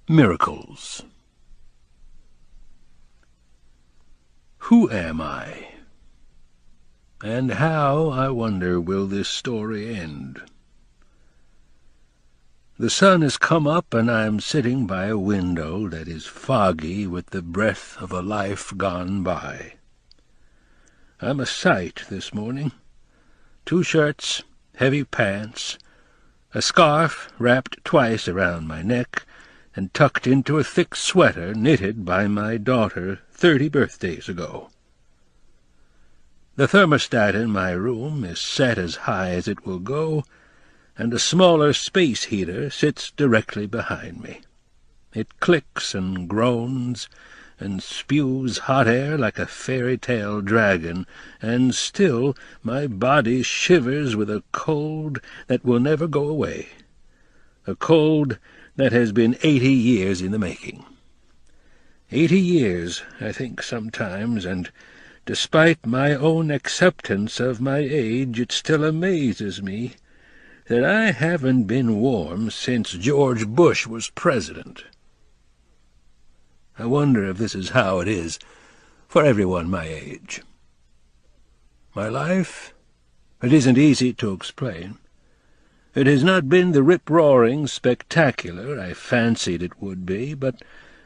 Miracles. Who am I? And how, I wonder, will this story end? The sun has come up, and I am sitting by a window that is foggy with the breath of a life gone by. I'm a sight this morning. 2 shirts, heavy pants, a scarf wrapped twice around my neck, and tucked into a thick sweater knitted by my daughter 30 birthdays ago. The thermostat in my room is set as high as it will go, and a smaller space heater sits directly behind me. It clicks and groans and spews hot air like a fairy-tale dragon, and still my body shivers with a cold that will never go away, a cold that has been 80 years in the making. 80 years, I think sometimes, and despite my own acceptance of my age, it still amazes me that I haven't been warm since George Bush was president. I wonder if this is how it is for everyone my age. My life? It isn't easy to explain. It has not been the rip-roaring spectacular I fancied it would be, but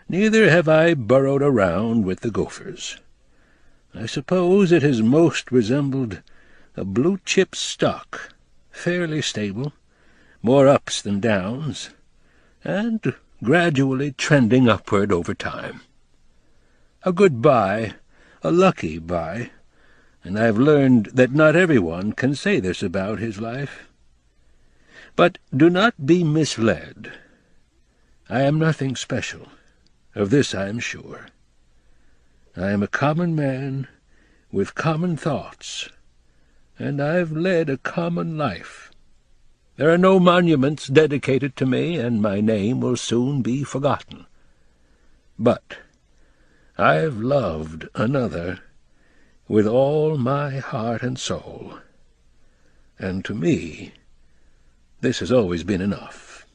neither have I burrowed around with the gophers. I suppose it has most resembled a blue-chip stock, fairly stable, more ups than downs, and gradually trending upward over time. A good buy, a lucky buy, and I've learned that not everyone can say this about his life. But do not be misled. I am nothing special. Of this I am sure. I am a common man with common thoughts, and I've led a common life. There are no monuments dedicated to me, and my name will soon be forgotten. But I've loved another with all my heart and soul, and to me this has always been enough.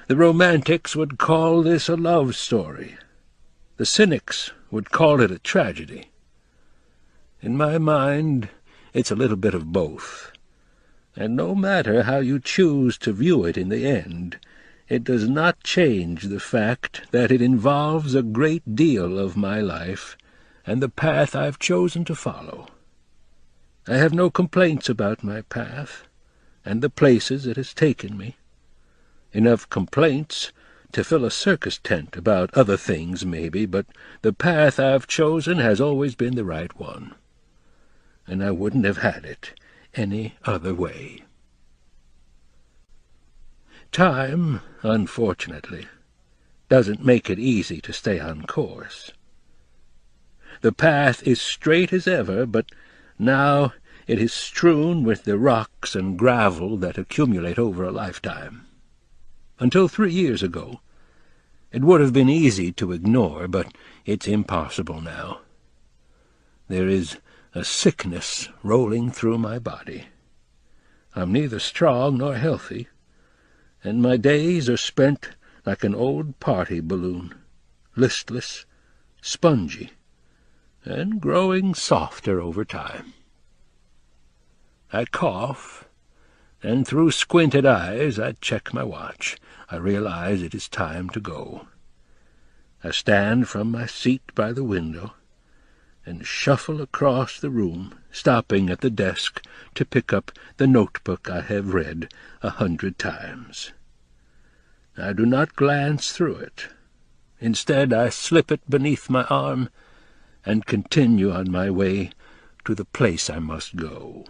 The romantics would call this a love story. The cynics would call it a tragedy. In my mind, it's a little bit of both, and no matter how you choose to view it in the end, it does not change the fact that it involves a great deal of my life and the path I've chosen to follow. I have no complaints about my path and the places it has taken me. Enough complaints to fill a circus tent about other things, maybe, but the path I've chosen has always been the right one, and I wouldn't have had it any other way. Time, unfortunately, doesn't make it easy to stay on course. The path is straight as ever, but now it is strewn with the rocks and gravel that accumulate over a lifetime. Until 3 years ago, it would have been easy to ignore, but it's impossible now. There is a sickness rolling through my body. I'm neither strong nor healthy, and my days are spent like an old party balloon, listless, spongy, and growing softer over time. I cough, and through squinted eyes I check my watch. I realize it is time to go. I stand from my seat by the window and shuffle across the room, stopping at the desk to pick up the notebook I have read 100 times. I do not glance through it. Instead, I slip it beneath my arm and continue on my way to the place I must go.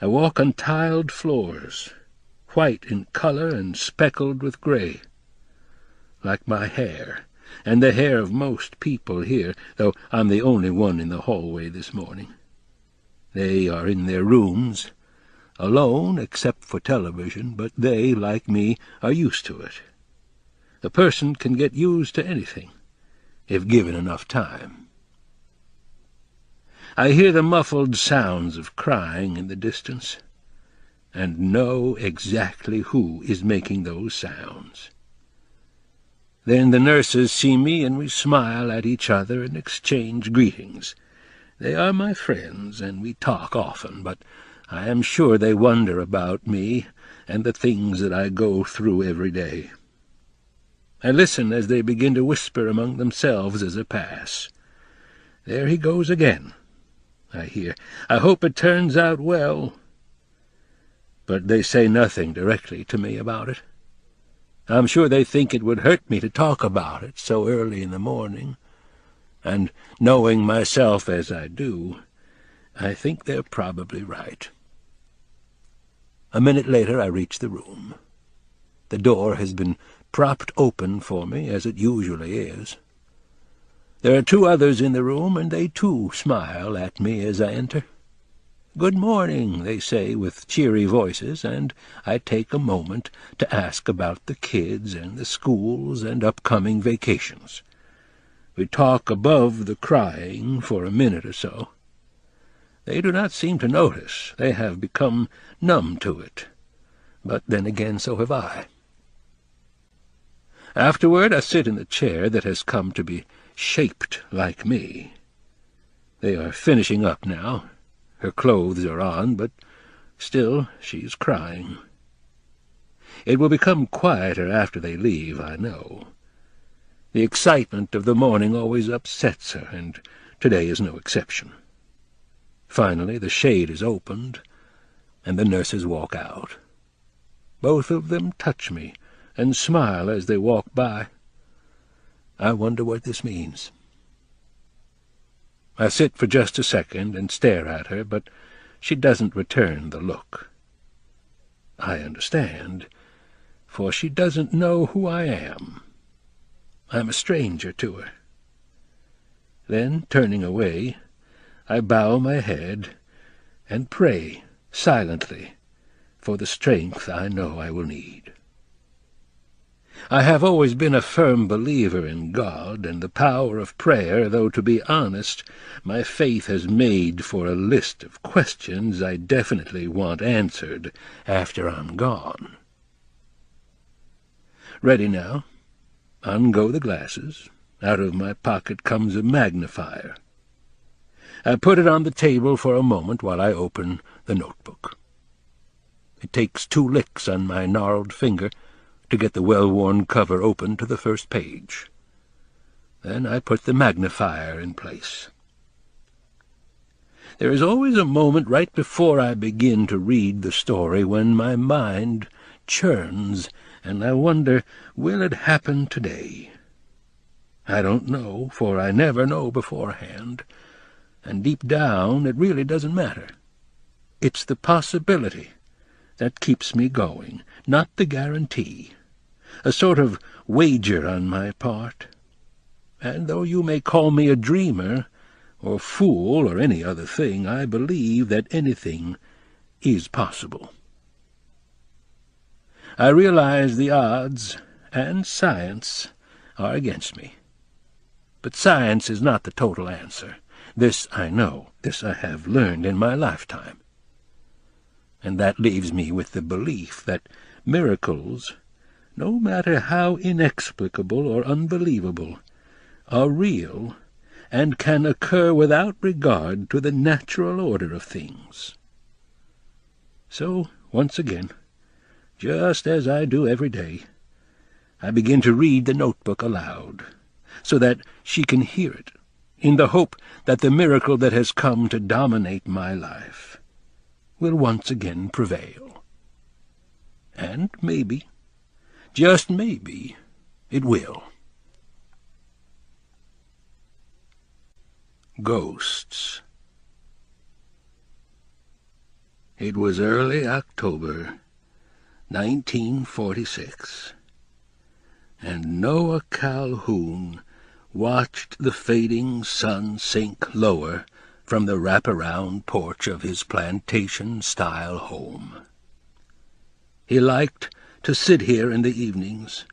I walk on tiled floors, white in color and speckled with gray, like my hair, and the hair of most people here, though I'm the only one in the hallway this morning. They are in their rooms, alone except for television, but they, like me, are used to it. A person can get used to anything, if given enough time. I hear the muffled sounds of crying in the distance. and know exactly who is making those sounds. Then the nurses see me, and we smile at each other and exchange greetings. They are my friends, and we talk often, but I am sure they wonder about me and the things that I go through every day. I listen as they begin to whisper among themselves as I pass. "There he goes again," I hear. "I hope it turns out well." But they say nothing directly to me about it. I'm sure they think it would hurt me to talk about it so early in the morning, and knowing myself as I do, I think they're probably right. A minute later I reach the room. The door has been propped open for me, as it usually is. There are 2 others in the room, and they too smile at me as I enter. "Good morning," they say with cheery voices, and I take a moment to ask about the kids and the schools and upcoming vacations. We talk above the crying for a minute or so. They do not seem to notice. They have become numb to it. But then again, so have I. Afterward, I sit in the chair that has come to be shaped like me. They are finishing up now. Her clothes are on, but still she is crying. It will become quieter after they leave, I know. The excitement of the morning always upsets her, and today is no exception. Finally, the shade is opened, and the nurses walk out. Both of them touch me and smile as they walk by. I wonder what this means. I sit for just a second and stare at her, but she doesn't return the look. I understand, for she doesn't know who I am. I'm a stranger to her. Then, turning away, I bow my head and pray silently for the strength I know I will need. I have always been a firm believer in God and the power of prayer, though, to be honest, my faith has made for a list of questions I definitely want answered after I'm gone. Ready now. On go the glasses. Out of my pocket comes a magnifier. I put it on the table for a moment while I open the notebook. It takes 2 licks on my gnarled finger to get the well-worn cover open to the first page. Then I put the magnifier in place. There is always a moment right before I begin to read the story when my mind churns, and I wonder, will it happen today? I don't know, for I never know beforehand, and deep down it really doesn't matter. It's the possibility that keeps me going, not the guarantee, a sort of wager on my part. And though you may call me a dreamer, or fool, or any other thing, I believe that anything is possible. I realize the odds and science are against me. But science is not the total answer. This I know, this I have learned in my lifetime. And that leaves me with the belief that miracles, no matter how inexplicable or unbelievable, are real and can occur without regard to the natural order of things. So, once again, just as I do every day, I begin to read the notebook aloud, so that she can hear it, in the hope that the miracle that has come to dominate my life will once again prevail. And maybe, just maybe, it will. Ghosts. It was early October, 1946, and Noah Calhoun watched the fading sun sink lower from the wraparound porch of his plantation-style home. He liked to sit here in the evenings,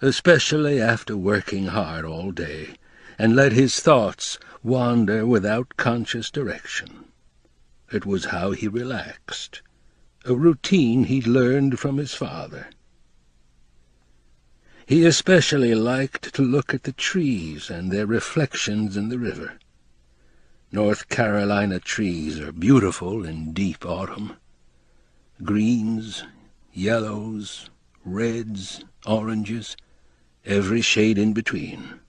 especially after working hard all day, and let his thoughts wander without conscious direction. It was how he relaxed, a routine he'd learned from his father. He especially liked to look at the trees and their reflections in the river. North Carolina trees are beautiful in deep autumn. Greens, yellows, reds, oranges, every shade in between.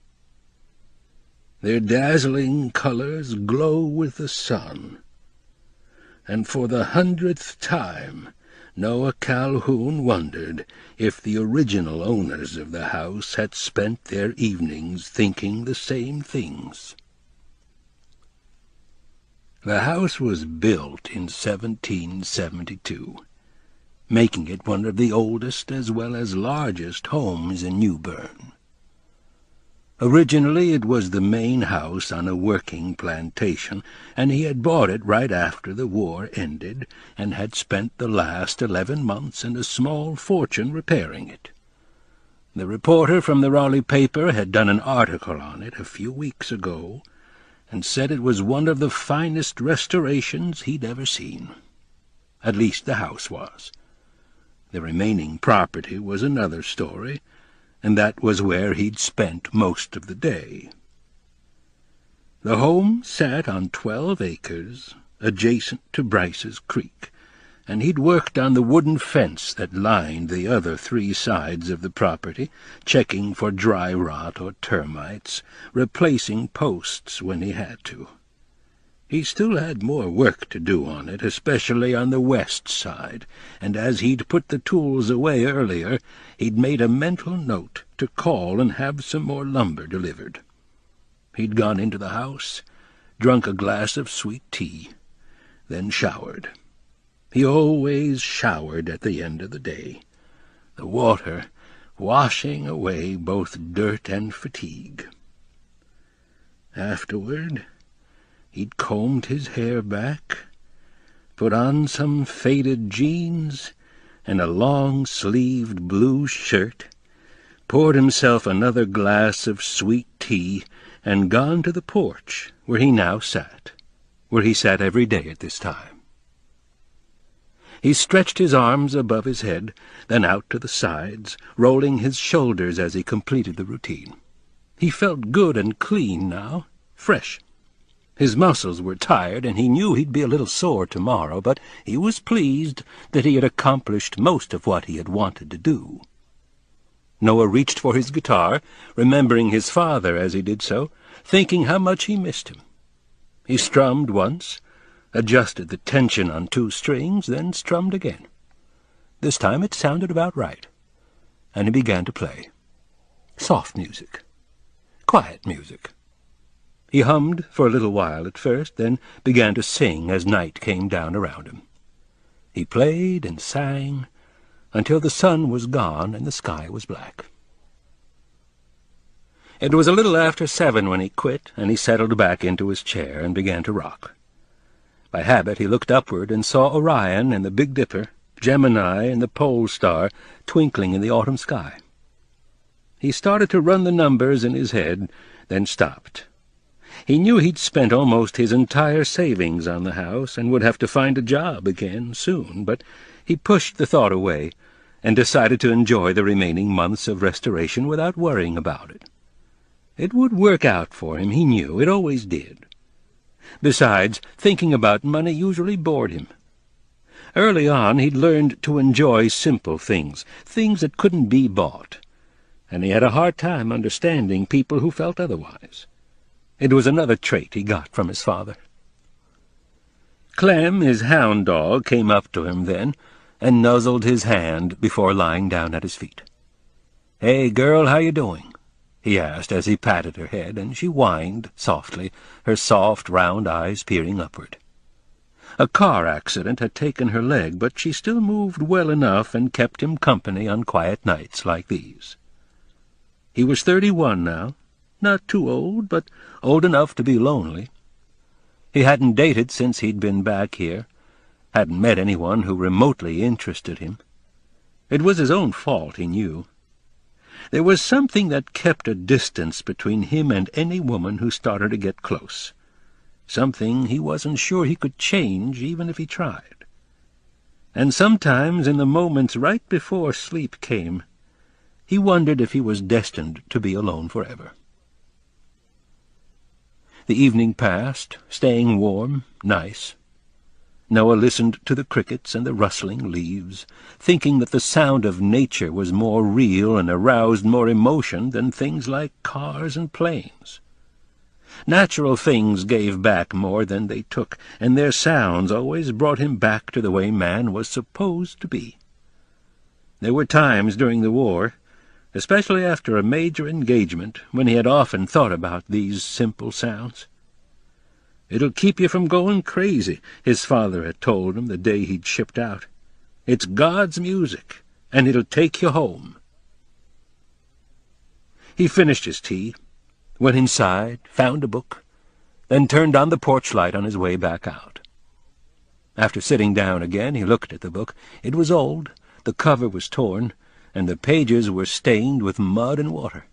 Their dazzling colors glow with the sun. And for the 100th time, Noah Calhoun wondered if the original owners of the house had spent their evenings thinking the same things. The house was built in 1772, making it one of the oldest as well as largest homes in New Bern. Originally it was the main house on a working plantation, and he had bought it right after the war ended and had spent the last 11 months and a small fortune repairing it. The reporter from the Raleigh paper had done an article on it a few weeks ago and said it was one of the finest restorations he'd ever seen. At least the house was. The remaining property was another story, and that was where he'd spent most of the day. The home sat on 12 acres, adjacent to Bryce's Creek, and he'd worked on the wooden fence that lined the other 3 sides of the property, checking for dry rot or termites, replacing posts when he had to. He still had more work to do on it, especially on the west side, and as he'd put the tools away earlier, he'd made a mental note to call and have some more lumber delivered. He'd gone into the house, drunk a glass of sweet tea, then showered. He always showered at the end of the day, the water washing away both dirt and fatigue. Afterward, he'd combed his hair back, put on some faded jeans and a long-sleeved blue shirt, poured himself another glass of sweet tea, and gone to the porch, where he now sat, where he sat every day at this time. He stretched his arms above his head, then out to the sides, rolling his shoulders as he completed the routine. He felt good and clean now, fresh. His muscles were tired, and he knew he'd be a little sore tomorrow, but he was pleased that he had accomplished most of what he had wanted to do. Noah reached for his guitar, remembering his father as he did so, thinking how much he missed him. He strummed once, adjusted the tension on 2 strings, then strummed again. This time it sounded about right, and he began to play. Soft music. Quiet music. He hummed for a little while at first, then began to sing as night came down around him. He played and sang until the sun was gone and the sky was black. It was a little after 7 when he quit, and he settled back into his chair and began to rock. By habit he looked upward and saw Orion and the Big Dipper, Gemini and the Pole Star twinkling in the autumn sky. He started to run the numbers in his head, then stopped. He knew he'd spent almost his entire savings on the house and would have to find a job again soon, but he pushed the thought away and decided to enjoy the remaining months of restoration without worrying about it. It would work out for him, he knew. It always did. Besides, thinking about money usually bored him. Early on he'd learned to enjoy simple things, things that couldn't be bought, and he had a hard time understanding people who felt otherwise. It was another trait he got from his father. Clem, his hound dog, came up to him then and nuzzled his hand before lying down at his feet. "Hey, girl, how you doing?" he asked as he patted her head, and she whined softly, her soft, round eyes peering upward. A car accident had taken her leg, but she still moved well enough and kept him company on quiet nights like these. He was 31 now, not too old, but old enough to be lonely. He hadn't dated since he'd been back here, hadn't met anyone who remotely interested him. It was his own fault, he knew. There was something that kept a distance between him and any woman who started to get close, something he wasn't sure he could change even if he tried. and sometimes in the moments right before sleep came, he wondered if he was destined to be alone forever. The evening passed, staying warm, nice. Noah listened to the crickets and the rustling leaves, thinking that the sound of nature was more real and aroused more emotion than things like cars and planes. Natural things gave back more than they took, and their sounds always brought him back to the way man was supposed to be. There were times during the war, especially after a major engagement, when he had often thought about these simple sounds. "It'll keep you from going crazy," his father had told him the day he'd shipped out. "It's God's music, and it'll take you home." He finished his tea, went inside, found a book, then turned on the porch light on his way back out. After sitting down again, he looked at the book. It was old, the cover was torn, and the pages were stained with mud and water.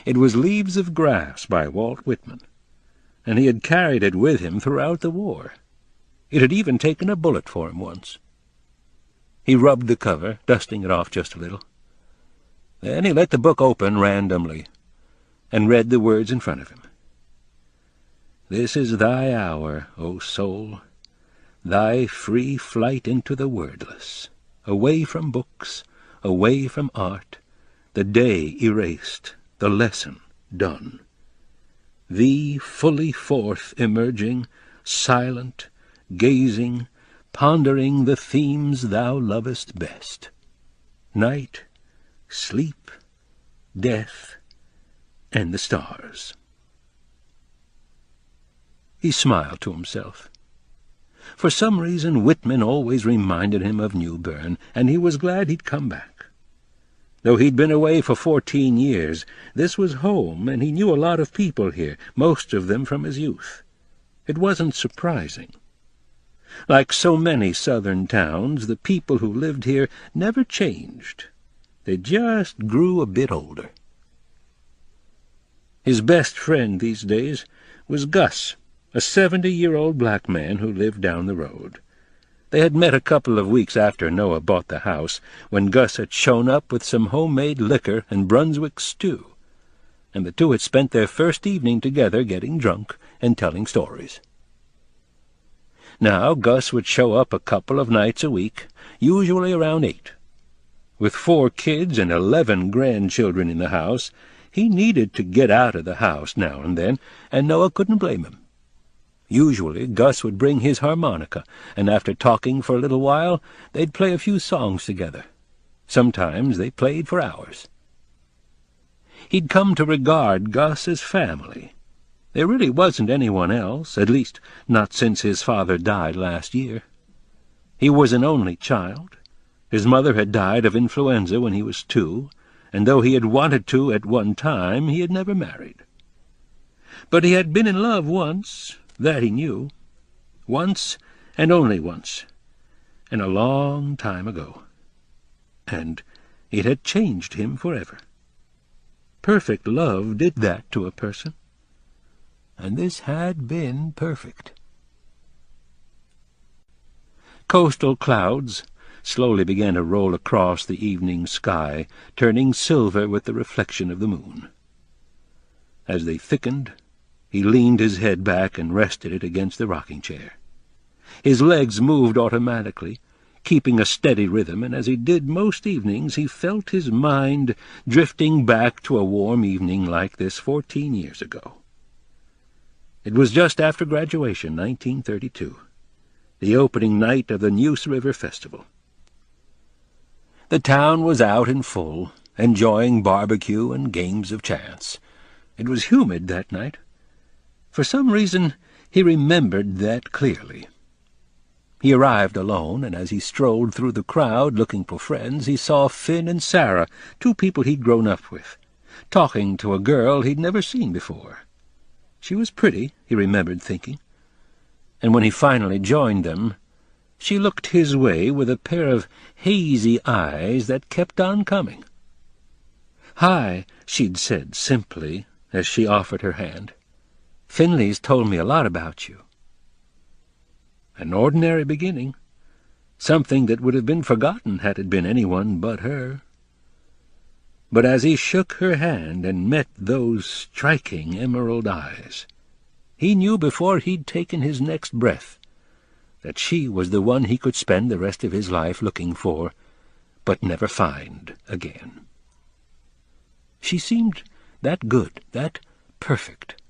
It was Leaves of Grass by Walt Whitman, and he had carried it with him throughout the war. It had even taken a bullet for him once. He rubbed the cover, dusting it off just a little. Then he let the book open randomly and read the words in front of him. "This is thy hour, O soul, thy free flight into the wordless, away from books, away from art, the day erased, the lesson done. Thee fully forth emerging, silent, gazing, pondering the themes thou lovest best. Night, sleep, death, and the stars." He smiled to himself. For some reason Whitman always reminded him of New Bern, and he was glad he'd come back. Though he'd been away for 14 years, this was home, and he knew a lot of people here, most of them from his youth. It wasn't surprising. Like so many southern towns, the people who lived here never changed. They just grew a bit older. His best friend these days was Gus, a 70-year-old black man who lived down the road. They had met a couple of weeks after Noah bought the house, when Gus had shown up with some homemade liquor and Brunswick stew, and the two had spent their first evening together getting drunk and telling stories. Now Gus would show up a couple of nights a week, usually around 8. With 4 kids and 11 grandchildren in the house, he needed to get out of the house now and then, and Noah couldn't blame him. Usually Gus would bring his harmonica, and after talking for a little while, they'd play a few songs together. Sometimes they played for hours. He'd come to regard Gus as family. There really wasn't anyone else, at least not since his father died last year. He was an only child. His mother had died of influenza when he was 2, and though he had wanted to at one time, he had never married. But he had been in love once, that he knew. Once, and only once, and a long time ago. And it had changed him forever. Perfect love did that to a person, and this had been perfect. Coastal clouds slowly began to roll across the evening sky, turning silver with the reflection of the moon. As they thickened, he leaned his head back and rested it against the rocking-chair. His legs moved automatically, keeping a steady rhythm, and as he did most evenings, he felt his mind drifting back to a warm evening like this 14 years ago. It was just after graduation, 1932, the opening night of the Neuse River Festival. The town was out in full, enjoying barbecue and games of chance. It was humid that night. For some reason, he remembered that clearly. He arrived alone, and as he strolled through the crowd looking for friends, he saw Finn and Sarah, 2 people he'd grown up with, talking to a girl he'd never seen before. She was pretty, he remembered thinking, and when he finally joined them, she looked his way with a pair of hazy eyes that kept on coming. "Hi," she'd said simply as she offered her hand. "Finley's told me a lot about you." An ordinary beginning, something that would have been forgotten had it been anyone but her. But as he shook her hand and met those striking emerald eyes, he knew before he'd taken his next breath that she was the one he could spend the rest of his life looking for, but never find again. She seemed that good, that perfect,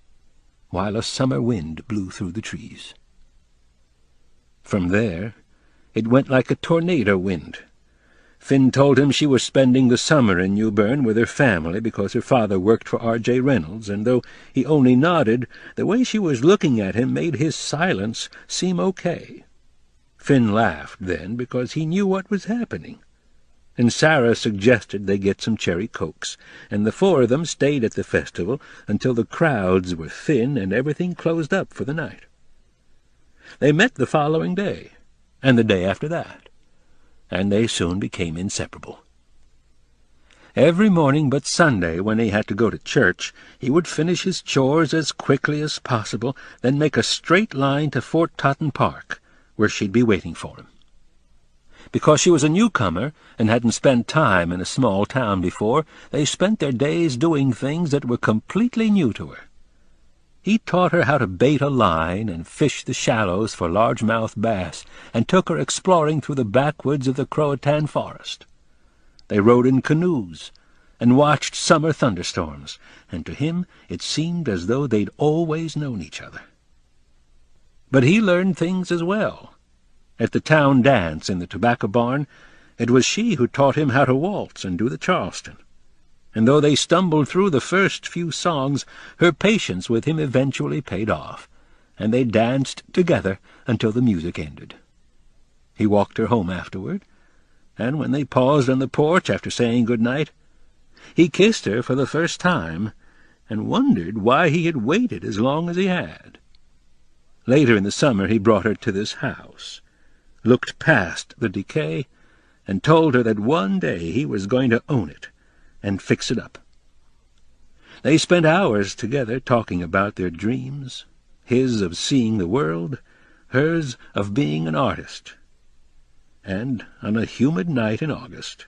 while a summer wind blew through the trees. From there, it went like a tornado wind. Finn told him she was spending the summer in New Bern with her family because her father worked for R.J. Reynolds, and though he only nodded, the way she was looking at him made his silence seem okay. Finn laughed then because he knew what was happening, and Sarah suggested they get some cherry cokes, and the four of them stayed at the festival until the crowds were thin and everything closed up for the night. They met the following day, and the day after that, and they soon became inseparable. Every morning but Sunday, when he had to go to church, he would finish his chores as quickly as possible, then make a straight line to Fort Totten Park, where she'd be waiting for him. Because she was a newcomer and hadn't spent time in a small town before, they spent their days doing things that were completely new to her. He taught her how to bait a line and fish the shallows for largemouth bass, and took her exploring through the backwoods of the Croatan forest. They rode in canoes and watched summer thunderstorms, and to him it seemed as though they'd always known each other. But he learned things as well. At the town dance in the tobacco barn, it was she who taught him how to waltz and do the Charleston. And though they stumbled through the first few songs, her patience with him eventually paid off, and they danced together until the music ended. He walked her home afterward, and when they paused on the porch after saying good night, he kissed her for the first time and wondered why he had waited as long as he had. Later in the summer he brought her to this house, looked past the decay, and told her that one day he was going to own it and fix it up. They spent hours together talking about their dreams, his of seeing the world, hers of being an artist. And on a humid night in August,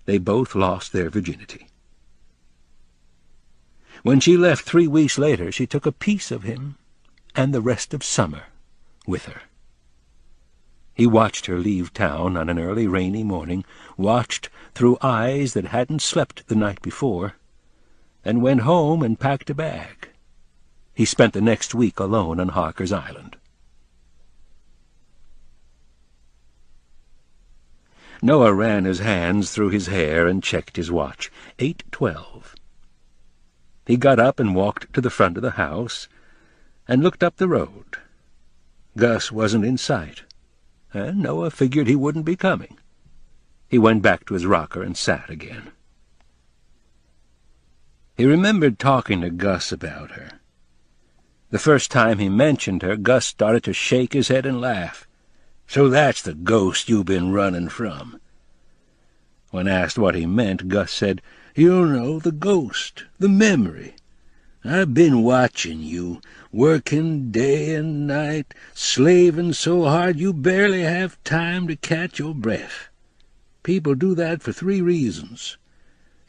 they both lost their virginity. When she left 3 weeks later, she took a piece of him and the rest of summer with her. He watched her leave town on an early rainy morning, watched through eyes that hadn't slept the night before, then went home and packed a bag. He spent the next week alone on Harker's Island. Noah ran his hands through his hair and checked his watch. 8:12. He got up and walked to the front of the house and looked up the road. Gus wasn't in sight, and Noah figured he wouldn't be coming. He went back to his rocker and sat again. He remembered talking to Gus about her. The first time he mentioned her, Gus started to shake his head and laugh. "So that's the ghost you've been running from." When asked what he meant, Gus said, "You know, the ghost, the memory. I've been watching you, working day and night, slaving so hard you barely have time to catch your breath. People do that for 3 reasons.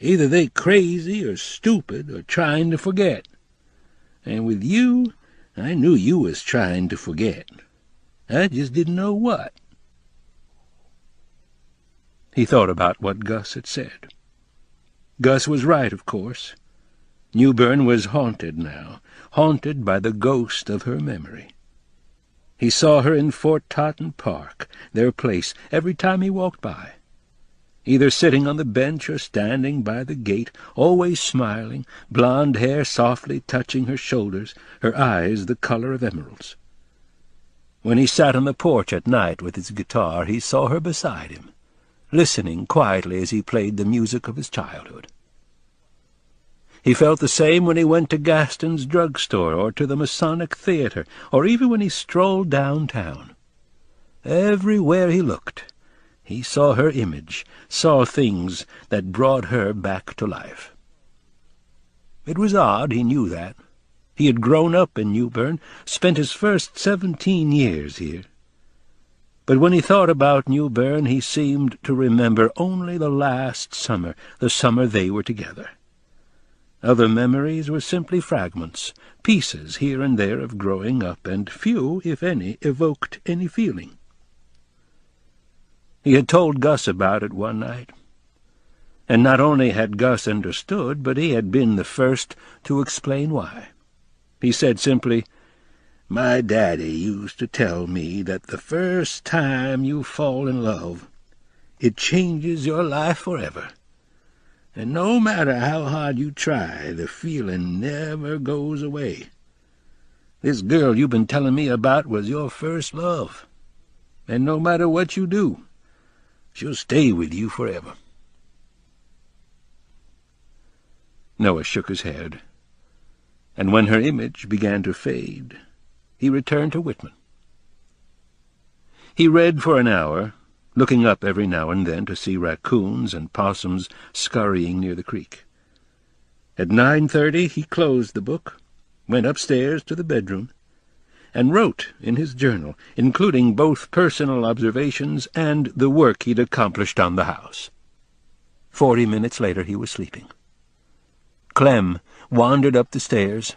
Either they crazy or stupid or trying to forget. And with you, I knew you was trying to forget. I just didn't know what." He thought about what Gus had said. Gus was right, of course. New Bern was haunted now, haunted by the ghost of her memory. He saw her in Fort Totten Park, their place, every time he walked by, either sitting on the bench or standing by the gate, always smiling, blonde hair softly touching her shoulders, her eyes the color of emeralds. When he sat on the porch at night with his guitar, he saw her beside him, listening quietly as he played the music of his childhood. He felt the same when he went to Gaston's drugstore or to the Masonic Theater, or even when he strolled downtown. Everywhere he looked, he saw her image, saw things that brought her back to life. It was odd, he knew that. He had grown up in New Bern, spent his first 17 years here. But when he thought about New Bern, he seemed to remember only the last summer, the summer they were together. Other memories were simply fragments, pieces here and there of growing up, and few, if any, evoked any feeling. He had told Gus about it one night, and not only had Gus understood, but he had been the first to explain why. He said simply, "My daddy used to tell me that the first time you fall in love, it changes your life forever. And no matter how hard you try, the feeling never goes away. This girl you've been telling me about was your first love, and no matter what you do, she'll stay with you forever." Noah shook his head, and when her image began to fade, he returned to Whitman. He read for an hour, looking up every now and then to see raccoons and possums scurrying near the creek. At 9:30 he closed the book, went upstairs to the bedroom, and wrote in his journal, including both personal observations and the work he'd accomplished on the house. 40 minutes later he was sleeping. Clem wandered up the stairs,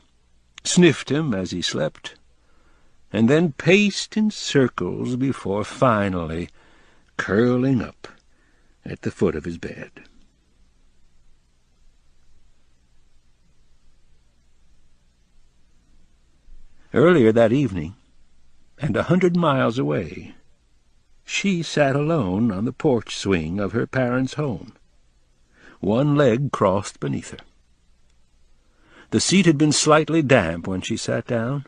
sniffed him as he slept, and then paced in circles before finally curling up at the foot of his bed. Earlier that evening, and 100 miles away, she sat alone on the porch swing of her parents' home, one leg crossed beneath her. The seat had been slightly damp when she sat down.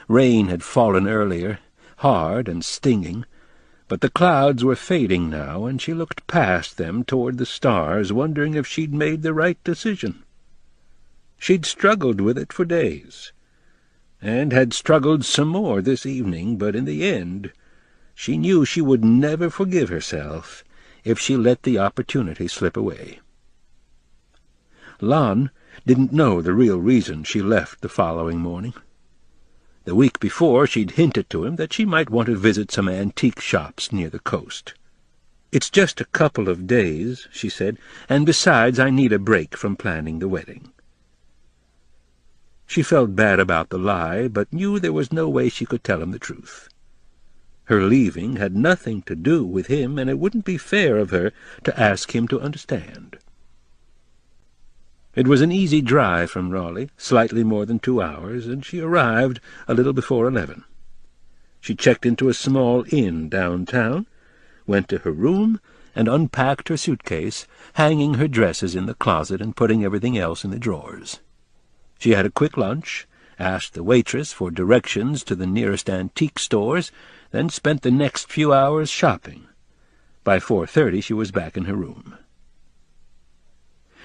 Rain had fallen earlier, hard and stinging, but the clouds were fading now, and she looked past them toward the stars, wondering if she'd made the right decision. She'd struggled with it for days, and had struggled some more this evening, but in the end she knew she would never forgive herself if she let the opportunity slip away. Lon didn't know the real reason she left the following morning. The week before she'd hinted to him that she might want to visit some antique shops near the coast. "It's just a couple of days," she said, "and besides, I need a break from planning the wedding." She felt bad about the lie, but knew there was no way she could tell him the truth. Her leaving had nothing to do with him, and it wouldn't be fair of her to ask him to understand. It was an easy drive from Raleigh, slightly more than 2 hours, and she arrived a little before 11. She checked into a small inn downtown, went to her room, and unpacked her suitcase, hanging her dresses in the closet and putting everything else in the drawers. She had a quick lunch, asked the waitress for directions to the nearest antique stores, then spent the next few hours shopping. By 4:30 she was back in her room.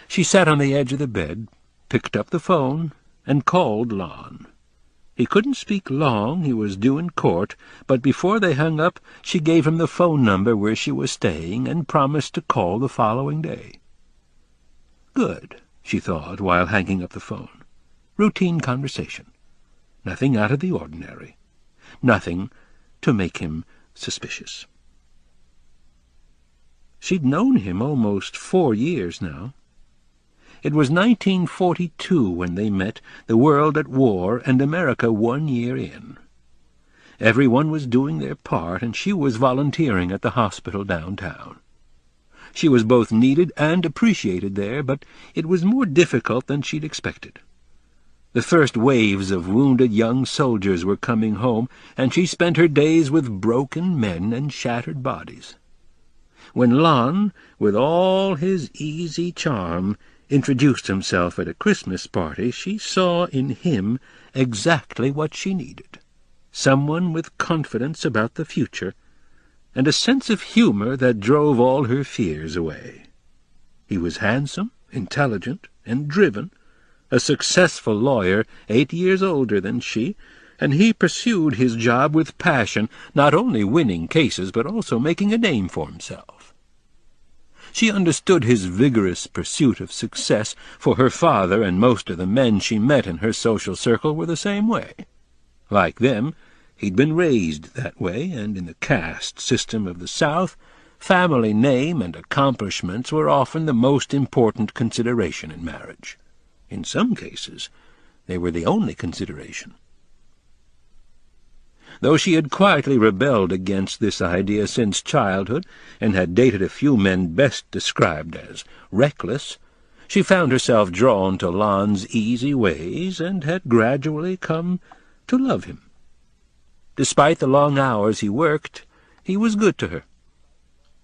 She sat on the edge of the bed, picked up the phone, and called Lon. He couldn't speak long, he was due in court, but before they hung up she gave him the phone number where she was staying and promised to call the following day. Good, she thought, while hanging up the phone. Routine conversation. Nothing out of the ordinary. Nothing to make him suspicious. She'd known him almost 4 years now. It was 1942 when they met, the world at war and America 1 year in. Everyone was doing their part, and she was volunteering at the hospital downtown. She was both needed and appreciated there, but it was more difficult than she'd expected. The first waves of wounded young soldiers were coming home, and she spent her days with broken men and shattered bodies. When Lon, with all his easy charm, introduced himself at a Christmas party, she saw in him exactly what she needed. Someone with confidence about the future, and a sense of humor that drove all her fears away. He was handsome, intelligent, and driven, a successful lawyer 8 years older than she, and he pursued his job with passion, not only winning cases but also making a name for himself. She understood his vigorous pursuit of success, for her father and most of the men she met in her social circle were the same way. Like them, He'd been raised that way, and in the caste system of the South, family name and accomplishments were often the most important consideration in marriage. In some cases, they were the only consideration. Though she had quietly rebelled against this idea since childhood, and had dated a few men best described as reckless, she found herself drawn to Lon's easy ways, and had gradually come to love him. Despite the long hours he worked, he was good to her.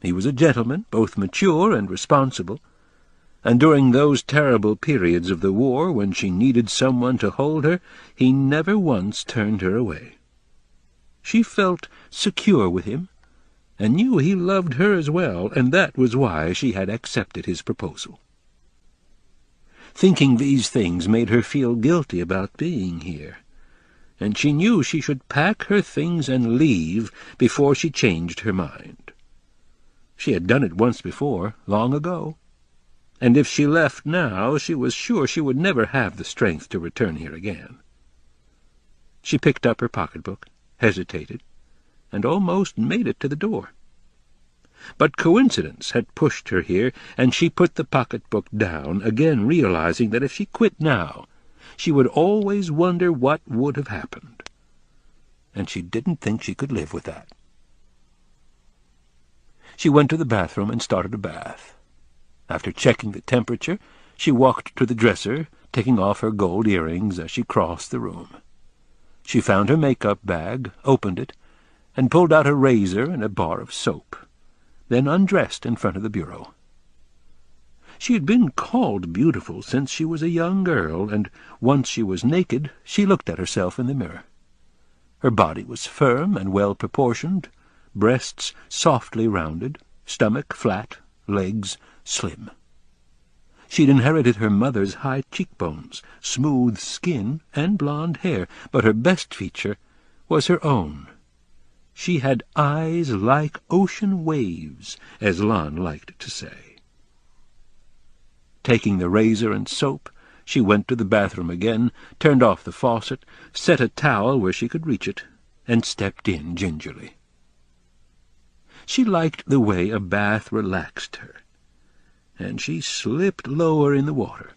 He was a gentleman, both mature and responsible, and during those terrible periods of the war when she needed someone to hold her, he never once turned her away. She felt secure with him, and knew he loved her as well, and that was why she had accepted his proposal. Thinking these things made her feel guilty about being here, and she knew she should pack her things and leave before she changed her mind. She had done it once before, long ago, and if she left now, she was sure she would never have the strength to return here again. She picked up her pocketbook, hesitated, and almost made it to the door. But coincidence had pushed her here, and she put the pocketbook down, again realizing that if she quit now, she would always wonder what would have happened. And she didn't think she could live with that. She went to the bathroom and started a bath. After checking the temperature, she walked to the dresser, taking off her gold earrings as she crossed the room. She found her makeup bag, opened it, and pulled out a razor and a bar of soap, then undressed in front of the bureau. She had been called beautiful since she was a young girl, and once she was naked, she looked at herself in the mirror. Her body was firm and well-proportioned, breasts softly rounded, stomach flat, legs slim. She'd inherited her mother's high cheekbones, smooth skin, and blonde hair, but her best feature was her own. She had eyes like ocean waves, as Lon liked to say. Taking the razor and soap, she went to the bathroom again, turned off the faucet, set a towel where she could reach it, and stepped in gingerly. She liked the way a bath relaxed her, and she slipped lower in the water.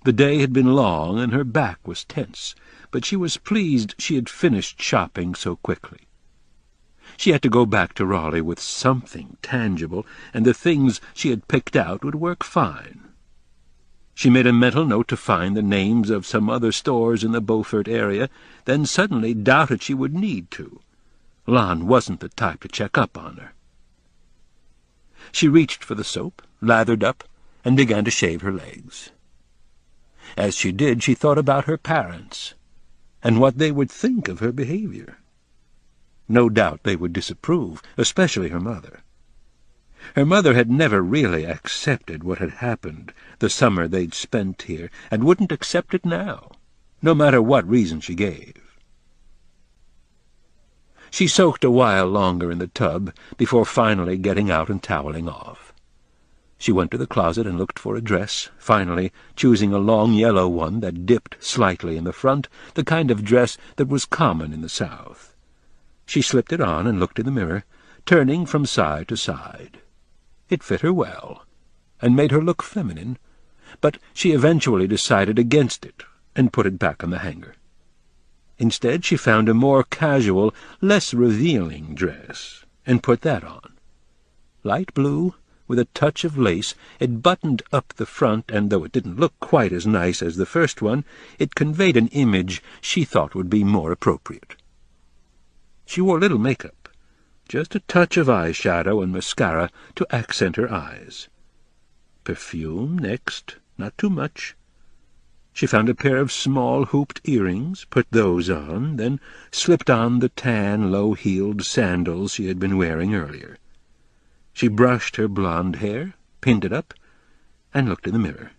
The day had been long, and her back was tense, but she was pleased she had finished shopping so quickly. She had to go back to Raleigh with something tangible, and the things she had picked out would work fine. She made a mental note to find the names of some other stores in the Beaufort area, then suddenly doubted she would need to. Lon wasn't the type to check up on her. She reached for the soap, lathered up, and began to shave her legs. As she did, she thought about her parents, and what they would think of her behavior. No doubt they would disapprove, especially her mother. Her mother had never really accepted what had happened the summer they'd spent here, and wouldn't accept it now, no matter what reason she gave. She soaked a while longer in the tub before finally getting out and toweling off. She went to the closet and looked for a dress, finally choosing a long yellow one that dipped slightly in the front, the kind of dress that was common in the South. She slipped it on and looked in the mirror, turning from side to side. It fit her well, and made her look feminine, but she eventually decided against it and put it back on the hanger. Instead, she found a more casual, less revealing dress, and put that on. Light blue, with a touch of lace, it buttoned up the front, and though it didn't look quite as nice as the first one, it conveyed an image she thought would be more appropriate. She wore little makeup, just a touch of eyeshadow and mascara to accent her eyes. Perfume next, not too much. She found a pair of small hooped earrings, put those on, then slipped on the tan, low-heeled sandals she had been wearing earlier. She brushed her blonde hair, pinned it up, and looked in the mirror.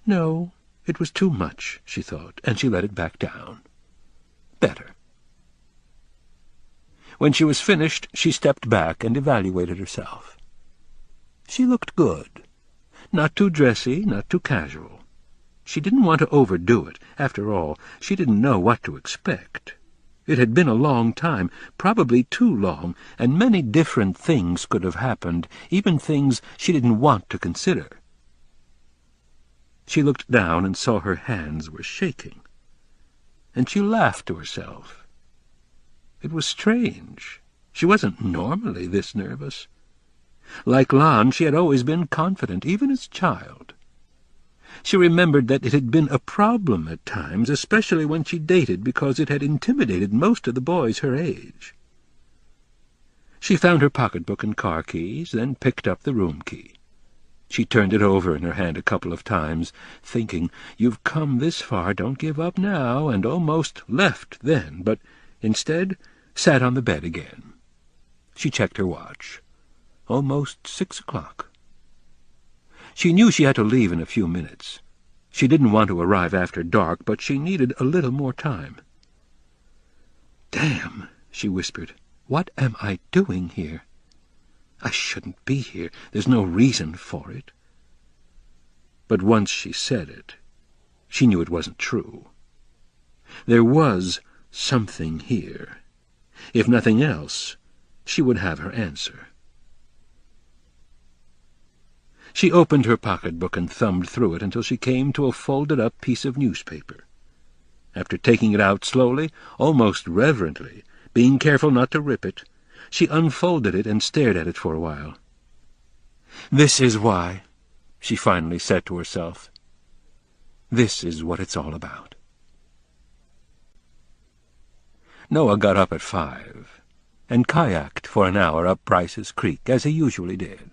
No, it was too much, she thought, and she let it back down. Better. When she was finished, she stepped back and evaluated herself. She looked good. Not too dressy, not too casual. She didn't want to overdo it. After all, she didn't know what to expect. It had been a long time, probably too long, and many different things could have happened, even things she didn't want to consider. She looked down and saw her hands were shaking, and she laughed to herself. It was strange. She wasn't normally this nervous. Like Lon, she had always been confident, even as a child. She remembered that it had been a problem at times, especially when she dated, because it had intimidated most of the boys her age. She found her pocketbook and car keys, then picked up the room key. She turned it over in her hand a couple of times, thinking, "You've come this far, don't give up now," and almost left then, but instead sat on the bed again. She checked her watch. Almost 6 o'clock. She knew she had to leave in a few minutes. She didn't want to arrive after dark, but she needed a little more time. "Damn," she whispered. "What am I doing here? I shouldn't be here. There's no reason for it." But once she said it, she knew it wasn't true. There was something here. If nothing else, she would have her answer. She opened her pocketbook and thumbed through it until she came to a folded-up piece of newspaper. After taking it out slowly, almost reverently, being careful not to rip it, she unfolded it and stared at it for a while. "This is why," she finally said to herself. "This is what it's all about." Noah got up at 5 and kayaked for an hour up Bryce's Creek, as he usually did.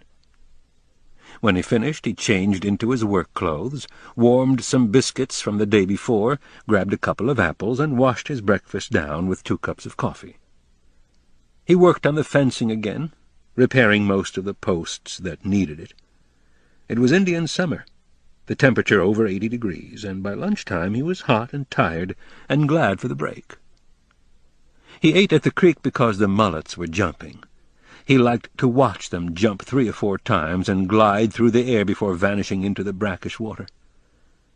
When he finished, he changed into his work clothes, warmed some biscuits from the day before, grabbed a couple of apples, and washed his breakfast down with 2 cups of coffee. He worked on the fencing again, repairing most of the posts that needed it. It was Indian summer, the temperature over 80 degrees, and by lunchtime he was hot and tired and glad for the break. He ate at the creek because the mullets were jumping. He liked to watch them jump 3 or 4 times and glide through the air before vanishing into the brackish water.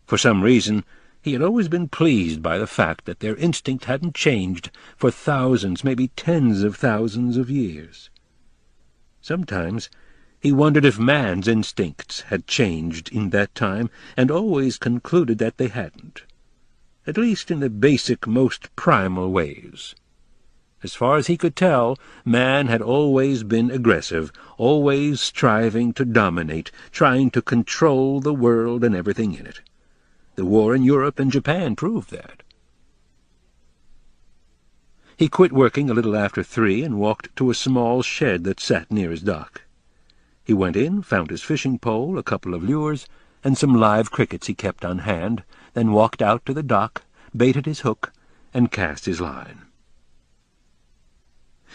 For some reason, he had always been pleased by the fact that their instinct hadn't changed for thousands, maybe tens of thousands of years. Sometimes he wondered if man's instincts had changed in that time, and always concluded that they hadn't, at least in the basic, most primal ways. As far as he could tell, man had always been aggressive, always striving to dominate, trying to control the world and everything in it. The war in Europe and Japan proved that. He quit working a little after 3 and walked to a small shed that sat near his dock. He went in, found his fishing pole, a couple of lures, and some live crickets he kept on hand, then walked out to the dock, baited his hook, and cast his line.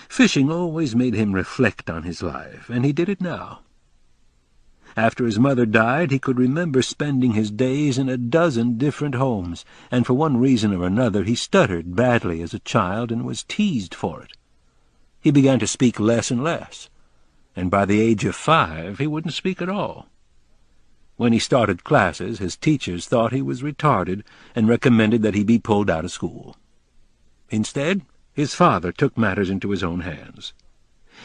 Fishing always made him reflect on his life, and he did it now. After his mother died, he could remember spending his days in a dozen different homes, and for one reason or another he stuttered badly as a child and was teased for it. He began to speak less and less, and by the age of 5 he wouldn't speak at all. When he started classes, his teachers thought he was retarded and recommended that he be pulled out of school. Instead, his father took matters into his own hands.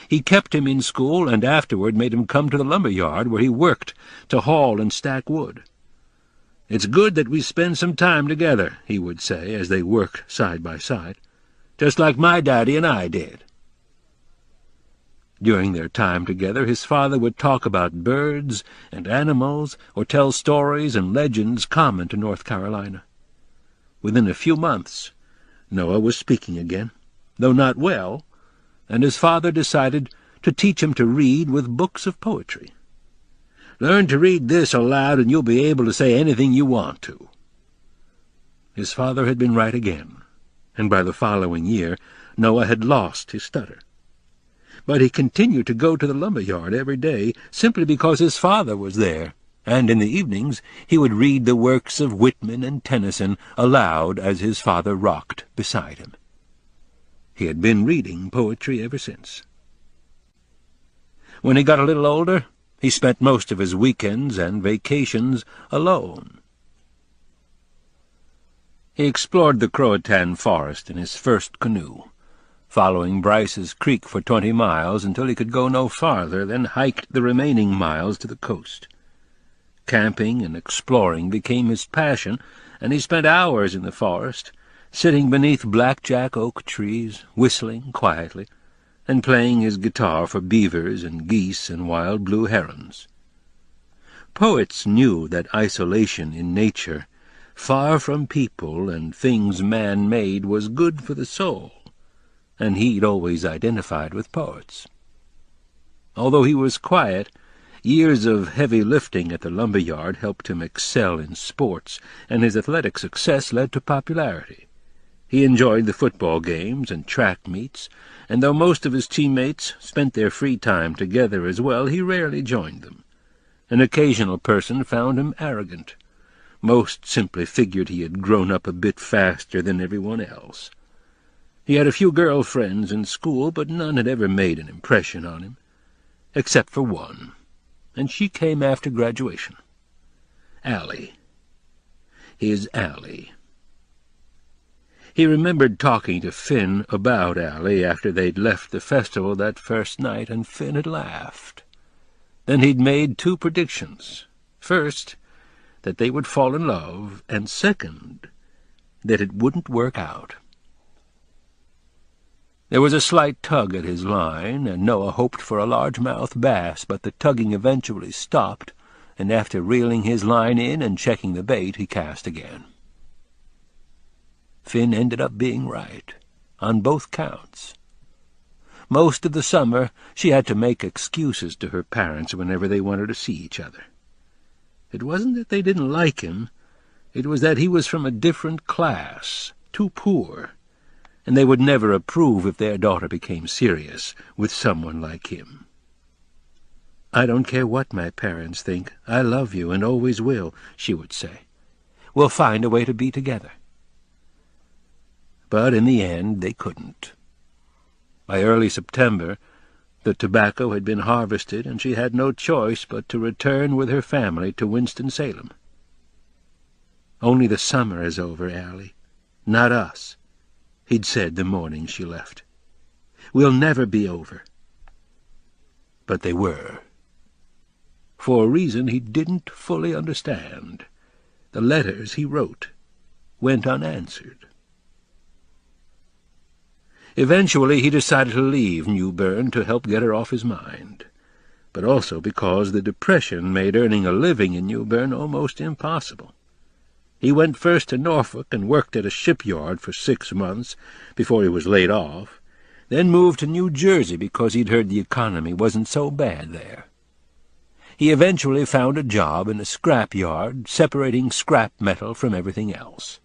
He kept him in school and afterward made him come to the lumber yard where he worked to haul and stack wood. "It's good that we spend some time together," he would say, as they worked side by side, "just like my daddy and I did." During their time together, his father would talk about birds and animals or tell stories and legends common to North Carolina. Within a few months, Noah was speaking again, though not well, and his father decided to teach him to read with books of poetry. "Learn to read this aloud, and you'll be able to say anything you want to." His father had been right again, and by the following year Noah had lost his stutter. But he continued to go to the lumber yard every day simply because his father was there, and in the evenings he would read the works of Whitman and Tennyson aloud as his father rocked beside him. He had been reading poetry ever since. When he got a little older, he spent most of his weekends and vacations alone. He explored the Croatan forest in his first canoe, following Bryce's Creek for 20 miles until he could go no farther, then hiked the remaining miles to the coast. Camping and exploring became his passion, and he spent hours in the forest, sitting beneath blackjack oak trees, whistling quietly, and playing his guitar for beavers and geese and wild blue herons. Poets knew that isolation in nature, far from people and things man-made, was good for the soul, and he'd always identified with poets. Although he was quiet, years of heavy lifting at the lumber yard helped him excel in sports, and his athletic success led to popularity. He enjoyed the football games and track meets, and though most of his teammates spent their free time together as well, he rarely joined them. An occasional person found him arrogant. Most simply figured he had grown up a bit faster than everyone else. He had a few girlfriends in school, but none had ever made an impression on him, except for one, and she came after graduation. Allie. His Allie. He remembered talking to Finn about Allie after they'd left the festival that first night, and Finn had laughed. Then he'd made 2 predictions. First, that they would fall in love, and second, that it wouldn't work out. There was a slight tug at his line, and Noah hoped for a largemouth bass, but the tugging eventually stopped, and after reeling his line in and checking the bait, he cast again. Finn ended up being right, on both counts. Most of the summer she had to make excuses to her parents whenever they wanted to see each other. It wasn't that they didn't like him, it was that he was from a different class, too poor, and they would never approve if their daughter became serious with someone like him. "I don't care what my parents think. I love you and always will," she would say. "We'll find a way to be together." But in the end they couldn't. By early September, the tobacco had been harvested, and she had no choice but to return with her family to Winston-Salem. "Only the summer is over, Allie. Not us," he'd said the morning she left. "We'll never be over." But they were. For a reason he didn't fully understand, the letters he wrote went unanswered. Eventually he decided to leave New Bern to help get her off his mind, but also because the depression made earning a living in New Bern almost impossible. He went first to Norfolk and worked at a shipyard for 6 months before he was laid off, then moved to New Jersey because he'd heard the economy wasn't so bad there. He eventually found a job in a scrap yard, separating scrap metal from everything else.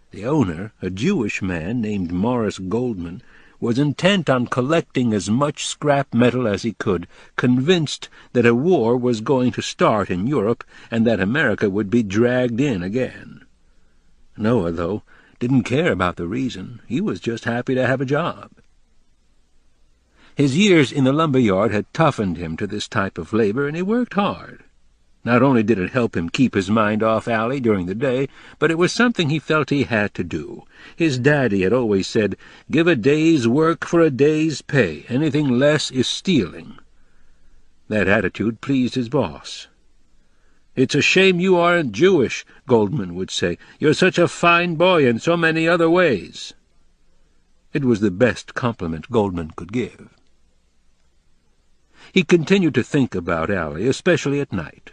The owner, a Jewish man named Morris Goldman, was intent on collecting as much scrap metal as he could, convinced that a war was going to start in Europe and that America would be dragged in again. Noah, though, didn't care about the reason. He was just happy to have a job. His years in the lumber yard had toughened him to this type of labor, and he worked hard. Not only did it help him keep his mind off Allie during the day, but it was something he felt he had to do. His daddy had always said, "Give a day's work for a day's pay. Anything less is stealing." That attitude pleased his boss. "It's a shame you aren't Jewish," Goldman would say. "You're such a fine boy in so many other ways." It was the best compliment Goldman could give. He continued to think about Allie, especially at night.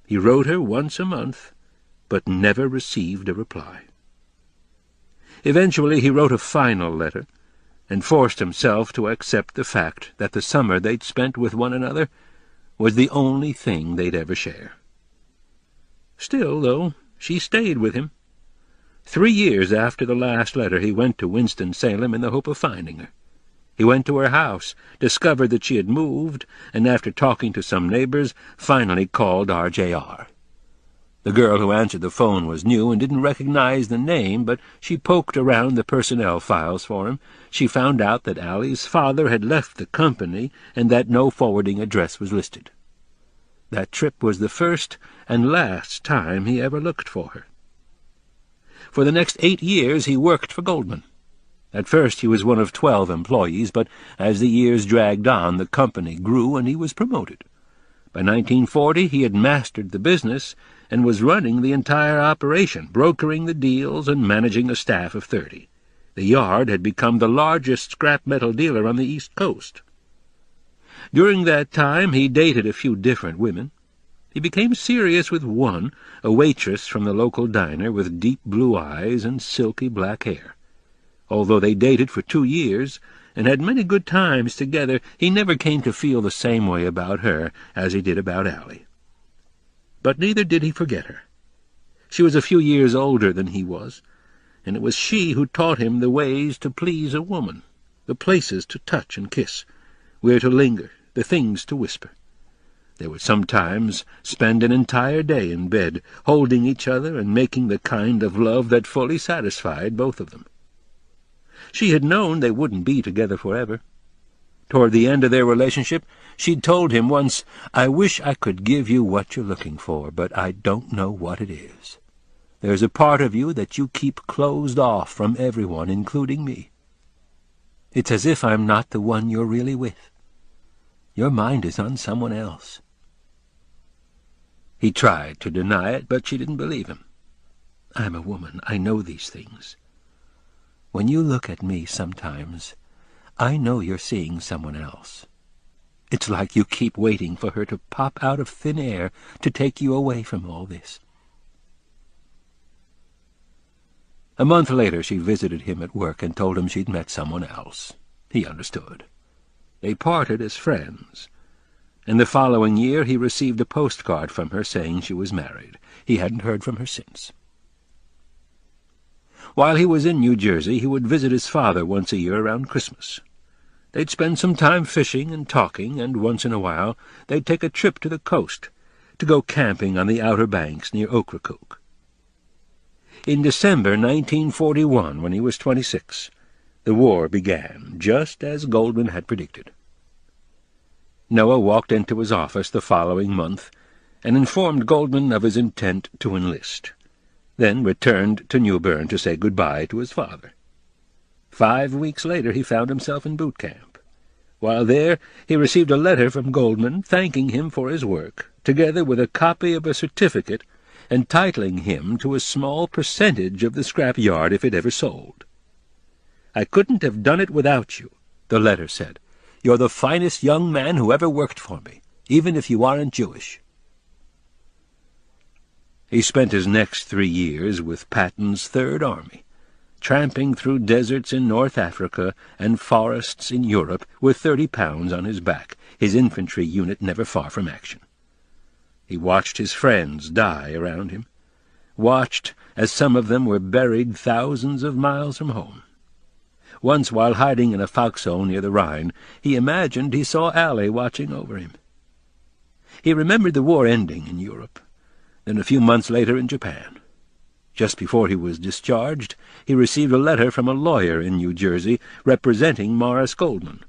He wrote her once a month, but never received a reply. Eventually he wrote a final letter, and forced himself to accept the fact that the summer they'd spent with one another was the only thing they'd ever share. Still, though, she stayed with him. 3 years after the last letter he went to Winston-Salem in the hope of finding her. He went to her house, discovered that she had moved, and after talking to some neighbors, finally called RJR. The girl who answered the phone was new and didn't recognize the name, but she poked around the personnel files for him. She found out that Allie's father had left the company and that no forwarding address was listed. That trip was the first and last time he ever looked for her. For the next 8 years he worked for Goldman. At first he was one of 12 employees, but as the years dragged on, the company grew and he was promoted. By 1940 he had mastered the business and was running the entire operation, brokering the deals and managing a staff of 30. The yard had become the largest scrap metal dealer on the East Coast. During that time he dated a few different women. He became serious with one, a waitress from the local diner with deep blue eyes and silky black hair. Although they dated for 2 years and had many good times together, he never came to feel the same way about her as he did about Allie. But neither did he forget her. She was a few years older than he was, and it was she who taught him the ways to please a woman, the places to touch and kiss, where to linger, the things to whisper. They would sometimes spend an entire day in bed, holding each other and making the kind of love that fully satisfied both of them. She had known they wouldn't be together forever. Toward the end of their relationship, she'd told him once, "I wish I could give you what you're looking for, but I don't know what it is. There's a part of you that you keep closed off from everyone, including me. It's as if I'm not the one you're really with. Your mind is on someone else." He tried to deny it, but she didn't believe him. "I'm a woman. I know these things. When you look at me sometimes, I know you're seeing someone else. It's like you keep waiting for her to pop out of thin air to take you away from all this." A month later she visited him at work and told him she'd met someone else. He understood. They parted as friends, and the following year he received a postcard from her saying she was married. He hadn't heard from her since. While he was in New Jersey, he would visit his father once a year around Christmas. They'd spend some time fishing and talking, and once in a while they'd take a trip to the coast, to go camping on the Outer Banks near Ocracoke. In December 1941, when he was 26, the war began, just as Goldman had predicted. Noah walked into his office the following month and informed Goldman of his intent to enlist, then returned to New Bern to say goodbye to his father. 5 weeks later he found himself in boot camp. While there, he received a letter from Goldman thanking him for his work, together with a copy of a certificate entitling him to a small percentage of the scrap yard if it ever sold. "I couldn't have done it without you," the letter said. "You're the finest young man who ever worked for me, even if you aren't Jewish." He spent his next 3 years with Patton's Third Army, tramping through deserts in North Africa and forests in Europe with 30 pounds on his back, his infantry unit never far from action. He watched his friends die around him, watched as some of them were buried thousands of miles from home. Once, while hiding in a foxhole near the Rhine, he imagined he saw Allie watching over him. He remembered the war ending in Europe, then a few months later in Japan. Just before he was discharged, he received a letter from a lawyer in New Jersey representing Morris Goldman.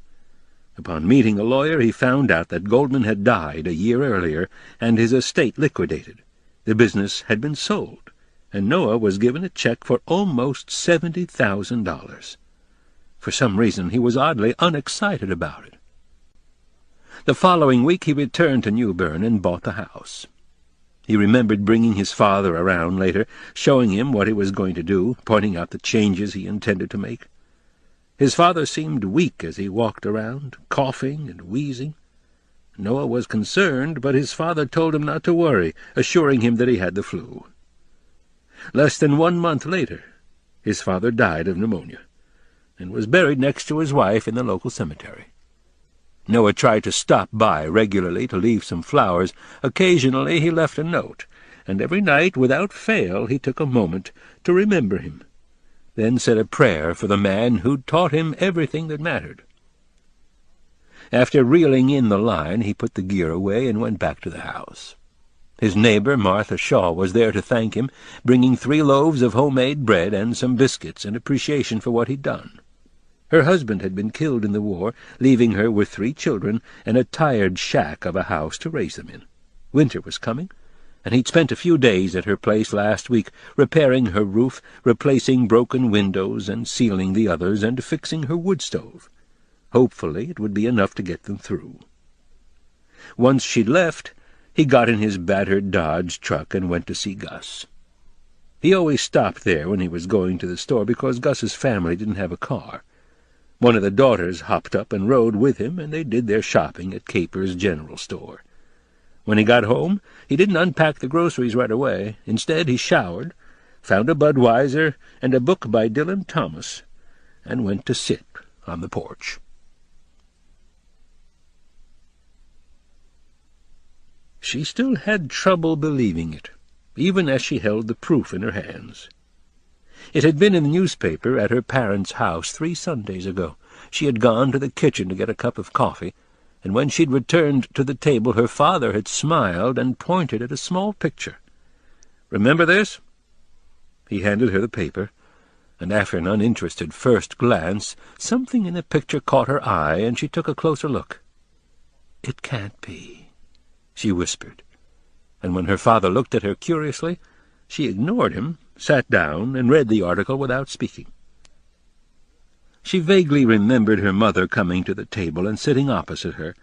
Upon meeting a lawyer, he found out that Goldman had died a year earlier and his estate liquidated. The business had been sold, and Noah was given a check for almost $70,000. For some reason he was oddly unexcited about it. The following week he returned to New Bern and bought the house. He remembered bringing his father around later, showing him what he was going to do, pointing out the changes he intended to make. His father seemed weak as he walked around, coughing and wheezing. Noah was concerned, but his father told him not to worry, assuring him that he had the flu. Less than 1 month later, his father died of pneumonia, and was buried next to his wife in the local cemetery. Noah tried to stop by regularly to leave some flowers. Occasionally he left a note, and every night, without fail, he took a moment to remember him, then said a prayer for the man who'd taught him everything that mattered. After reeling in the line, he put the gear away and went back to the house. His neighbor, Martha Shaw, was there to thank him, bringing 3 loaves of homemade bread and some biscuits in appreciation for what he'd done. Her husband had been killed in the war, leaving her with 3 children and a tired shack of a house to raise them in. Winter was coming, and he'd spent a few days at her place last week, repairing her roof, replacing broken windows and sealing the others, and fixing her wood stove. Hopefully it would be enough to get them through. Once she'd left, he got in his battered Dodge truck and went to see Gus. He always stopped there when he was going to the store because Gus's family didn't have a car. One of the daughters hopped up and rode with him, and they did their shopping at Capper's General Store. When he got home, he didn't unpack the groceries right away. Instead, he showered, found a Budweiser and a book by Dylan Thomas, and went to sit on the porch. She still had trouble believing it, even as she held the proof in her hands. It had been in the newspaper at her parents' house 3 Sundays ago. She had gone to the kitchen to get a cup of coffee, and when she'd returned to the table her father had smiled and pointed at a small picture. "Remember this?" He handed her the paper, and after an uninterested first glance, something in the picture caught her eye, and she took a closer look. "It can't be," she whispered, and when her father looked at her curiously, she ignored him, sat down, and read the article without speaking. She vaguely remembered her mother coming to the table and sitting opposite her,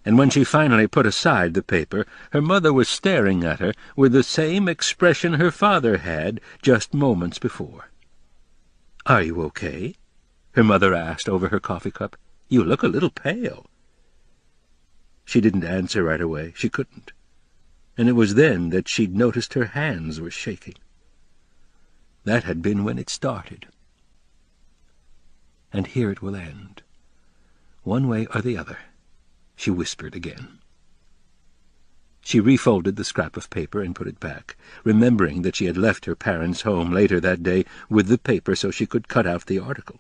and when she finally put aside the paper, her mother was staring at her with the same expression her father had just moments before. "Are you okay?" her mother asked over her coffee cup. "You look a little pale." She didn't answer right away. She couldn't. And it was then that she'd noticed her hands were shaking. That had been when it started. "And here it will end, one way or the other," she whispered again. She refolded the scrap of paper and put it back, remembering that she had left her parents' home later that day with the paper so she could cut out the article.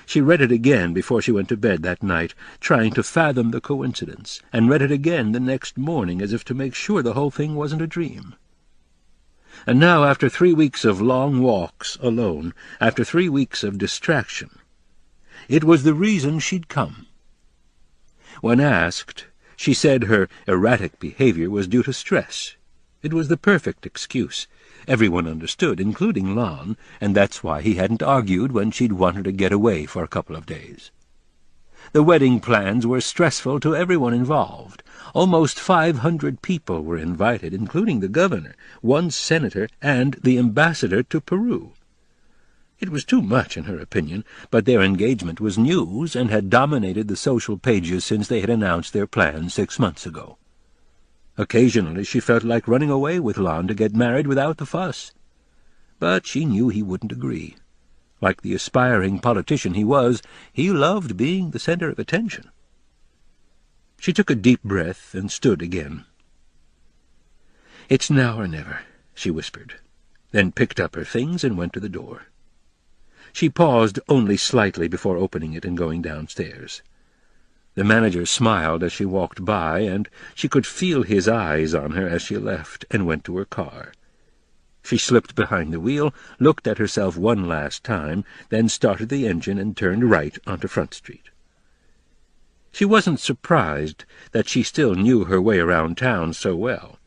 She read it again before she went to bed that night, trying to fathom the coincidence, and read it again the next morning as if to make sure the whole thing wasn't a dream. And now, after 3 weeks of long walks alone, after 3 weeks of distraction, it was the reason she'd come. When asked, she said her erratic behavior was due to stress. It was the perfect excuse. Everyone understood, including Lon, and that's why he hadn't argued when she'd wanted to get away for a couple of days. The wedding plans were stressful to everyone involved. Almost 500 people were invited, including the governor, 1 senator, and the ambassador to Peru. It was too much, in her opinion, but their engagement was news and had dominated the social pages since they had announced their plans 6 months ago. Occasionally she felt like running away with Lon to get married without the fuss. But she knew he wouldn't agree. Like the aspiring politician he was, he loved being the center of attention. She took a deep breath and stood again. "It's now or never," she whispered, then picked up her things and went to the door. She paused only slightly before opening it and going downstairs. The manager smiled as she walked by, and she could feel his eyes on her as she left and went to her car. She slipped behind the wheel, looked at herself one last time, then started the engine and turned right onto Front Street. She wasn't surprised that she still knew her way around town so well.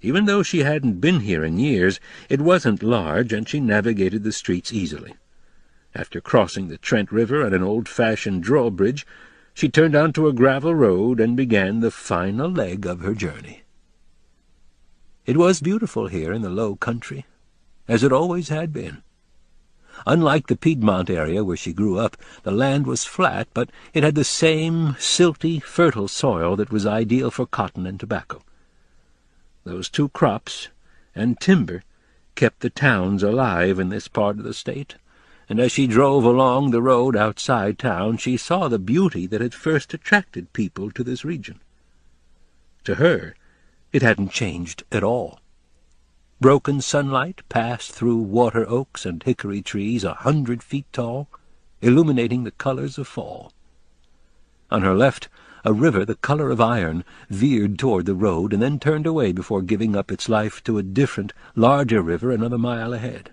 Even though she hadn't been here in years, it wasn't large, and she navigated the streets easily. After crossing the Trent River at an old-fashioned drawbridge, she turned onto a gravel road and began the final leg of her journey. It was beautiful here in the low country, as it always had been. Unlike the Piedmont area where she grew up, the land was flat, but it had the same silty, fertile soil that was ideal for cotton and tobacco. Those 2 crops and timber kept the towns alive in this part of the state, and as she drove along the road outside town, she saw the beauty that had first attracted people to this region. To her, it hadn't changed at all. Broken sunlight passed through water oaks and hickory trees 100 feet tall, illuminating the colors of fall. On her left, a river the color of iron veered toward the road and then turned away before giving up its life to a different, larger river another mile ahead.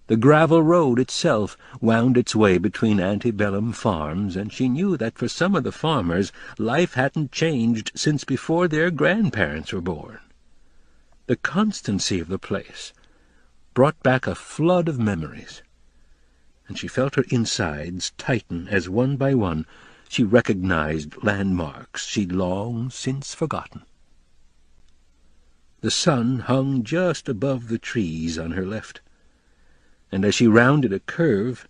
The gravel road itself wound its way between antebellum farms, and she knew that for some of the farmers life hadn't changed since before their grandparents were born. The constancy of the place brought back a flood of memories, and she felt her insides tighten as one by one she recognized landmarks she'd long since forgotten. The sun hung just above the trees on her left, and as she rounded a curve,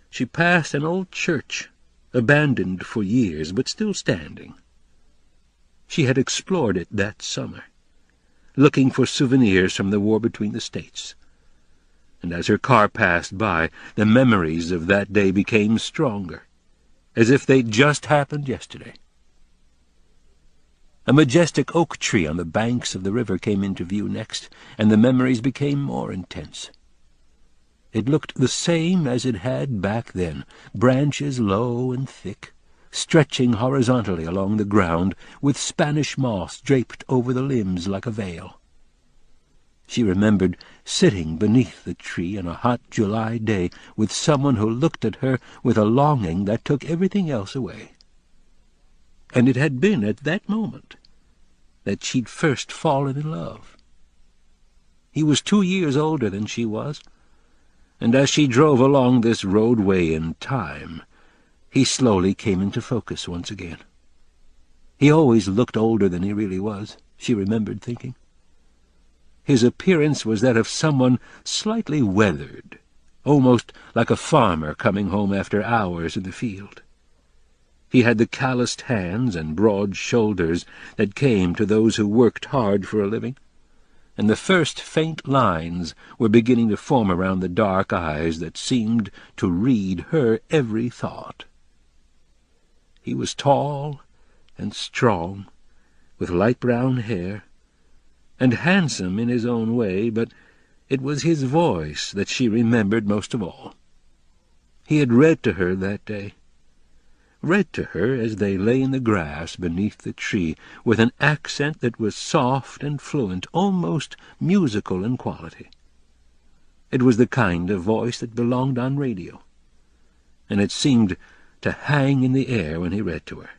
she passed an old church, abandoned for years, but still standing. She had explored it that summer, looking for souvenirs from the war between the states. And as her car passed by, the memories of that day became stronger, as if they'd just happened yesterday. A majestic oak tree on the banks of the river came into view next, and the memories became more intense. It looked the same as it had back then, branches low and thick, stretching horizontally along the ground, with Spanish moss draped over the limbs like a veil. She remembered sitting beneath the tree on a hot July day with someone who looked at her with a longing that took everything else away. And it had been at that moment that she'd first fallen in love. He was 2 years older than she was, and as she drove along this roadway in time, he slowly came into focus once again. He always looked older than he really was, she remembered thinking. His appearance was that of someone slightly weathered, almost like a farmer coming home after hours in the field. He had the calloused hands and broad shoulders that came to those who worked hard for a living, and the first faint lines were beginning to form around the dark eyes that seemed to read her every thought. He was tall and strong, with light brown hair, and handsome in his own way, but it was his voice that she remembered most of all. He had read to her that day, read to her as they lay in the grass beneath the tree, with an accent that was soft and fluent, almost musical in quality. It was the kind of voice that belonged on radio, and it seemed to hang in the air when he read to her.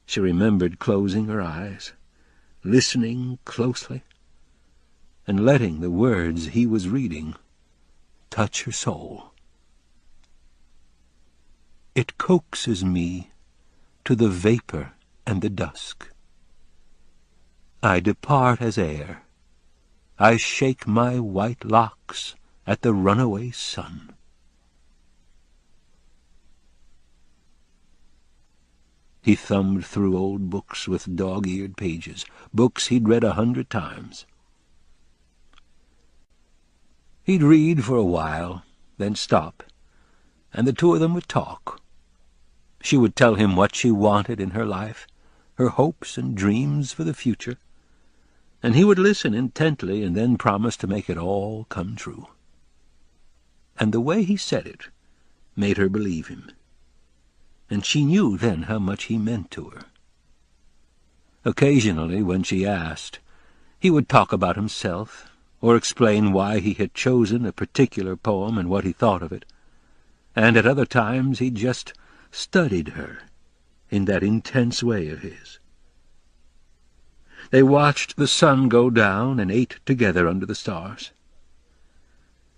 She remembered closing her eyes, listening closely, and letting the words he was reading touch her soul. It coaxes me to the vapor and the dusk. I depart as air. I shake my white locks at the runaway sun. He thumbed through old books with dog-eared pages, books he'd read 100 times. He'd read for a while, then stop, and the two of them would talk. She would tell him what she wanted in her life, her hopes and dreams for the future, and he would listen intently and then promise to make it all come true. And the way he said it made her believe him, and she knew then how much he meant to her. Occasionally, when she asked, he would talk about himself, or explain why he had chosen a particular poem and what he thought of it, and at other times he just studied her in that intense way of his. They watched the sun go down and ate together under the stars.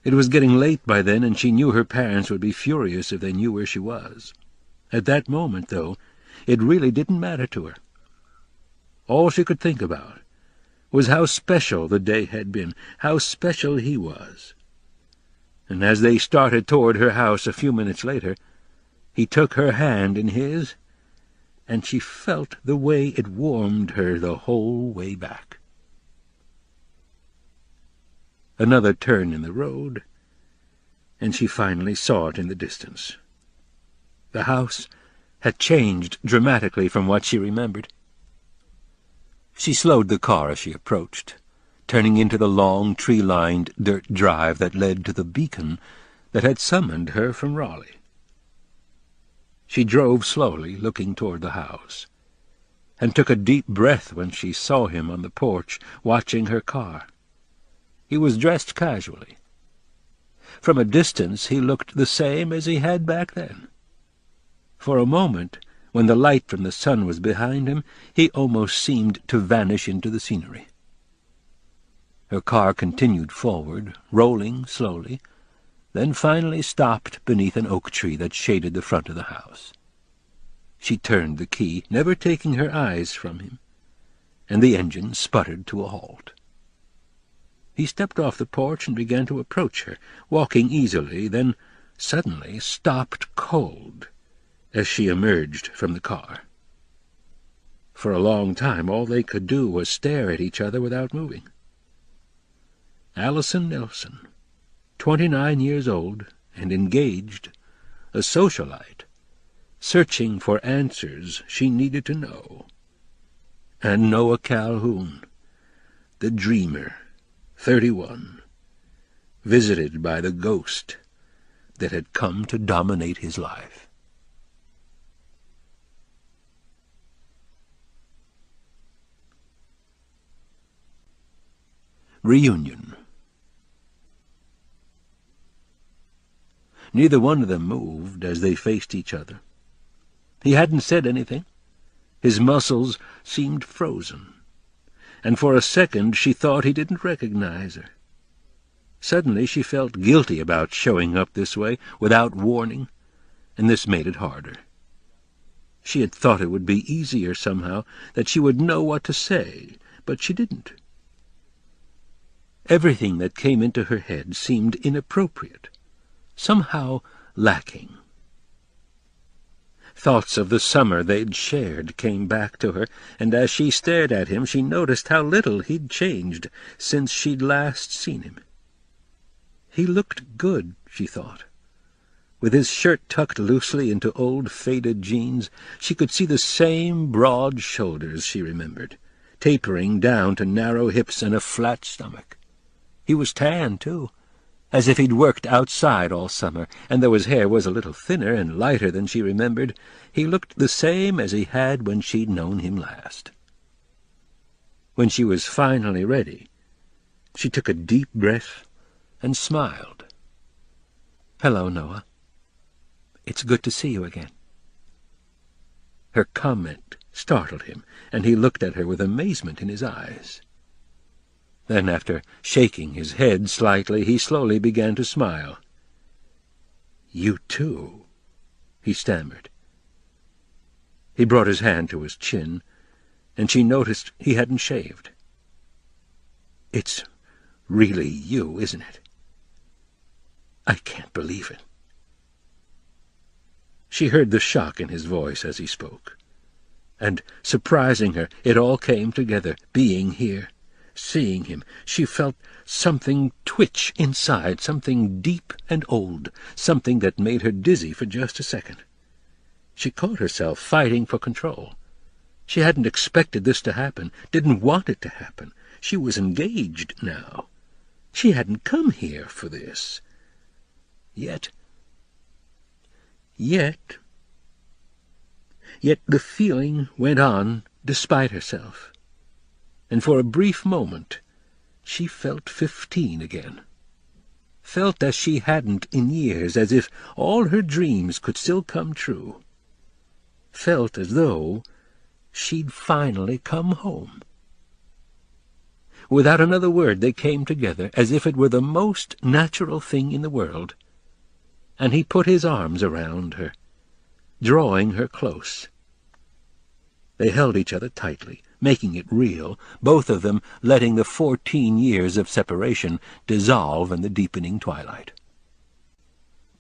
It was getting late by then, and she knew her parents would be furious if they knew where she was. At that moment, though, it really didn't matter to her. All she could think about was how special the day had been, how special he was. And as they started toward her house a few minutes later, he took her hand in his, and she felt the way it warmed her the whole way back. Another turn in the road, and she finally saw it in the distance. The house had changed dramatically from what she remembered. She slowed the car as she approached, turning into the long, tree-lined dirt drive that led to the beacon that had summoned her from Raleigh. She drove slowly, looking toward the house, and took a deep breath when she saw him on the porch, watching her car. He was dressed casually. From a distance he looked the same as he had back then. For a moment, when the light from the sun was behind him, he almost seemed to vanish into the scenery. Her car continued forward, rolling slowly, then finally stopped beneath an oak tree that shaded the front of the house. She turned the key, never taking her eyes from him, and the engine sputtered to a halt. He stepped off the porch and began to approach her, walking easily, then suddenly stopped cold as she emerged from the car. For a long time all they could do was stare at each other without moving. Allison Nelson, 29 years old and engaged, a socialite, searching for answers she needed to know. And Noah Calhoun, the dreamer, 31, visited by the ghost that had come to dominate his life. Reunion. Neither one of them moved as they faced each other. He hadn't said anything. His muscles seemed frozen, and for a second she thought he didn't recognize her. Suddenly she felt guilty about showing up this way, without warning, and this made it harder. She had thought it would be easier somehow, that she would know what to say, but she didn't. Everything that came into her head seemed inappropriate, somehow lacking. Thoughts of the summer they'd shared came back to her, and as she stared at him she noticed how little he'd changed since she'd last seen him. He looked good, she thought. With his shirt tucked loosely into old faded jeans, she could see the same broad shoulders she remembered, tapering down to narrow hips and a flat stomach. He was tan, too, as if he'd worked outside all summer, and though his hair was a little thinner and lighter than she remembered, he looked the same as he had when she'd known him last. When she was finally ready, she took a deep breath and smiled. "Hello, Noah. It's good to see you again." Her comment startled him, and he looked at her with amazement in his eyes. Then, after shaking his head slightly, he slowly began to smile. "You too," he stammered. He brought his hand to his chin, and she noticed he hadn't shaved. "It's really you, isn't it? I can't believe it." She heard the shock in his voice as he spoke, and, surprising her, it all came together, being here. Seeing him, she felt something twitch inside, something deep and old, something that made her dizzy for just a second. She caught herself fighting for control. She hadn't expected this to happen, didn't want it to happen. She was engaged now. She hadn't come here for this. Yet the feeling went on despite herself. And for a brief moment she felt 15 again. Felt as she hadn't in years, as if all her dreams could still come true. Felt as though she'd finally come home. Without another word they came together, as if it were the most natural thing in the world, and he put his arms around her, drawing her close. They held each other tightly, making it real, both of them letting the 14 years of separation dissolve in the deepening twilight.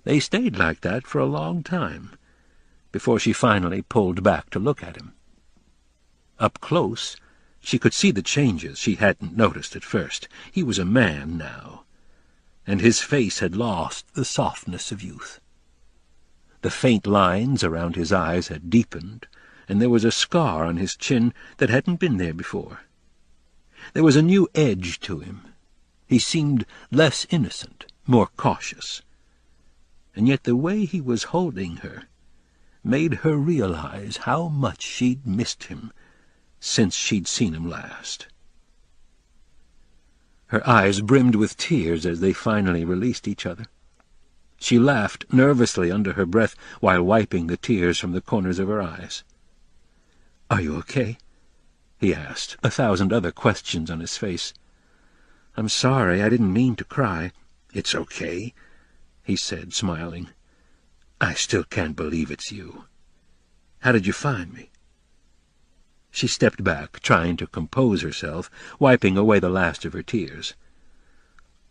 They stayed like that for a long time, before she finally pulled back to look at him. Up close, she could see the changes she hadn't noticed at first. He was a man now, and his face had lost the softness of youth. The faint lines around his eyes had deepened, and there was a scar on his chin that hadn't been there before. There was a new edge to him. He seemed less innocent, more cautious. And yet the way he was holding her made her realize how much she'd missed him since she'd seen him last. Her eyes brimmed with tears as they finally released each other. She laughed nervously under her breath while wiping the tears from the corners of her eyes. "Are you okay?" he asked, 1,000 other questions on his face. "I'm sorry, I didn't mean to cry." "It's okay," he said, smiling. "I still can't believe it's you. How did you find me?" She stepped back, trying to compose herself, wiping away the last of her tears.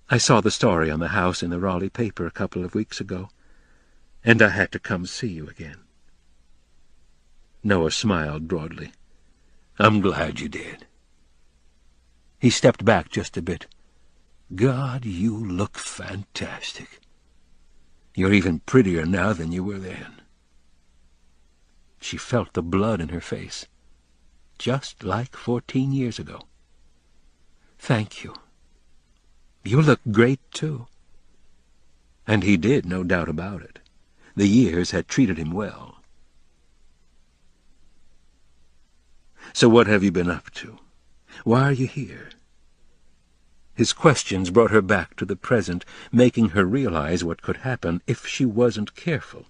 "I saw the story on the house in the Raleigh paper a couple of weeks ago, and I had to come see you again." Noah smiled broadly. "I'm glad you did." He stepped back just a bit. "God, you look fantastic. You're even prettier now than you were then." She felt the blood in her face, just like 14 years ago. "Thank you. You look great, too." And he did, no doubt about it. The years had treated him well. "So what have you been up to? Why are you here?" His questions brought her back to the present, making her realize what could happen if she wasn't careful.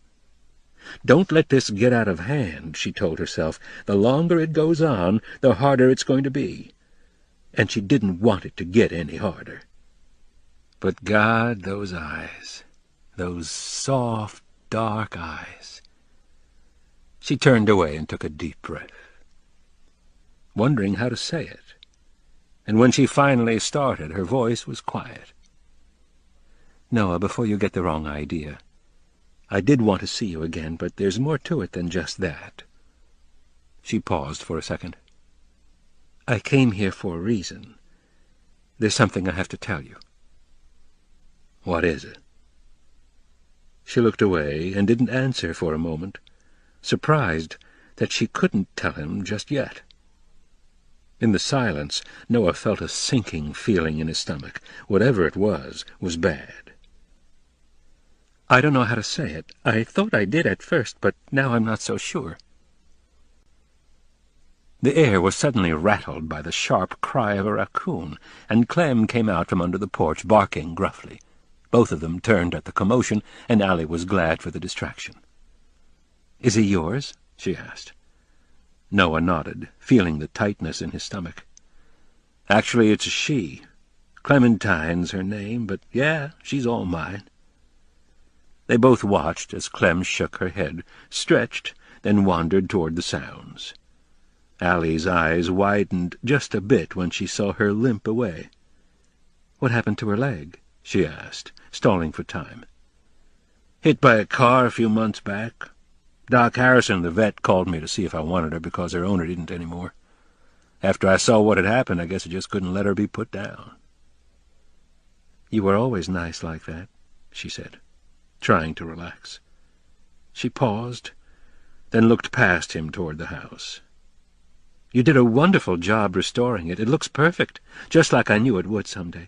"Don't let this get out of hand," she told herself. "The longer it goes on, the harder it's going to be." And she didn't want it to get any harder. But God, those eyes, those soft, dark eyes. She turned away and took a deep breath, wondering how to say it. And when she finally started, her voice was quiet. "Noah, before you get the wrong idea, I did want to see you again, but there's more to it than just that." She paused for a second. "I came here for a reason. There's something I have to tell you." "What is it?" She looked away and didn't answer for a moment, surprised that she couldn't tell him just yet. In the silence, Noah felt a sinking feeling in his stomach. Whatever it was bad. "I don't know how to say it. I thought I did at first, but now I'm not so sure." The air was suddenly rattled by the sharp cry of a raccoon, and Clem came out from under the porch, barking gruffly. Both of them turned at the commotion, and Allie was glad for the distraction. "Is he yours?" she asked. Noah nodded, feeling the tightness in his stomach. "Actually, it's a she. Clementine's her name, but yeah, she's all mine." They both watched as Clem shook her head, stretched, then wandered toward the sounds. Allie's eyes widened just a bit when she saw her limp away. "What happened to her leg?" she asked, stalling for time. "Hit by a car a few months back. Doc Harrison, the vet, called me to see if I wanted her because her owner didn't anymore. After I saw what had happened, I guess I just couldn't let her be put down." "You were always nice like that," she said, trying to relax. She paused, then looked past him toward the house. "You did a wonderful job restoring it. It looks perfect, just like I knew it would someday."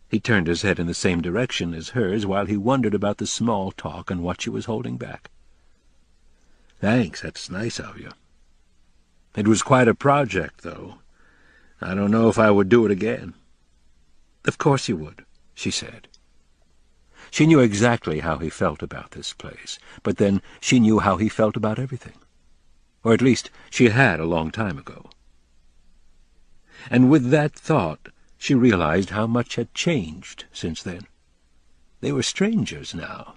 He turned his head in the same direction as hers while he wondered about the small talk and what she was holding back. "Thanks, that's nice of you. It was quite a project, though. I don't know if I would do it again." "Of course you would," she said. She knew exactly how he felt about this place, but then she knew how he felt about everything. Or at least she had a long time ago. And with that thought, she realized how much had changed since then. They were strangers now.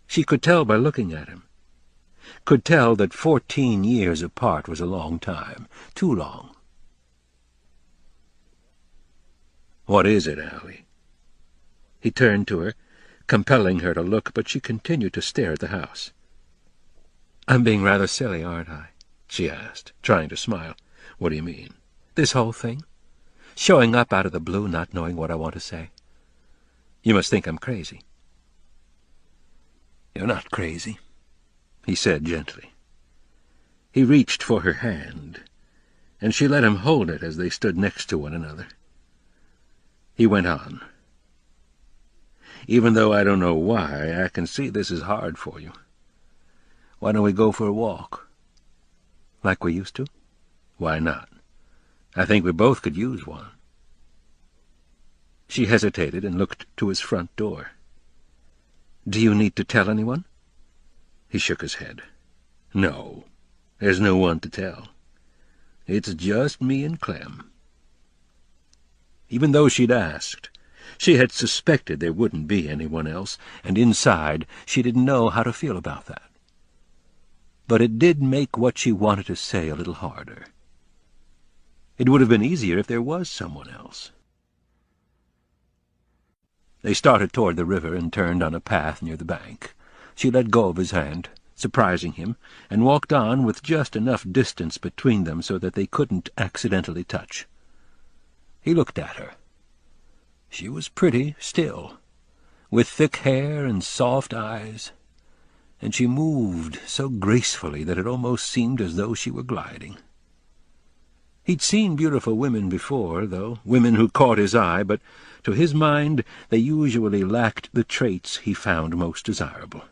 She could tell by looking at him. Could tell that 14 years apart was a long time, too long. "What is it, Allie?" He turned to her, compelling her to look, but she continued to stare at the house. "I'm being rather silly, aren't I?" she asked, trying to smile. "What do you mean?" "This whole thing. Showing up out of the blue, not knowing what I want to say. You must think I'm crazy." "You're not crazy," he said gently. He reached for her hand, and she let him hold it as they stood next to one another. He went on. "Even though I don't know why, I can see this is hard for you. Why don't we go for a walk?" "Like we used to?" "Why not? I think we both could use one." She hesitated and looked to his front door. "Do you need to tell anyone?" He shook his head. "No, there's no one to tell. It's just me and Clem." even though she'd asked. She had suspected there wouldn't be anyone else, and inside she didn't know how to feel about that. But it did make what she wanted to say a little harder. It would have been easier if there was someone else. They started toward the river and turned on a path near the bank. She let go of his hand, surprising him, and walked on with just enough distance between them so that they couldn't accidentally touch. He looked at her. She was pretty still, with thick hair and soft eyes, and she moved so gracefully that it almost seemed as though she were gliding. He'd seen beautiful women before, though, women who caught his eye, but to his mind they usually lacked the traits he found most desirable.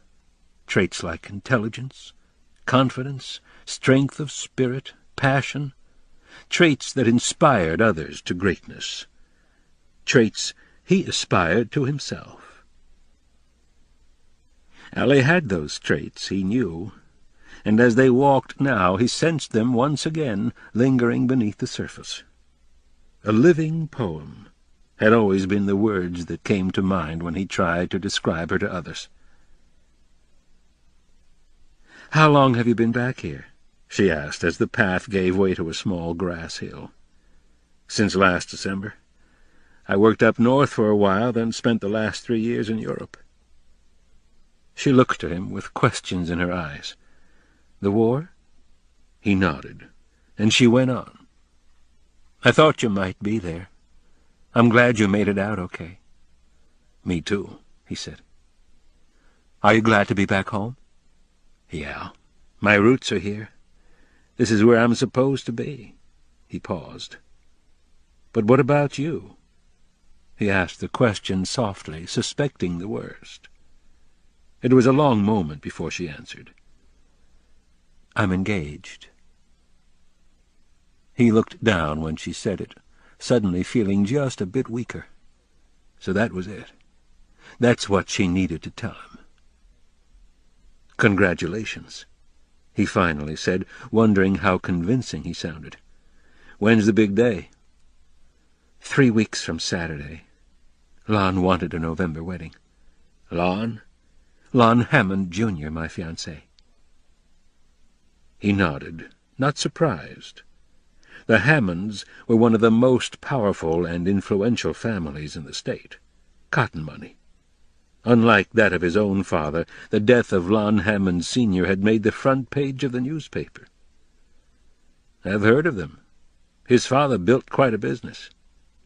Traits like intelligence, confidence, strength of spirit, passion, traits that inspired others to greatness, traits he aspired to himself. Allie had those traits, he knew, and as they walked now he sensed them once again lingering beneath the surface. A living poem had always been the words that came to mind when he tried to describe her to others. "How long have you been back here?" she asked as the path gave way to a small grass hill. "Since last December. I worked up north for a while, then spent the last 3 years in Europe." She looked at him with questions in her eyes. "The war?" He nodded, and she went on. "I thought you might be there. I'm glad you made it out okay." "Me too," he said. "Are you glad to be back home?" "Yeah, my roots are here. This is where I'm supposed to be." He paused. "But what about you?" He asked the question softly, suspecting the worst. It was a long moment before she answered. "I'm engaged." He looked down when she said it, suddenly feeling just a bit weaker. So that was it. That's what she needed to tell him. "Congratulations," he finally said, wondering how convincing he sounded. "When's the big day?" 3 weeks from Saturday. Lon wanted a November wedding." "Lon?" "Lon Hammond, Jr., my fiance." He nodded, not surprised. The Hammonds were one of the most powerful and influential families in the state. Cotton money. Unlike that of his own father, the death of Lon Hammond Sr. had made the front page of the newspaper. "I've heard of them. His father built quite a business.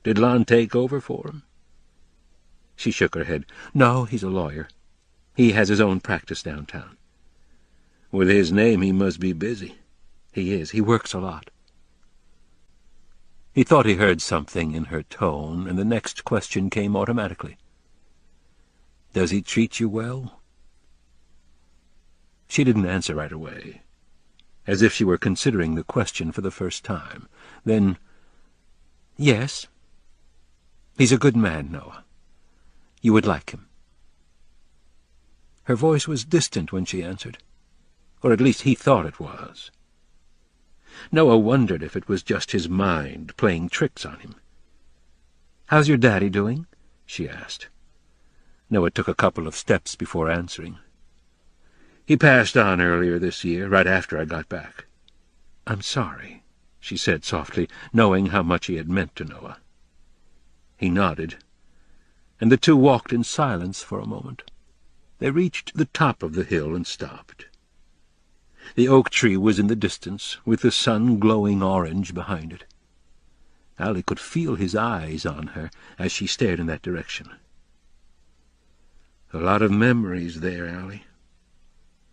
Did Lon take over for him?" She shook her head. "No, he's a lawyer. He has his own practice downtown." "With his name he must be busy." "He is. He works a lot." He thought he heard something in her tone, and the next question came automatically. "Does he treat you well?" She didn't answer right away, as if she were considering the question for the first time. Then, "Yes. He's a good man, Noah. You would like him." Her voice was distant when she answered, or at least he thought it was. Noah wondered if it was just his mind playing tricks on him. "How's your daddy doing?" she asked. Noah took a couple of steps before answering. "He passed on earlier this year, right after I got back." "I'm sorry," she said softly, knowing how much he had meant to Noah. He nodded, and the two walked in silence for a moment. They reached the top of the hill and stopped. The oak tree was in the distance, with the sun glowing orange behind it. Allie could feel his eyes on her as she stared in that direction. "A lot of memories there, Allie."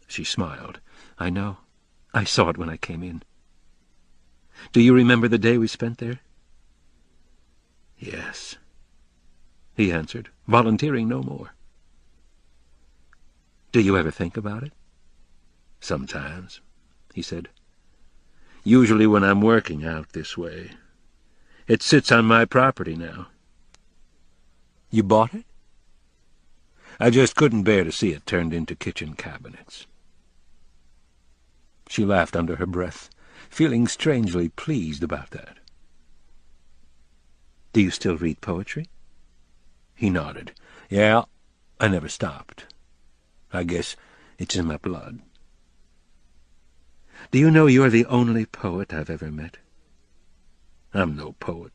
She smiled. "I know. I saw it when I came in." "Do you remember the day we spent there?" "Yes," he answered, volunteering no more. "Do you ever think about it?" "Sometimes," he said. "Usually when I'm working out this way. It sits on my property now." "You bought it?" "I just couldn't bear to see it turned into kitchen cabinets." She laughed under her breath, feeling strangely pleased about that. Do you still read poetry? He nodded. Yeah, I never stopped. I guess it's in my blood. Do you know you're the only poet I've ever met? I'm no poet.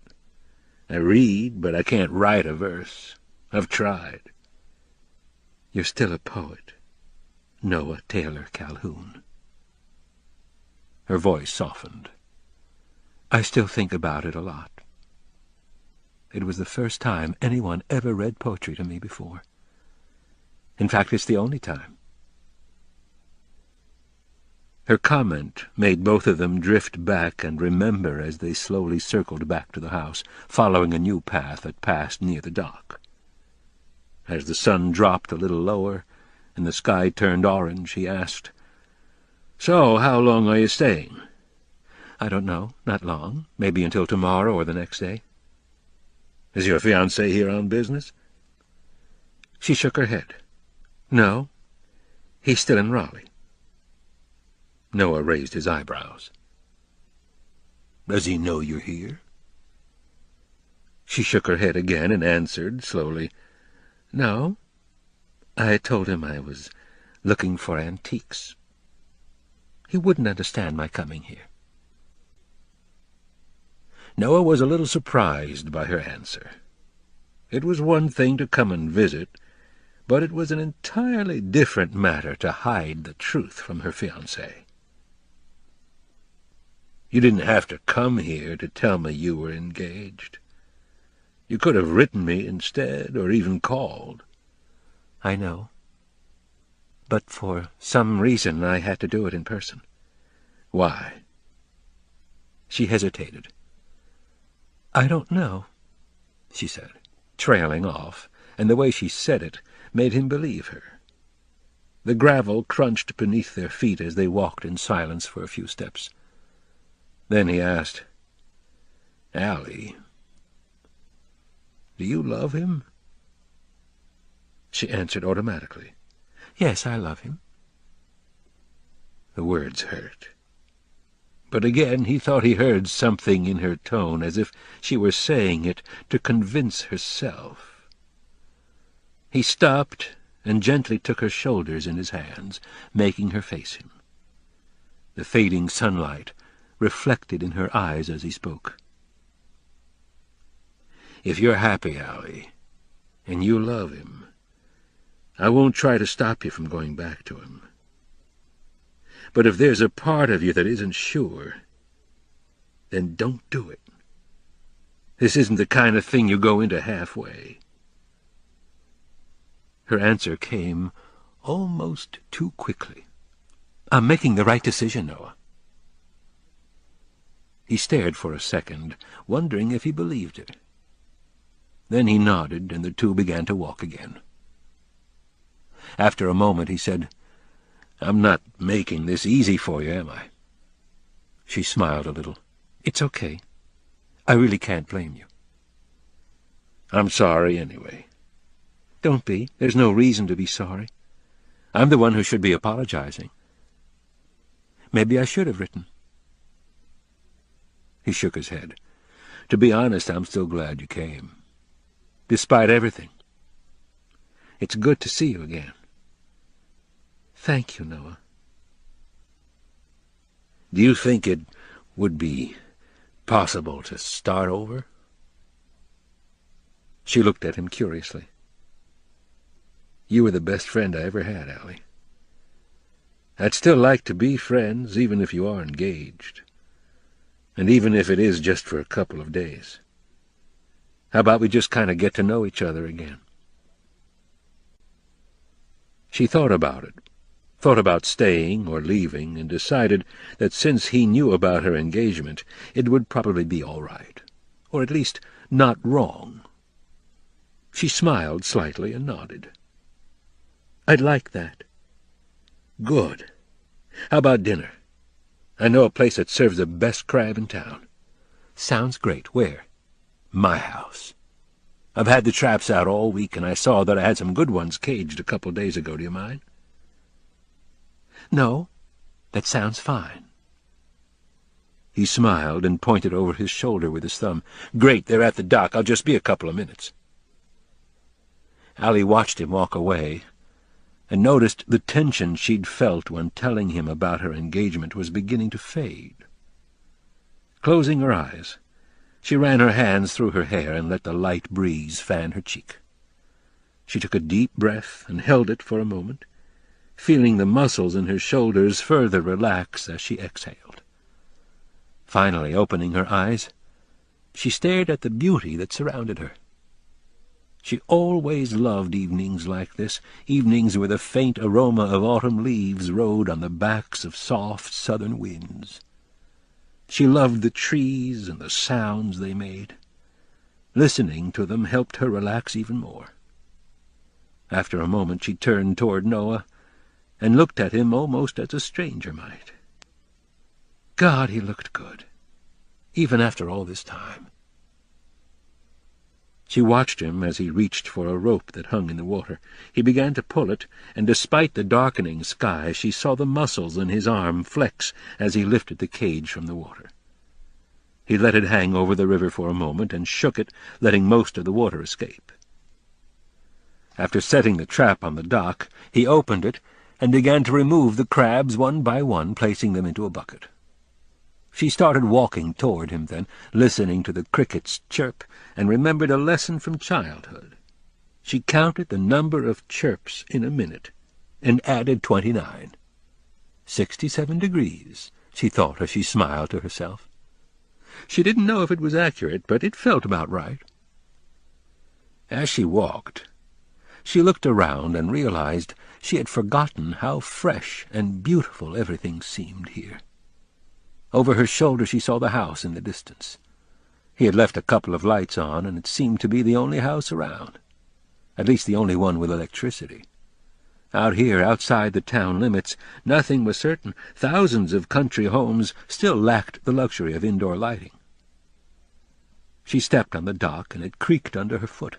I read, but I can't write a verse. I've tried. You're still a poet, Noah Taylor Calhoun. Her voice softened. I still think about it a lot. It was the first time anyone ever read poetry to me before. In fact, it's the only time. Her comment made both of them drift back and remember as they slowly circled back to the house, following a new path that passed near the dock. As the sun dropped a little lower and the sky turned orange, he asked, "So, how long are you staying?" "I don't know. Not long. Maybe until tomorrow or the next day." "Is your fiance here on business?" She shook her head. "No. He's still in Raleigh." Noah raised his eyebrows. "Does he know you're here?" She shook her head again and answered slowly, "No. I told him I was looking for antiques. He wouldn't understand my coming here." Noah was a little surprised by her answer. It was one thing to come and visit, but it was an entirely different matter to hide the truth from her fiancé. "You didn't have to come here to tell me you were engaged. You could have written me instead, or even called." "I know. But for some reason I had to do it in person." "Why?" She hesitated. "I don't know," she said, trailing off, and the way she said it made him believe her. The gravel crunched beneath their feet as they walked in silence for a few steps. Then he asked, "Allie, do you love him?" She answered automatically, "Yes, I love him." The words hurt. But again he thought he heard something in her tone, as if she were saying it to convince herself. He stopped and gently took her shoulders in his hands, making her face him. The fading sunlight reflected in her eyes as he spoke. "If you're happy, Allie, and you love him, I won't try to stop you from going back to him. But if there's a part of you that isn't sure, then don't do it. This isn't the kind of thing you go into halfway." Her answer came almost too quickly. "I'm making the right decision, Noah." He stared for a second, wondering if he believed it. Then he nodded, and the two began to walk again. After a moment he said, "I'm not making this easy for you, am I?" She smiled a little. "It's okay. I really can't blame you." "I'm sorry anyway." "Don't be. There's no reason to be sorry. I'm the one who should be apologizing. Maybe I should have written." He shook his head. "To be honest, I'm still glad you came. Despite everything. It's good to see you again." "Thank you, Noah." "Do you think it would be possible to start over?" She looked at him curiously. "You were the best friend I ever had, Allie. I'd still like to be friends, even if you are engaged. And even if it is just for a couple of days. How about we just kind of get to know each other again?" She thought about it, thought about staying or leaving, and decided that since he knew about her engagement, it would probably be all right, or at least not wrong. She smiled slightly and nodded. "I'd like that." "Good. How about dinner? I know a place that serves the best crab in town." "Sounds great. Where?" "My house. I've had the traps out all week, and I saw that I had some good ones caged a couple days ago. Do you mind?" "No, that sounds fine." He smiled and pointed over his shoulder with his thumb. "Great, they're at the dock. I'll just be a couple of minutes." Allie watched him walk away, and noticed the tension she'd felt when telling him about her engagement was beginning to fade. Closing her eyes, she ran her hands through her hair and let the light breeze fan her cheek. She took a deep breath and held it for a moment, feeling the muscles in her shoulders further relax as she exhaled. Finally, opening her eyes, she stared at the beauty that surrounded her. She always loved evenings like this, evenings where the faint aroma of autumn leaves rode on the backs of soft southern winds. She loved the trees and the sounds they made. Listening to them helped her relax even more. After a moment she turned toward Noah and looked at him almost as a stranger might. God, he looked good, even after all this time. She watched him as he reached for a rope that hung in the water. He began to pull it, and despite the darkening sky, she saw the muscles in his arm flex as he lifted the cage from the water. He let it hang over the river for a moment and shook it, letting most of the water escape. After setting the trap on the dock, he opened it and began to remove the crabs one by one, placing them into a bucket. She started walking toward him then, listening to the crickets chirp, and remembered a lesson from childhood. She counted the number of chirps in a minute, and added 29. 67 degrees, she thought as she smiled to herself. She didn't know if it was accurate, but it felt about right. As she walked, she looked around and realized she had forgotten how fresh and beautiful everything seemed here. Over her shoulder she saw the house in the distance. He had left a couple of lights on, and it seemed to be the only house around, at least the only one with electricity. Out here, outside the town limits, nothing was certain. Thousands of country homes still lacked the luxury of indoor lighting. She stepped on the dock, and it creaked under her foot.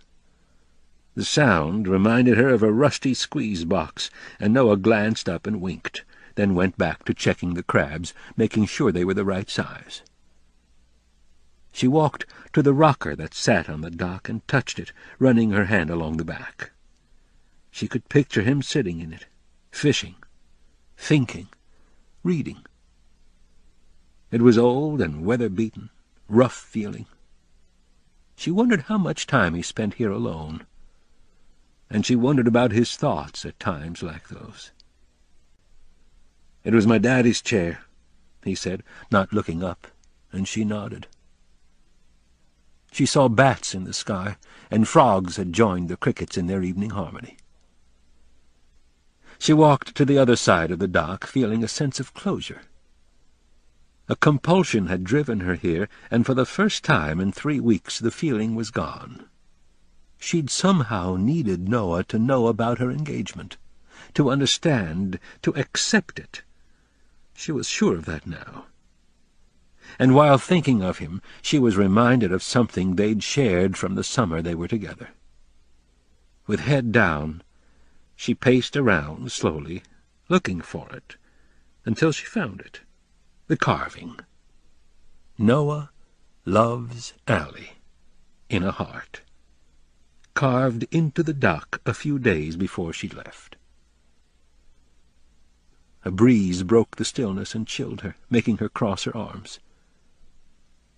The sound reminded her of a rusty squeeze box, and Noah glanced up and winked, then went back to checking the crabs, making sure they were the right size. She walked to the rocker that sat on the dock and touched it, running her hand along the back. She could picture him sitting in it, fishing, thinking, reading. It was old and weather-beaten, rough-feeling. She wondered how much time he spent here alone, and she wondered about his thoughts at times like those. "It was my daddy's chair," he said, not looking up, and she nodded. She saw bats in the sky, and frogs had joined the crickets in their evening harmony. She walked to the other side of the dock, feeling a sense of closure. A compulsion had driven her here, and for the first time in 3 weeks the feeling was gone. She'd somehow needed Noah to know about her engagement, to understand, to accept it. She was sure of that now. And while thinking of him, she was reminded of something they'd shared from the summer they were together. With head down, she paced around slowly, looking for it, until she found it. The carving. Noah loves Allie, in a heart, carved into the dock a few days before she left. A breeze broke the stillness and chilled her, making her cross her arms.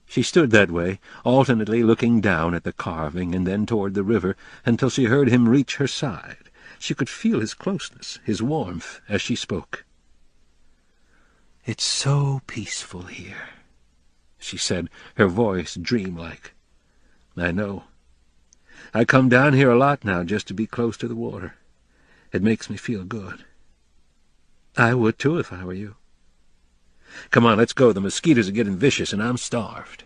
She stood that way, alternately looking down at the carving and then toward the river, until she heard him reach her side. She could feel his closeness, his warmth, as she spoke. "It's so peaceful here," she said, her voice dreamlike. "I know. I come down here a lot now just to be close to the water. It makes me feel good. I would, too, if I were you. Come on, let's go. The mosquitoes are getting vicious, and I'm starved."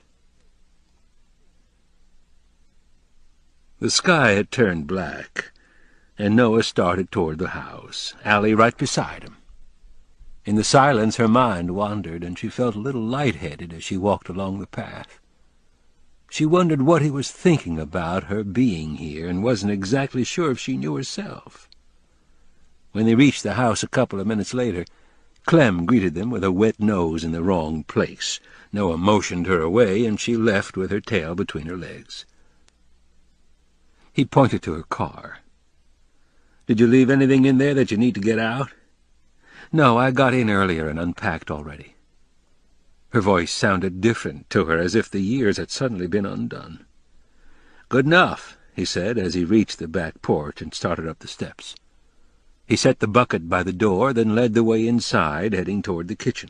The sky had turned black, and Noah started toward the house, Allie right beside him. In the silence her mind wandered, and she felt a little light-headed as she walked along the path. She wondered what he was thinking about her being here, and wasn't exactly sure if she knew herself. When they reached the house a couple of minutes later, Clem greeted them with a wet nose in the wrong place. Noah motioned her away, and she left with her tail between her legs. He pointed to her car. "Did you leave anything in there that you need to get out?" "No, I got in earlier and unpacked already." Her voice sounded different to her, as if the years had suddenly been undone. "Good enough," he said, as he reached the back porch and started up the steps. He set the bucket by the door, then led the way inside, heading toward the kitchen.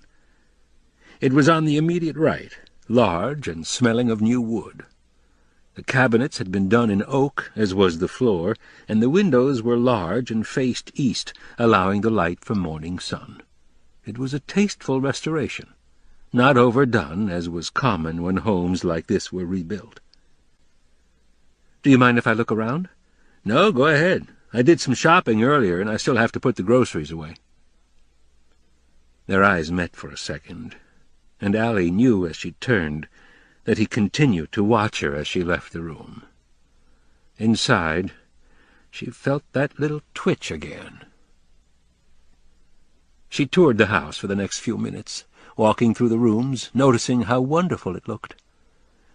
It was on the immediate right, large and smelling of new wood. The cabinets had been done in oak, as was the floor, and the windows were large and faced east, allowing the light from morning sun. It was a tasteful restoration, not overdone, as was common when homes like this were rebuilt. "Do you mind if I look around?" "No, go ahead. I did some shopping earlier, and I still have to put the groceries away." Their eyes met for a second, and Allie knew as she turned that he continued to watch her as she left the room. Inside, she felt that little twitch again. She toured the house for the next few minutes, walking through the rooms, noticing how wonderful it looked.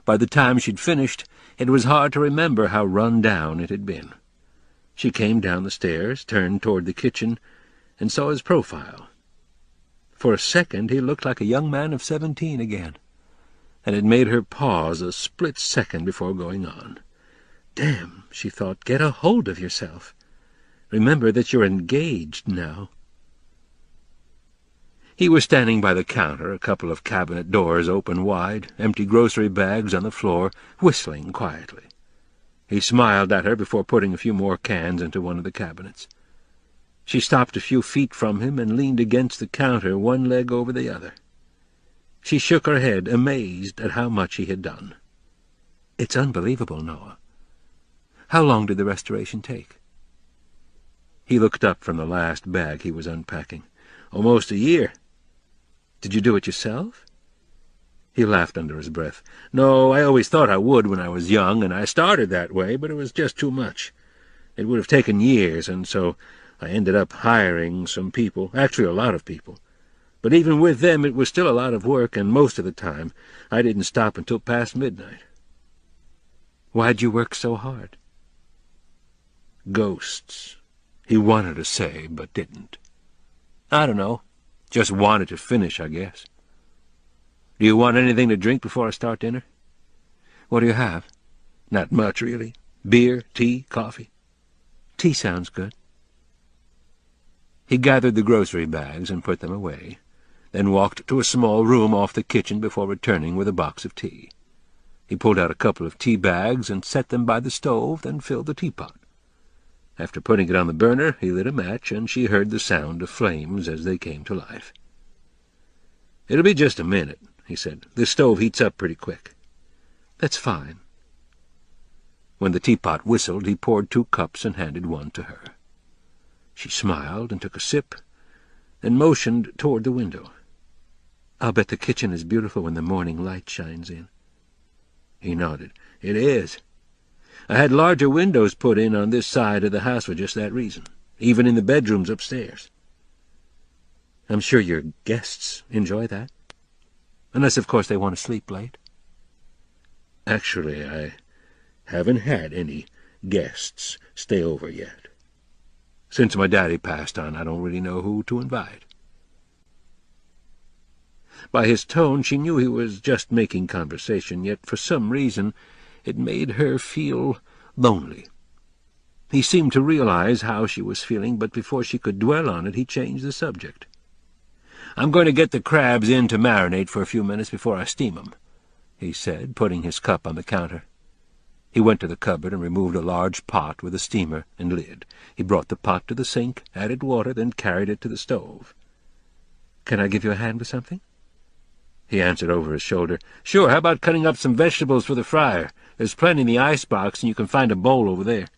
By the time she'd finished, it was hard to remember how run down it had been. She came down the stairs, turned toward the kitchen, and saw his profile. For a second he looked like a young man of 17 again, and it made her pause a split second before going on. "Damn," she thought, "get a hold of yourself. Remember that you're engaged now." He was standing by the counter, a couple of cabinet doors open wide, empty grocery bags on the floor, whistling quietly. He smiled at her before putting a few more cans into one of the cabinets. She stopped a few feet from him and leaned against the counter, one leg over the other. She shook her head, amazed at how much he had done. "It's unbelievable, Noah. How long did the restoration take?" He looked up from the last bag he was unpacking. "Almost a year." "Did you do it yourself?" He laughed under his breath. "No, I always thought I would when I was young, and I started that way, but it was just too much. It would have taken years, and so I ended up hiring some people, actually a lot of people. But even with them it was still a lot of work, and most of the time I didn't stop until past midnight." "Why'd you work so hard?" "Ghosts," he wanted to say, but didn't. "I don't know. Just wanted to finish, I guess. Do you want anything to drink before I start dinner?" "What do you have?" "Not much, really. Beer, tea, coffee." "Tea sounds good." He gathered the grocery bags and put them away, then walked to a small room off the kitchen before returning with a box of tea. He pulled out a couple of tea bags and set them by the stove, then filled the teapot. After putting it on the burner, he lit a match, and she heard the sound of flames as they came to life. "It'll be just a minute," he said. "This stove heats up pretty quick." "That's fine." When the teapot whistled, he poured 2 cups and handed one to her. She smiled and took a sip, then motioned toward the window. "I'll bet the kitchen is beautiful when the morning light shines in." He nodded. "It is. I had larger windows put in on this side of the house for just that reason, even in the bedrooms upstairs." "I'm sure your guests enjoy that. Unless, of course, they want to sleep late." "Actually, I haven't had any guests stay over yet. Since my daddy passed on, I don't really know who to invite." By his tone, she knew he was just making conversation, yet for some reason it made her feel lonely. He seemed to realize how she was feeling, but before she could dwell on it, he changed the subject. "I'm going to get the crabs in to marinate for a few minutes before I steam 'em," he said, putting his cup on the counter. He went to the cupboard and removed a large pot with a steamer and lid. He brought the pot to the sink, added water, then carried it to the stove. "Can I give you a hand with something?" He answered over his shoulder. "Sure, how about cutting up some vegetables for the fryer? There's plenty in the icebox, and you can find a bowl over there."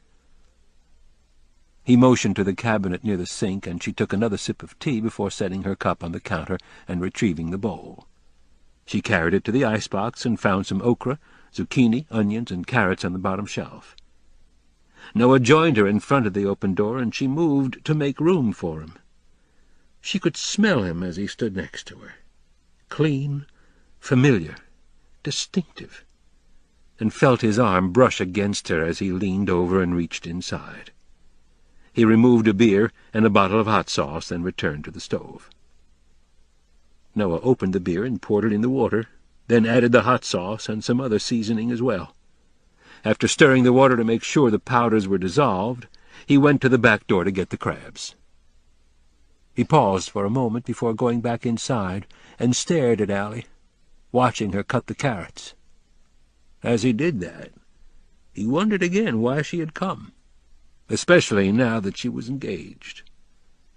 He motioned to the cabinet near the sink, and she took another sip of tea before setting her cup on the counter and retrieving the bowl. She carried it to the icebox and found some okra, zucchini, onions, and carrots on the bottom shelf. Noah joined her in front of the open door, and she moved to make room for him. She could smell him as he stood next to her. Clean, familiar, distinctive, and felt his arm brush against her as he leaned over and reached inside. He removed a beer and a bottle of hot sauce, then returned to the stove. Noah opened the beer and poured it in the water, then added the hot sauce and some other seasoning as well. After stirring the water to make sure the powders were dissolved, he went to the back door to get the crabs. He paused for a moment before going back inside and stared at Allie, watching her cut the carrots. As he did that, he wondered again why she had come, especially now that she was engaged.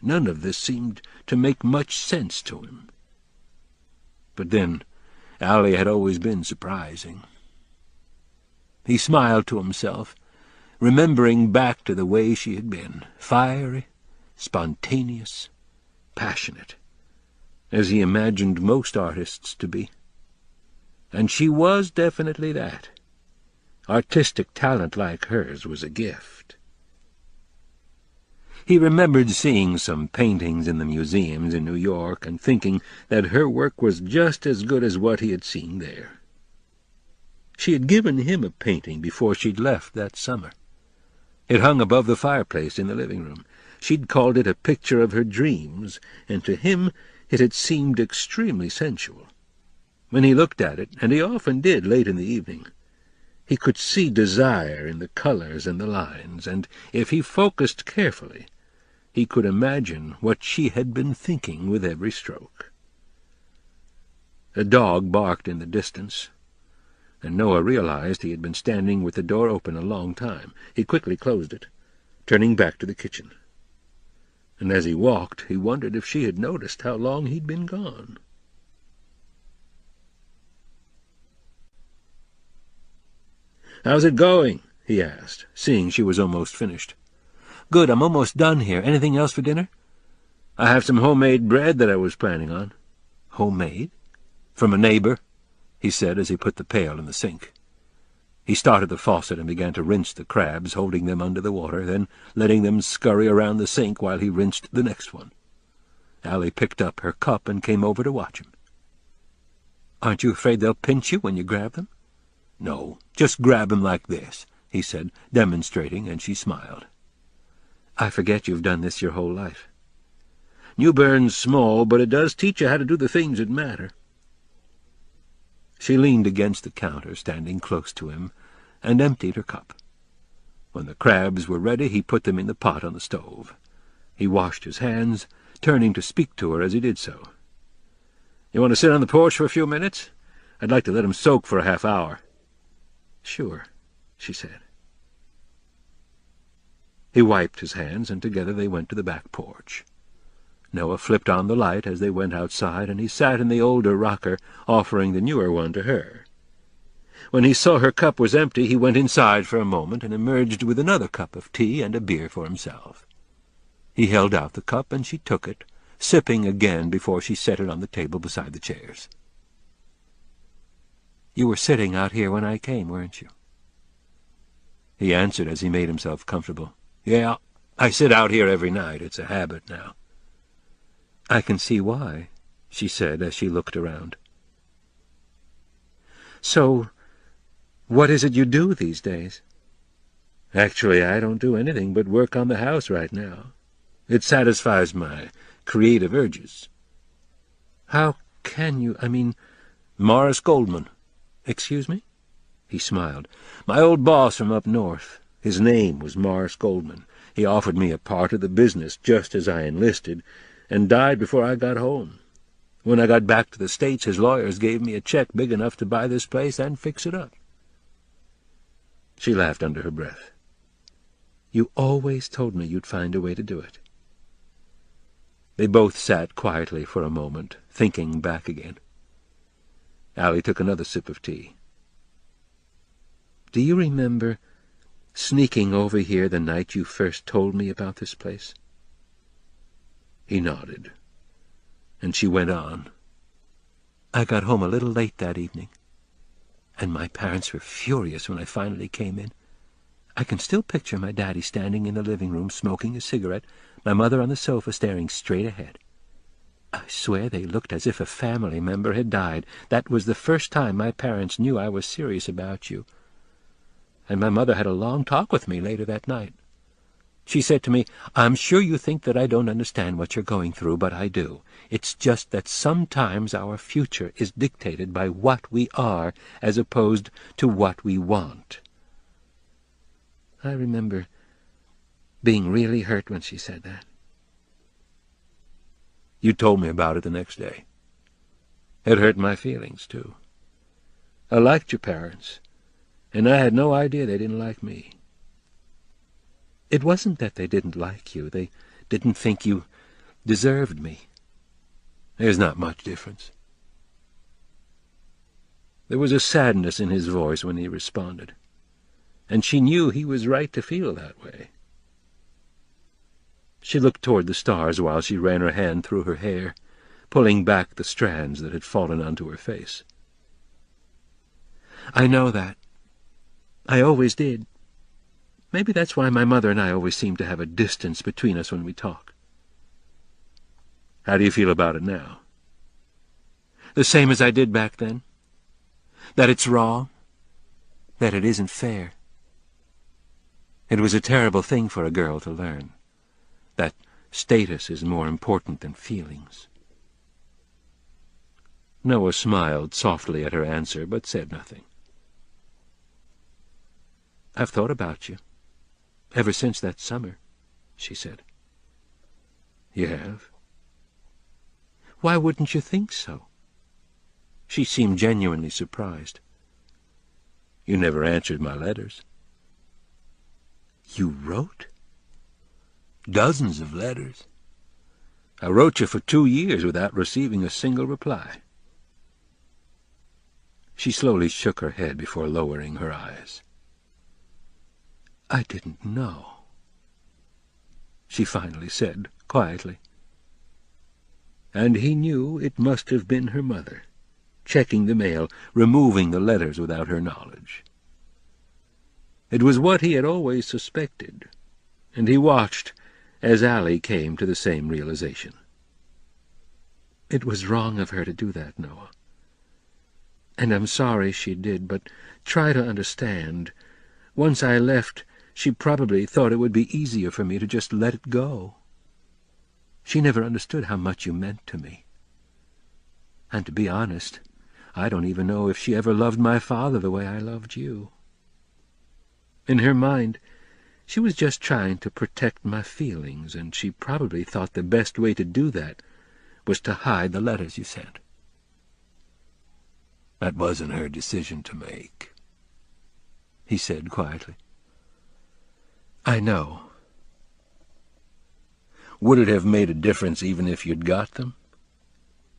None of this seemed to make much sense to him. But then, Allie had always been surprising. He smiled to himself, remembering back to the way she had been, fiery, spontaneous, passionate, as he imagined most artists to be. And she was definitely that. Artistic talent like hers was a gift. He remembered seeing some paintings in the museums in New York and thinking that her work was just as good as what he had seen there. She had given him a painting before she'd left that summer. It hung above the fireplace in the living room. She'd called it a picture of her dreams, and to him it had seemed extremely sensual. When he looked at it, and he often did late in the evening, he could see desire in the colors and the lines, and if he focused carefully, he could imagine what she had been thinking with every stroke. A dog barked in the distance, and Noah realized he had been standing with the door open a long time. He quickly closed it, turning back to the kitchen. And as he walked, he wondered if she had noticed how long he'd been gone. "How's it going?" he asked, seeing she was almost finished. "Good, I'm almost done here. Anything else for dinner?" "I have some homemade bread that I was planning on." "Homemade? From a neighbor?" he said as he put the pail in the sink. He started the faucet and began to rinse the crabs, holding them under the water, then letting them scurry around the sink while he rinsed the next one. Allie picked up her cup and came over to watch him. "Aren't you afraid they'll pinch you when you grab them?" "No, just grab them like this," he said, demonstrating, and she smiled. "I forget you've done this your whole life." "Newburn's small, but it does teach you how to do the things that matter." She leaned against the counter, standing close to him, and emptied her cup. When the crabs were ready, he put them in the pot on the stove. He washed his hands, turning to speak to her as he did so. "You want to sit on the porch for a few minutes? I'd like to let them soak for a half-hour." "Sure," she said. He wiped his hands, and together they went to the back porch. Noah flipped on the light as they went outside, and he sat in the older rocker, offering the newer one to her. When he saw her cup was empty, he went inside for a moment and emerged with another cup of tea and a beer for himself. He held out the cup, and she took it, sipping again before she set it on the table beside the chairs. "You were sitting out here when I came, weren't you?" He answered as he made himself comfortable. "Yeah, I sit out here every night. It's a habit now." "I can see why," she said as she looked around. "So, what is it you do these days?" "Actually, I don't do anything but work on the house right now. It satisfies my creative urges." "How can you, Morris Goldman." "Excuse me?" He smiled. "My old boss from up north. His name was Morris Goldman. He offered me a part of the business just as I enlisted, and died before I got home. When I got back to the States, his lawyers gave me a check big enough to buy this place and fix it up." She laughed under her breath. "You always told me you'd find a way to do it." They both sat quietly for a moment, thinking back again. Allie took another sip of tea. "Do you remember sneaking over here the night you first told me about this place?" He nodded, and she went on. "I got home a little late that evening, and my parents were furious when I finally came in. I can still picture my daddy standing in the living room smoking a cigarette, my mother on the sofa staring straight ahead. I swear they looked as if a family member had died. That was the first time my parents knew I was serious about you. And my mother had a long talk with me later that night. She said to me, "I'm sure you think that I don't understand what you're going through, but I do. It's just that sometimes our future is dictated by what we are as opposed to what we want." I remember being really hurt when she said that. You told me about it the next day. It hurt my feelings, too. I liked your parents, and I had no idea they didn't like me. It wasn't that they didn't like you. They didn't think you deserved me. There's not much difference. There was a sadness in his voice when he responded, and she knew he was right to feel that way. She looked toward the stars while she ran her hand through her hair, pulling back the strands that had fallen onto her face. "I know that. I always did. Maybe that's why my mother and I always seem to have a distance between us when we talk." "How do you feel about it now?" "The same as I did back then. That it's wrong. That it isn't fair. It was a terrible thing for a girl to learn. That status is more important than feelings." Noah smiled softly at her answer, but said nothing. "I've thought about you. Ever since that summer," she said. "You have? Why wouldn't you think so?" She seemed genuinely surprised. "You never answered my letters." "You wrote?" "Dozens of letters. I wrote you for 2 years without receiving a single reply." She slowly shook her head before lowering her eyes. "I didn't know," she finally said quietly. And he knew it must have been her mother, checking the mail, removing the letters without her knowledge. It was what he had always suspected, and he watched as Allie came to the same realization. "It was wrong of her to do that, Noah. And I'm sorry she did, but try to understand. Once I left, she probably thought it would be easier for me to just let it go. She never understood how much you meant to me. And to be honest, I don't even know if she ever loved my father the way I loved you. In her mind, she was just trying to protect my feelings, and she probably thought the best way to do that was to hide the letters you sent." "That wasn't her decision to make," he said quietly. "I know." "Would it have made a difference even if you'd got them?"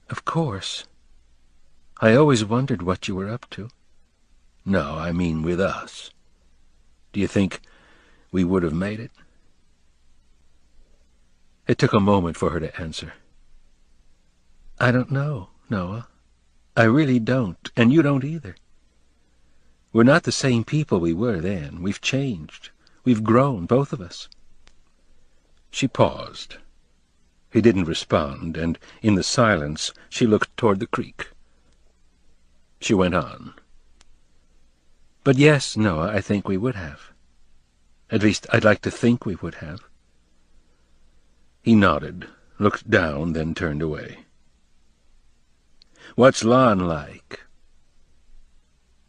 "Of course. I always wondered what you were up to." "No, I mean with us. Do you think we would have made it?" It took a moment for her to answer. "I don't know, Noah. I really don't, and you don't either. We're not the same people we were then. We've changed. We've grown, both of us." She paused. He didn't respond, and in the silence she looked toward the creek. She went on. "But yes, Noah, I think we would have. At least, I'd like to think we would have." He nodded, looked down, then turned away. "What's Lon like?"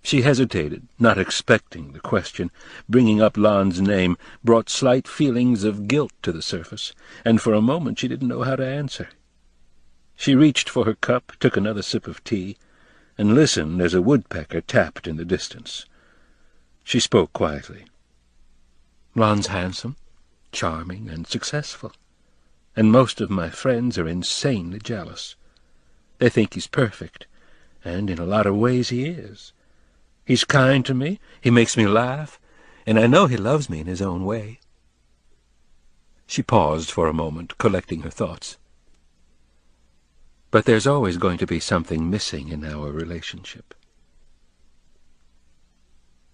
She hesitated, not expecting the question. Bringing up Lon's name brought slight feelings of guilt to the surface, and for a moment she didn't know how to answer. She reached for her cup, took another sip of tea, and listened as a woodpecker tapped in the distance. She spoke quietly. "Lon's handsome, charming, and successful, and most of my friends are insanely jealous. They think he's perfect, and in a lot of ways he is. He's kind to me, he makes me laugh, and I know he loves me in his own way." She paused for a moment, collecting her thoughts. "But there's always going to be something missing in our relationship."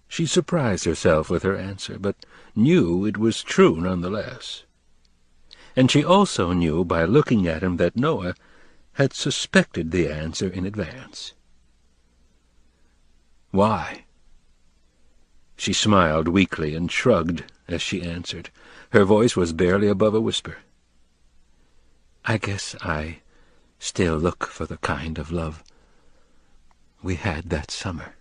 She surprised herself with her answer, but knew it was true nonetheless. And she also knew by looking at him that Noah had suspected the answer in advance. "Why?" She smiled weakly and shrugged as she answered. Her voice was barely above a whisper. "I guess I still look for the kind of love we had that summer."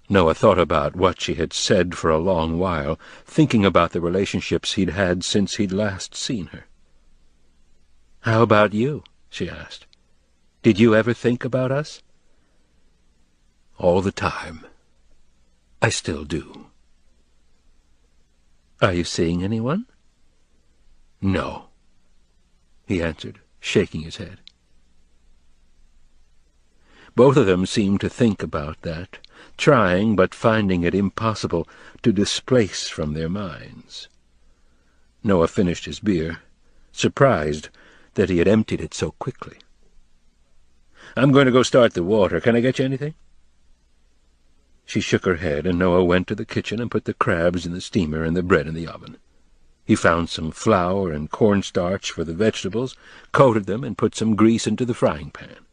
Noah thought about what she had said for a long while, thinking about the relationships he'd had since he'd last seen her. "How about you?" she asked. "Did you ever think about us?" "All the time. I still do." "Are you seeing anyone?" "No," he answered, shaking his head. Both of them seemed to think about that, trying but finding it impossible to displace from their minds. Noah finished his beer, surprised that he had emptied it so quickly. "I'm going to go start the water. Can I get you anything?" She shook her head, and Noah went to the kitchen and put the crabs in the steamer and the bread in the oven. He found some flour and cornstarch for the vegetables, coated them, and put some grease into the frying pan.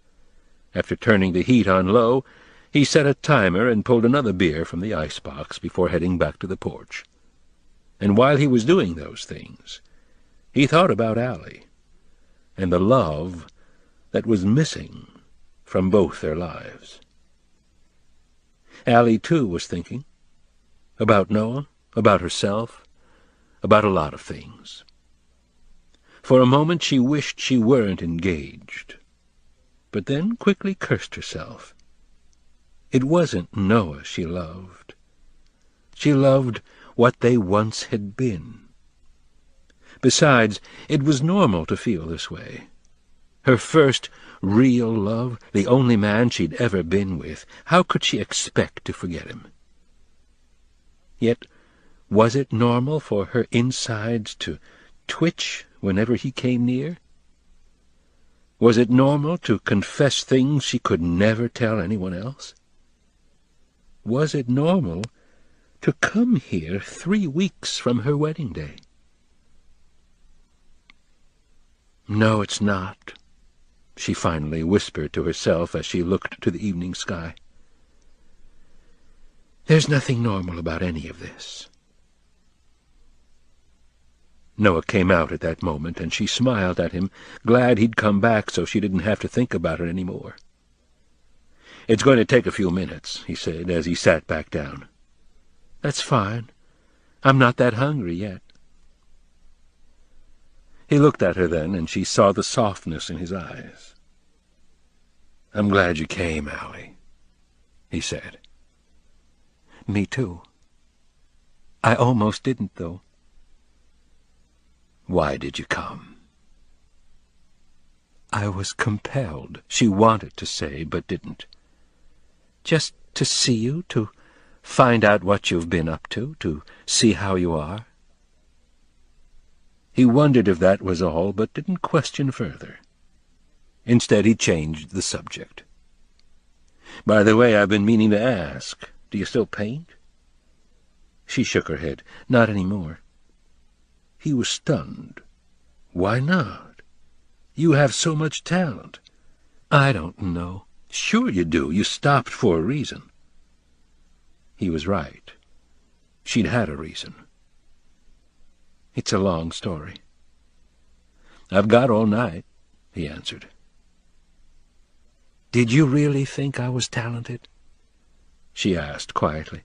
After turning the heat on low, he set a timer and pulled another beer from the icebox before heading back to the porch. And while he was doing those things, he thought about Allie and the love that was missing from both their lives. Allie, too, was thinking about Noah, about herself, about a lot of things. For a moment she wished she weren't engaged, but then quickly cursed herself. It wasn't Noah she loved. She loved what they once had been. Besides, it was normal to feel this way. Her first real love, the only man she'd ever been with, how could she expect to forget him? Yet, was it normal for her insides to twitch whenever he came near? Was it normal to confess things she could never tell anyone else? Was it normal to come here 3 weeks from her wedding day? "No, it's not," she finally whispered to herself as she looked to the evening sky. "There's nothing normal about any of this." Noah came out at that moment, and she smiled at him, glad he'd come back so she didn't have to think about it any more. "It's going to take a few minutes," he said as he sat back down. "That's fine. I'm not that hungry yet." He looked at her then, and she saw the softness in his eyes. "I'm glad you came, Allie," he said. "Me too. I almost didn't, though." "Why did you come?" "I was compelled," she wanted to say, but didn't. "Just to see you, to find out what you've been up to see how you are." He wondered if that was all, but didn't question further. Instead, he changed the subject. "By the way, I've been meaning to ask, do you still paint?" She shook her head. "Not anymore." He was stunned. "Why not? You have so much talent." "I don't know." "Sure you do. You stopped for a reason." He was right. She'd had a reason. "It's a long story." "I've got all night," he answered. "Did you really think I was talented?" she asked quietly.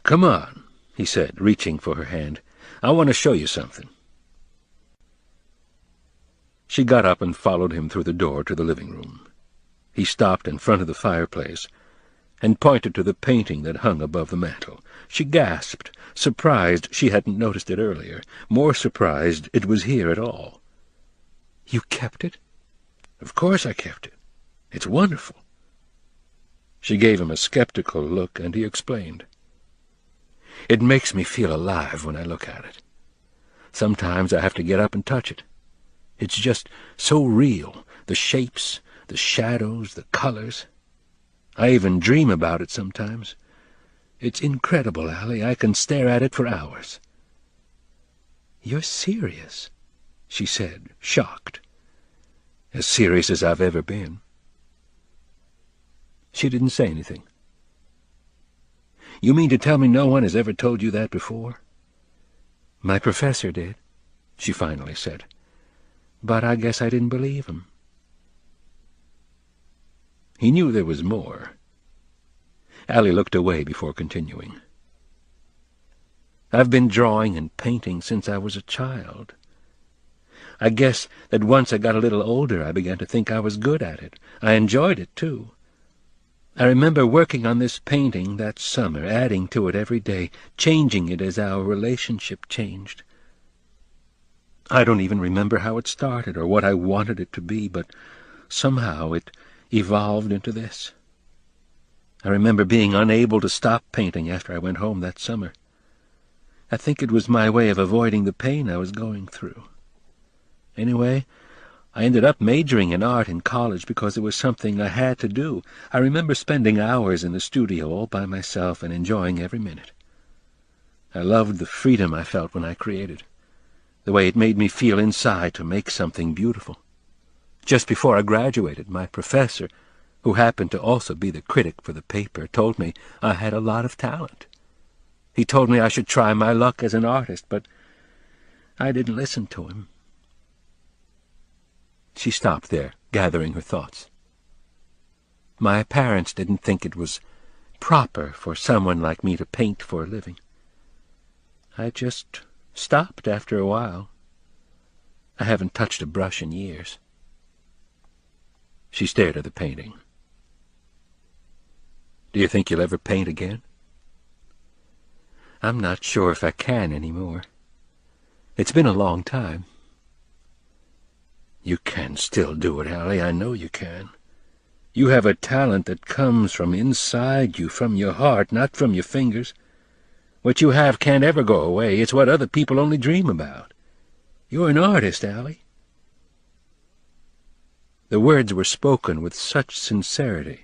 "Come on," he said, reaching for her hand. "I want to show you something." She got up and followed him through the door to the living room. He stopped in front of the fireplace and pointed to the painting that hung above the mantel. She gasped, surprised she hadn't noticed it earlier, more surprised it was here at all. "You kept it?" "Of course I kept it. It's wonderful." She gave him a skeptical look, and he explained. "It makes me feel alive when I look at it. Sometimes I have to get up and touch it. It's just so real, the shapes, the shadows, the colors. I even dream about it sometimes. It's incredible, Allie. I can stare at it for hours." "You're serious?" she said, shocked. "As serious as I've ever been." She didn't say anything. "You mean to tell me no one has ever told you that before?" "My professor did," she finally said. "But I guess I didn't believe him." He knew there was more. Allie looked away before continuing. "I've been drawing and painting since I was a child. I guess that once I got a little older I began to think I was good at it. I enjoyed it, too. I remember working on this painting that summer, adding to it every day, changing it as our relationship changed. I don't even remember how it started or what I wanted it to be, but somehow it evolved into this. I remember being unable to stop painting after I went home that summer. I think it was my way of avoiding the pain I was going through. Anyway, I ended up majoring in art in college because it was something I had to do. I remember spending hours in the studio all by myself and enjoying every minute. I loved the freedom I felt when I created, the way it made me feel inside to make something beautiful. Just before I graduated, my professor, who happened to also be the critic for the paper, told me I had a lot of talent. He told me I should try my luck as an artist, but I didn't listen to him." She stopped there, gathering her thoughts. "My parents didn't think it was proper for someone like me to paint for a living. I just stopped after a while. I haven't touched a brush in years." She stared at the painting. "Do you think you'll ever paint again?" "I'm not sure if I can anymore. It's been a long time." "You can still do it, Allie. I know you can. You have a talent that comes from inside you, from your heart, not from your fingers. What you have can't ever go away. It's what other people only dream about. You're an artist, Allie." The words were spoken with such sincerity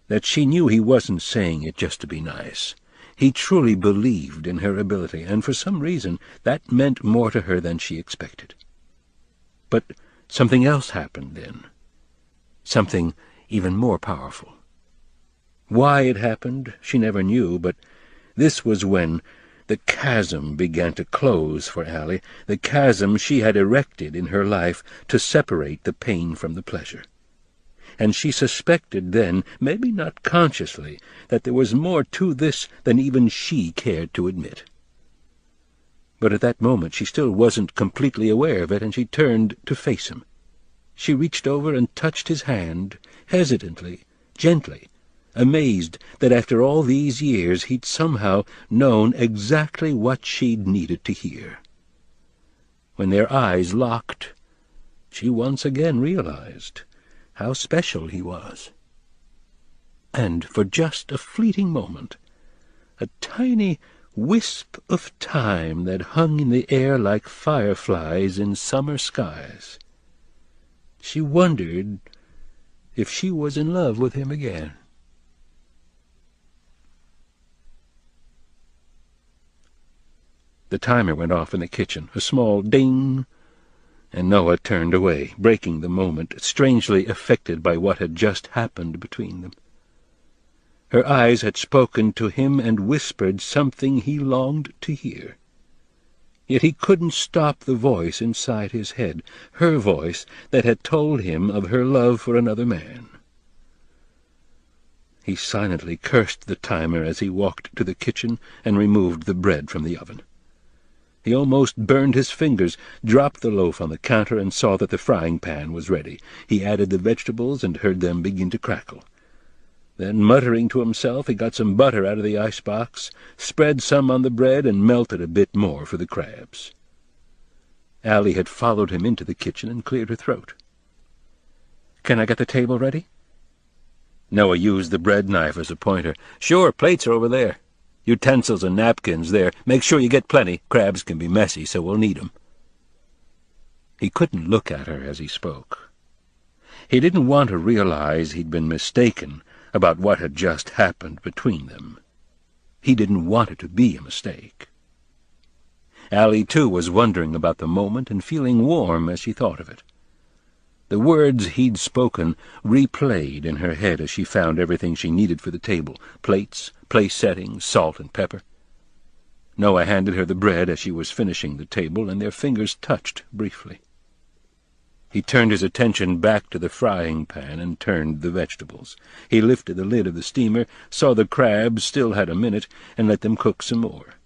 that she knew he wasn't saying it just to be nice. He truly believed in her ability, and for some reason that meant more to her than she expected. But something else happened then, something even more powerful. Why it happened, she never knew, but this was when the chasm began to close for Allie, the chasm she had erected in her life to separate the pain from the pleasure. And she suspected then, maybe not consciously, that there was more to this than even she cared to admit. But at that moment she still wasn't completely aware of it, and she turned to face him. She reached over and touched his hand, hesitantly, gently, amazed that after all these years he'd somehow known exactly what she'd needed to hear. When their eyes locked, she once again realized how special he was. And for just a fleeting moment, a tiny wisp of time that hung in the air like fireflies in summer skies, she wondered if she was in love with him again. The timer went off in the kitchen, a small ding, and Noah turned away, breaking the moment, strangely affected by what had just happened between them. Her eyes had spoken to him and whispered something he longed to hear. Yet he couldn't stop the voice inside his head, her voice that had told him of her love for another man. He silently cursed the timer as he walked to the kitchen and removed the bread from the oven. He almost burned his fingers, dropped the loaf on the counter, and saw that the frying pan was ready. He added the vegetables and heard them begin to crackle. Then, muttering to himself, he got some butter out of the icebox, spread some on the bread, and melted a bit more for the crabs. Allie had followed him into the kitchen and cleared her throat. "Can I get the table ready?" Noah used the bread knife as a pointer. "Sure, plates are over there. Utensils and napkins there. Make sure you get plenty. Crabs can be messy, so we'll need 'em." He couldn't look at her as he spoke. He didn't want to realize he'd been mistaken about what had just happened between them. He didn't want it to be a mistake. Allie, too, was wondering about the moment and feeling warm as she thought of it. The words he'd spoken replayed in her head as she found everything she needed for the table: plates, place settings, salt and pepper. Noah handed her the bread as she was finishing the table, and their fingers touched briefly. He turned his attention back to the frying pan and turned the vegetables. He lifted the lid of the steamer, saw the crabs still had a minute, and let them cook some more.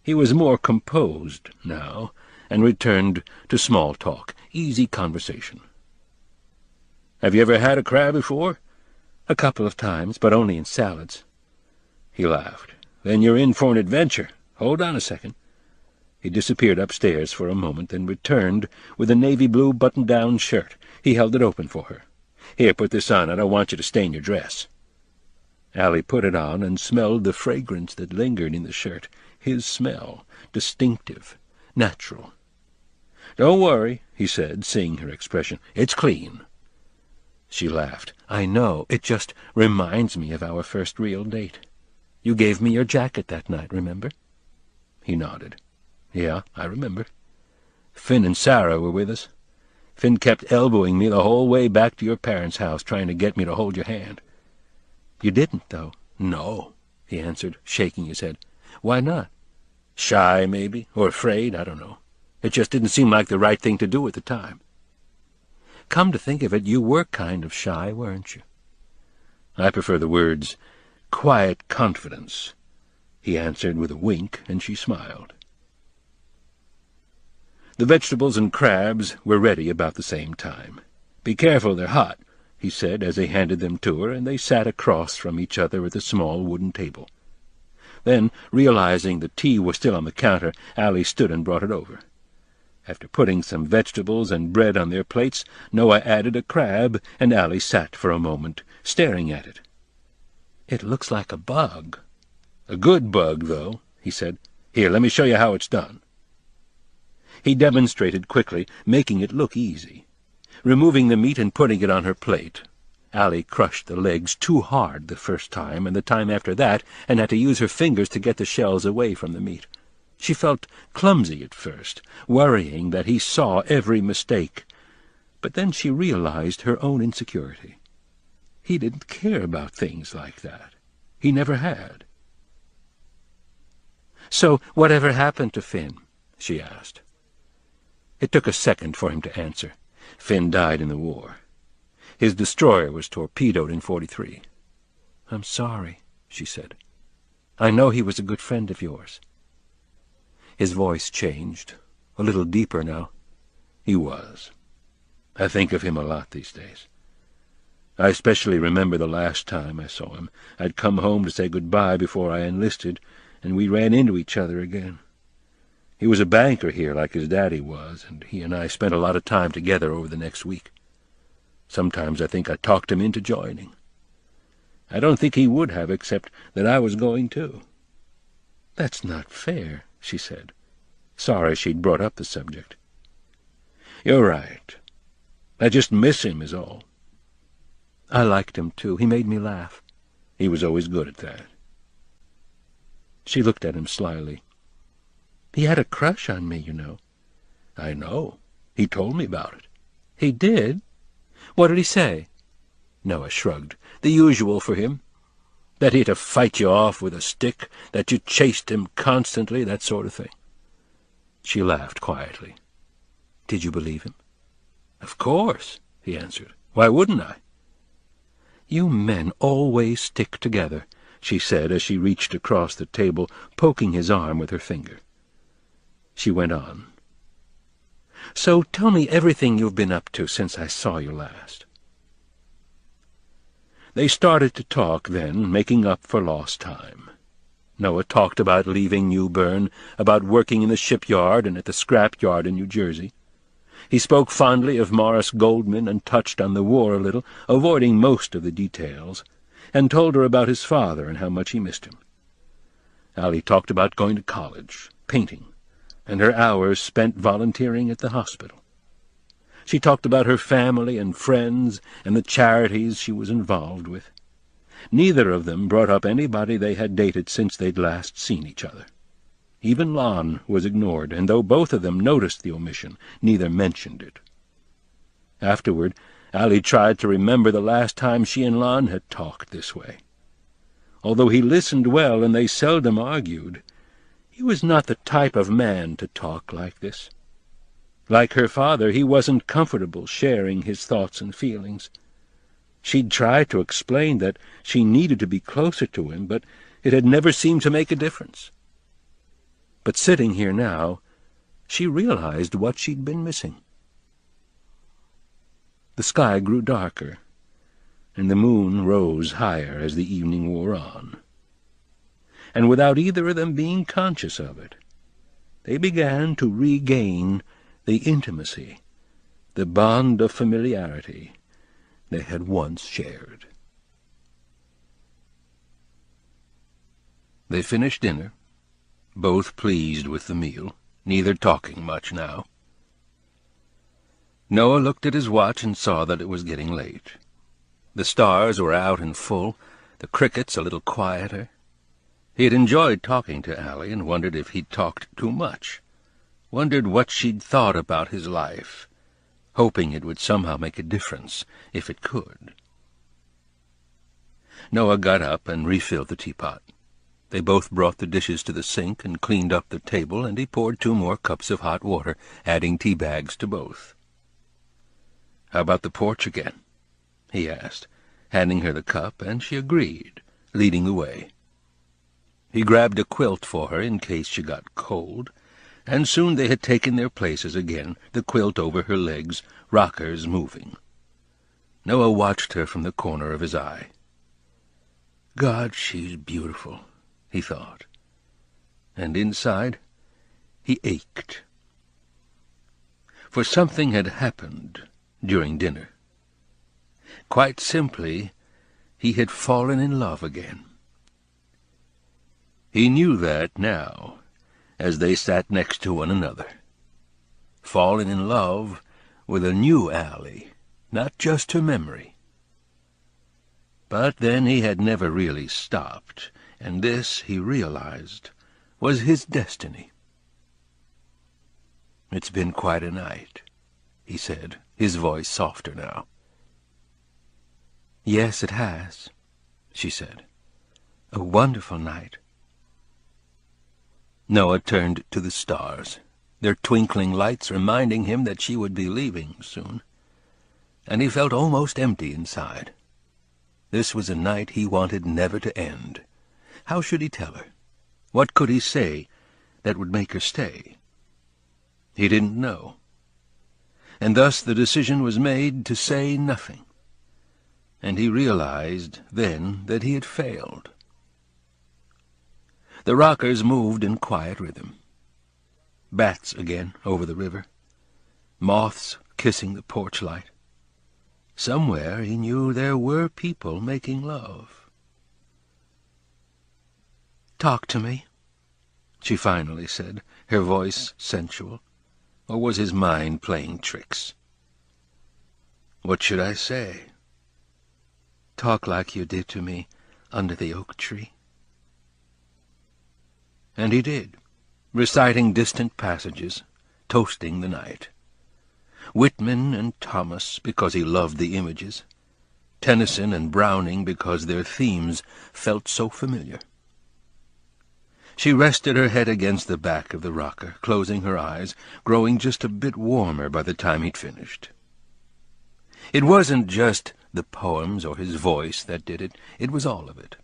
He was more composed now, and returned to small talk, easy conversation. "Have you ever had a crab before?" "A couple of times, but only in salads." He laughed. "Then you're in for an adventure. Hold on a second." He disappeared upstairs for a moment, then returned with a navy-blue button-down shirt. He held it open for her. "Here, put this on. I don't want you to stain your dress." Allie put it on and smelled the fragrance that lingered in the shirt. His smell, distinctive, natural. "Don't worry," he said, seeing her expression. "It's clean." She laughed. "I know. It just reminds me of our first real date. You gave me your jacket that night, remember?" He nodded. "Yeah, I remember. Finn and Sarah were with us. Finn kept elbowing me the whole way back to your parents' house, trying to get me to hold your hand." "You didn't, though." "No," he answered, shaking his head. "Why not?" "Shy, maybe, or afraid, I don't know. It just didn't seem like the right thing to do at the time." "Come to think of it, you were kind of shy, weren't you?" "I prefer the words quiet confidence," he answered with a wink, and she smiled. The vegetables and crabs were ready about the same time. "Be careful, they're hot," he said as he handed them to her, and they sat across from each other at the small wooden table. Then, realizing the tea was still on the counter, Allie stood and brought it over. After putting some vegetables and bread on their plates, Noah added a crab, and Allie sat for a moment, staring at it. "It looks like a bug." "A good bug, though," he said. "Here, let me show you how it's done." He demonstrated quickly, making it look easy. Removing the meat and putting it on her plate. Allie crushed the legs too hard the first time, and the time after that, and had to use her fingers to get the shells away from the meat. She felt clumsy at first, worrying that he saw every mistake, but then she realized her own insecurity. He didn't care about things like that. He never had. "So whatever happened to Finn?" she asked. It took a second for him to answer. Finn died in the war. His destroyer was torpedoed in 43. "I'm sorry," she said. "I know he was a good friend of yours." His voice changed, a little deeper now. "He was. I think of him a lot these days. I especially remember the last time I saw him. I'd come home to say goodbye before I enlisted, and we ran into each other again. He was a banker here, like his daddy was, and he and I spent a lot of time together over the next week. Sometimes I think I talked him into joining. I don't think he would have, except that I was going too." "That's not fair," she said, sorry she'd brought up the subject. "You're right. I just miss him, is all." "I liked him, too. He made me laugh." "He was always good at that." She looked at him slyly. "He had a crush on me, you know." "I know. He told me about it." "He did? What did he say?" Noah shrugged. "The usual for him. That he had to fight you off with a stick, that you chased him constantly, that sort of thing." She laughed quietly. "Did you believe him?" "Of course," he answered. "Why wouldn't I?" "You men always stick together," she said as she reached across the table, poking his arm with her finger. She went on. "So tell me everything you've been up to since I saw you last." They started to talk then, making up for lost time. Noah talked about leaving New Bern, about working in the shipyard and at the scrap yard in New Jersey. He spoke fondly of Morris Goldman and touched on the war a little, avoiding most of the details, and told her about his father and how much he missed him. Allie talked about going to college, painting, and her hours spent volunteering at the hospital. She talked about her family and friends and the charities she was involved with. Neither of them brought up anybody they had dated since they'd last seen each other. Even Lon was ignored, and though both of them noticed the omission, neither mentioned it. Afterward, Allie tried to remember the last time she and Lon had talked this way. Although he listened well and they seldom argued, he was not the type of man to talk like this. Like her father, he wasn't comfortable sharing his thoughts and feelings. She'd tried to explain that she needed to be closer to him, but it had never seemed to make a difference. But sitting here now, she realized what she'd been missing. The sky grew darker, and the moon rose higher as the evening wore on. And without either of them being conscious of it, they began to regain the intimacy, the bond of familiarity they had once shared. They finished dinner, both pleased with the meal, neither talking much now. Noah looked at his watch and saw that it was getting late. The stars were out in full, the crickets a little quieter. He had enjoyed talking to Allie and wondered if he'd talked too much, wondered what she'd thought about his life, hoping it would somehow make a difference, if it could. Noah got up and refilled the teapot. They both brought the dishes to the sink and cleaned up the table, and he poured 2 more cups of hot water, adding tea bags to both. "How about the porch again?" he asked, handing her the cup, and she agreed, leading the way. He grabbed a quilt for her in case she got cold, and soon they had taken their places again, the quilt over her legs, rockers moving. Noah watched her from the corner of his eye. "God, she's beautiful," he thought, and inside he ached. For something had happened during dinner. Quite simply, he had fallen in love again. He knew that now, as they sat next to one another. Fallen in love with a new Allie, not just her memory. But then he had never really stopped, and this, he realized, was his destiny. "It's been quite a night," he said, his voice softer now. "Yes, it has," she said. "A wonderful night." Noah turned to the stars, their twinkling lights reminding him that she would be leaving soon, and he felt almost empty inside. This was a night he wanted never to end. How should he tell her? What could he say that would make her stay? He didn't know. And thus the decision was made to say nothing. And he realized then that he had failed. The rockers moved in quiet rhythm. Bats again over the river. Moths kissing the porch light. Somewhere he knew there were people making love. "Talk to me," she finally said, her voice sensual. Or was his mind playing tricks? "What should I say?" "Talk like you did to me under the oak tree." And he did, reciting distant passages, toasting the night. Whitman and Thomas, because he loved the images. Tennyson and Browning, because their themes felt so familiar. She rested her head against the back of the rocker, closing her eyes, growing just a bit warmer by the time he'd finished. It wasn't just the poems or his voice that did it. It was all of it.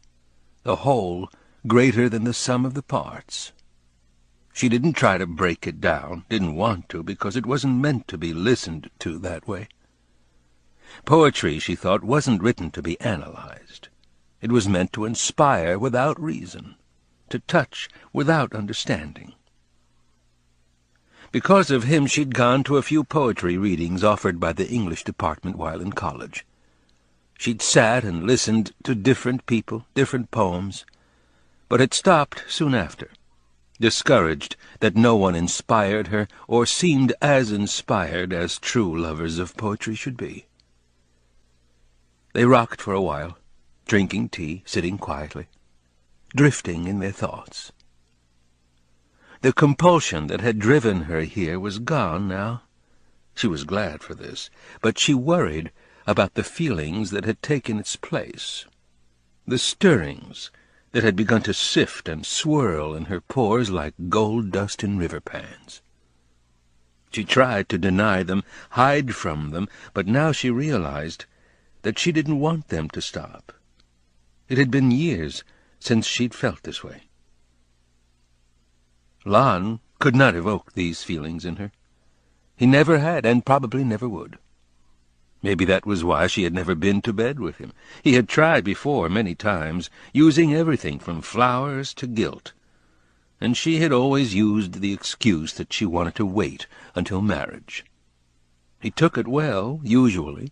The whole greater than the sum of the parts. She didn't try to break it down, didn't want to, because it wasn't meant to be listened to that way. Poetry, she thought, wasn't written to be analyzed. It was meant to inspire without reason, to touch without understanding. Because of him, she'd gone to a few poetry readings offered by the English department while in college. She'd sat and listened to different people, different poems, but had stopped soon after, discouraged that no one inspired her or seemed as inspired as true lovers of poetry should be. They rocked for a while, drinking tea, sitting quietly, drifting in their thoughts. The compulsion that had driven her here was gone now. She was glad for this, but she worried about the feelings that had taken its place, the stirrings that had begun to sift and swirl in her pores like gold dust in river pans. She tried to deny them, hide from them, but now she realized that she didn't want them to stop. It had been years since she'd felt this way. Lon could not evoke these feelings in her. He never had, and probably never would. Maybe that was why she had never been to bed with him. He had tried before many times, using everything from flowers to guilt, and she had always used the excuse that she wanted to wait until marriage. He took it well, usually,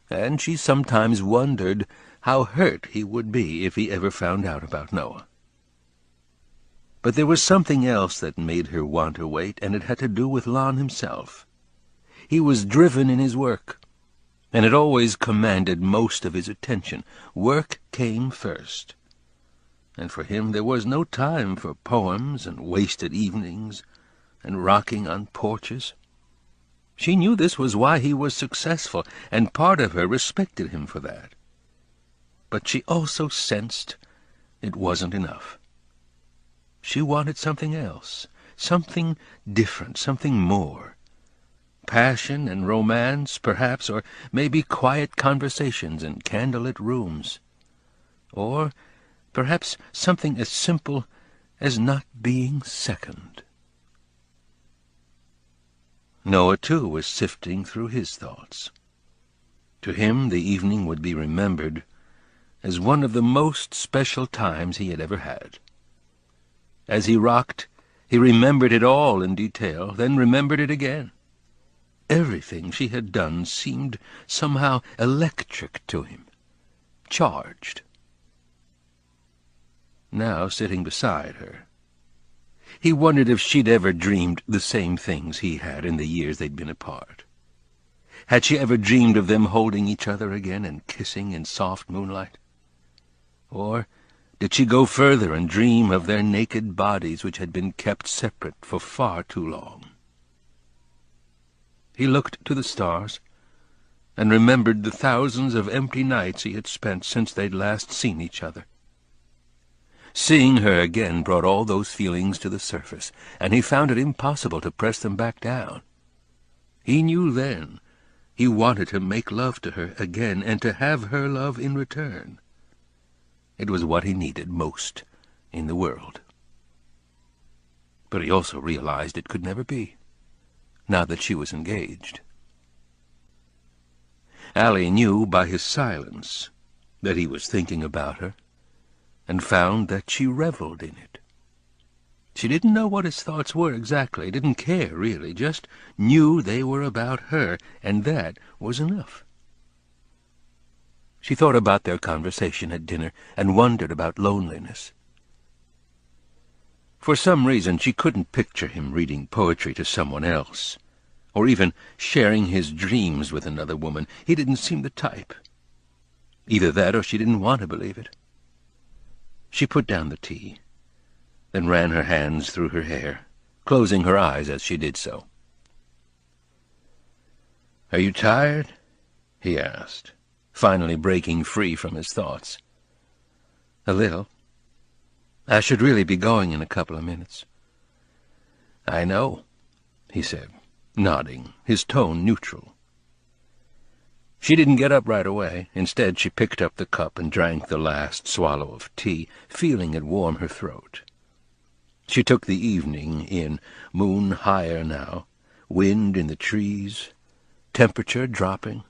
and she sometimes wondered how hurt he would be if he ever found out about Noah. But there was something else that made her want to wait, and it had to do with Lon himself. He was driven in his work, and it always commanded most of his attention. Work came first, and for him there was no time for poems and wasted evenings and rocking on porches. She knew this was why he was successful, and part of her respected him for that. But she also sensed it wasn't enough. She wanted something else, something different, something more. Passion and romance, perhaps, or maybe quiet conversations in candlelit rooms. Or perhaps something as simple as not being second. Noah, too, was sifting through his thoughts. To him the evening would be remembered as one of the most special times he had ever had. As he rocked, he remembered it all in detail, then remembered it again. Everything she had done seemed somehow electric to him, charged. Now, sitting beside her, he wondered if she'd ever dreamed the same things he had in the years they'd been apart. Had she ever dreamed of them holding each other again and kissing in soft moonlight? Or did she go further and dream of their naked bodies which had been kept separate for far too long? He looked to the stars and remembered the thousands of empty nights he had spent since they'd last seen each other. Seeing her again brought all those feelings to the surface, and he found it impossible to press them back down. He knew then he wanted to make love to her again and to have her love in return. It was what he needed most in the world. But he also realized it could never be, now that she was engaged. Allie knew by his silence that he was thinking about her, and found that she reveled in it. She didn't know what his thoughts were exactly, didn't care really, just knew they were about her, and that was enough. She thought about their conversation at dinner and wondered about loneliness. For some reason she couldn't picture him reading poetry to someone else, or even sharing his dreams with another woman. He didn't seem the type. Either that or she didn't want to believe it. She put down the tea, then ran her hands through her hair, closing her eyes as she did so. "Are you tired?" he asked, finally breaking free from his thoughts. "A little. I should really be going in a couple of minutes." "I know," he said, nodding, his tone neutral. She didn't get up right away. Instead, she picked up the cup and drank the last swallow of tea, feeling it warm her throat. She took the evening in, moon higher now, wind in the trees, temperature dropping.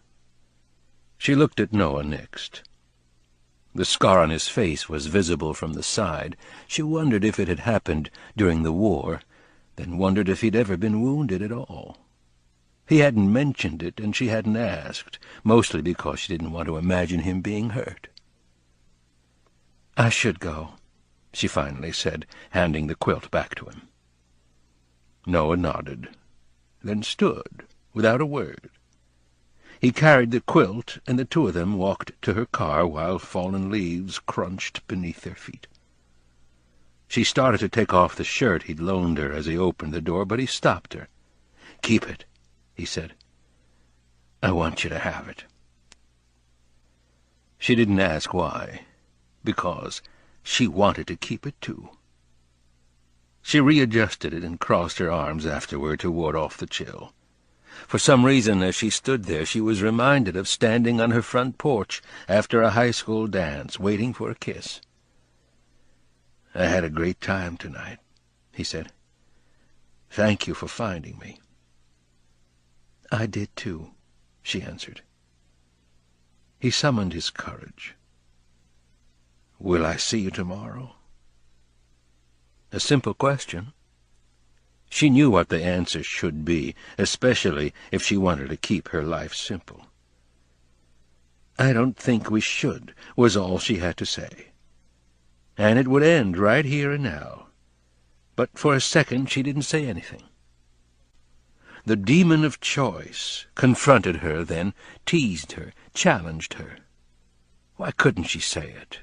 She looked at Noah next. The scar on his face was visible from the side. She wondered if it had happened during the war, then wondered if he'd ever been wounded at all. He hadn't mentioned it, and she hadn't asked, mostly because she didn't want to imagine him being hurt. "I should go," she finally said, handing the quilt back to him. Noah nodded, then stood, without a word. He carried the quilt, and the two of them walked to her car while fallen leaves crunched beneath their feet. She started to take off the shirt he'd loaned her as he opened the door, but he stopped her. "Keep it," he said. "I want you to have it." She didn't ask why. Because she wanted to keep it too. She readjusted it and crossed her arms afterward to ward off the chill. For some reason, as she stood there, she was reminded of standing on her front porch after a high school dance, waiting for a kiss. "I had a great time tonight," he said. "Thank you for finding me." "I did too," she answered. He summoned his courage. "Will I see you tomorrow?" A simple question. She knew what the answer should be, especially if she wanted to keep her life simple. "I don't think we should," was all she had to say. And it would end right here and now. But for a second she didn't say anything. The demon of choice confronted her then, teased her, challenged her. Why couldn't she say it?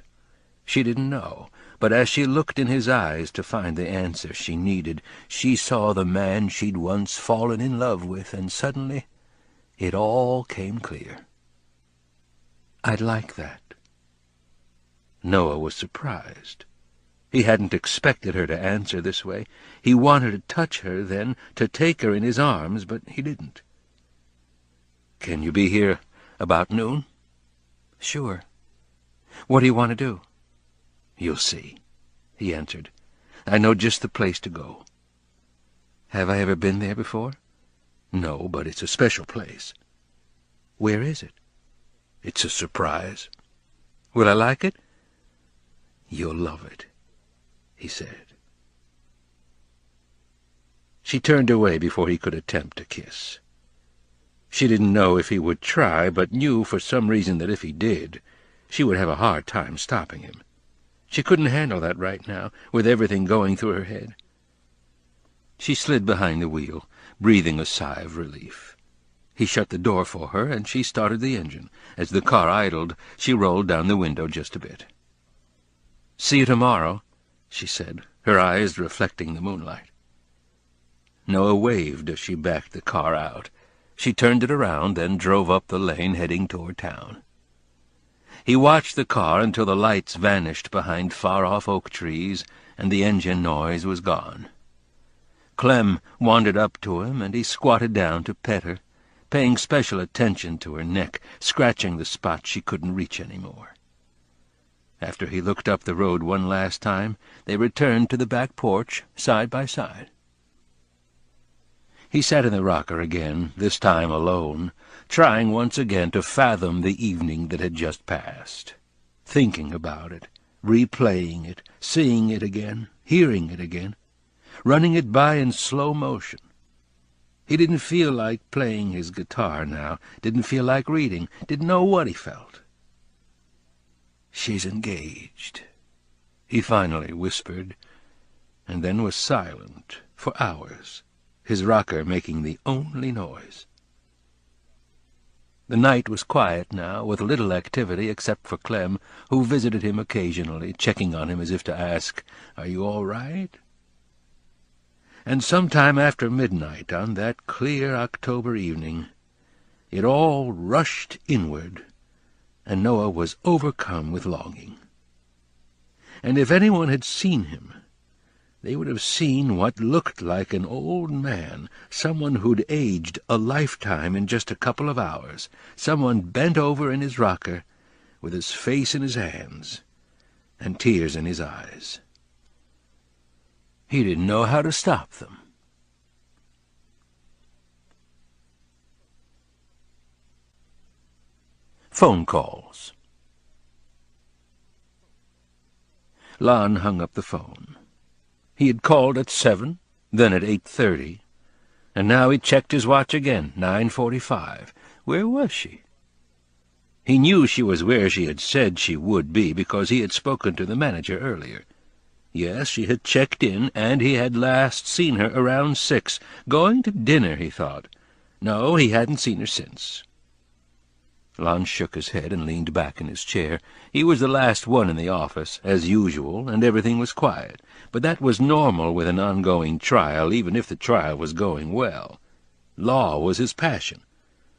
She didn't know, but as she looked in his eyes to find the answer she needed, she saw the man she'd once fallen in love with, and suddenly it all came clear. "I'd like that." Noah was surprised. He hadn't expected her to answer this way. He wanted to touch her then, to take her in his arms, but he didn't. "Can you be here about noon?" "Sure. What do you want to do?" "You'll see," he answered. "I know just the place to go." "Have I ever been there before?" "No, but it's a special place." "Where is it?" "It's a surprise." "Will I like it?" "You'll love it," he said. She turned away before he could attempt a kiss. She didn't know if he would try, but knew for some reason that if he did, she would have a hard time stopping him. She couldn't handle that right now, with everything going through her head. She slid behind the wheel, breathing a sigh of relief. He shut the door for her, and she started the engine. As the car idled, she rolled down the window just a bit. "See you tomorrow," she said, her eyes reflecting the moonlight. Noah waved as she backed the car out. She turned it around, then drove up the lane, heading toward town. He watched the car until the lights vanished behind far-off oak trees, and the engine noise was gone. Clem wandered up to him, and he squatted down to pet her, paying special attention to her neck, scratching the spot she couldn't reach any more. After he looked up the road one last time, they returned to the back porch, side by side. He sat in the rocker again, this time alone, trying once again to fathom the evening that had just passed, thinking about it, replaying it, seeing it again, hearing it again, running it by in slow motion. He didn't feel like playing his guitar now, didn't feel like reading, didn't know what he felt. "She's engaged," he finally whispered, and then was silent for hours, his rocker making the only noise. The night was quiet now, with little activity except for Clem, who visited him occasionally, checking on him as if to ask, "Are you all right?" And sometime after midnight, on that clear October evening, it all rushed inward, and Noah was overcome with longing. And if anyone had seen him, they would have seen what looked like an old man, someone who'd aged a lifetime in just a couple of hours, someone bent over in his rocker, with his face in his hands, and tears in his eyes. He didn't know how to stop them. Phone calls. Lon hung up the phone. He had called at 7, then at 8:30, and now he checked his watch again, 9:45. Where was she? He knew she was where she had said she would be, because he had spoken to the manager earlier. Yes, she had checked in, and he had last seen her around 6, going to dinner, he thought. No, he hadn't seen her since. Lon shook his head and leaned back in his chair. He was the last one in the office, as usual, and everything was quiet. But that was normal with an ongoing trial, even if the trial was going well. Law was his passion,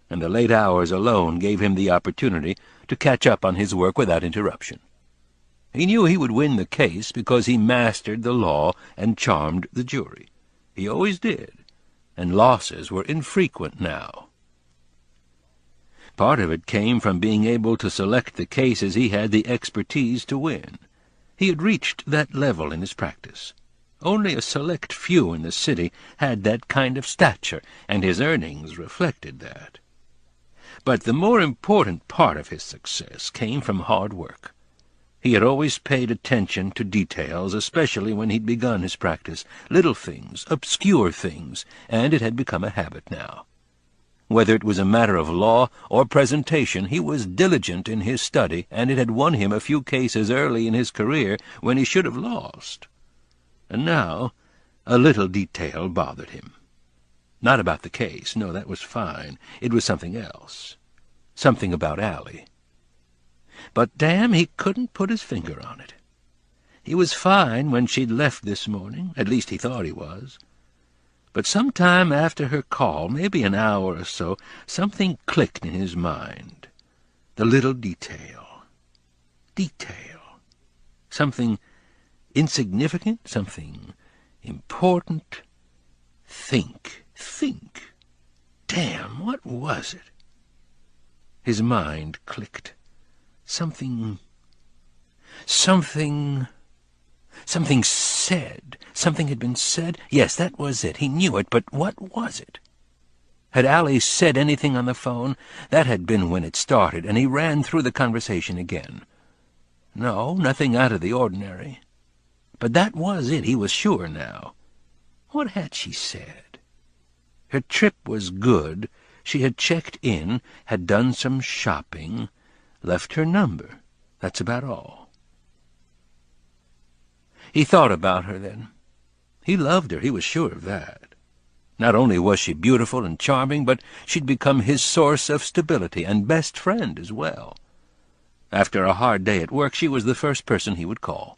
and the late hours alone gave him the opportunity to catch up on his work without interruption. He knew he would win the case because he mastered the law and charmed the jury. He always did, and losses were infrequent now. Part of it came from being able to select the cases he had the expertise to win. He had reached that level in his practice. Only a select few in the city had that kind of stature, and his earnings reflected that. But the more important part of his success came from hard work. He had always paid attention to details, especially when he'd begun his practice, little things, obscure things, and it had become a habit now. Whether it was a matter of law or presentation, he was diligent in his study, and it had won him a few cases early in his career when he should have lost. And now a little detail bothered him. Not about the case, no, that was fine. It was something else. Something about Allie. But damn, he couldn't put his finger on it. He was fine when she'd left this morning, at least he thought he was. But some time after her call, maybe an hour or so, something clicked in his mind. The little detail. Detail. Something insignificant, something important. Think. Damn, what was it? His mind clicked. Something said. Something had been said. Yes, that was it. He knew it, but what was it? Had Allie said anything on the phone? That had been when it started, and he ran through the conversation again. No, nothing out of the ordinary. But that was it, he was sure now. What had she said? Her trip was good. She had checked in, had done some shopping, left her number. That's about all. He thought about her then. He loved her, he was sure of that. Not only was she beautiful and charming, but she'd become his source of stability and best friend as well. After a hard day at work, she was the first person he would call.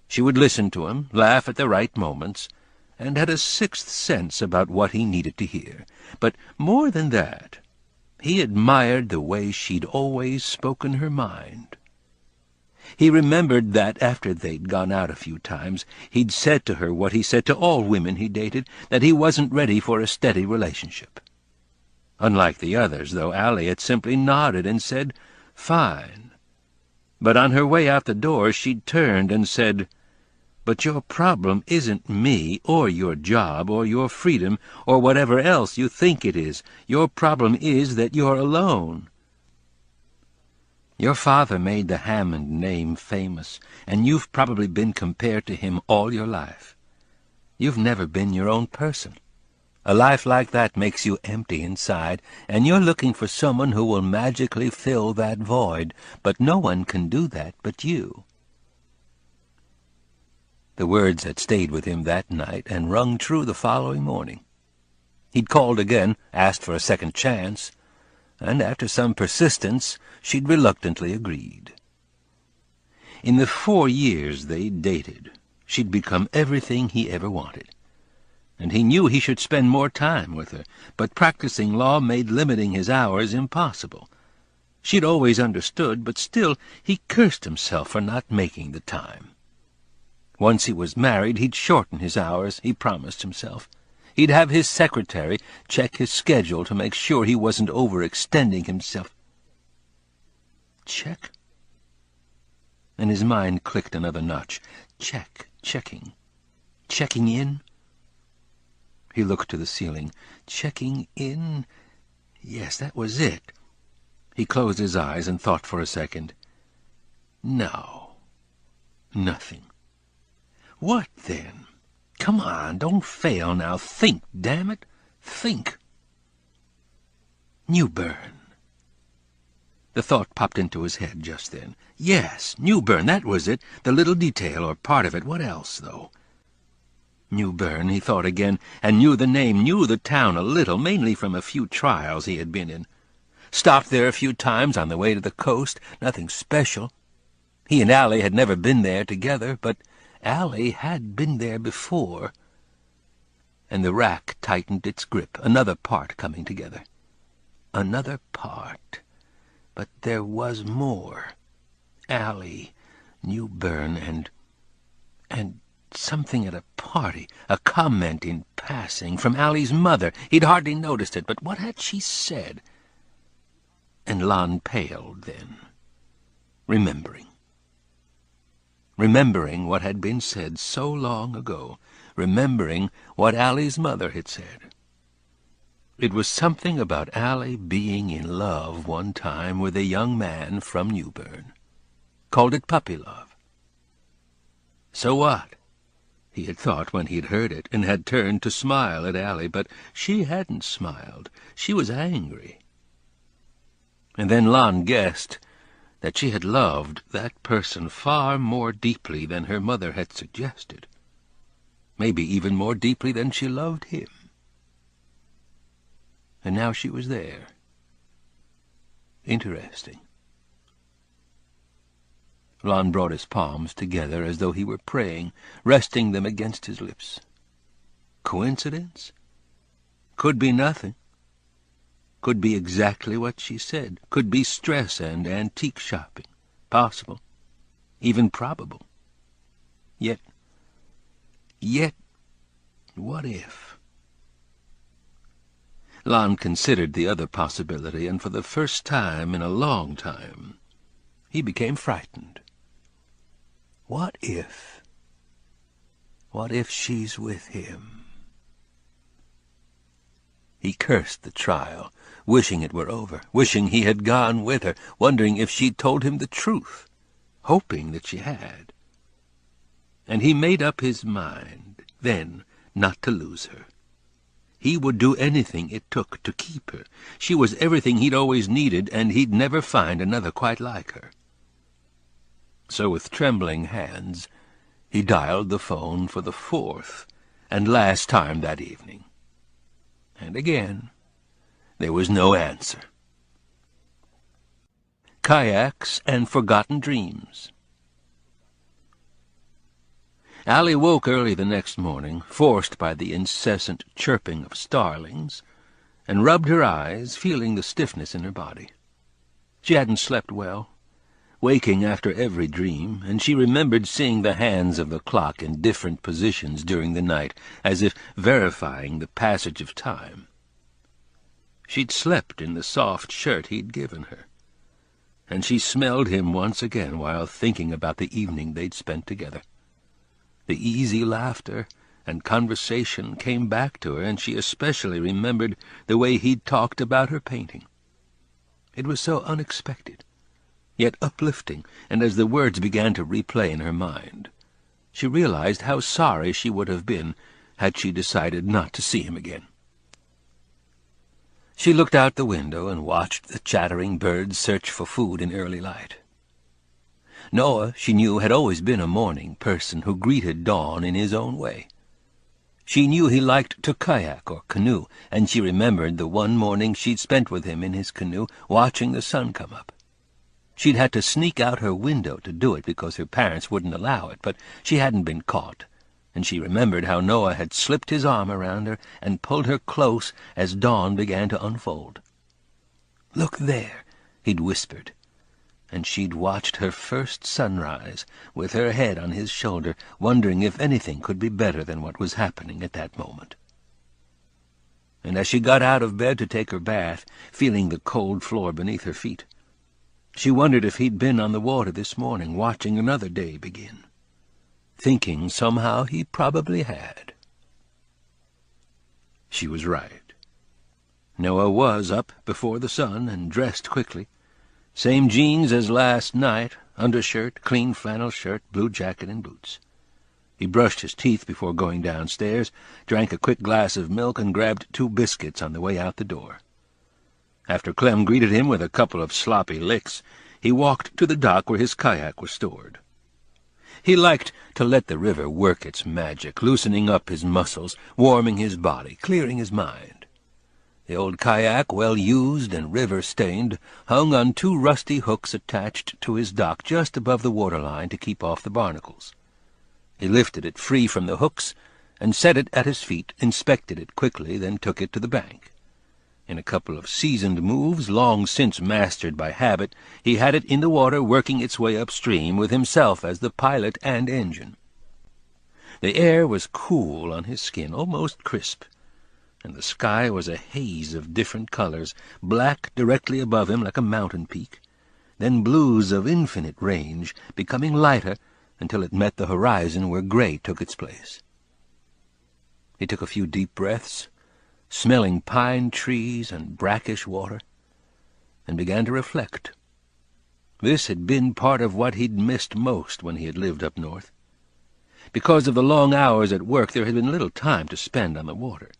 She would listen to him, laugh at the right moments, and had a sixth sense about what he needed to hear. But more than that, he admired the way she'd always spoken her mind. He remembered that after they'd gone out a few times, he'd said to her what he said to all women he dated, that he wasn't ready for a steady relationship. Unlike the others, though, Allie had simply nodded and said, "Fine." But on her way out the door, she'd turned and said, "But your problem isn't me, or your job, or your freedom, or whatever else you think it is. Your problem is that you're alone. Your father made the Hammond name famous, and you've probably been compared to him all your life. You've never been your own person. A life like that makes you empty inside, and you're looking for someone who will magically fill that void, but no one can do that but you." The words had stayed with him that night and rung true the following morning. He'd called again, asked for a second chance, and after some persistence, she'd reluctantly agreed. In the 4 years they'd dated, she'd become everything he ever wanted, and he knew he should spend more time with her, but practicing law made limiting his hours impossible. She'd always understood, but still he cursed himself for not making the time. Once he was married, he'd shorten his hours, he promised himself. He'd have his secretary check his schedule to make sure he wasn't overextending himself. Check? And his mind clicked another notch. Checking in? He looked to the ceiling. Checking in? Yes, that was it. He closed his eyes and thought for a second. No. Nothing. What then? Come on, don't fail now. Think, damn it. Think. Newbern. The thought popped into his head just then. Yes, Newbern, that was it. The little detail, or part of it. What else, though? Newbern, he thought again, and knew the name, knew the town a little, mainly from a few trials he had been in. Stopped there a few times on the way to the coast. Nothing special. He and Allie had never been there together, but Allie had been there before. And the rack tightened its grip, another part coming together. Another part. But there was more. Allie, Newburn, and something at a party, a comment in passing from Allie's mother. He'd hardly noticed it, but what had she said? And Lon paled then, remembering what had been said so long ago, remembering what Allie's mother had said. It was something about Allie being in love one time with a young man from Newburn. Called it puppy love. So what? He had thought when he'd heard it, and had turned to smile at Allie, but she hadn't smiled. She was angry. And then Lon guessed that she had loved that person far more deeply than her mother had suggested. Maybe even more deeply than she loved him. And now she was there. Interesting. Lon brought his palms together as though he were praying, resting them against his lips. Coincidence? Could be nothing. Could be exactly what she said. Could be stress and antique shopping. Possible. Even probable. Yet, what if? Lon considered the other possibility, and for the first time in a long time, he became frightened. What if? What if she's with him? He cursed the trial, wishing it were over, wishing he had gone with her, wondering if she'd told him the truth, hoping that she had. And he made up his mind, then, not to lose her. He would do anything it took to keep her. She was everything he'd always needed, and he'd never find another quite like her. So with trembling hands, he dialed the phone for the fourth and last time that evening. And again, there was no answer. Kayaks and forgotten dreams. Allie woke early the next morning, forced by the incessant chirping of starlings, and rubbed her eyes, feeling the stiffness in her body. She hadn't slept well, waking after every dream, and she remembered seeing the hands of the clock in different positions during the night, as if verifying the passage of time. She'd slept in the soft shirt he'd given her, and she smelled him once again while thinking about the evening they'd spent together. The easy laughter and conversation came back to her, and she especially remembered the way he'd talked about her painting. It was so unexpected, yet uplifting, and as the words began to replay in her mind, she realized how sorry she would have been had she decided not to see him again. She looked out the window and watched the chattering birds search for food in early light. Noah, she knew, had always been a morning person who greeted dawn in his own way. She knew he liked to kayak or canoe, and she remembered the one morning she'd spent with him in his canoe, watching the sun come up. She'd had to sneak out her window to do it because her parents wouldn't allow it, but she hadn't been caught, and she remembered how Noah had slipped his arm around her and pulled her close as dawn began to unfold. "Look there," he'd whispered, and she'd watched her first sunrise with her head on his shoulder, wondering if anything could be better than what was happening at that moment. And as she got out of bed to take her bath, feeling the cold floor beneath her feet, she wondered if he'd been on the water this morning, watching another day begin, thinking somehow he probably had. She was right. Noah was up before the sun and dressed quickly. Same jeans as last night, undershirt, clean flannel shirt, blue jacket, and boots. He brushed his teeth before going downstairs, drank a quick glass of milk, and grabbed 2 biscuits on the way out the door. After Clem greeted him with a couple of sloppy licks, he walked to the dock where his kayak was stored. He liked to let the river work its magic, loosening up his muscles, warming his body, clearing his mind. The old kayak, well used and river-stained, hung on 2 rusty hooks attached to his dock just above the waterline to keep off the barnacles. He lifted it free from the hooks and set it at his feet, inspected it quickly, then took it to the bank. In a couple of seasoned moves, long since mastered by habit, he had it in the water working its way upstream, with himself as the pilot and engine. The air was cool on his skin, almost crisp, and the sky was a haze of different colors, black directly above him like a mountain peak, then blues of infinite range, becoming lighter until it met the horizon where gray took its place. He took a few deep breaths, smelling pine trees and brackish water, and began to reflect. This had been part of what he'd missed most when he had lived up north. Because of the long hours at work, there had been little time to spend on the water.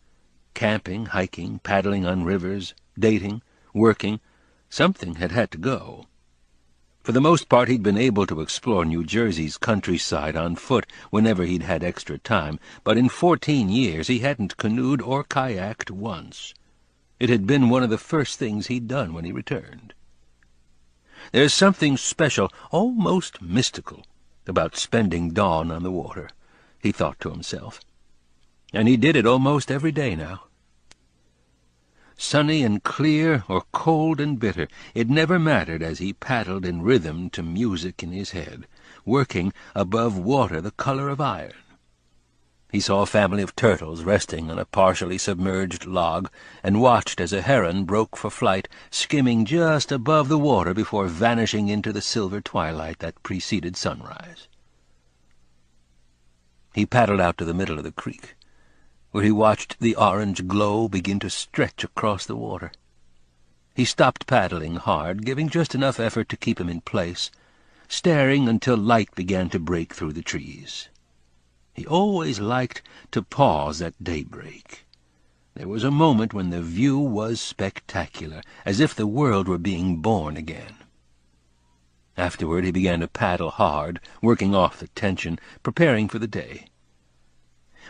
Camping, hiking, paddling on rivers, dating, working, something had to go. For the most part, he'd been able to explore New Jersey's countryside on foot whenever he'd had extra time, but in 14 years he hadn't canoed or kayaked once. It had been one of the first things he'd done when he returned. There's something special, almost mystical, about spending dawn on the water, he thought to himself. And he did it almost every day now. Sunny and clear, or cold and bitter, it never mattered as he paddled in rhythm to music in his head, working above water the color of iron. He saw a family of turtles resting on a partially submerged log, and watched as a heron broke for flight, skimming just above the water before vanishing into the silver twilight that preceded sunrise. He paddled out to the middle of the creek, where he watched the orange glow begin to stretch across the water. He stopped paddling hard, giving just enough effort to keep him in place, staring until light began to break through the trees. He always liked to pause at daybreak. There was a moment when the view was spectacular, as if the world were being born again. Afterward he began to paddle hard, working off the tension, preparing for the day.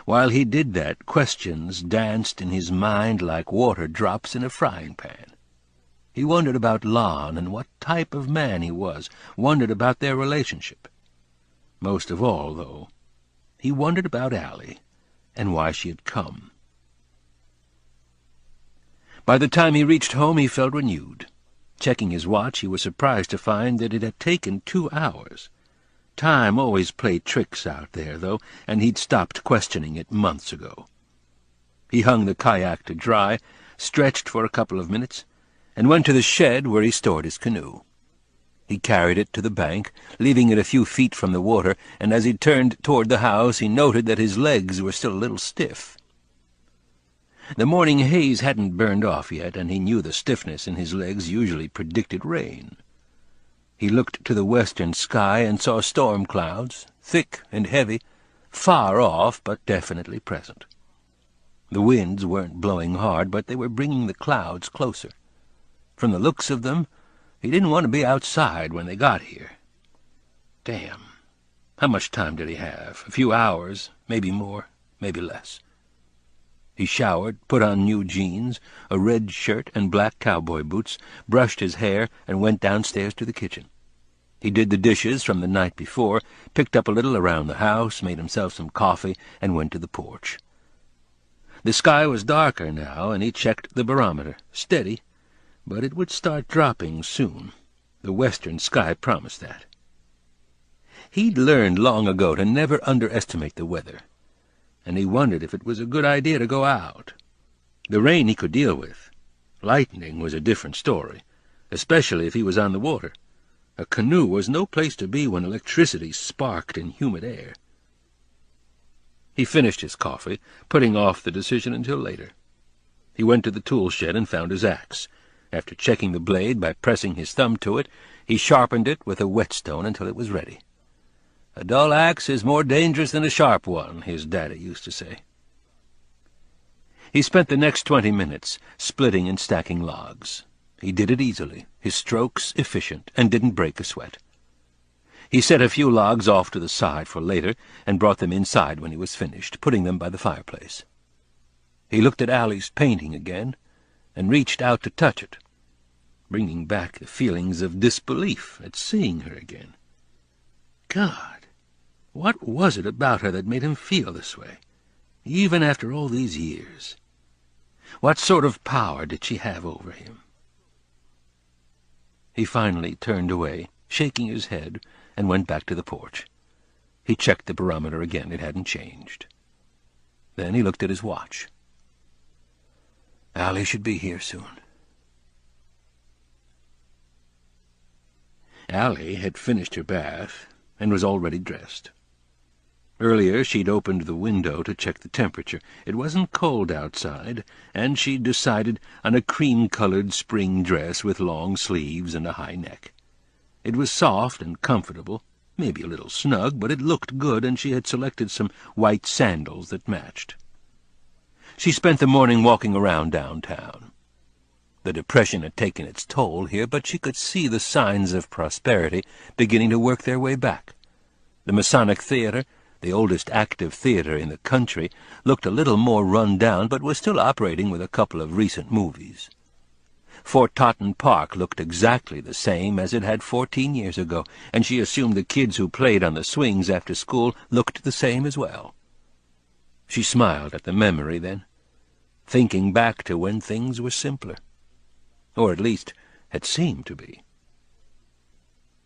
While he did that, questions danced in his mind like water drops in a frying pan. He wondered about Lon and what type of man he was, wondered about their relationship. Most of all, though, he wondered about Allie and why she had come. By the time he reached home, he felt renewed. Checking his watch, he was surprised to find that it had taken 2 hours. Time always played tricks out there, though, and he'd stopped questioning it months ago. He hung the kayak to dry, stretched for a couple of minutes, and went to the shed where he stored his canoe. He carried it to the bank, leaving it a few feet from the water, and as he turned toward the house he noted that his legs were still a little stiff. The morning haze hadn't burned off yet, and he knew the stiffness in his legs usually predicted rain. He looked to the western sky and saw storm clouds, thick and heavy, far off but definitely present. The winds weren't blowing hard, but they were bringing the clouds closer. From the looks of them, he didn't want to be outside when they got here. Damn. How much time did he have? A few hours, maybe more, maybe less. He showered, put on new jeans, a red shirt and black cowboy boots, brushed his hair, and went downstairs to the kitchen. He did the dishes from the night before, picked up a little around the house, made himself some coffee, and went to the porch. The sky was darker now, and he checked the barometer. Steady, but it would start dropping soon. The western sky promised that. He'd learned long ago to never underestimate the weather, and he wondered if it was a good idea to go out. The rain he could deal with. Lightning was a different story, especially if he was on the water. A canoe was no place to be when electricity sparked in humid air. He finished his coffee, putting off the decision until later. He went to the tool shed and found his axe. After checking the blade by pressing his thumb to it, he sharpened it with a whetstone until it was ready. A dull axe is more dangerous than a sharp one, his daddy used to say. He spent the next 20 minutes splitting and stacking logs. He did it easily, his strokes efficient, and didn't break a sweat. He set a few logs off to the side for later, and brought them inside when he was finished, putting them by the fireplace. He looked at Allie's painting again, and reached out to touch it, bringing back the feelings of disbelief at seeing her again. God, what was it about her that made him feel this way, even after all these years? What sort of power did she have over him? He finally turned away, shaking his head, and went back to the porch. He checked the barometer again. It hadn't changed. Then he looked at his watch. Allie should be here soon. Allie had finished her bath and was already dressed. Earlier she'd opened the window to check the temperature. It wasn't cold outside, and she'd decided on a cream-colored spring dress with long sleeves and a high neck. It was soft and comfortable, maybe a little snug, but it looked good, and she had selected some white sandals that matched. She spent the morning walking around downtown. The depression had taken its toll here, but she could see the signs of prosperity beginning to work their way back. The Masonic Theater, the oldest active theater in the country, looked a little more run down, but was still operating with a couple of recent movies. Fort Totten Park looked exactly the same as it had 14 years ago, and she assumed the kids who played on the swings after school looked the same as well. She smiled at the memory then, thinking back to when things were simpler, or at least had seemed to be.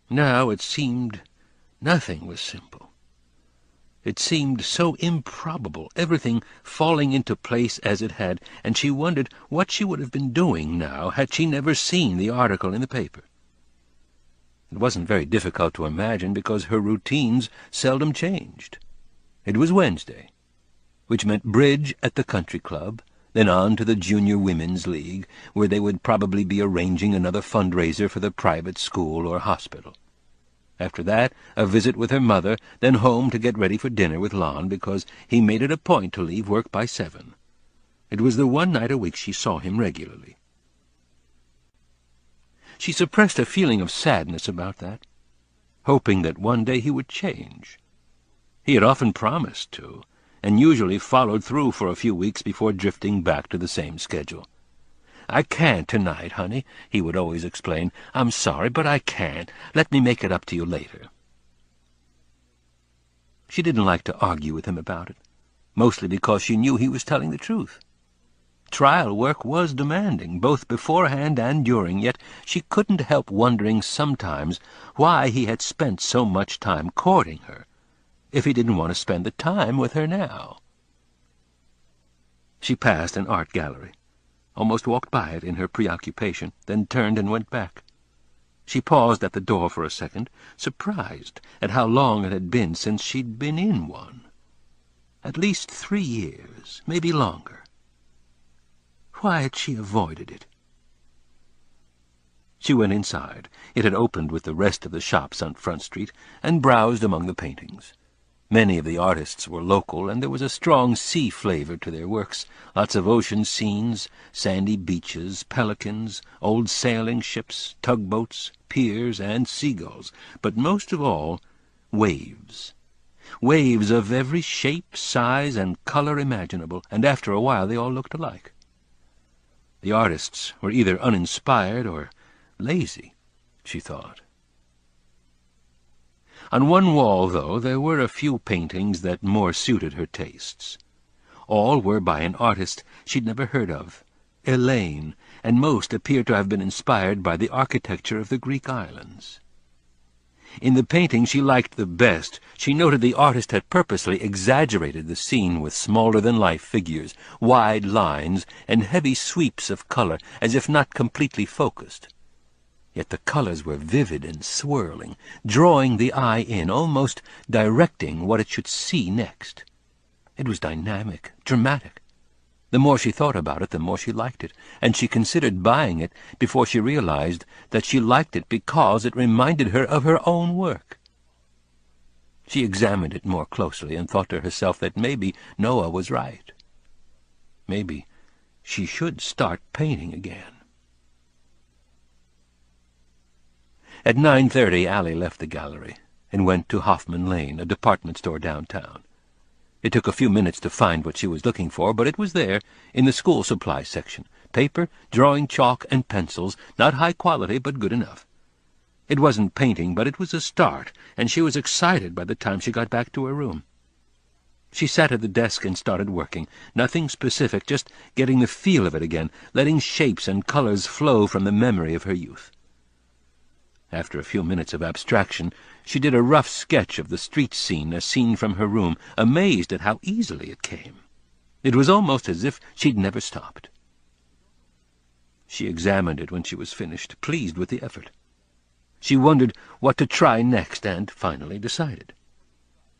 Now it seemed nothing was simple. It seemed so improbable, everything falling into place as it had, and she wondered what she would have been doing now had she never seen the article in the paper. It wasn't very difficult to imagine, because her routines seldom changed. It was Wednesday, which meant bridge at the country club, then on to the Junior Women's League, where they would probably be arranging another fundraiser for the private school or hospital. After that, a visit with her mother, then home to get ready for dinner with Lon, because he made it a point to leave work by 7. It was the one night a week she saw him regularly. She suppressed a feeling of sadness about that, hoping that one day he would change. He had often promised to, and usually followed through for a few weeks before drifting back to the same schedule. "I can't tonight, honey," he would always explain. "I'm sorry, but I can't. Let me make it up to you later." She didn't like to argue with him about it, mostly because she knew he was telling the truth. Trial work was demanding, both beforehand and during, yet she couldn't help wondering sometimes why he had spent so much time courting her, if he didn't want to spend the time with her now. She passed an art gallery, almost walked by it in her preoccupation, then turned and went back. She paused at the door for a second, surprised at how long it had been since she'd been in one. At least 3 years, maybe longer. Why had she avoided it? She went inside. It had opened with the rest of the shops on Front Street, and browsed among the paintings. Many of the artists were local, and there was a strong sea flavor to their works, lots of ocean scenes, sandy beaches, pelicans, old sailing ships, tugboats, piers, and seagulls, but most of all, waves. Waves of every shape, size, and color imaginable, and after a while they all looked alike. The artists were either uninspired or lazy, she thought. On one wall, though, there were a few paintings that more suited her tastes. All were by an artist she'd never heard of, Elaine, and most appeared to have been inspired by the architecture of the Greek islands. In the painting she liked the best, she noted the artist had purposely exaggerated the scene with smaller-than-life figures, wide lines, and heavy sweeps of color, as if not completely focused. Yet the colors were vivid and swirling, drawing the eye in, almost directing what it should see next. It was dynamic, dramatic. The more she thought about it, the more she liked it, and she considered buying it before she realized that she liked it because it reminded her of her own work. She examined it more closely and thought to herself that maybe Noah was right. Maybe she should start painting again. At 9:30, Allie left the gallery and went to Hoffman Lane, a department store downtown. It took a few minutes to find what she was looking for, but it was there, in the school supplies section. Paper, drawing chalk, and pencils, not high quality, but good enough. It wasn't painting, but it was a start, and she was excited by the time she got back to her room. She sat at the desk and started working. Nothing specific, just getting the feel of it again, letting shapes and colors flow from the memory of her youth. After a few minutes of abstraction, she did a rough sketch of the street scene as seen from her room, amazed at how easily it came. It was almost as if she'd never stopped. She examined it when she was finished, pleased with the effort. She wondered what to try next and finally decided.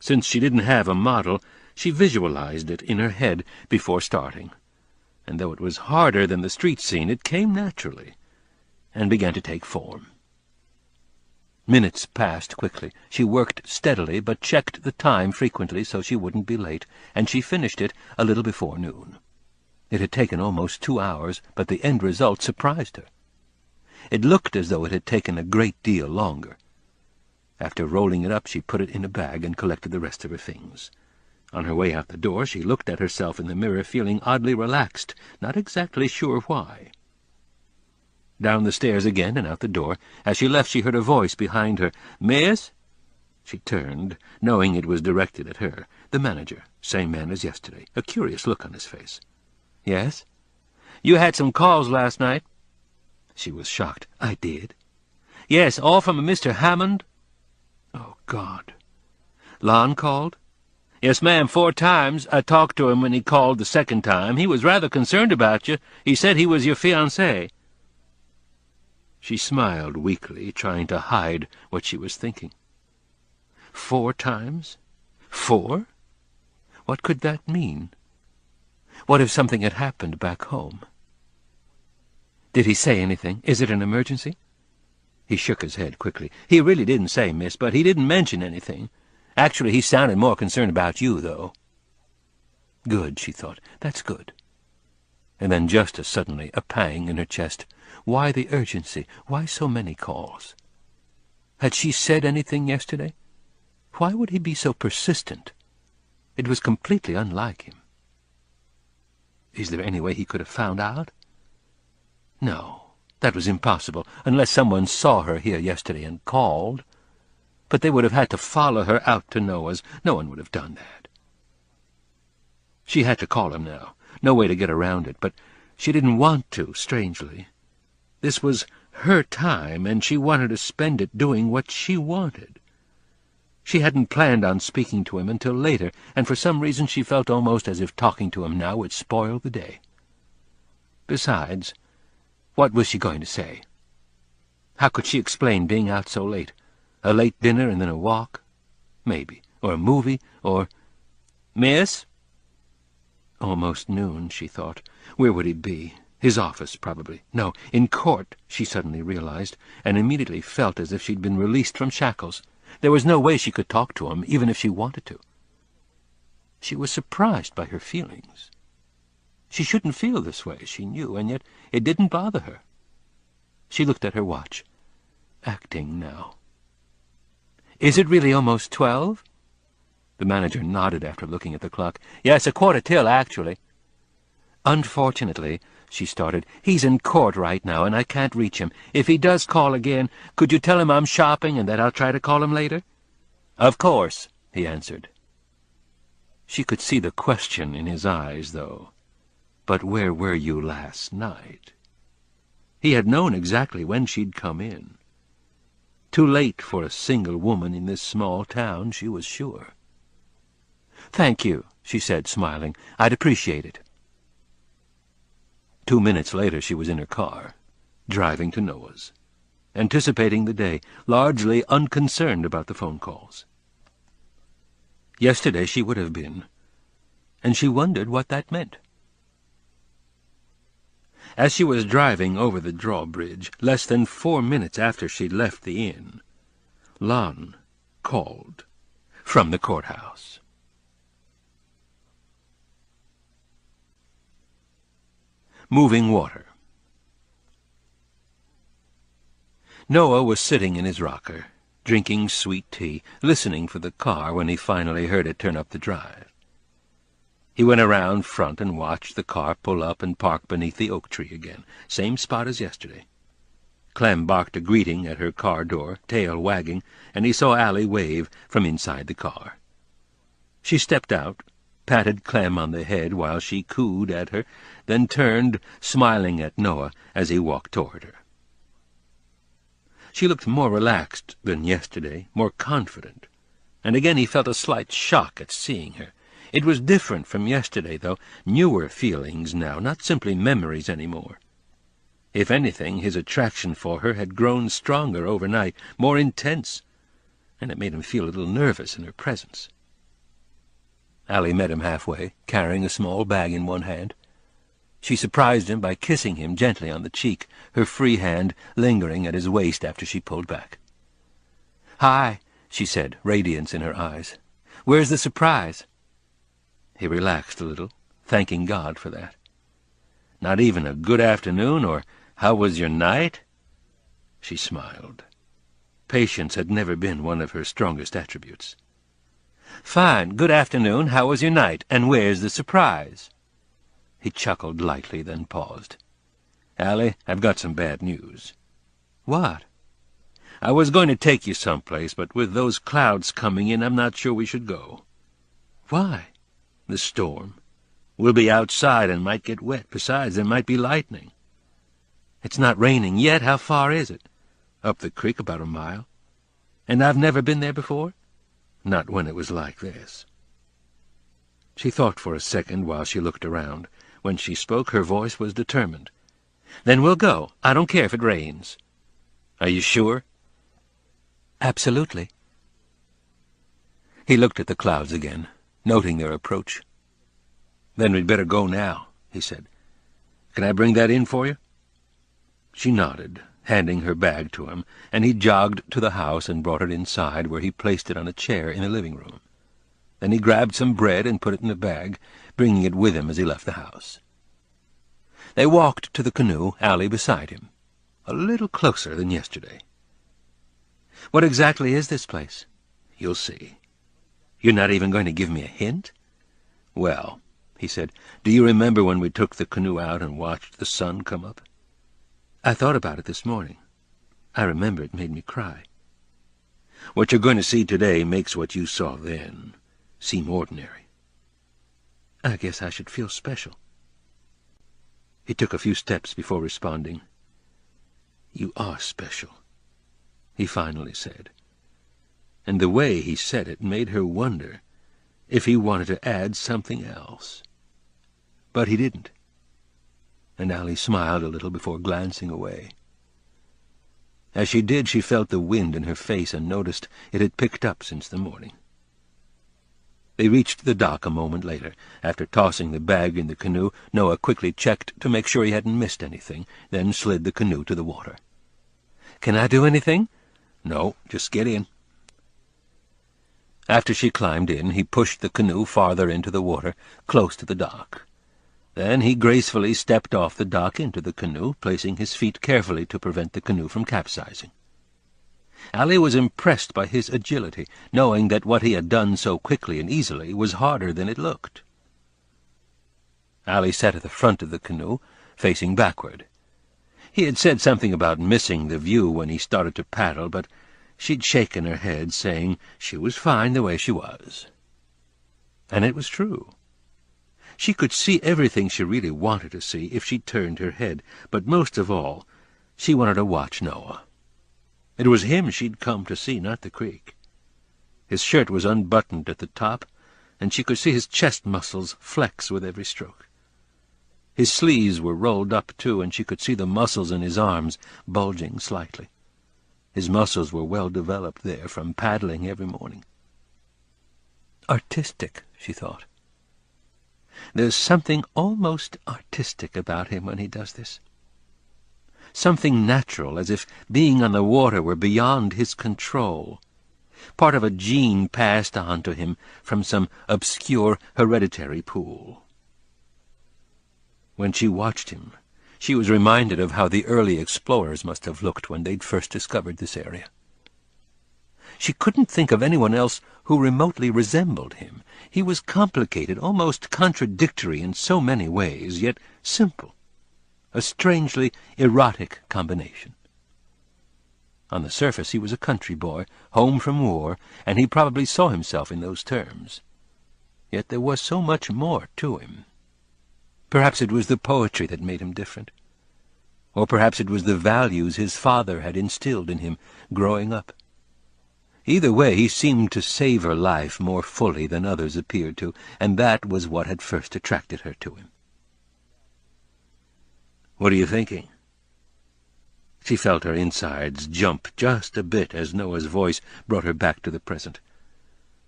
Since she didn't have a model, she visualized it in her head before starting. And though it was harder than the street scene, it came naturally and began to take form. Minutes passed quickly. She worked steadily, but checked the time frequently so she wouldn't be late, and she finished it a little before noon. It had taken almost 2 hours, but the end result surprised her. It looked as though it had taken a great deal longer. After rolling it up, she put it in a bag and collected the rest of her things. On her way out the door, she looked at herself in the mirror, feeling oddly relaxed, not exactly sure why. Down the stairs again and out the door. As she left, she heard a voice behind her. "Miss?" She turned, knowing it was directed at her. The manager, same man as yesterday, a curious look on his face. "Yes?" "You had some calls last night." She was shocked. "I did?" "Yes, all from a Mr. Hammond." Oh, God. "Lon called?" "Yes, ma'am, 4 times. I talked to him when he called the second time. He was rather concerned about you. He said he was your fiance." She smiled weakly, trying to hide what she was thinking. 4 times? 4? What could that mean? What if something had happened back home? "Did he say anything? Is it an emergency?" He shook his head quickly. "He really didn't say, miss, but he didn't mention anything. Actually, he sounded more concerned about you, though." Good, she thought. That's good. And then just as suddenly, a pang in her chest. Why the urgency? Why so many calls? Had she said anything yesterday? Why would he be so persistent? It was completely unlike him. Is there any way he could have found out? No, that was impossible, unless someone saw her here yesterday and called. But they would have had to follow her out to Noah's. No one would have done that. She had to call him now. No way to get around it, but she didn't want to, strangely. This was her time, and she wanted to spend it doing what she wanted. She hadn't planned on speaking to him until later, and for some reason she felt almost as if talking to him now would spoil the day. Besides, what was she going to say? How could she explain being out so late? A late dinner and then a walk? Maybe. Or a movie, or... "Miss?" Almost noon, she thought. Where would he be? His office, probably. No, in court, she suddenly realized, and immediately felt as if she'd been released from shackles. There was no way she could talk to him, even if she wanted to. She was surprised by her feelings. She shouldn't feel this way, she knew, and yet it didn't bother her. She looked at her watch. Acting now. "Is it really almost 12? The manager nodded after looking at the clock. "Yes, 1:15, actually." "Unfortunately," she started, "he's in court right now, and I can't reach him. If he does call again, could you tell him I'm shopping and that I'll try to call him later?" "Of course," he answered. She could see the question in his eyes, though. But where were you last night? He had known exactly when she'd come in. Too late for a single woman in this small town, she was sure. "Thank you," she said, smiling. "I'd appreciate it." 2 minutes later she was in her car, driving to Noah's, anticipating the day, largely unconcerned about the phone calls. Yesterday she would have been, and she wondered what that meant. As she was driving over the drawbridge, less than 4 minutes after she'd left the inn, Lon called from the courthouse. Moving water. Noah was sitting in his rocker, drinking sweet tea, listening for the car when he finally heard it turn up the drive. He went around front and watched the car pull up and park beneath the oak tree again, same spot as yesterday. Clem barked a greeting at her car door, tail wagging, and he saw Allie wave from inside the car. She stepped out, patted Clem on the head while she cooed at her, then turned, smiling at Noah as he walked toward her. She looked more relaxed than yesterday, more confident, and again he felt a slight shock at seeing her. It was different from yesterday, though, newer feelings now, not simply memories anymore. If anything, his attraction for her had grown stronger overnight, more intense, and it made him feel a little nervous in her presence. Allie met him halfway, carrying a small bag in one hand. She surprised him by kissing him gently on the cheek, her free hand lingering at his waist after she pulled back. "Hi," she said, radiance in her eyes. "Where's the surprise?" He relaxed a little, thanking God for that. "Not even a good afternoon, or how was your night?" She smiled. Patience had never been one of her strongest attributes. "Fine. Good afternoon. How was your night? And where's the surprise?" He chuckled lightly, then paused. "Allie, I've got some bad news." "What?" "I was going to take you someplace, but with those clouds coming in, I'm not sure we should go." "Why?" "The storm. We'll be outside and might get wet. Besides, there might be lightning." "It's not raining yet. How far is it?" "Up the creek about a mile." "And I've never been there before?" "Not when it was like this." She thought for a second while she looked around. When she spoke, her voice was determined. "Then we'll go. I don't care if it rains." "Are you sure?" "Absolutely." He looked at the clouds again, noting their approach. "Then we'd better go now," he said. "Can I bring that in for you?" She nodded, handing her bag to him, and he jogged to the house and brought it inside, where he placed it on a chair in the living room. Then he grabbed some bread and put it in the bag, bringing it with him as he left the house. They walked to the canoe, Allie beside him, a little closer than yesterday. "What exactly is this place?" "You'll see." "You're not even going to give me a hint?" "Well," he said, "do you remember when we took the canoe out and watched the sun come up?" "I thought about it this morning. I remember it made me cry." "What you're going to see today makes what you saw then seem ordinary." "I guess I should feel special." He took a few steps before responding. "You are special," he finally said. And the way he said it made her wonder if he wanted to add something else. But he didn't. And Allie smiled a little before glancing away. As she did, she felt the wind in her face and noticed it had picked up since the morning. They reached the dock a moment later. After tossing the bag in the canoe, Noah quickly checked to make sure he hadn't missed anything, then slid the canoe to the water. "Can I do anything?" "No, just get in." After she climbed in, he pushed the canoe farther into the water, close to the dock. Then he gracefully stepped off the dock into the canoe, placing his feet carefully to prevent the canoe from capsizing. Allie was impressed by his agility, knowing that what he had done so quickly and easily was harder than it looked. Allie sat at the front of the canoe, facing backward. He had said something about missing the view when he started to paddle, but she'd shaken her head, saying she was fine the way she was. And it was true. She could see everything she really wanted to see if she turned her head, but most of all, she wanted to watch Noah. It was him she'd come to see, not the creek. His shirt was unbuttoned at the top, and she could see his chest muscles flex with every stroke. His sleeves were rolled up, too, and she could see the muscles in his arms bulging slightly. His muscles were well developed there from paddling every morning. Artistic, she thought. There's something almost artistic about him when he does this. Something natural, as if being on the water were beyond his control, part of a gene passed on to him from some obscure hereditary pool. When she watched him, she was reminded of how the early explorers must have looked when they'd first discovered this area. She couldn't think of anyone else who remotely resembled him. He was complicated, almost contradictory in so many ways, yet simple. A strangely erotic combination. On the surface he was a country boy, home from war, and he probably saw himself in those terms. Yet there was so much more to him. Perhaps it was the poetry that made him different. Or perhaps it was the values his father had instilled in him growing up. Either way, he seemed to savor life more fully than others appeared to, and that was what had first attracted her to him. "What are you thinking?" She felt her insides jump just a bit as Noah's voice brought her back to the present.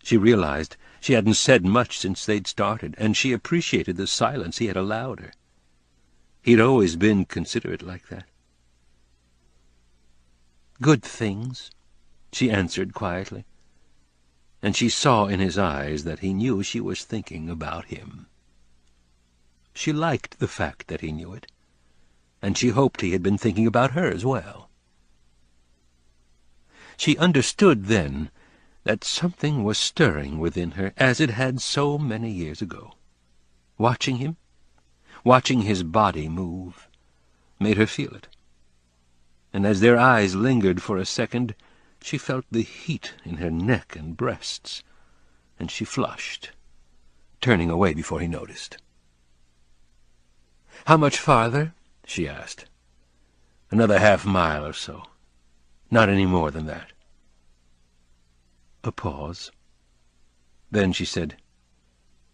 She realized she hadn't said much since they'd started, and she appreciated the silence he had allowed her. He'd always been considerate like that. "Good things," she answered quietly, and she saw in his eyes that he knew she was thinking about him. She liked the fact that he knew it, and she hoped he had been thinking about her as well. She understood then that something was stirring within her as it had so many years ago. Watching him, watching his body move, made her feel it. And as their eyes lingered for a second, she felt the heat in her neck and breasts, and she flushed, turning away before he noticed. "How much farther?" she asked. "Another half-mile or so. Not any more than that." A pause. Then she said,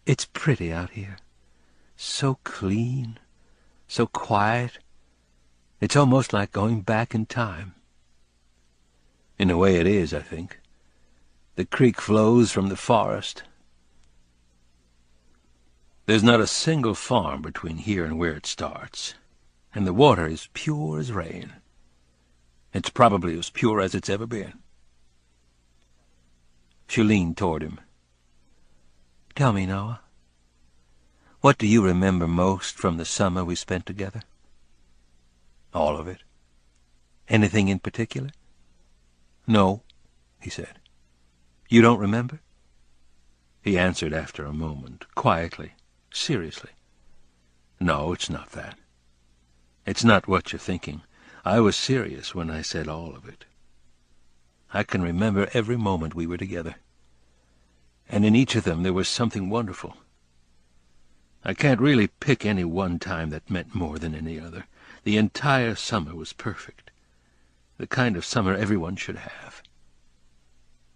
"It's pretty out here. So clean, so quiet. It's almost like going back in time." "In a way it is, I think. The creek flows from the forest. There's not a single farm between here and where it starts, and the water is pure as rain. It's probably as pure as it's ever been." She leaned toward him. "Tell me, Noah, what do you remember most from the summer we spent together?" "All of it." "Anything in particular?" "No," he said. "You don't remember?" He answered after a moment, quietly, seriously. "No, it's not that. It's not what you're thinking. I was serious when I said all of it. I can remember every moment we were together, and in each of them there was something wonderful. I can't really pick any one time that meant more than any other. The entire summer was perfect, the kind of summer everyone should have.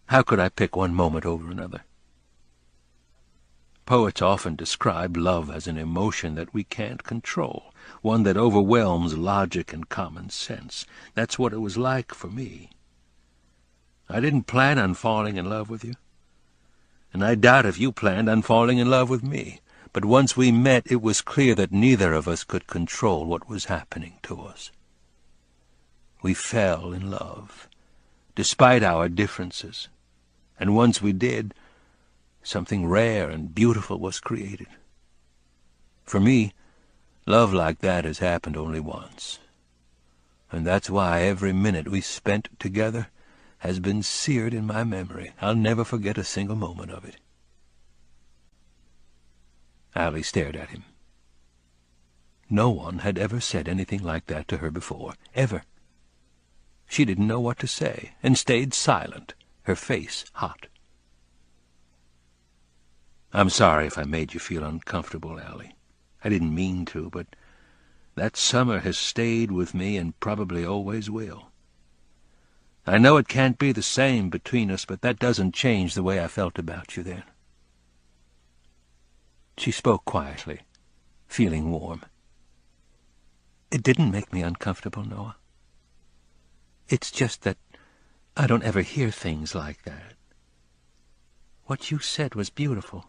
How could I pick one moment over another? Poets often describe love as an emotion that we can't control, one that overwhelms logic and common sense. That's what it was like for me. I didn't plan on falling in love with you, and I doubt if you planned on falling in love with me. But once we met, it was clear that neither of us could control what was happening to us. We fell in love, despite our differences, and once we did, something rare and beautiful was created. For me, love like that has happened only once, and that's why every minute we spent together has been seared in my memory. I'll never forget a single moment of it." Allie stared at him. No one had ever said anything like that to her before, ever. She didn't know what to say, and stayed silent, her face hot. "I'm sorry if I made you feel uncomfortable, Allie. I didn't mean to, but that summer has stayed with me and probably always will. I know it can't be the same between us, but that doesn't change the way I felt about you then." She spoke quietly, feeling warm. "It didn't make me uncomfortable, Noah. It's just that I don't ever hear things like that. What you said was beautiful.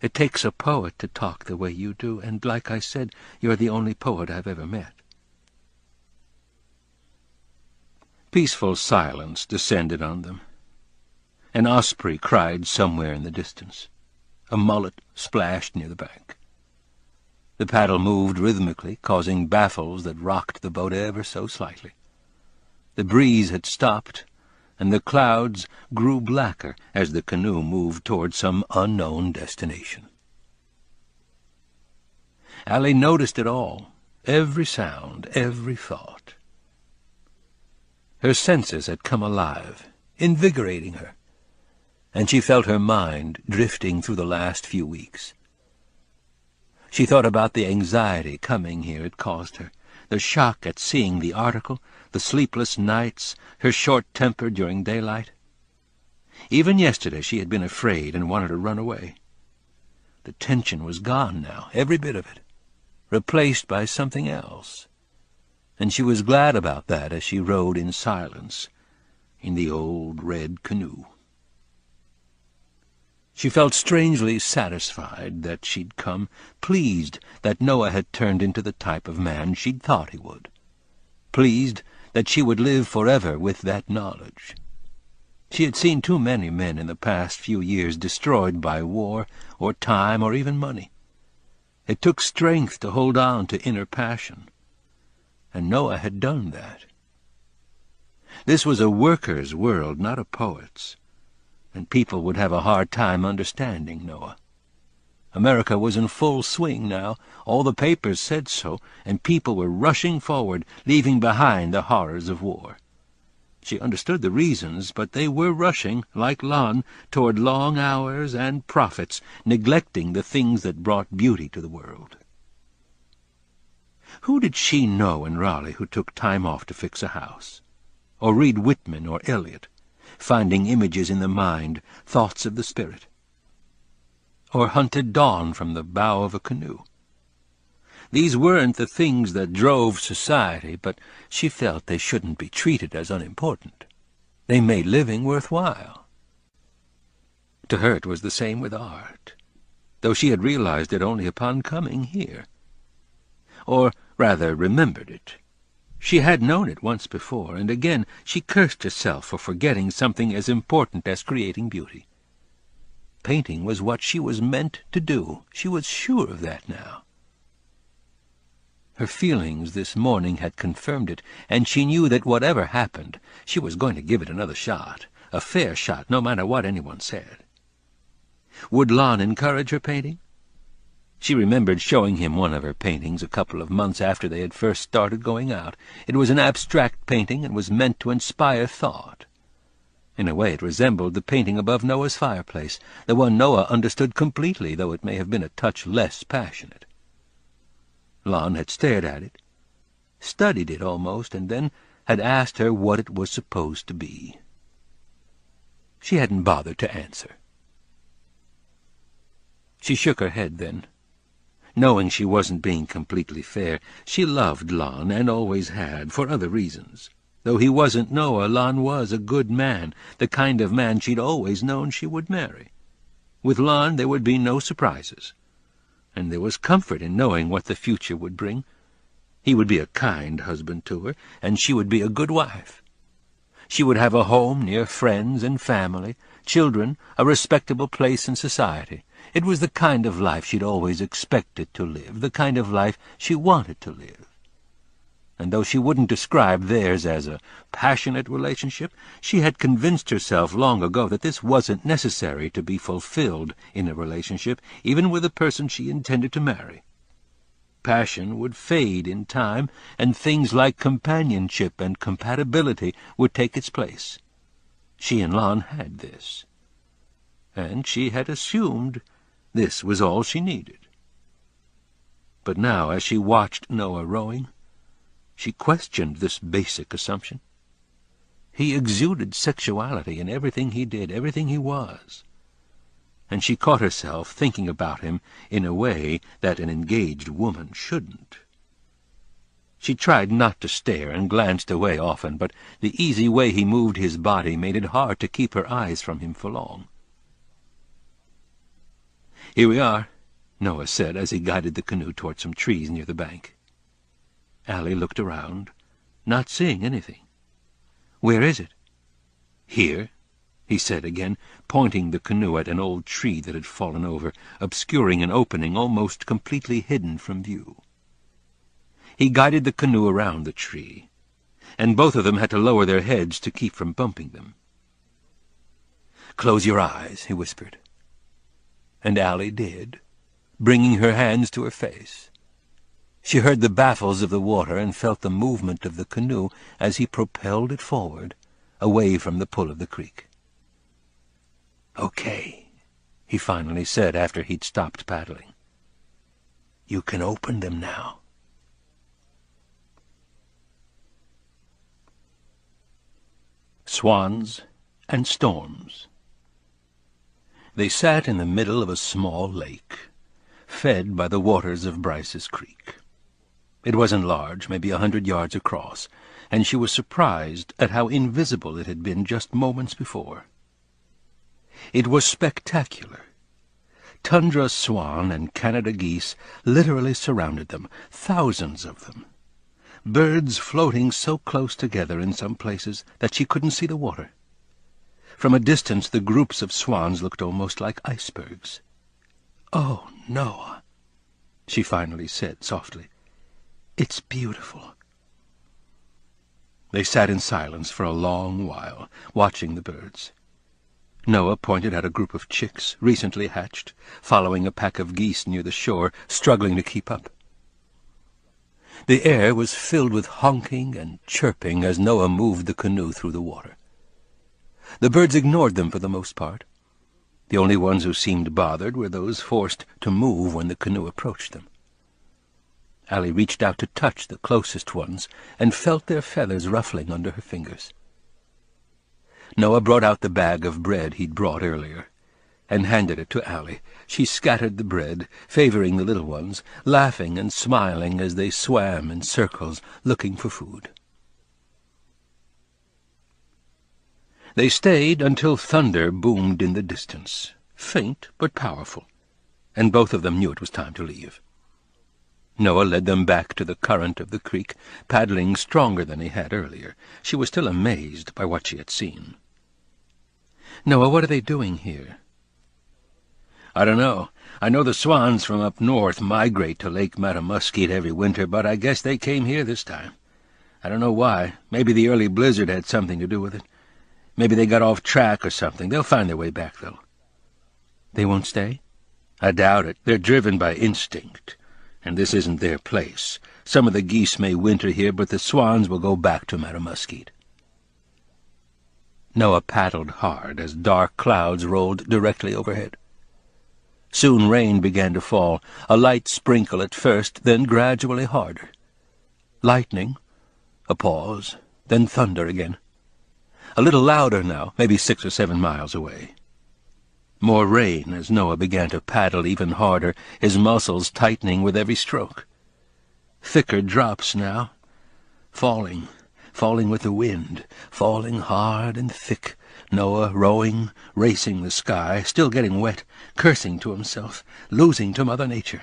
It takes a poet to talk the way you do, and like I said, you're the only poet I've ever met." Peaceful silence descended on them. An osprey cried somewhere in the distance. A mullet splashed near the bank. The paddle moved rhythmically, causing baffles that rocked the boat ever so slightly. The breeze had stopped, and the clouds grew blacker as the canoe moved toward some unknown destination. Allie noticed it all, every sound, every thought. Her senses had come alive, invigorating her, and she felt her mind drifting through the last few weeks. She thought about the anxiety coming here had caused her, the shock at seeing the article, the sleepless nights, her short temper during daylight. Even yesterday she had been afraid and wanted to run away. The tension was gone now, every bit of it, replaced by something else, and she was glad about that as she rowed in silence in the old red canoe. She felt strangely satisfied that she'd come, pleased that Noah had turned into the type of man she'd thought he would, pleased that she would live forever with that knowledge. She had seen too many men in the past few years destroyed by war or time or even money. It took strength to hold on to inner passion, and Noah had done that. This was a worker's world, not a poet's, and people would have a hard time understanding Noah. America was in full swing now. All the papers said so, and people were rushing forward, leaving behind the horrors of war. She understood the reasons, but they were rushing, like Lon, toward long hours and profits, neglecting the things that brought beauty to the world. Who did she know in Raleigh who took time off to fix a house, or read Whitman or Eliot, finding images in the mind, thoughts of the spirit, or hunted dawn from the bow of a canoe? These weren't the things that drove society, but she felt they shouldn't be treated as unimportant. They made living worthwhile. To her it was the same with art, though she had realized it only upon coming here. Or rather remembered it. She had known it once before, and again she cursed herself for forgetting something as important as creating beauty. Painting was what she was meant to do. She was sure of that now. Her feelings this morning had confirmed it, and she knew that whatever happened, she was going to give it another shot, a fair shot, no matter what anyone said. Would Lon encourage her painting? She remembered showing him one of her paintings a couple of months after they had first started going out. It was an abstract painting and was meant to inspire thought. In a way it resembled the painting above Noah's fireplace, the one Noah understood completely, though it may have been a touch less passionate. Lon had stared at it, studied it almost, and then had asked her what it was supposed to be. She hadn't bothered to answer. She shook her head then. Knowing she wasn't being completely fair, she loved Lon, and always had, for other reasons. Though he wasn't Noah, Lon was a good man, the kind of man she'd always known she would marry. With Lon there would be no surprises, and there was comfort in knowing what the future would bring. He would be a kind husband to her, and she would be a good wife. She would have a home near friends and family, children, a respectable place in society. It was the kind of life she'd always expected to live, the kind of life she wanted to live. And though she wouldn't describe theirs as a passionate relationship, she had convinced herself long ago that this wasn't necessary to be fulfilled in a relationship, even with the person she intended to marry. Passion would fade in time, and things like companionship and compatibility would take its place. She and Lon had this, and she had assumed this was all she needed. But now, as she watched Noah rowing, she questioned this basic assumption. He exuded sexuality in everything he did, everything he was, and she caught herself thinking about him in a way that an engaged woman shouldn't. She tried not to stare and glanced away often, but the easy way he moved his body made it hard to keep her eyes from him for long. "Here we are," Noah said as he guided the canoe toward some trees near the bank. Allie looked around, not seeing anything. "Where is it?" "Here," he said again, pointing the canoe at an old tree that had fallen over, obscuring an opening almost completely hidden from view. He guided the canoe around the tree, and both of them had to lower their heads to keep from bumping them. "Close your eyes," he whispered. And Allie did, bringing her hands to her face. She heard the baffles of the water and felt the movement of the canoe as he propelled it forward, away from the pull of the creek. "Okay," he finally said after he'd stopped paddling. "You can open them now." Swans and Storms. They sat in the middle of a small lake, fed by the waters of Bryce's Creek. It wasn't large, maybe 100 yards across, and she was surprised at how invisible it had been just moments before. It was spectacular. Tundra swan and Canada geese literally surrounded them, thousands of them. Birds floating so close together in some places that she couldn't see the water. From a distance the groups of swans looked almost like icebergs. "Oh, Noah," she finally said softly. "It's beautiful." They sat in silence for a long while, watching the birds. Noah pointed at a group of chicks, recently hatched, following a pack of geese near the shore, struggling to keep up. The air was filled with honking and chirping as Noah moved the canoe through the water. The birds ignored them for the most part. The only ones who seemed bothered were those forced to move when the canoe approached them. Allie reached out to touch the closest ones and felt their feathers ruffling under her fingers. Noah brought out the bag of bread he'd brought earlier and handed it to Allie. She scattered the bread, favoring the little ones, laughing and smiling as they swam in circles looking for food. They stayed until thunder boomed in the distance, faint but powerful, and both of them knew it was time to leave. Noah led them back to the current of the creek, paddling stronger than he had earlier. She was still amazed by what she had seen. "Noah, what are they doing here?" "I don't know. I know the swans from up north migrate to Lake Matamuskeet every winter, but I guess they came here this time. I don't know why. Maybe the early blizzard had something to do with it. Maybe they got off track or something. They'll find their way back, though." "They won't stay?" "I doubt it. They're driven by instinct, and this isn't their place. Some of the geese may winter here, but the swans will go back to Matamuskeet." Noah paddled hard as dark clouds rolled directly overhead. Soon rain began to fall, a light sprinkle at first, then gradually harder. Lightning, a pause, then thunder again. A little louder now, maybe 6 or 7 miles away. More rain as Noah began to paddle even harder, his muscles tightening with every stroke. Thicker drops now, falling with the wind, falling hard and thick. Noah rowing, racing the sky, still getting wet, cursing to himself, losing to Mother Nature.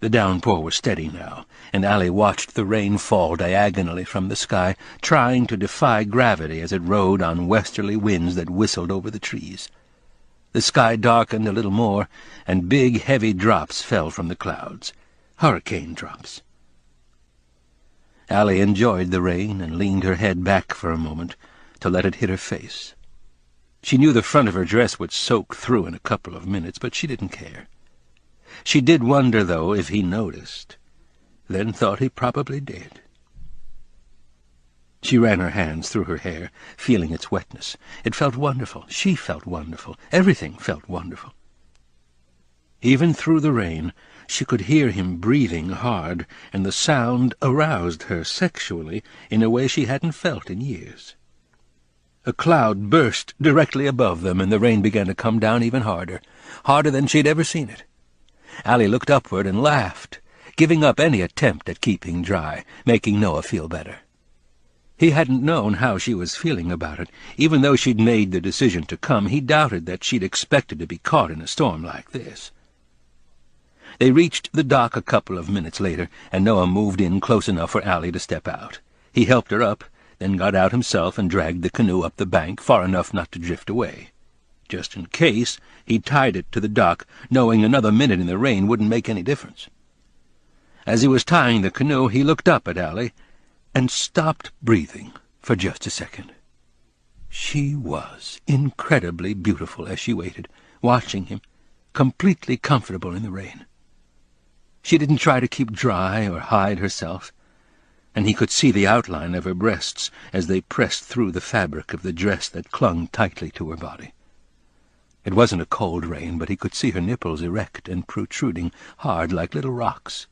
The downpour was steady now, and Allie watched the rain fall diagonally from the sky, trying to defy gravity as it rode on westerly winds that whistled over the trees. The sky darkened a little more, and big, heavy drops fell from the clouds. Hurricane drops. Allie enjoyed the rain and leaned her head back for a moment to let it hit her face. She knew the front of her dress would soak through in a couple of minutes, but she didn't care. She did wonder, though, if he noticed, then thought he probably did. She ran her hands through her hair, feeling its wetness. It felt wonderful. She felt wonderful. Everything felt wonderful. Even through the rain, she could hear him breathing hard, and the sound aroused her sexually in a way she hadn't felt in years. A cloud burst directly above them, and the rain began to come down even harder, harder than she'd ever seen it. Allie looked upward and laughed, giving up any attempt at keeping dry, making Noah feel better. He hadn't known how she was feeling about it. Even though she'd made the decision to come, he doubted that she'd expected to be caught in a storm like this. They reached the dock a couple of minutes later, and Noah moved in close enough for Allie to step out. He helped her up, then got out himself and dragged the canoe up the bank far enough not to drift away. Just in case, he tied it to the dock, knowing another minute in the rain wouldn't make any difference. As he was tying the canoe, he looked up at Allie and stopped breathing for just a second. She was incredibly beautiful as she waited, watching him, completely comfortable in the rain. She didn't try to keep dry or hide herself, and he could see the outline of her breasts as they pressed through the fabric of the dress that clung tightly to her body. It wasn't a cold rain, but he could see her nipples erect and protruding, hard like little rocks.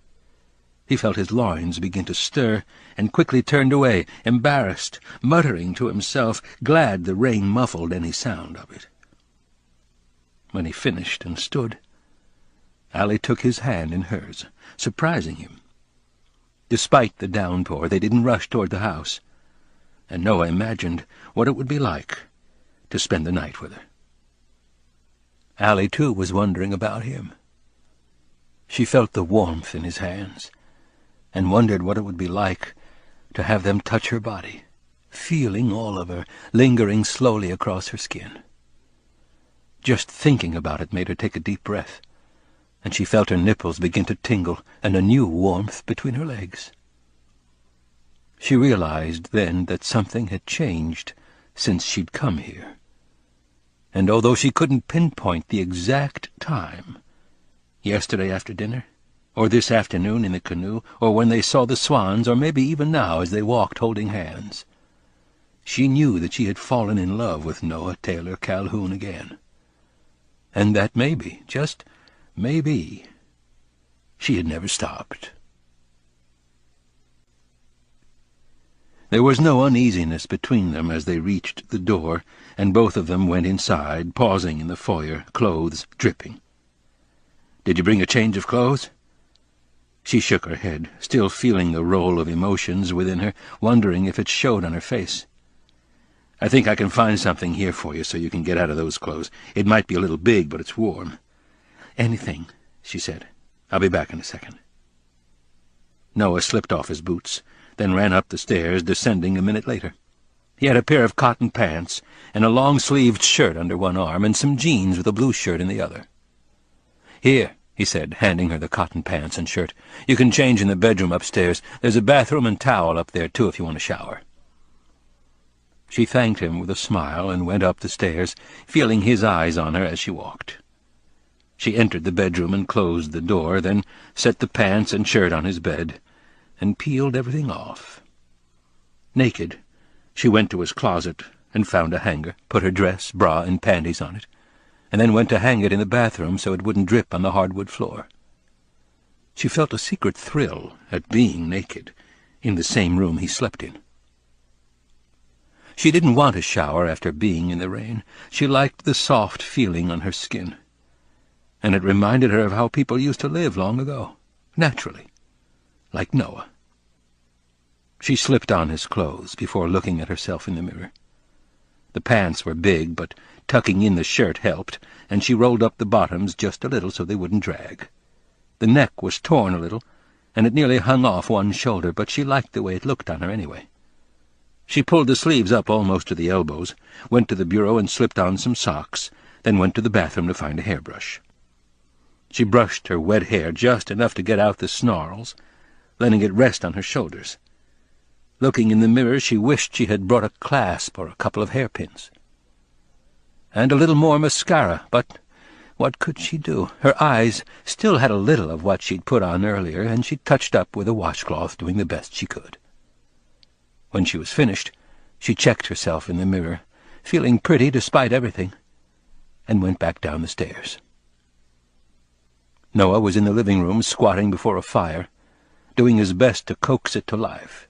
He felt his loins begin to stir, and quickly turned away, embarrassed, muttering to himself, glad the rain muffled any sound of it. When he finished and stood, Allie took his hand in hers, surprising him. Despite the downpour, they didn't rush toward the house, and Noah imagined what it would be like to spend the night with her. Allie, too, was wondering about him. She felt the warmth in his hands, and wondered what it would be like to have them touch her body, feeling all of her, lingering slowly across her skin. Just thinking about it made her take a deep breath, and she felt her nipples begin to tingle and a new warmth between her legs. She realized then that something had changed since she'd come here, and although she couldn't pinpoint the exact time, yesterday after dinner, or this afternoon in the canoe, or when they saw the swans, or maybe even now as they walked holding hands, she knew that she had fallen in love with Noah Taylor Calhoun again, and that maybe, just maybe, she had never stopped. There was no uneasiness between them as they reached the door, and both of them went inside, pausing in the foyer, clothes dripping. "Did you bring a change of clothes?" She shook her head, still feeling the roll of emotions within her, wondering if it showed on her face. "I think I can find something here for you so you can get out of those clothes. It might be a little big, but it's warm." "Anything," she said. "I'll be back in a second." Noah slipped off his boots, then ran up the stairs, descending a minute later. He had a pair of cotton pants and a long-sleeved shirt under one arm, and some jeans with a blue shirt in the other. "Here," he said, handing her the cotton pants and shirt. "You can change in the bedroom upstairs. There's a bathroom and towel up there, too, if you want to shower." She thanked him with a smile and went up the stairs, feeling his eyes on her as she walked. She entered the bedroom and closed the door, then set the pants and shirt on his bed, and peeled everything off. Naked, she went to his closet and found a hanger, put her dress, bra, and panties on it, and then went to hang it in the bathroom so it wouldn't drip on the hardwood floor. She felt a secret thrill at being naked, in the same room he slept in. She didn't want a shower after being in the rain. She liked the soft feeling on her skin, and it reminded her of how people used to live long ago, naturally, like Noah. She slipped on his clothes before looking at herself in the mirror. The pants were big, but tucking in the shirt helped, and she rolled up the bottoms just a little so they wouldn't drag. The neck was torn a little, and it nearly hung off one shoulder, but she liked the way it looked on her anyway. She pulled the sleeves up almost to the elbows, went to the bureau and slipped on some socks, then went to the bathroom to find a hairbrush. She brushed her wet hair just enough to get out the snarls, letting it rest on her shoulders. Looking in the mirror, she wished she had brought a clasp or a couple of hairpins. And a little more mascara, but what could she do? Her eyes still had a little of what she'd put on earlier, and she touched up with a washcloth, doing the best she could. When she was finished, she checked herself in the mirror, feeling pretty despite everything, and went back down the stairs. Noah was in the living room, squatting before a fire, doing his best to coax it to life.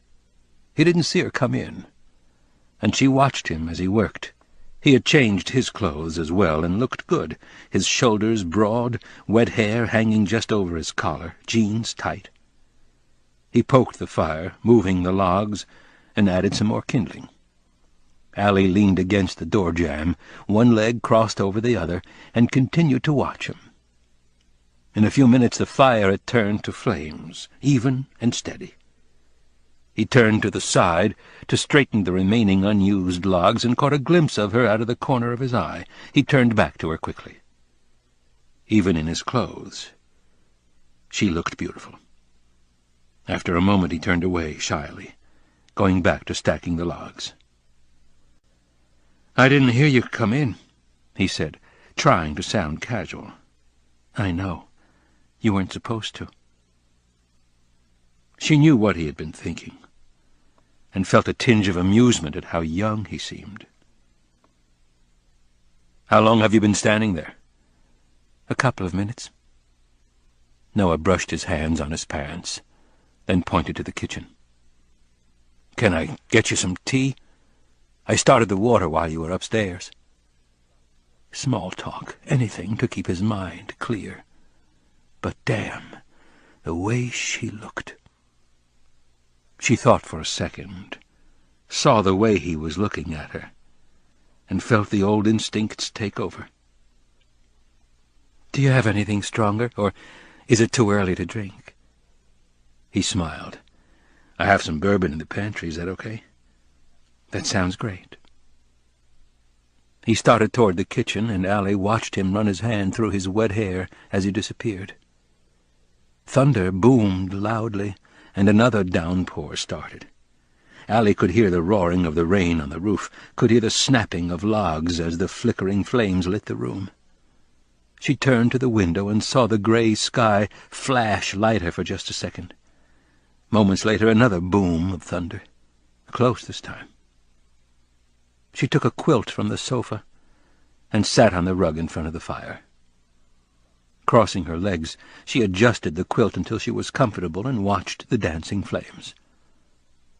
He didn't see her come in, and she watched him as he worked. He had changed his clothes as well and looked good, his shoulders broad, wet hair hanging just over his collar, jeans tight. He poked the fire, moving the logs, and added some more kindling. Allie leaned against the door jamb, one leg crossed over the other, and continued to watch him. In a few minutes the fire had turned to flames, even and steady. He turned to the side to straighten the remaining unused logs and caught a glimpse of her out of the corner of his eye. He turned back to her quickly. Even in his clothes, she looked beautiful. After a moment he turned away shyly, going back to stacking the logs. "I didn't hear you come in," he said, trying to sound casual. "I know. You weren't supposed to." She knew what he had been thinking, and felt a tinge of amusement at how young he seemed. "How long have you been standing there?" "A couple of minutes." Noah brushed his hands on his pants, then pointed to the kitchen. "Can I get you some tea? I started the water while you were upstairs." Small talk, anything to keep his mind clear. But damn, the way she looked. She thought for a second, saw the way he was looking at her, and felt the old instincts take over. "Do you have anything stronger, or is it too early to drink?" He smiled. "I have some bourbon in the pantry. Is that okay?" "That sounds great." He started toward the kitchen, and Allie watched him run his hand through his wet hair as he disappeared. Thunder boomed loudly, and another downpour started. Allie could hear the roaring of the rain on the roof, could hear the snapping of logs as the flickering flames lit the room. She turned to the window and saw the gray sky flash lighter for just a second. Moments later, another boom of thunder, close this time. She took a quilt from the sofa and sat on the rug in front of the fire. Crossing her legs, she adjusted the quilt until she was comfortable and watched the dancing flames.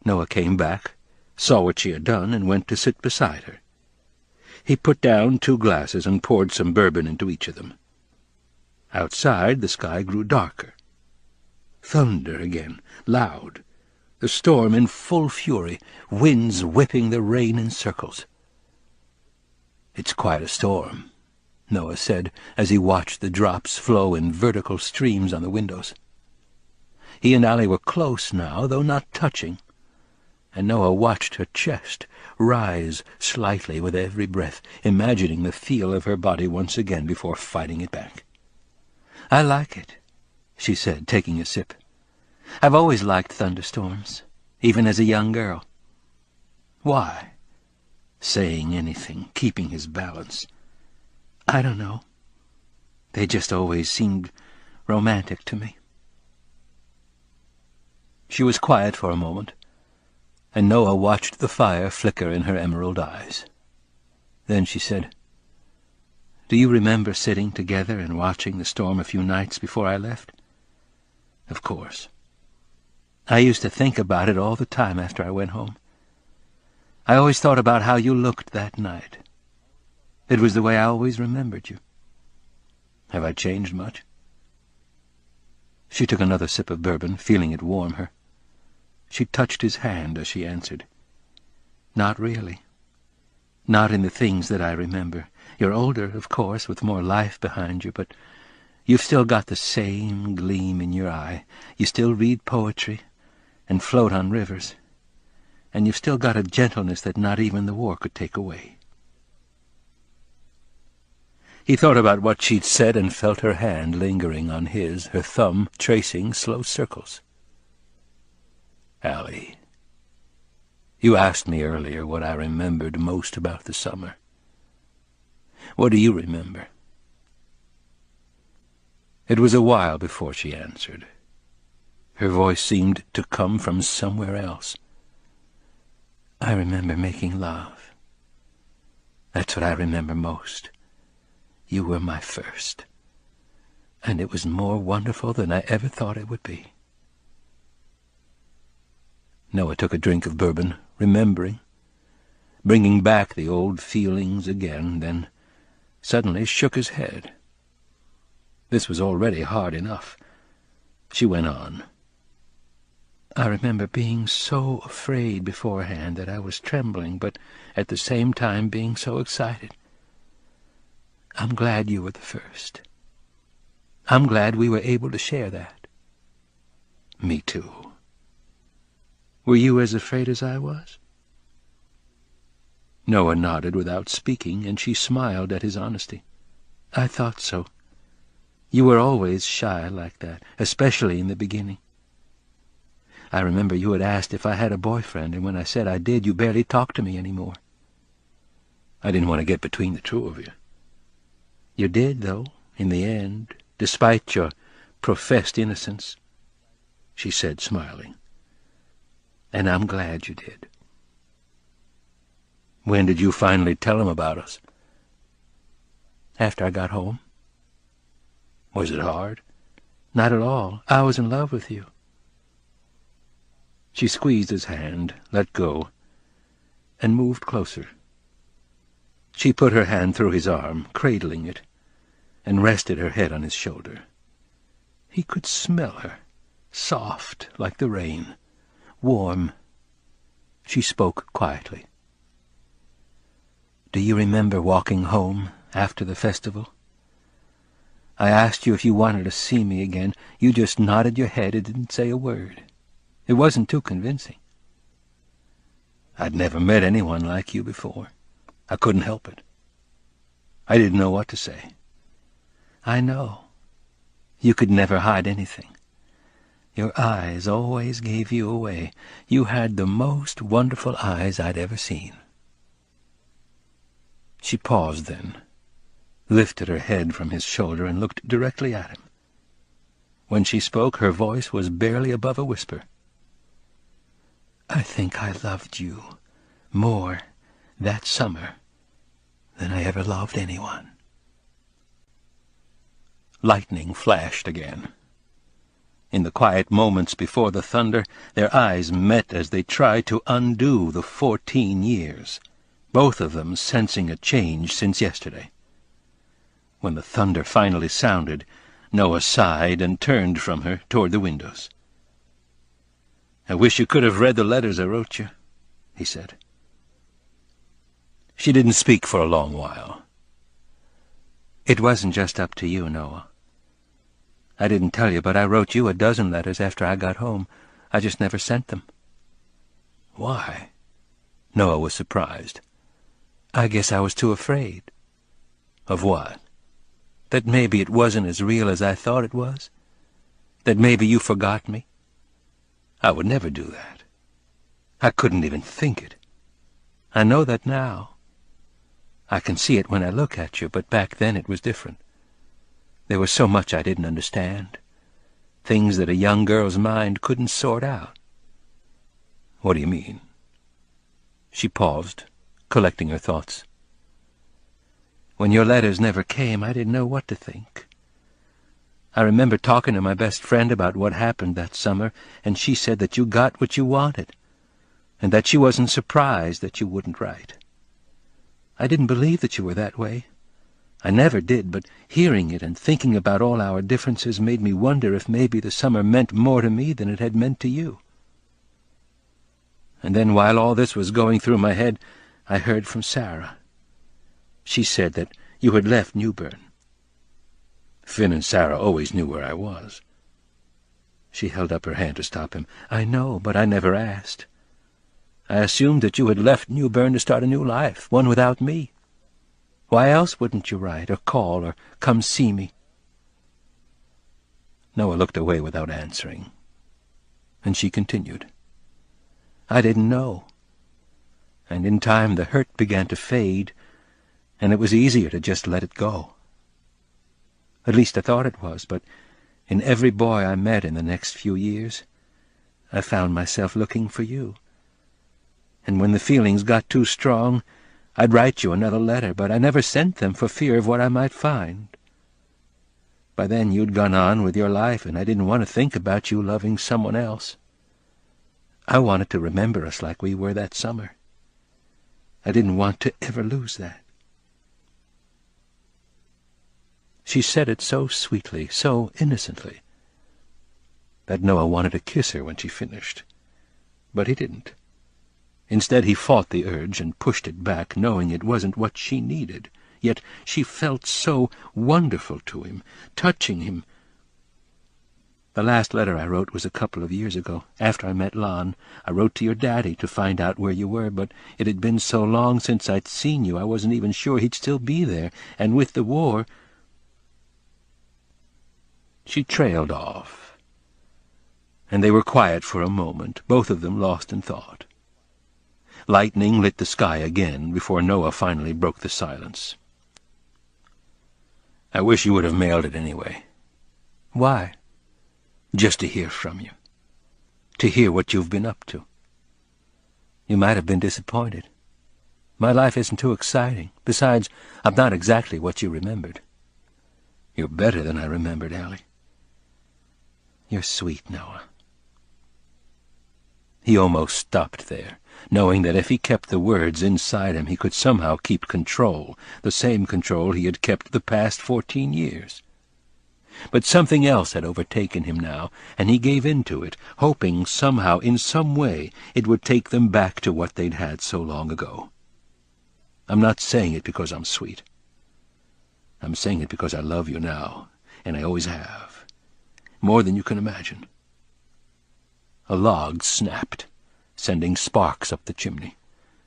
Noah came back, saw what she had done, and went to sit beside her. He put down 2 glasses and poured some bourbon into each of them. Outside, the sky grew darker. Thunder again, loud. The storm in full fury, winds whipping the rain in circles. "It's quite a storm," Noah said, as he watched the drops flow in vertical streams on the windows. He and Allie were close now, though not touching, and Noah watched her chest rise slightly with every breath, imagining the feel of her body once again before fighting it back. "I like it," she said, taking a sip. "I've always liked thunderstorms, even as a young girl." "Why?" Saying anything, keeping his balance. "I don't know. They just always seemed romantic to me." She was quiet for a moment, and Noah watched the fire flicker in her emerald eyes. Then she said, "Do you remember sitting together and watching the storm a few nights before I left?" "Of course. I used to think about it all the time after I went home. I always thought about how you looked that night. It was the way I always remembered you. Have I changed much?" She took another sip of bourbon, feeling it warm her. She touched his hand as she answered, "Not really. Not in the things that I remember. You're older, of course, with more life behind you, but you've still got the same gleam in your eye. You still read poetry and float on rivers, and you've still got a gentleness that not even the war could take away." He thought about what she'd said and felt her hand lingering on his, her thumb tracing slow circles. "Allie, you asked me earlier what I remembered most about the summer. What do you remember?" It was a while before she answered. Her voice seemed to come from somewhere else. "I remember making love. That's what I remember most. You were my first, and it was more wonderful than I ever thought it would be." Noah took a drink of bourbon, remembering, bringing back the old feelings again, then suddenly shook his head. This was already hard enough. She went on. "I remember being so afraid beforehand that I was trembling, but at the same time being so excited. I'm glad you were the first. I'm glad we were able to share that." "Me too." "Were you as afraid as I was?" Noah nodded without speaking, and she smiled at his honesty. "I thought so. You were always shy like that, especially in the beginning. I remember you had asked if I had a boyfriend, and when I said I did, you barely talked to me anymore. I didn't want to get between the two of you. You did, though, in the end, despite your professed innocence, she said, smiling. And I'm glad you did. When did you finally tell him about us? After I got home. Was it hard? Not at all. I was in love with you. She squeezed his hand, let go, and moved closer. She put her hand through his arm, cradling it, and rested her head on his shoulder. He could smell her, soft like the rain, warm. She spoke quietly. Do you remember walking home after the festival? I asked you if you wanted to see me again. You just nodded your head and didn't say a word. It wasn't too convincing. I'd never met anyone like you before. I couldn't help it. I didn't know what to say. I know. You could never hide anything. Your eyes always gave you away. You had the most wonderful eyes I'd ever seen. She paused then, lifted her head from his shoulder and looked directly at him. When she spoke, her voice was barely above a whisper. I think I loved you more that summer than I ever loved anyone. Lightning flashed again. In the quiet moments before the thunder, their eyes met as they tried to undo the 14 years, both of them sensing a change since yesterday. When the thunder finally sounded, Noah sighed and turned from her toward the windows. I wish you could have read the letters I wrote you, he said. She didn't speak for a long while. It wasn't just up to you, Noah. I didn't tell you, but I wrote you a dozen letters after I got home. I just never sent them. Why? Noah was surprised. I guess I was too afraid. Of what? That maybe it wasn't as real as I thought it was? That maybe you forgot me? I would never do that. I couldn't even think it. I know that now. I can see it when I look at you, but back then it was different. There was so much I didn't understand. Things that a young girl's mind couldn't sort out. What do you mean? She paused, collecting her thoughts. When your letters never came, I didn't know what to think. I remember talking to my best friend about what happened that summer, and she said that you got what you wanted, and that she wasn't surprised that you wouldn't write. I didn't believe that you were that way. I never did, but hearing it and thinking about all our differences made me wonder if maybe the summer meant more to me than it had meant to you. And then while all this was going through my head, I heard from Sarah. She said that you had left Newbern. Finn and Sarah always knew where I was. She held up her hand to stop him. I know, but I never asked. I assumed that you had left Newbern to start a new life, one without me. Why else wouldn't you write, or call, or come see me? Noah looked away without answering, and she continued. I didn't know, and in time the hurt began to fade, and it was easier to just let it go. At least I thought it was, but in every boy I met in the next few years, I found myself looking for you. And when the feelings got too strong, I'd write you another letter, but I never sent them for fear of what I might find. By then you'd gone on with your life, and I didn't want to think about you loving someone else. I wanted to remember us like we were that summer. I didn't want to ever lose that. She said it so sweetly, so innocently, that Noah wanted to kiss her when she finished. But he didn't. Instead, he fought the urge and pushed it back, knowing it wasn't what she needed. Yet she felt so wonderful to him, touching him. The last letter I wrote was a couple of years ago, after I met Lon. I wrote to your daddy to find out where you were, but it had been so long since I'd seen you I wasn't even sure he'd still be there, and with the war... She trailed off, and they were quiet for a moment, both of them lost in thought. Lightning lit the sky again before Noah finally broke the silence. "I wish you would have mailed it anyway." "Why?" "Just to hear from you. To hear what you've been up to." "You might have been disappointed. My life isn't too exciting. Besides, I'm not exactly what you remembered." "You're better than I remembered, Allie." "You're sweet, Noah." He almost stopped there, knowing that if he kept the words inside him he could somehow keep control, the same control he had kept the past 14 years. But something else had overtaken him now, and he gave in to it, hoping somehow, in some way, it would take them back to what they'd had so long ago. "I'm not saying it because I'm sweet. I'm saying it because I love you now, and I always have. More than you can imagine." A log snapped, sending sparks up the chimney,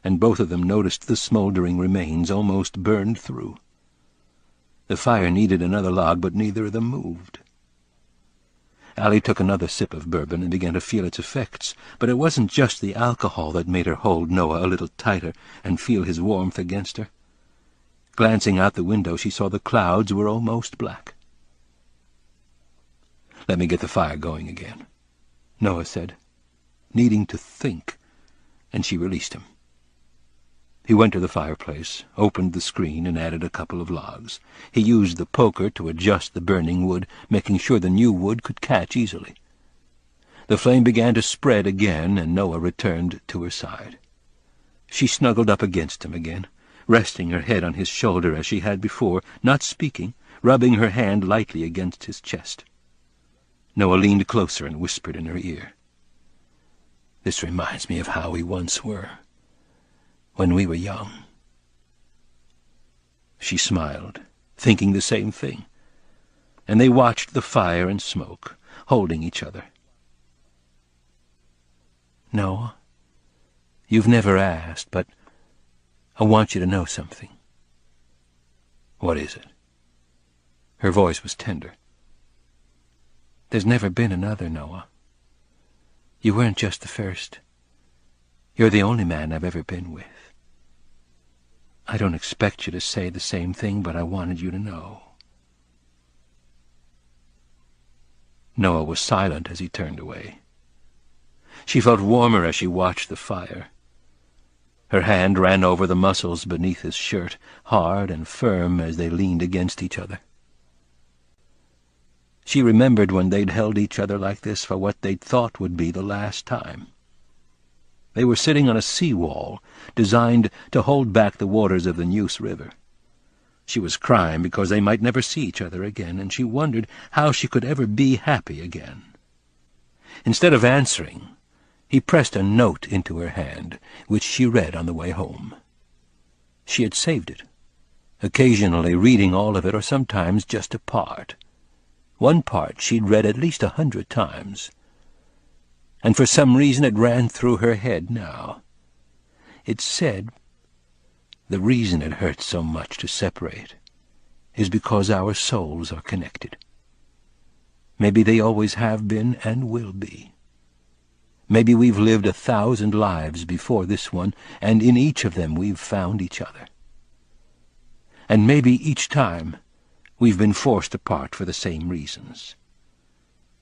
and both of them noticed the smoldering remains almost burned through. The fire needed another log, but neither of them moved. Allie took another sip of bourbon and began to feel its effects, but it wasn't just the alcohol that made her hold Noah a little tighter and feel his warmth against her. Glancing out the window, she saw the clouds were almost black. "Let me get the fire going again," Noah said, needing to think, and she released him. He went to the fireplace, opened the screen, and added a couple of logs. He used the poker to adjust the burning wood, making sure the new wood could catch easily. The flame began to spread again, and Noah returned to her side. She snuggled up against him again, resting her head on his shoulder as she had before, not speaking, rubbing her hand lightly against his chest. Noah leaned closer and whispered in her ear, "This reminds me of how we once were, when we were young." She smiled, thinking the same thing, and they watched the fire and smoke, holding each other. "Noah, you've never asked, but I want you to know something." "What is it?" Her voice was tender. "There's never been another, Noah. You weren't just the first. You're the only man I've ever been with. I don't expect you to say the same thing, but I wanted you to know." Noah was silent as he turned away. She felt warmer as she watched the fire. Her hand ran over the muscles beneath his shirt, hard and firm as they leaned against each other. She remembered when they'd held each other like this for what they'd thought would be the last time. They were sitting on a sea-wall, designed to hold back the waters of the Neuse River. She was crying because they might never see each other again, and she wondered how she could ever be happy again. Instead of answering, he pressed a note into her hand, which she read on the way home. She had saved it, occasionally reading all of it or sometimes just a part. One part she'd read at least 100 times. And for some reason it ran through her head now. It said, "The reason it hurts so much to separate is because our souls are connected. Maybe they always have been and will be. Maybe we've lived 1,000 lives before this one, and in each of them we've found each other. And maybe each time we've been forced apart for the same reasons.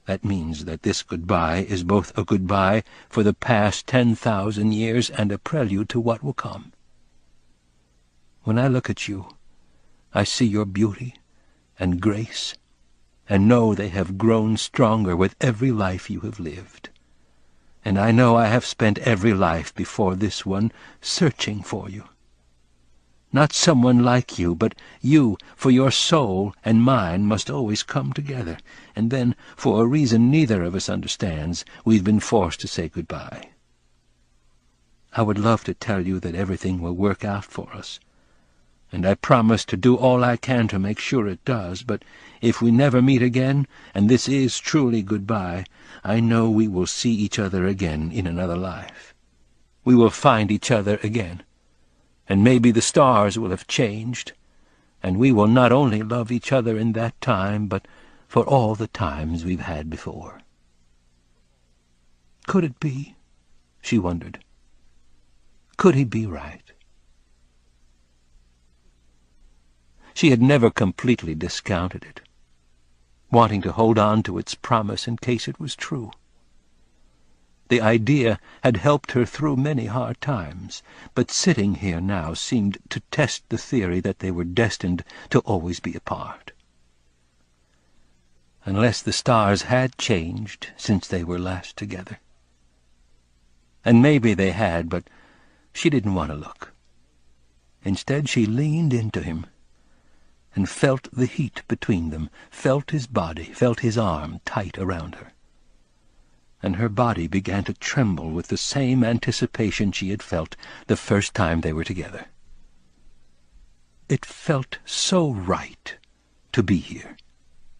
That means that this goodbye is both a goodbye for the past 10,000 years and a prelude to what will come. When I look at you, I see your beauty and grace, and know they have grown stronger with every life you have lived. And I know I have spent every life before this one searching for you. Not someone like you, but you, for your soul and mine must always come together, and then, for a reason neither of us understands, we've been forced to say goodbye. I would love to tell you that everything will work out for us, and I promise to do all I can to make sure it does, but if we never meet again, and this is truly goodbye, I know we will see each other again in another life. We will find each other again. And maybe the stars will have changed, and we will not only love each other in that time, but for all the times we've had before." Could it be? She wondered. Could he be right? She had never completely discounted it, wanting to hold on to its promise in case it was true. The idea had helped her through many hard times, but sitting here now seemed to test the theory that they were destined to always be apart. Unless the stars had changed since they were last together. And maybe they had, but she didn't want to look. Instead, she leaned into him and felt the heat between them, felt his body, felt his arm tight around her. And her body began to tremble with the same anticipation she had felt the first time they were together. It felt so right to be here.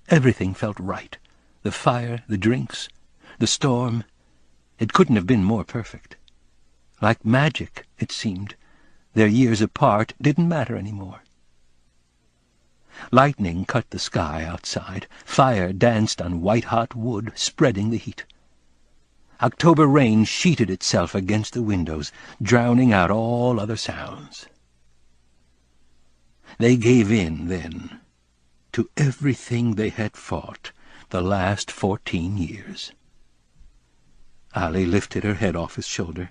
Everything felt right. The fire, the drinks, the storm. It couldn't have been more perfect. Like magic, it seemed. Their years apart didn't matter anymore. Lightning cut the sky outside. Fire danced on white-hot wood, spreading the heat. October rain sheeted itself against the windows, drowning out all other sounds. They gave in, then, to everything they had fought the last 14 years. Allie lifted her head off his shoulder,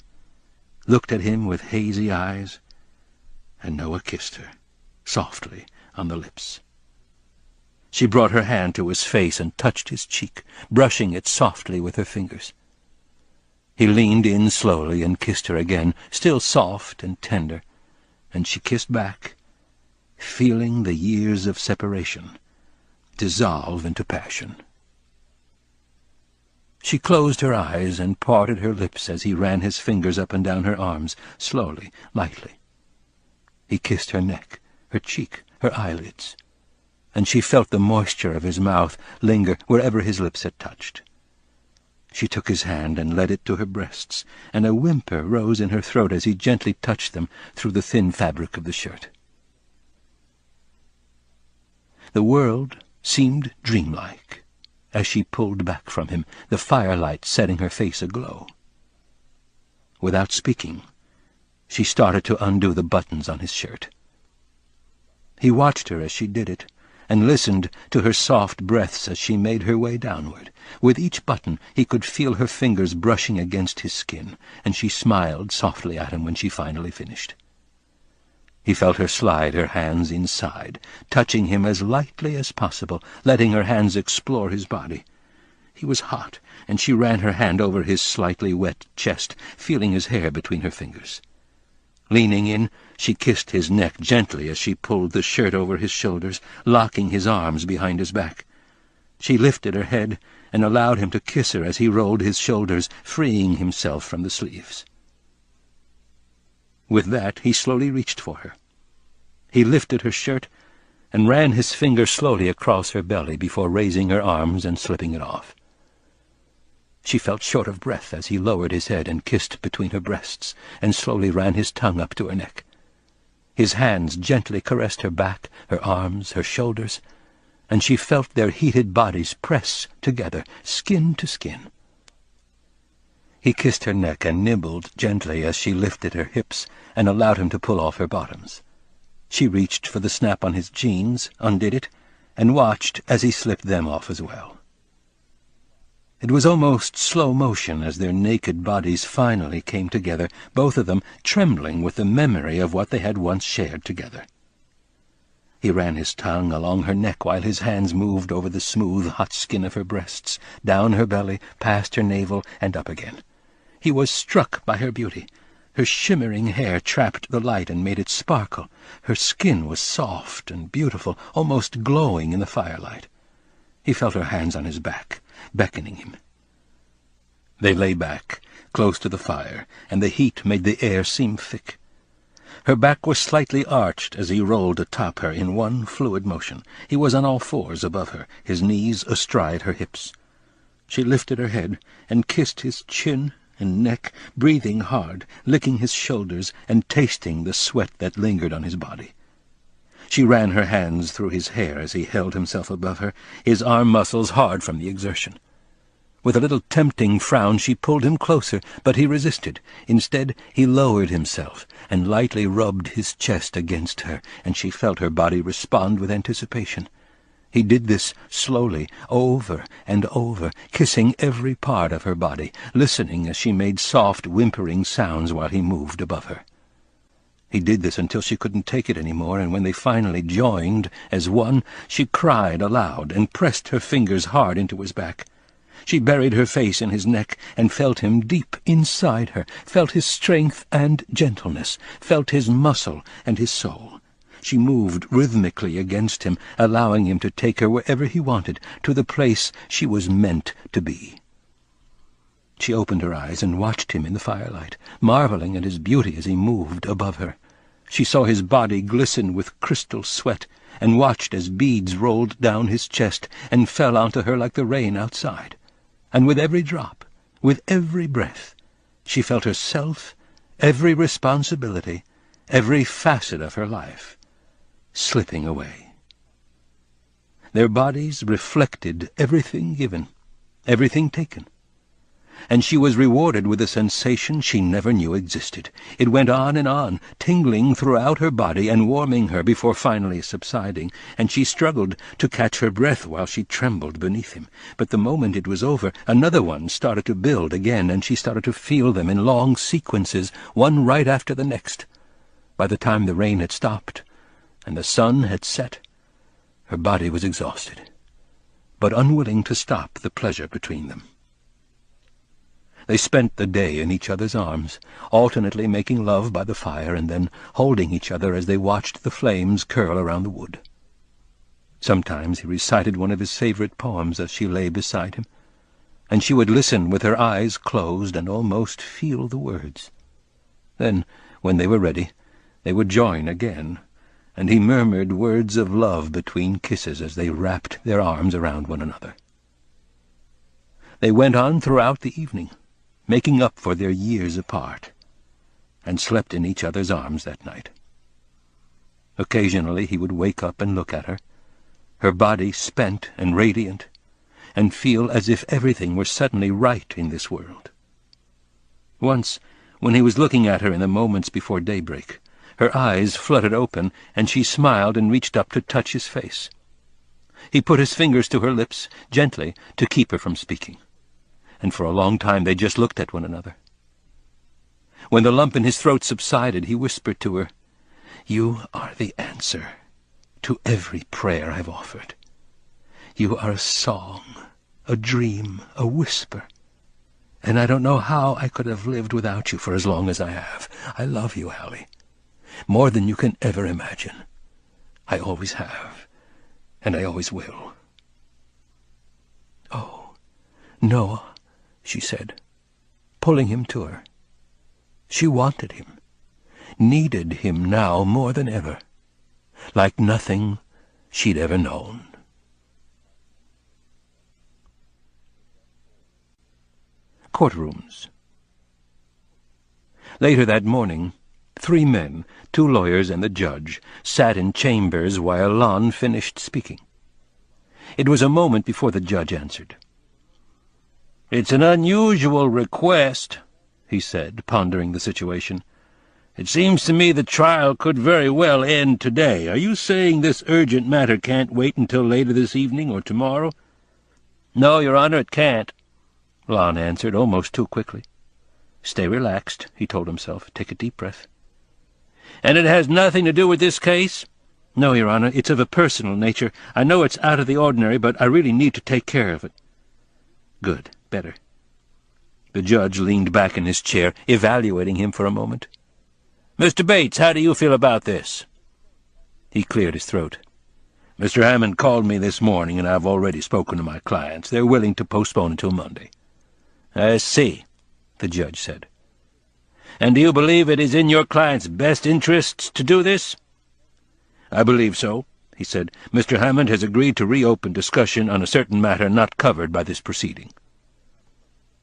looked at him with hazy eyes, and Noah kissed her, softly, on the lips. She brought her hand to his face and touched his cheek, brushing it softly with her fingers. He leaned in slowly and kissed her again, still soft and tender, and she kissed back, feeling the years of separation dissolve into passion. She closed her eyes and parted her lips as he ran his fingers up and down her arms, slowly, lightly. He kissed her neck, her cheek, her eyelids, and she felt the moisture of his mouth linger wherever his lips had touched. She took his hand and led it to her breasts, and a whimper rose in her throat as he gently touched them through the thin fabric of the shirt. The world seemed dreamlike as she pulled back from him, the firelight setting her face aglow. Without speaking, she started to undo the buttons on his shirt. He watched her as she did it, and listened to her soft breaths as she made her way downward. With each button he could feel her fingers brushing against his skin, and she smiled softly at him when she finally finished. He felt her slide her hands inside, touching him as lightly as possible, letting her hands explore his body. He was hot, and she ran her hand over his slightly wet chest, feeling his hair between her fingers. Leaning in, she kissed his neck gently as she pulled the shirt over his shoulders, locking his arms behind his back. She lifted her head and allowed him to kiss her as he rolled his shoulders, freeing himself from the sleeves. With that, he slowly reached for her. He lifted her shirt and ran his finger slowly across her belly before raising her arms and slipping it off. She felt short of breath as he lowered his head and kissed between her breasts, and slowly ran his tongue up to her neck. His hands gently caressed her back, her arms, her shoulders, and she felt their heated bodies press together, skin to skin. He kissed her neck and nibbled gently as she lifted her hips and allowed him to pull off her bottoms. She reached for the snap on his jeans, undid it, and watched as he slipped them off as well. It was almost slow motion as their naked bodies finally came together, both of them trembling with the memory of what they had once shared together. He ran his tongue along her neck while his hands moved over the smooth, hot skin of her breasts, down her belly, past her navel, and up again. He was struck by her beauty. Her shimmering hair trapped the light and made it sparkle. Her skin was soft and beautiful, almost glowing in the firelight. He felt her hands on his back, beckoning him. They lay back, close to the fire, and the heat made the air seem thick. Her back was slightly arched as he rolled atop her in one fluid motion. He was on all fours above her, his knees astride her hips. She lifted her head and kissed his chin and neck, breathing hard, licking his shoulders, and tasting the sweat that lingered on his body. She ran her hands through his hair as he held himself above her, his arm muscles hard from the exertion. With a little tempting frown she pulled him closer, but he resisted. Instead, he lowered himself and lightly rubbed his chest against her, and she felt her body respond with anticipation. He did this slowly, over and over, kissing every part of her body, listening as she made soft, whimpering sounds while he moved above her. He did this until she couldn't take it any more, and when they finally joined as one, she cried aloud and pressed her fingers hard into his back. She buried her face in his neck and felt him deep inside her, felt his strength and gentleness, felt his muscle and his soul. She moved rhythmically against him, allowing him to take her wherever he wanted, to the place she was meant to be. She opened her eyes and watched him in the firelight, marveling at his beauty as he moved above her. She saw his body glisten with crystal sweat, and watched as beads rolled down his chest and fell onto her like the rain outside. And with every drop, with every breath, she felt herself, every responsibility, every facet of her life, slipping away. Their bodies reflected everything given, everything taken, and she was rewarded with a sensation she never knew existed. It went on, tingling throughout her body and warming her before finally subsiding, and she struggled to catch her breath while she trembled beneath him. But the moment it was over, another one started to build again, and she started to feel them in long sequences, one right after the next. By the time the rain had stopped and the sun had set, her body was exhausted, but unwilling to stop the pleasure between them. They spent the day in each other's arms, alternately making love by the fire and then holding each other as they watched the flames curl around the wood. Sometimes he recited one of his favorite poems as she lay beside him, and she would listen with her eyes closed and almost feel the words. Then, when they were ready, they would join again, and he murmured words of love between kisses as they wrapped their arms around one another. They went on throughout the evening, making up for their years apart, and slept in each other's arms that night. Occasionally he would wake up and look at her, her body spent and radiant, and feel as if everything were suddenly right in this world. Once, when he was looking at her in the moments before daybreak, her eyes fluttered open, and she smiled and reached up to touch his face. He put his fingers to her lips, gently, to keep her from speaking, and for a long time they just looked at one another. When the lump in his throat subsided, he whispered to her, "You are the answer to every prayer I've offered. You are a song, a dream, a whisper, and I don't know how I could have lived without you for as long as I have. I love you, Allie, more than you can ever imagine. I always have, and I always will." "Oh, Noah," she said, pulling him to her. She wanted him, needed him now more than ever, like nothing she'd ever known. Courtrooms. Later that morning, 3 men, 2 lawyers and the judge, sat in chambers while Lon finished speaking. It was a moment before the judge answered. "It's an unusual request," he said, pondering the situation. "It seems to me the trial could very well end today. Are you saying this urgent matter can't wait until later this evening or tomorrow?" "No, Your Honor, it can't," Lon answered, almost too quickly. "Stay relaxed," he told himself. "Take a deep breath." "And it has nothing to do with this case?" "No, Your Honor, it's of a personal nature. I know it's out of the ordinary, but I really need to take care of it." "Good. Better." The judge leaned back in his chair, evaluating him for a moment. "Mr. Bates, how do you feel about this?" He cleared his throat. "Mr. Hammond called me this morning, and I've already spoken to my clients. They're willing to postpone until Monday." "I see," the judge said. "And do you believe it is in your client's best interests to do this?" "I believe so," he said. "Mr. Hammond has agreed to reopen discussion on a certain matter not covered by this proceeding."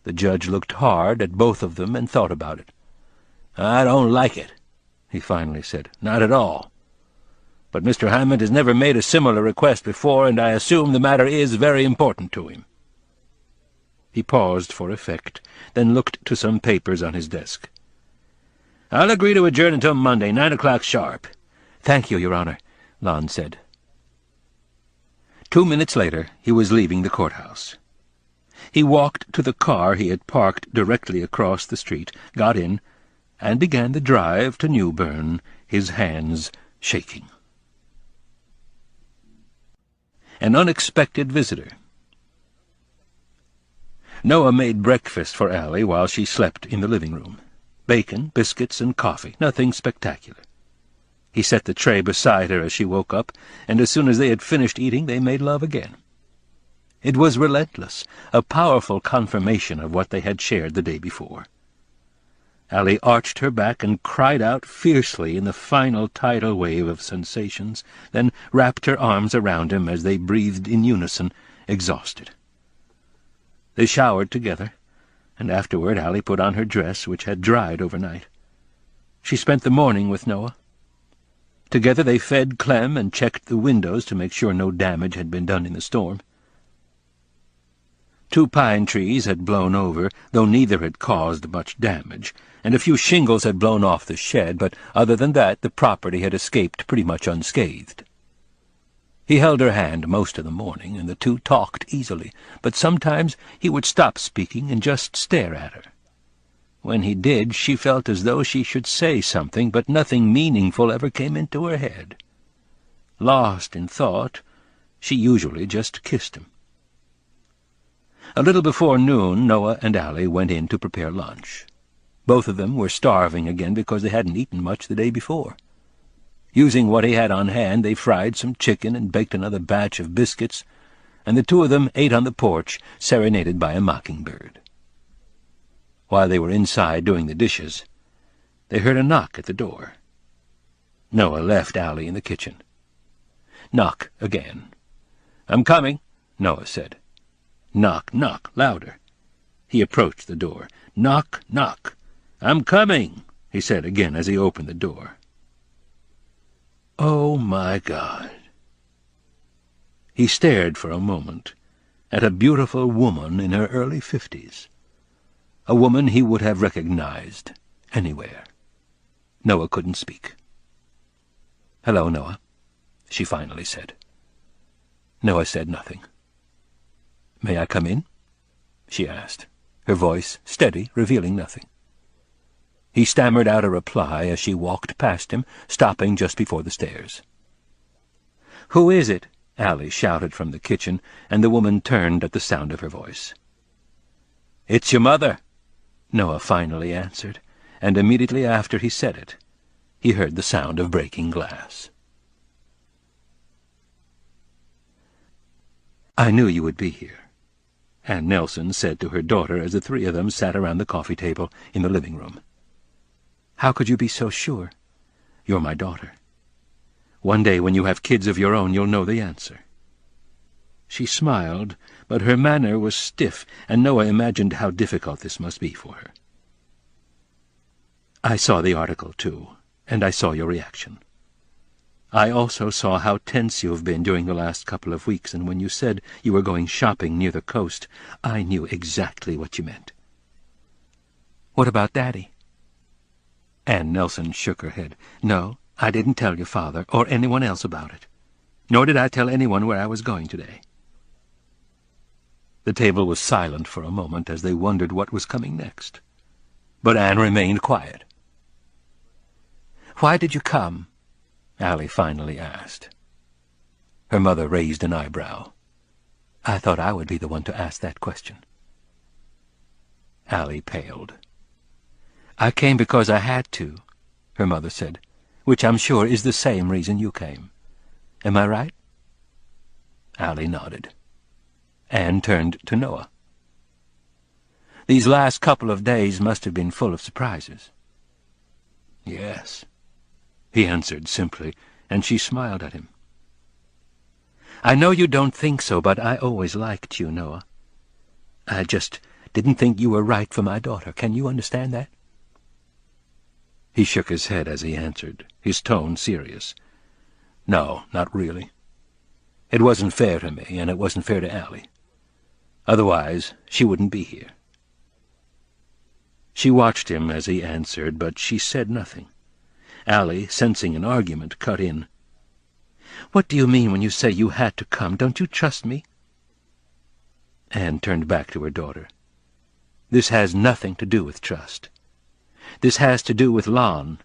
The judge looked hard at both of them and thought about it. "I don't like it," he finally said. "Not at all. But Mr. Hammond has never made a similar request before, and I assume the matter is very important to him." He paused for effect, then looked to some papers on his desk. "I'll agree to adjourn until Monday, 9 o'clock sharp." "Thank you, Your Honor," Lon said. 2 minutes later, he was leaving the courthouse. He walked to the car he had parked directly across the street, got in, and began the drive to New Bern, his hands shaking. An unexpected visitor. Noah made breakfast for Allie while she slept in the living room. Bacon, biscuits, and coffee, nothing spectacular. He set the tray beside her as she woke up, and as soon as they had finished eating, they made love again. It was relentless, a powerful confirmation of what they had shared the day before. Allie arched her back and cried out fiercely in the final tidal wave of sensations, then wrapped her arms around him as they breathed in unison, exhausted. They showered together, and afterward Allie put on her dress, which had dried overnight. She spent the morning with Noah. Together they fed Clem and checked the windows to make sure no damage had been done in the storm. 2 pine trees had blown over, though neither had caused much damage, and a few shingles had blown off the shed, but other than that the property had escaped pretty much unscathed. He held her hand most of the morning, and the two talked easily, but sometimes he would stop speaking and just stare at her. When he did, she felt as though she should say something, but nothing meaningful ever came into her head. Lost in thought, she usually just kissed him. A little before noon, Noah and Allie went in to prepare lunch. Both of them were starving again because they hadn't eaten much the day before. Using what he had on hand, they fried some chicken and baked another batch of biscuits, and the two of them ate on the porch, serenaded by a mockingbird. While they were inside doing the dishes, they heard a knock at the door. Noah left Allie in the kitchen. Knock again. "I'm coming," Noah said. Knock, knock, louder. He approached the door. Knock, knock. "I'm coming," he said again as he opened the door. Oh, my God. He stared for a moment at a beautiful woman in her early 50s, a woman he would have recognized anywhere. Noah couldn't speak. "Hello, Noah," she finally said. Noah said nothing. "May I come in?" she asked, her voice steady, revealing nothing. He stammered out a reply as she walked past him, stopping just before the stairs. "Who is it?" Allie shouted from the kitchen, and the woman turned at the sound of her voice. "It's your mother," Noah finally answered, and immediately after he said it, he heard the sound of breaking glass. "I knew you would be here," Ann Nelson said to her daughter as the three of them sat around the coffee table in the living room. "How could you be so sure? You're my daughter. One day when you have kids of your own, you'll know the answer." She smiled, but her manner was stiff, and Noah imagined how difficult this must be for her. "I saw the article, too, and I saw your reaction. I also saw how tense you have been during the last couple of weeks, and when you said you were going shopping near the coast, I knew exactly what you meant." "What about Daddy?" Ann Nelson shook her head. "No, I didn't tell your father or anyone else about it. Nor did I tell anyone where I was going today." The table was silent for a moment as they wondered what was coming next. But Anne remained quiet. "Why did you come?" Allie finally asked. Her mother raised an eyebrow. "I thought I would be the one to ask that question." Allie paled. "I came because I had to," her mother said, "which I'm sure is the same reason you came. Am I right?" Allie nodded. Anne turned to Noah. "These last couple of days must have been full of surprises." "Yes," he answered simply, and she smiled at him. "I know you don't think so, but I always liked you, Noah. I just didn't think you were right for my daughter. Can you understand that?" He shook his head as he answered, his tone serious. "No, not really. It wasn't fair to me, and it wasn't fair to Allie. Otherwise, she wouldn't be here. She watched him as he answered, but she said nothing. Allie, sensing an argument, cut in. "What do you mean when you say you had to come? Don't you trust me?" Anne turned back to her daughter. "This has nothing to do with trust. This has to do with Lon.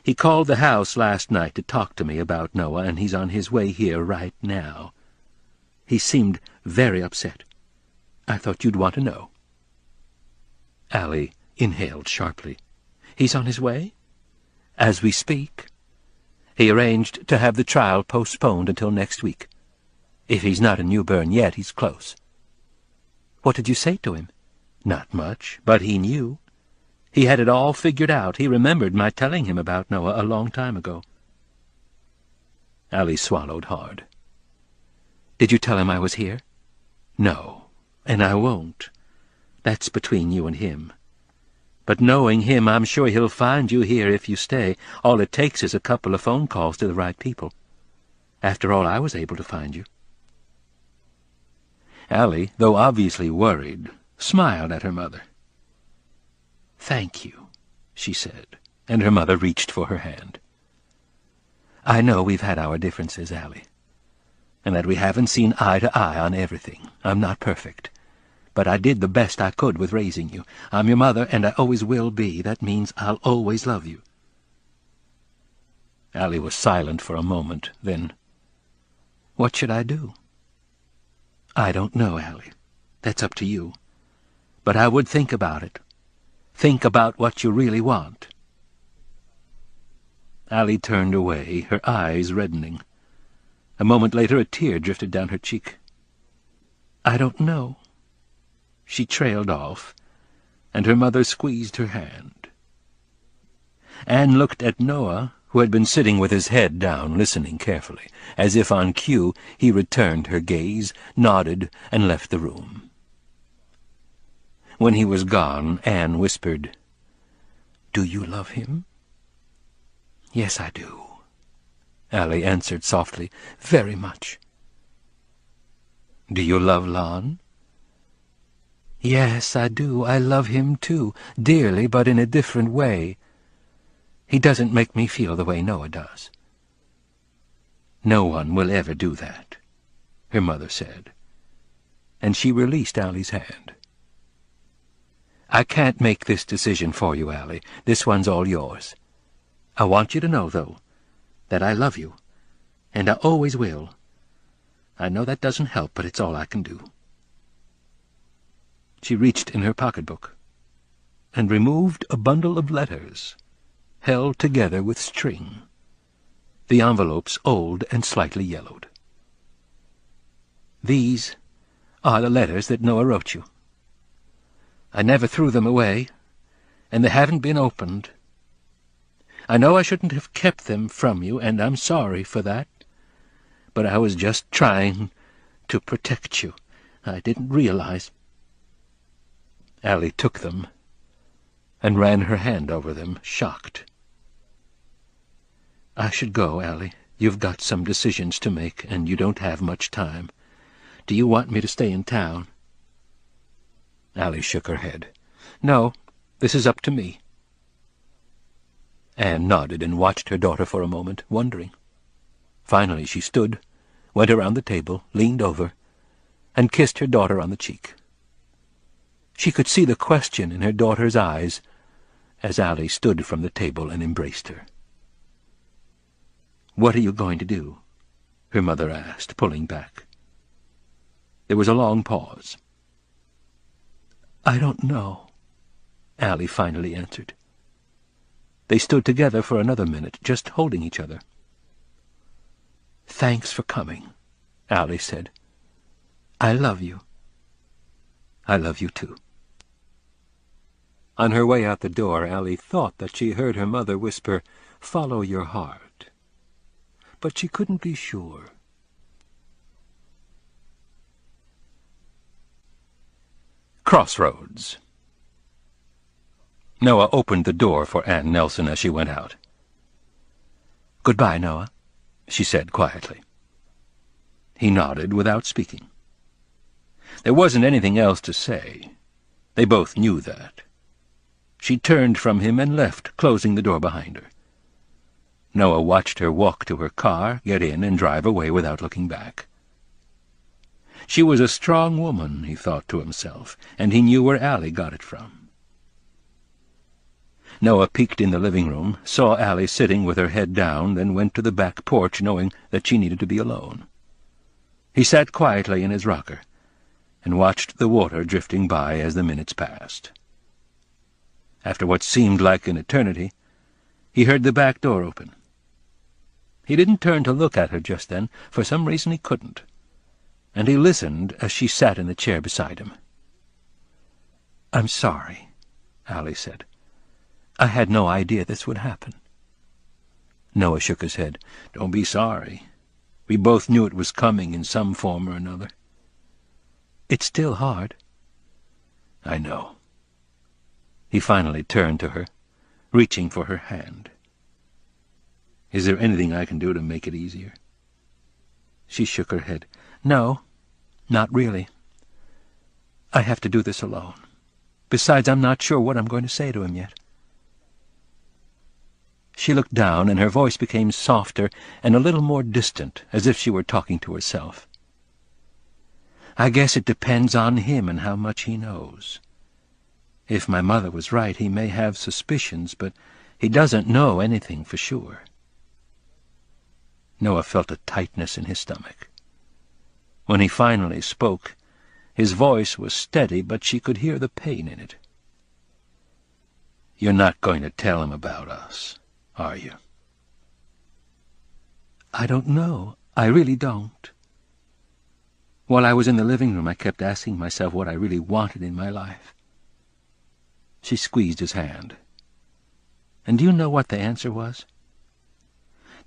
He called the house last night to talk to me about Noah, and he's on his way here right now. He seemed very upset. I thought you'd want to know." Allie inhaled sharply. "He's on his way?" "As we speak. He arranged to have the trial postponed until next week. If he's not in New Bern yet, he's close." "What did you say to him?" "Not much, but he knew. He had it all figured out. He remembered my telling him about Noah a long time ago." Allie swallowed hard. "Did you tell him I was here?" "No, and I won't. That's between you and him. But knowing him, I'm sure he'll find you here if you stay. All it takes is a couple of phone calls to the right people. After all, I was able to find you." Allie, though obviously worried, smiled at her mother. "Thank you," she said, and her mother reached for her hand. "I know we've had our differences, Allie, and that we haven't seen eye to eye on everything. I'm not perfect, but I did the best I could with raising you. I'm your mother, and I always will be. That means I'll always love you." Allie was silent for a moment, then, "What should I do?" "I don't know, Allie. That's up to you. But I would think about it. Think about what you really want." Allie turned away, her eyes reddening. A moment later a tear drifted down her cheek. "I don't know." She trailed off, and her mother squeezed her hand. Anne looked at Noah, who had been sitting with his head down, listening carefully. As if on cue, he returned her gaze, nodded, and left the room. When he was gone, Anne whispered, "Do you love him?" "Yes, I do," Allie answered softly. "Very much." "Do you love Lon?" "Yes, I do. I love him, too, dearly, but in a different way. He doesn't make me feel the way Noah does." "No one will ever do that," her mother said, and she released Allie's hand. "I can't make this decision for you, Allie. This one's all yours. I want you to know, though, that I love you, and I always will. I know that doesn't help, but it's all I can do." She reached in her pocketbook and removed a bundle of letters, held together with string, the envelopes old and slightly yellowed. "These are the letters that Noah wrote you. I never threw them away, and they haven't been opened. I know I shouldn't have kept them from you, and I'm sorry for that, but I was just trying to protect you. I didn't realize—" Allie took them and ran her hand over them, shocked. "I should go, Allie. You've got some decisions to make, and you don't have much time. Do you want me to stay in town?" Allie shook her head. "No, this is up to me." Anne nodded and watched her daughter for a moment, wondering. Finally she stood, went around the table, leaned over, and kissed her daughter on the cheek. She could see the question in her daughter's eyes as Allie stood from the table and embraced her. "What are you going to do?" her mother asked, pulling back. There was a long pause. "I don't know," Allie finally answered. They stood together for another minute, just holding each other. "Thanks for coming," Allie said. "I love you." "I love you, too." On her way out the door, Allie thought that she heard her mother whisper, "Follow your heart." But she couldn't be sure. Crossroads. Noah opened the door for Anne Nelson as she went out. "Goodbye, Noah," she said quietly. He nodded without speaking. There wasn't anything else to say. They both knew that. She turned from him and left, closing the door behind her. Noah watched her walk to her car, get in, and drive away without looking back. She was a strong woman, he thought to himself, and he knew where Allie got it from. Noah peeked in the living room, saw Allie sitting with her head down, then went to the back porch, knowing that she needed to be alone. He sat quietly in his rocker and watched the water drifting by as the minutes passed. After what seemed like an eternity, he heard the back door open. He didn't turn to look at her just then. For some reason he couldn't, and he listened as she sat in the chair beside him. "I'm sorry," Allie said. "I had no idea this would happen." Noah shook his head. "Don't be sorry. We both knew it was coming in some form or another." "It's still hard." "I know." He finally turned to her, reaching for her hand. "Is there anything I can do to make it easier?" She shook her head. "No, not really. I have to do this alone. Besides, I'm not sure what I'm going to say to him yet." She looked down, and her voice became softer and a little more distant, as if she were talking to herself. "I guess it depends on him and how much he knows. If my mother was right, he may have suspicions, but he doesn't know anything for sure." Noah felt a tightness in his stomach. When he finally spoke, his voice was steady, but she could hear the pain in it. "You're not going to tell him about us, are you?" "I don't know. I really don't. While I was in the living room, I kept asking myself what I really wanted in my life." She squeezed his hand. "And do you know what the answer was?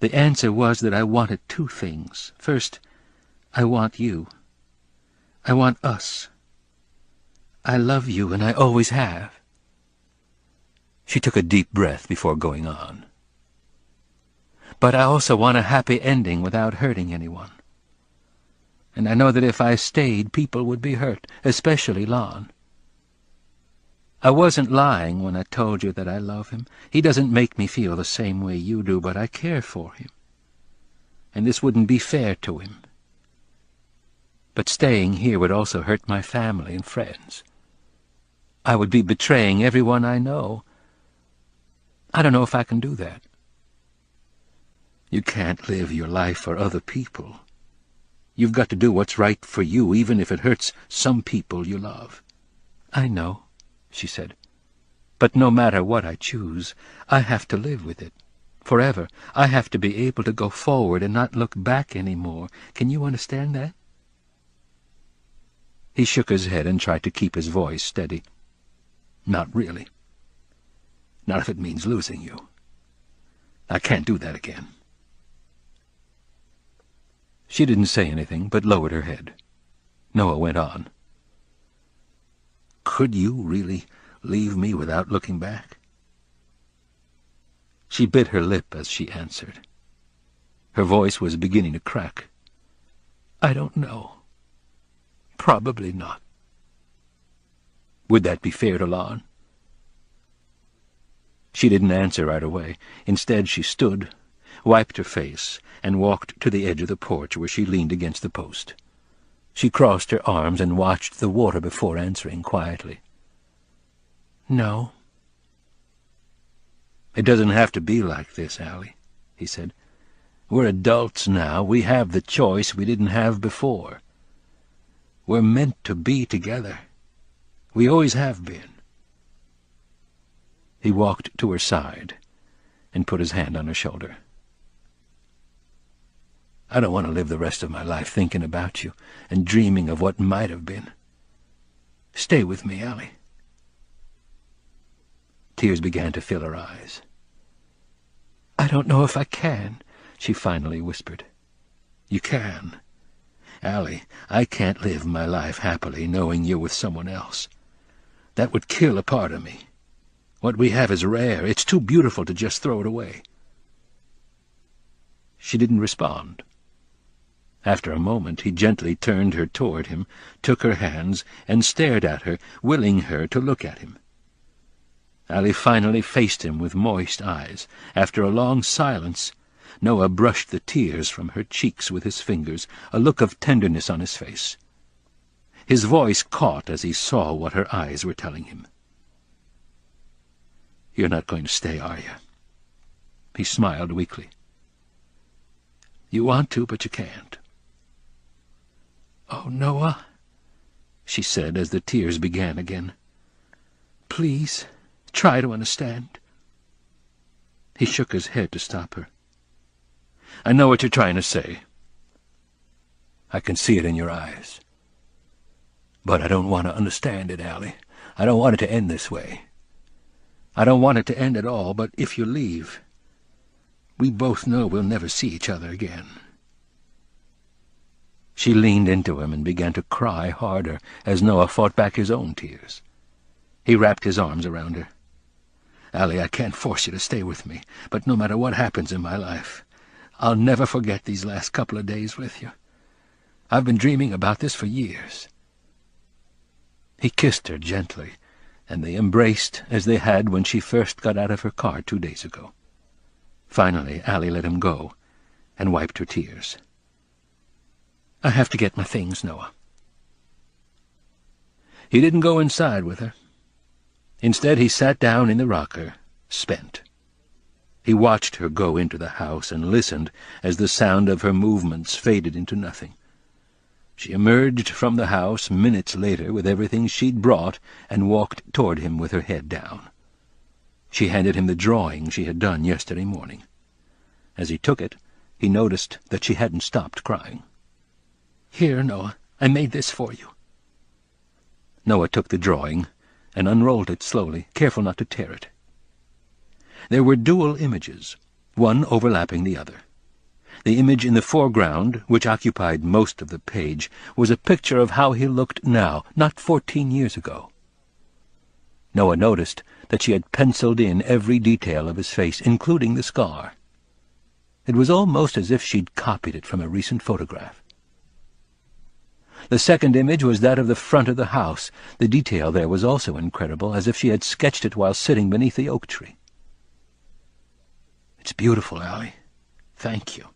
The answer was that I wanted two things. First, I want you. I want us. I love you, and I always have." She took a deep breath before going on. "But I also want a happy ending without hurting anyone. And I know that if I stayed, people would be hurt, especially Lon. I wasn't lying when I told you that I love him. He doesn't make me feel the same way you do, but I care for him. And this wouldn't be fair to him. But staying here would also hurt my family and friends. I would be betraying everyone I know. I don't know if I can do that." "You can't live your life for other people. You've got to do what's right for you, even if it hurts some people you love." "I know," she said. "But no matter what I choose, I have to live with it. Forever. I have to be able to go forward and not look back anymore. Can you understand that?" He shook his head and tried to keep his voice steady. "Not really. Not if it means losing you. I can't do that again." She didn't say anything, but lowered her head. Noah went on. "Could you really leave me without looking back?" She bit her lip as she answered. Her voice was beginning to crack. "I don't know. Probably not." "Would that be fair to Lon?" She didn't answer right away. Instead, she stood, wiped her face, and walked to the edge of the porch where she leaned against the post. She crossed her arms and watched the water before answering quietly. "No." "It doesn't have to be like this, Allie," he said. "We're adults now. We have the choice we didn't have before. We're meant to be together. We always have been." He walked to her side and put his hand on her shoulder. "I don't want to live the rest of my life thinking about you and dreaming of what might have been. Stay with me, Allie." Tears began to fill her eyes. "I don't know if I can," she finally whispered. "You can. Allie, I can't live my life happily knowing you're with someone else. That would kill a part of me. What we have is rare. It's too beautiful to just throw it away." She didn't respond. After a moment he gently turned her toward him, took her hands, and stared at her, willing her to look at him. Allie finally faced him with moist eyes. After a long silence, Noah brushed the tears from her cheeks with his fingers, a look of tenderness on his face. His voice caught as he saw what her eyes were telling him. "You're not going to stay, are you?" He smiled weakly. "You want to, but you can't." "Oh, Noah," she said as the tears began again. "Please, try to understand." He shook his head to stop her. "I know what you're trying to say. I can see it in your eyes. But I don't want to understand it, Allie. I don't want it to end this way. I don't want it to end at all, but if you leave, we both know we'll never see each other again." She leaned into him and began to cry harder as Noah fought back his own tears. He wrapped his arms around her. "Allie, I can't force you to stay with me, but no matter what happens in my life, I'll never forget these last couple of days with you. I've been dreaming about this for years." He kissed her gently, and they embraced as they had when she first got out of her car 2 days ago. Finally, Allie let him go and wiped her tears. "I have to get my things, Noah." He didn't go inside with her. Instead, he sat down in the rocker, spent. He watched her go into the house and listened as the sound of her movements faded into nothing. She emerged from the house minutes later with everything she'd brought and walked toward him with her head down. She handed him the drawing she had done yesterday morning. As he took it, he noticed that she hadn't stopped crying. "Here, Noah, I made this for you." Noah took the drawing and unrolled it slowly, careful not to tear it. There were dual images, one overlapping the other. The image in the foreground, which occupied most of the page, was a picture of how he looked now, not 14 years ago. Noah noticed that she had penciled in every detail of his face, including the scar. It was almost as if she'd copied it from a recent photograph. The second image was that of the front of the house. The detail there was also incredible, as if she had sketched it while sitting beneath the oak tree. "It's beautiful, Allie. Thank you."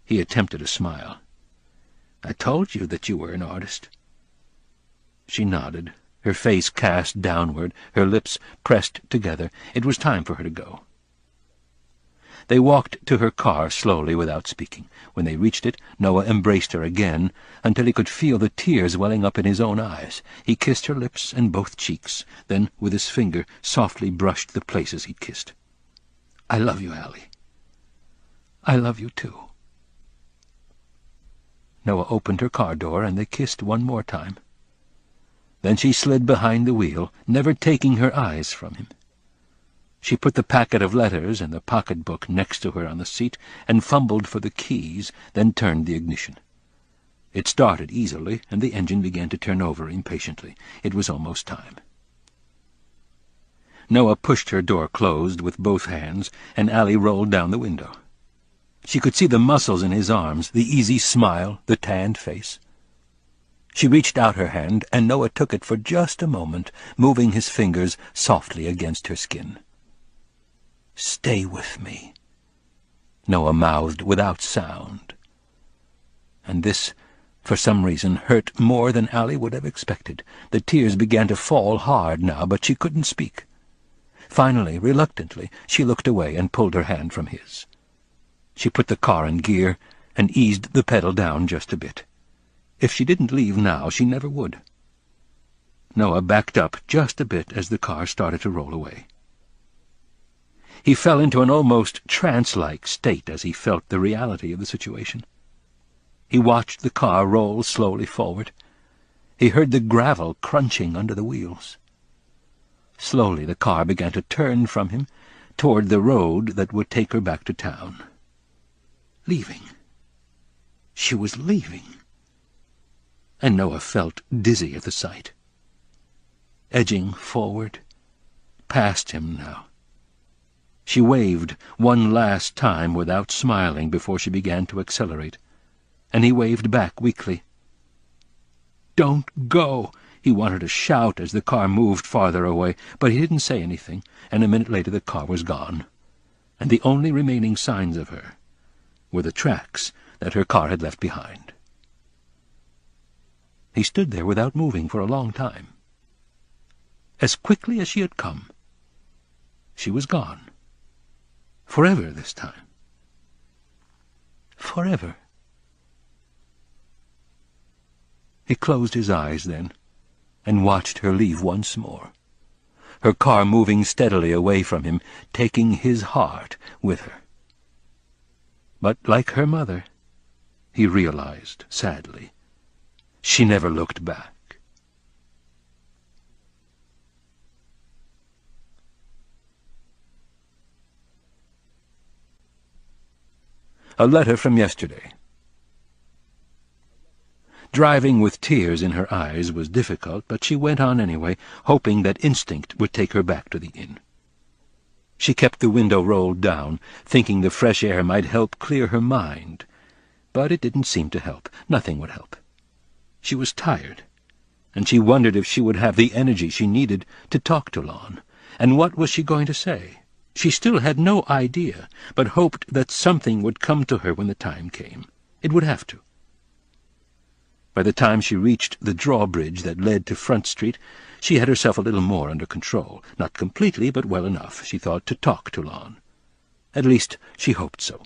He attempted a smile. "I told you that you were an artist." She nodded, her face cast downward, her lips pressed together. It was time for her to go. They walked to her car slowly without speaking. When they reached it, Noah embraced her again until he could feel the tears welling up in his own eyes. He kissed her lips and both cheeks, then with his finger softly brushed the places he'd kissed. "I love you, Allie. I love you, too." Noah opened her car door, and they kissed one more time. Then she slid behind the wheel, never taking her eyes from him. She put the packet of letters and the pocketbook next to her on the seat and fumbled for the keys, then turned the ignition. It started easily, and the engine began to turn over impatiently. It was almost time. Noah pushed her door closed with both hands, and Allie rolled down the window. She could see the muscles in his arms, the easy smile, the tanned face. She reached out her hand, and Noah took it for just a moment, moving his fingers softly against her skin. "Stay with me," Noah mouthed without sound. And this, for some reason, hurt more than Allie would have expected. The tears began to fall hard now, but she couldn't speak. Finally, reluctantly, she looked away and pulled her hand from his. She put the car in gear and eased the pedal down just a bit. If she didn't leave now, she never would. Noah backed up just a bit as the car started to roll away. He fell into an almost trance-like state as he felt the reality of the situation. He watched the car roll slowly forward. He heard the gravel crunching under the wheels. Slowly the car began to turn from him toward the road that would take her back to town. Leaving. She was leaving. And Noah felt dizzy at the sight. Edging forward, past him now. She waved one last time without smiling before she began to accelerate. and he waved back weakly. "Don't go!" He wanted to shout as the car moved farther away, but he didn't say anything, and a minute later the car was gone, and the only remaining signs of her were the tracks that her car had left behind. He stood there without moving for a long time. As quickly as she had come, she was gone. Forever this time. Forever. He closed his eyes then, and watched her leave once more, her car moving steadily away from him, taking his heart with her. But like her mother, he realized, sadly, she never looked back. A letter from yesterday. Driving with tears in her eyes was difficult, but she went on anyway, hoping that instinct would take her back to the inn. She kept the window rolled down, thinking the fresh air might help clear her mind. But it didn't seem to help. Nothing would help. She was tired, and she wondered if she would have the energy she needed to talk to Lon. And what was she going to say? She still had no idea, but hoped that something would come to her when the time came. It would have to. By the time she reached the drawbridge that led to Front Street, she had herself a little more under control. Not completely, but well enough, she thought, to talk to Lon. At least, she hoped so.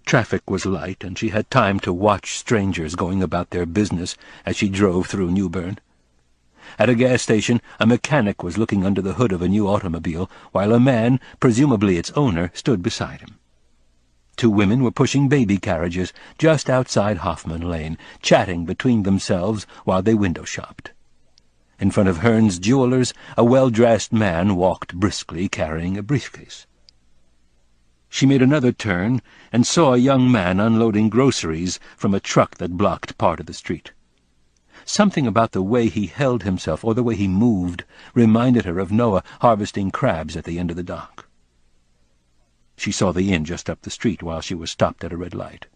Traffic was light, and she had time to watch strangers going about their business as she drove through Newbern. At a gas station, a mechanic was looking under the hood of a new automobile, while a man, presumably its owner, stood beside him. Two women were pushing baby carriages just outside Hoffman Lane, chatting between themselves while they window shopped. In front of Hearn's Jewelers, a well-dressed man walked briskly, carrying a briefcase. She made another turn and saw a young man unloading groceries from a truck that blocked part of the street. Something about the way he held himself, or the way he moved, reminded her of Noah harvesting crabs at the end of the dock. She saw the inn just up the street while she was stopped at a red light.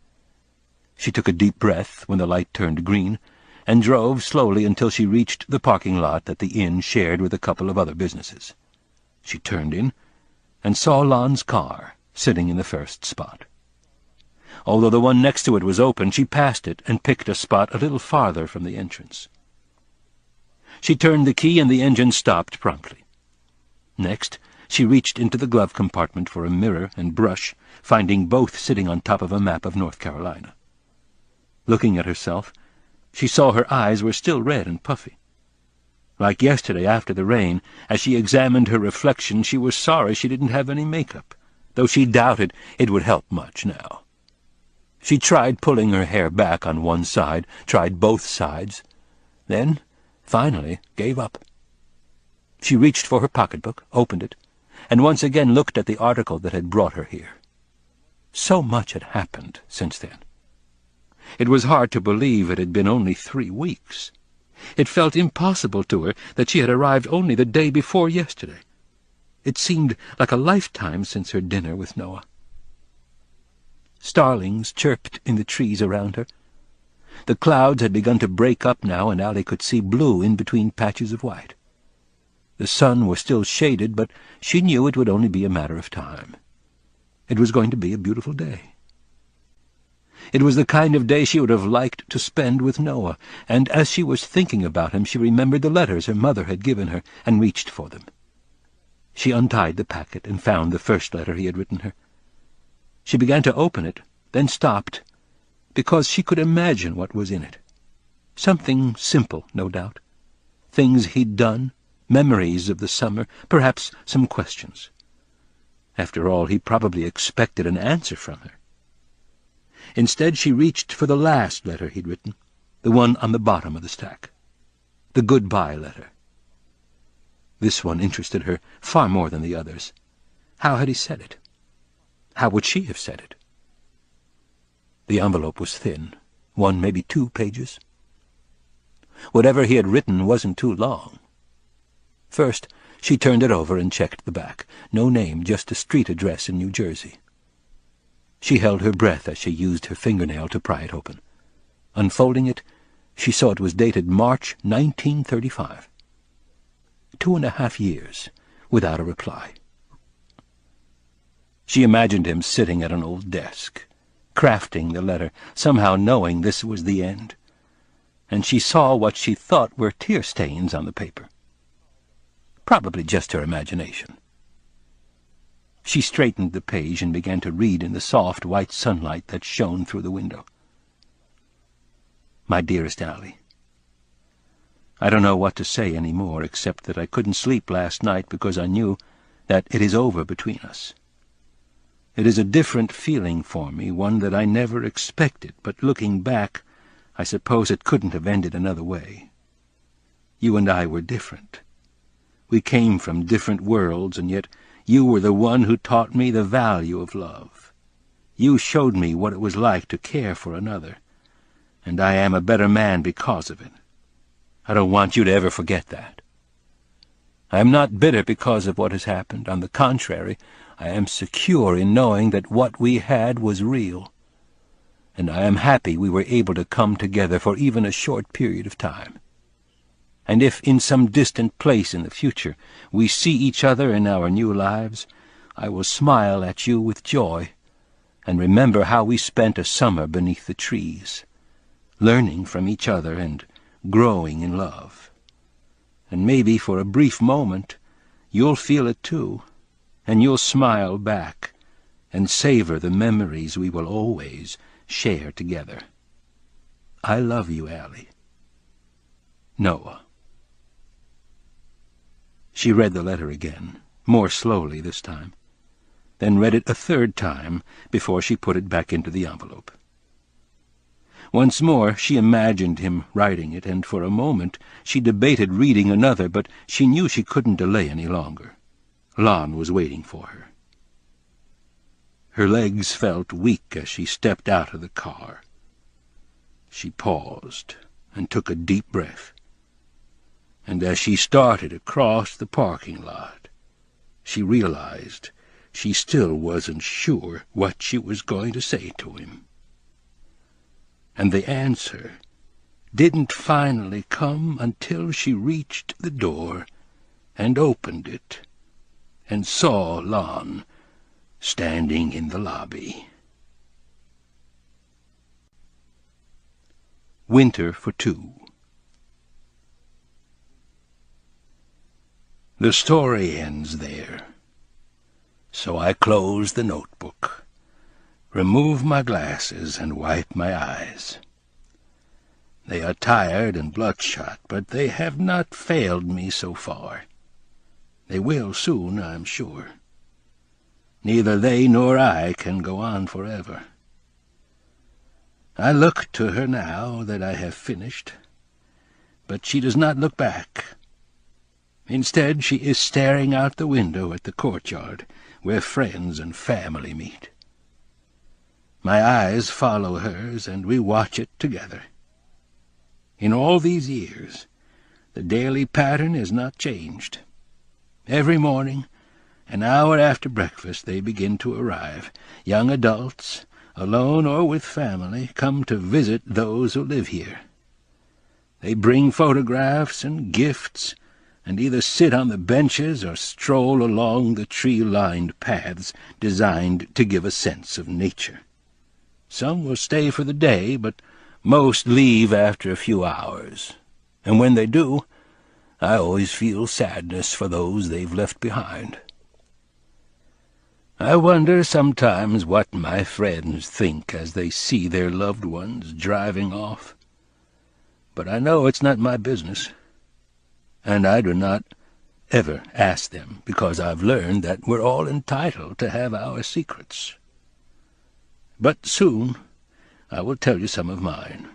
She took a deep breath when the light turned green, and drove slowly until she reached the parking lot that the inn shared with a couple of other businesses. She turned in, and saw Lon's car sitting in the first spot. Although the one next to it was open, she passed it and picked a spot a little farther from the entrance. She turned the key and the engine stopped promptly. Next, she reached into the glove compartment for a mirror and brush, finding both sitting on top of a map of North Carolina. Looking at herself, she saw her eyes were still red and puffy. Like yesterday after the rain, as she examined her reflection, she was sorry she didn't have any makeup, though she doubted it would help much now. She tried pulling her hair back on one side, tried both sides, then, finally, gave up. She reached for her pocketbook, opened it, and once again looked at the article that had brought her here. So much had happened since then. It was hard to believe it had been only 3 weeks. It felt impossible to her that she had arrived only the day before yesterday. It seemed like a lifetime since her dinner with Noah. Starlings chirped in the trees around her. The clouds had begun to break up now, and Allie could see blue in between patches of white. The sun was still shaded, but she knew it would only be a matter of time. It was going to be a beautiful day. It was the kind of day she would have liked to spend with Noah, and as she was thinking about him, she remembered the letters her mother had given her and reached for them. She untied the packet and found the first letter he had written her. She began to open it, then stopped, because she could imagine what was in it. Something simple, no doubt. Things he'd done, memories of the summer, perhaps some questions. After all, he probably expected an answer from her. Instead, she reached for the last letter he'd written, the one on the bottom of the stack. The goodbye letter. This one interested her far more than the others. How had he said it? How would she have said it? The envelope was thin, 1, maybe 2 pages. Whatever he had written wasn't too long. First, she turned it over and checked the back. No name, just a street address in New Jersey. She held her breath as she used her fingernail to pry it open. Unfolding it, she saw it was dated March 1935. 2.5 years without a reply. She imagined him sitting at an old desk, crafting the letter, somehow knowing this was the end, and she saw what she thought were tear stains on the paper. Probably just her imagination. She straightened the page and began to read in the soft white sunlight that shone through the window. My dearest Allie, I don't know what to say any more, except that I couldn't sleep last night because I knew that it is over between us. It is a different feeling for me, one that I never expected, but looking back, I suppose it couldn't have ended another way. You and I were different. We came from different worlds, and yet you were the one who taught me the value of love. You showed me what it was like to care for another, and I am a better man because of it. I don't want you to ever forget that. I am not bitter because of what has happened. On the contrary, I am secure in knowing that what we had was real, and I am happy we were able to come together for even a short period of time. And if in some distant place in the future we see each other in our new lives, I will smile at you with joy and remember how we spent a summer beneath the trees, learning from each other and growing in love. And maybe for a brief moment you'll feel it too, and you'll smile back and savor the memories we will always share together. I love you, Allie. Noah. She read the letter again, more slowly this time, then read it a third time before she put it back into the envelope. Once more she imagined him writing it, and for a moment she debated reading another, but she knew she couldn't delay any longer. Lon was waiting for her. Her legs felt weak as she stepped out of the car. She paused and took a deep breath, and as she started across the parking lot, she realized she still wasn't sure what she was going to say to him. And the answer didn't finally come until she reached the door and opened it and saw Lon standing in the lobby. Winter for Two. The story ends there. So I close the notebook, remove my glasses, and wipe my eyes. They are tired and bloodshot, but they have not failed me so far. They will soon, I'm sure. Neither they nor I can go on forever. I look to her now that I have finished, but she does not look back. Instead, she is staring out the window at the courtyard, where friends and family meet. My eyes follow hers, and we watch it together. In all these years, the daily pattern has not changed. Every morning, an hour after breakfast, they begin to arrive. Young adults, alone or with family, come to visit those who live here. They bring photographs and gifts, and either sit on the benches or stroll along the tree-lined paths designed to give a sense of nature. Some will stay for the day, but most leave after a few hours, and when they do, I always feel sadness for those they've left behind. I wonder sometimes what my friends think as they see their loved ones driving off, but I know it's not my business, and I do not ever ask them, because I've learned that we're all entitled to have our secrets. But soon I will tell you some of mine.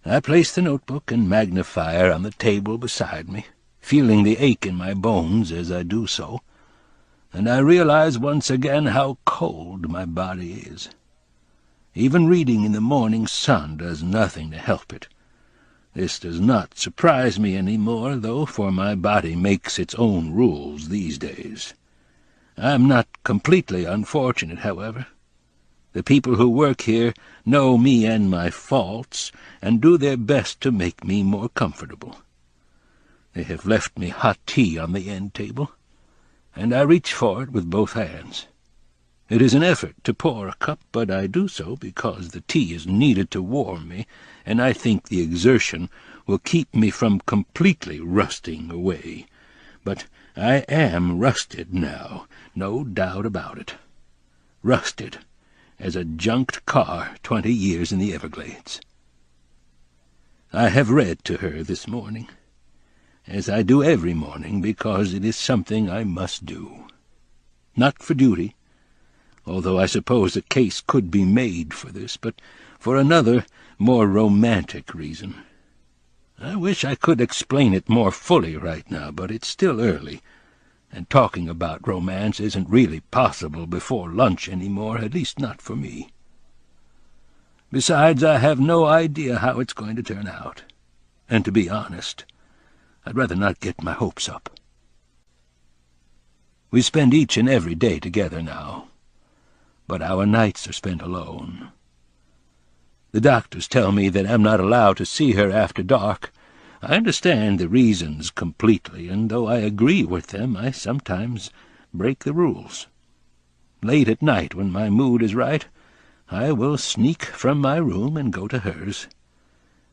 I place the notebook and magnifier on the table beside me, feeling the ache in my bones as I do so, and I realize once again how cold my body is. Even reading in the morning sun does nothing to help it. This does not surprise me any more, though, for my body makes its own rules these days. I'm not completely unfortunate, however. The people who work here know me and my faults, and do their best to make me more comfortable. They have left me hot tea on the end table, and I reach for it with both hands. It is an effort to pour a cup, but I do so because the tea is needed to warm me, and I think the exertion will keep me from completely rusting away. But I am rusted now, no doubt about it. Rusted as a junked car 20 years in the Everglades. I have read to her this morning, as I do every morning, because it is something I must do. Not for duty, although I suppose a case could be made for this, but for another, more romantic reason. I wish I could explain it more fully right now, but it's still early, and talking about romance isn't really possible before lunch anymore, at least not for me. Besides, I have no idea how it's going to turn out, and to be honest, I'd rather not get my hopes up. We spend each and every day together now, but our nights are spent alone. The doctors tell me that I'm not allowed to see her after dark. I understand the reasons completely, and though I agree with them, I sometimes break the rules. Late at night, when my mood is right, I will sneak from my room and go to hers,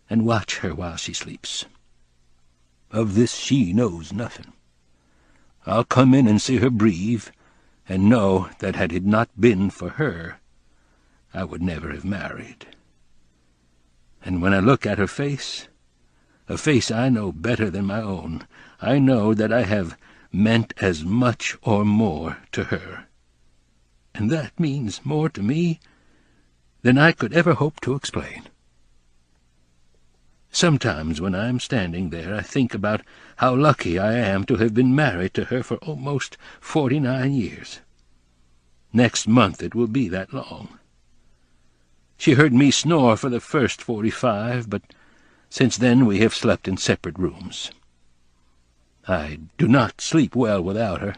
and watch her while she sleeps. Of this she knows nothing. I'll come in and see her breathe, and know that had it not been for her, I would never have married. And when I look at her face, a face I know better than my own, I know that I have meant as much or more to her. And that means more to me than I could ever hope to explain. Sometimes when I am standing there, I think about how lucky I am to have been married to her for almost 49 years. Next month it will be that long. She heard me snore for the first 45, but since then we have slept in separate rooms. I do not sleep well without her.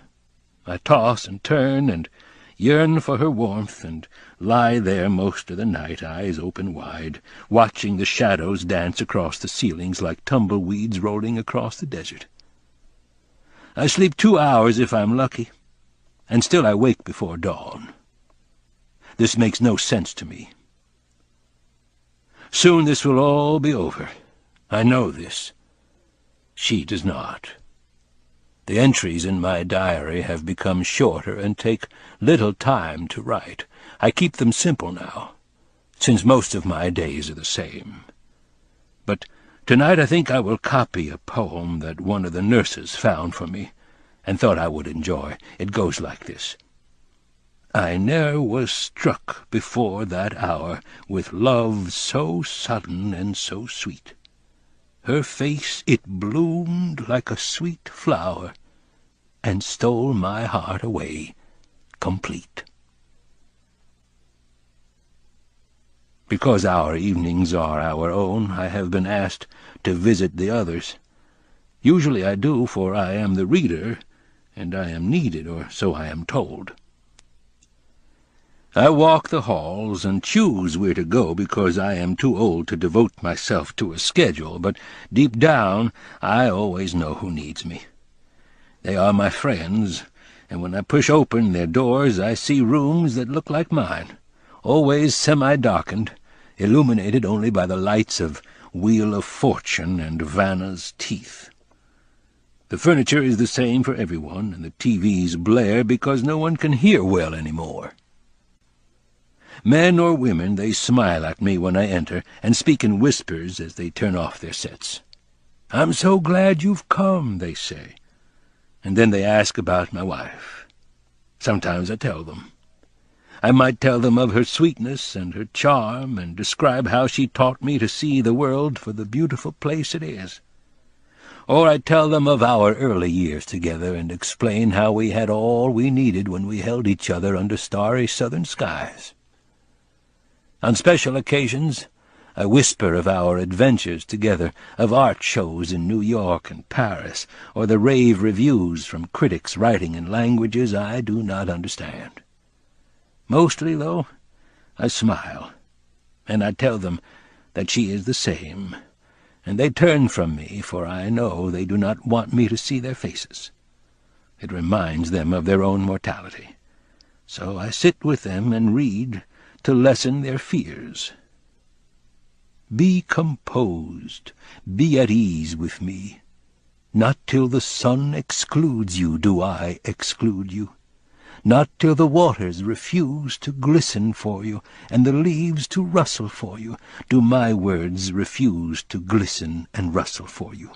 I toss and turn and yearn for her warmth, and lie there most of the night, eyes open wide, watching the shadows dance across the ceilings like tumbleweeds rolling across the desert. I sleep 2 hours if I'm lucky, and still I wake before dawn. This makes no sense to me. Soon this will all be over. I know this. She does not. The entries in my diary have become shorter and take little time to write. I keep them simple now, since most of my days are the same. But tonight I think I will copy a poem that one of the nurses found for me, and thought I would enjoy. It goes like this. I ne'er was struck before that hour with love so sudden and so sweet. Her face it bloomed like a sweet flower, and stole my heart away complete. Because our evenings are our own, I have been asked to visit the others. Usually I do, for I am the reader, and I am needed, or so I am told. I walk the halls and choose where to go because I am too old to devote myself to a schedule, but deep down I always know who needs me. They are my friends, and when I push open their doors I see rooms that look like mine, always semi-darkened, illuminated only by the lights of Wheel of Fortune and Vanna's Teeth. The furniture is the same for everyone, and the TVs blare because no one can hear well anymore. Men or women, they smile at me when I enter, and speak in whispers as they turn off their sets. "I'm so glad you've come," they say. And then they ask about my wife. Sometimes I tell them. I might tell them of her sweetness and her charm, and describe how she taught me to see the world for the beautiful place it is. Or I tell them of our early years together, and explain how we had all we needed when we held each other under starry southern skies. On special occasions, I whisper of our adventures together, of art shows in New York and Paris, or the rave reviews from critics writing in languages I do not understand. Mostly, though, I smile, and I tell them that she is the same, and they turn from me, for I know they do not want me to see their faces. It reminds them of their own mortality. So I sit with them and read to lessen their fears. Be composed, be at ease with me. Not till the sun excludes you do I exclude you. Not till the waters refuse to glisten for you, and the leaves to rustle for you, do my words refuse to glisten and rustle for you.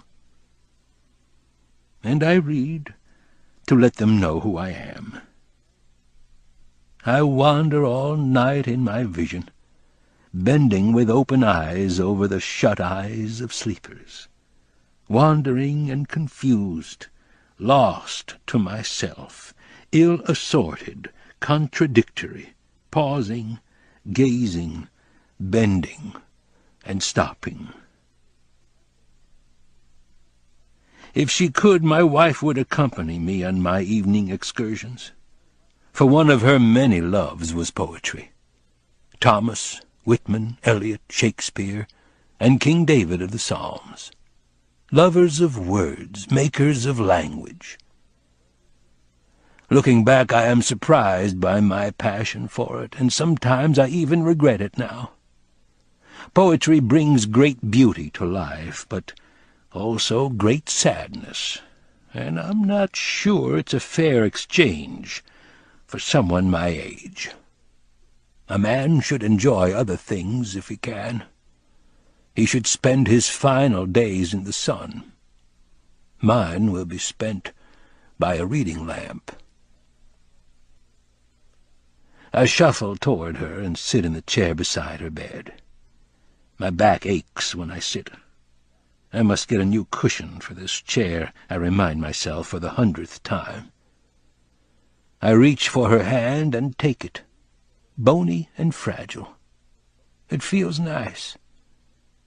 And I read to let them know who I am. I wander all night in my vision, bending with open eyes over the shut eyes of sleepers, wandering and confused, lost to myself, ill-assorted, contradictory, pausing, gazing, bending, and stopping. If she could, my wife would accompany me on my evening excursions, for one of her many loves was poetry. Thomas, Whitman, Eliot, Shakespeare, and King David of the Psalms. Lovers of words, makers of language. Looking back, I am surprised by my passion for it, and sometimes I even regret it now. Poetry brings great beauty to life, but also great sadness, and I'm not sure it's a fair exchange for someone my age. A man should enjoy other things if he can. He should spend his final days in the sun. Mine will be spent by a reading lamp. I shuffle toward her and sit in the chair beside her bed. My back aches when I sit. I must get a new cushion for this chair, I remind myself for the 100th time. I reach for her hand and take it, bony and fragile. It feels nice.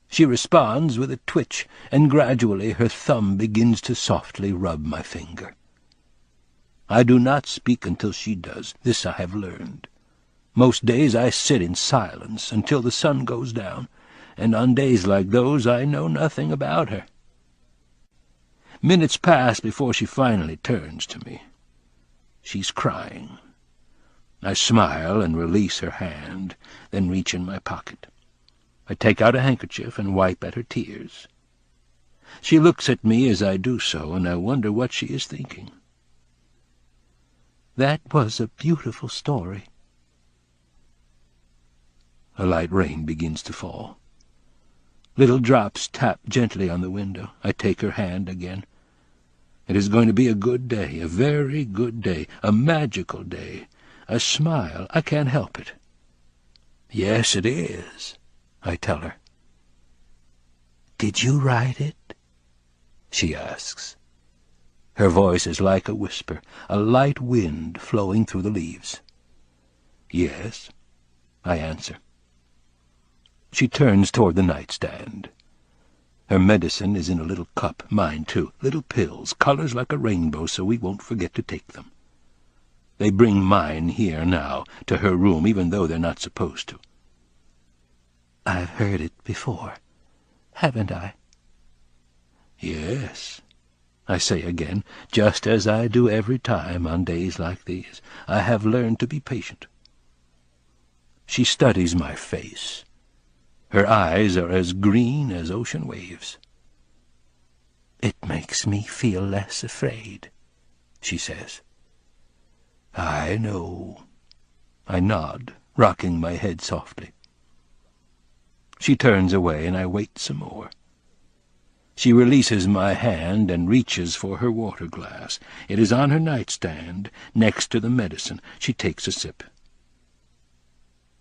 She responds with a twitch, and gradually her thumb begins to softly rub my finger. I do not speak until she does. This I have learned. Most days I sit in silence until the sun goes down, and on days like those I know nothing about her. Minutes pass before she finally turns to me. She's crying. I smile and release her hand, then reach in my pocket. I take out a handkerchief and wipe at her tears. She looks at me as I do so, and I wonder what she is thinking. That was a beautiful story. A light rain begins to fall. Little drops tap gently on the window. I take her hand again. It is going to be a good day, a very good day, a magical day. I smile. I can't help it. Yes, it is, I tell her. Did you write it? She asks. Her voice is like a whisper, a light wind flowing through the leaves. Yes, I answer. She turns toward the nightstand. Her medicine is in a little cup, mine too, little pills, colors like a rainbow, so we won't forget to take them. They bring mine here now, to her room, even though they're not supposed to. I've heard it before, haven't I? Yes, I say again, just as I do every time on days like these. I have learned to be patient. She studies my face. Her eyes are as green as ocean waves. It makes me feel less afraid, she says. I know. I nod, rocking my head softly. She turns away, and I wait some more. She releases my hand and reaches for her water glass. It is on her nightstand, next to the medicine. She takes a sip.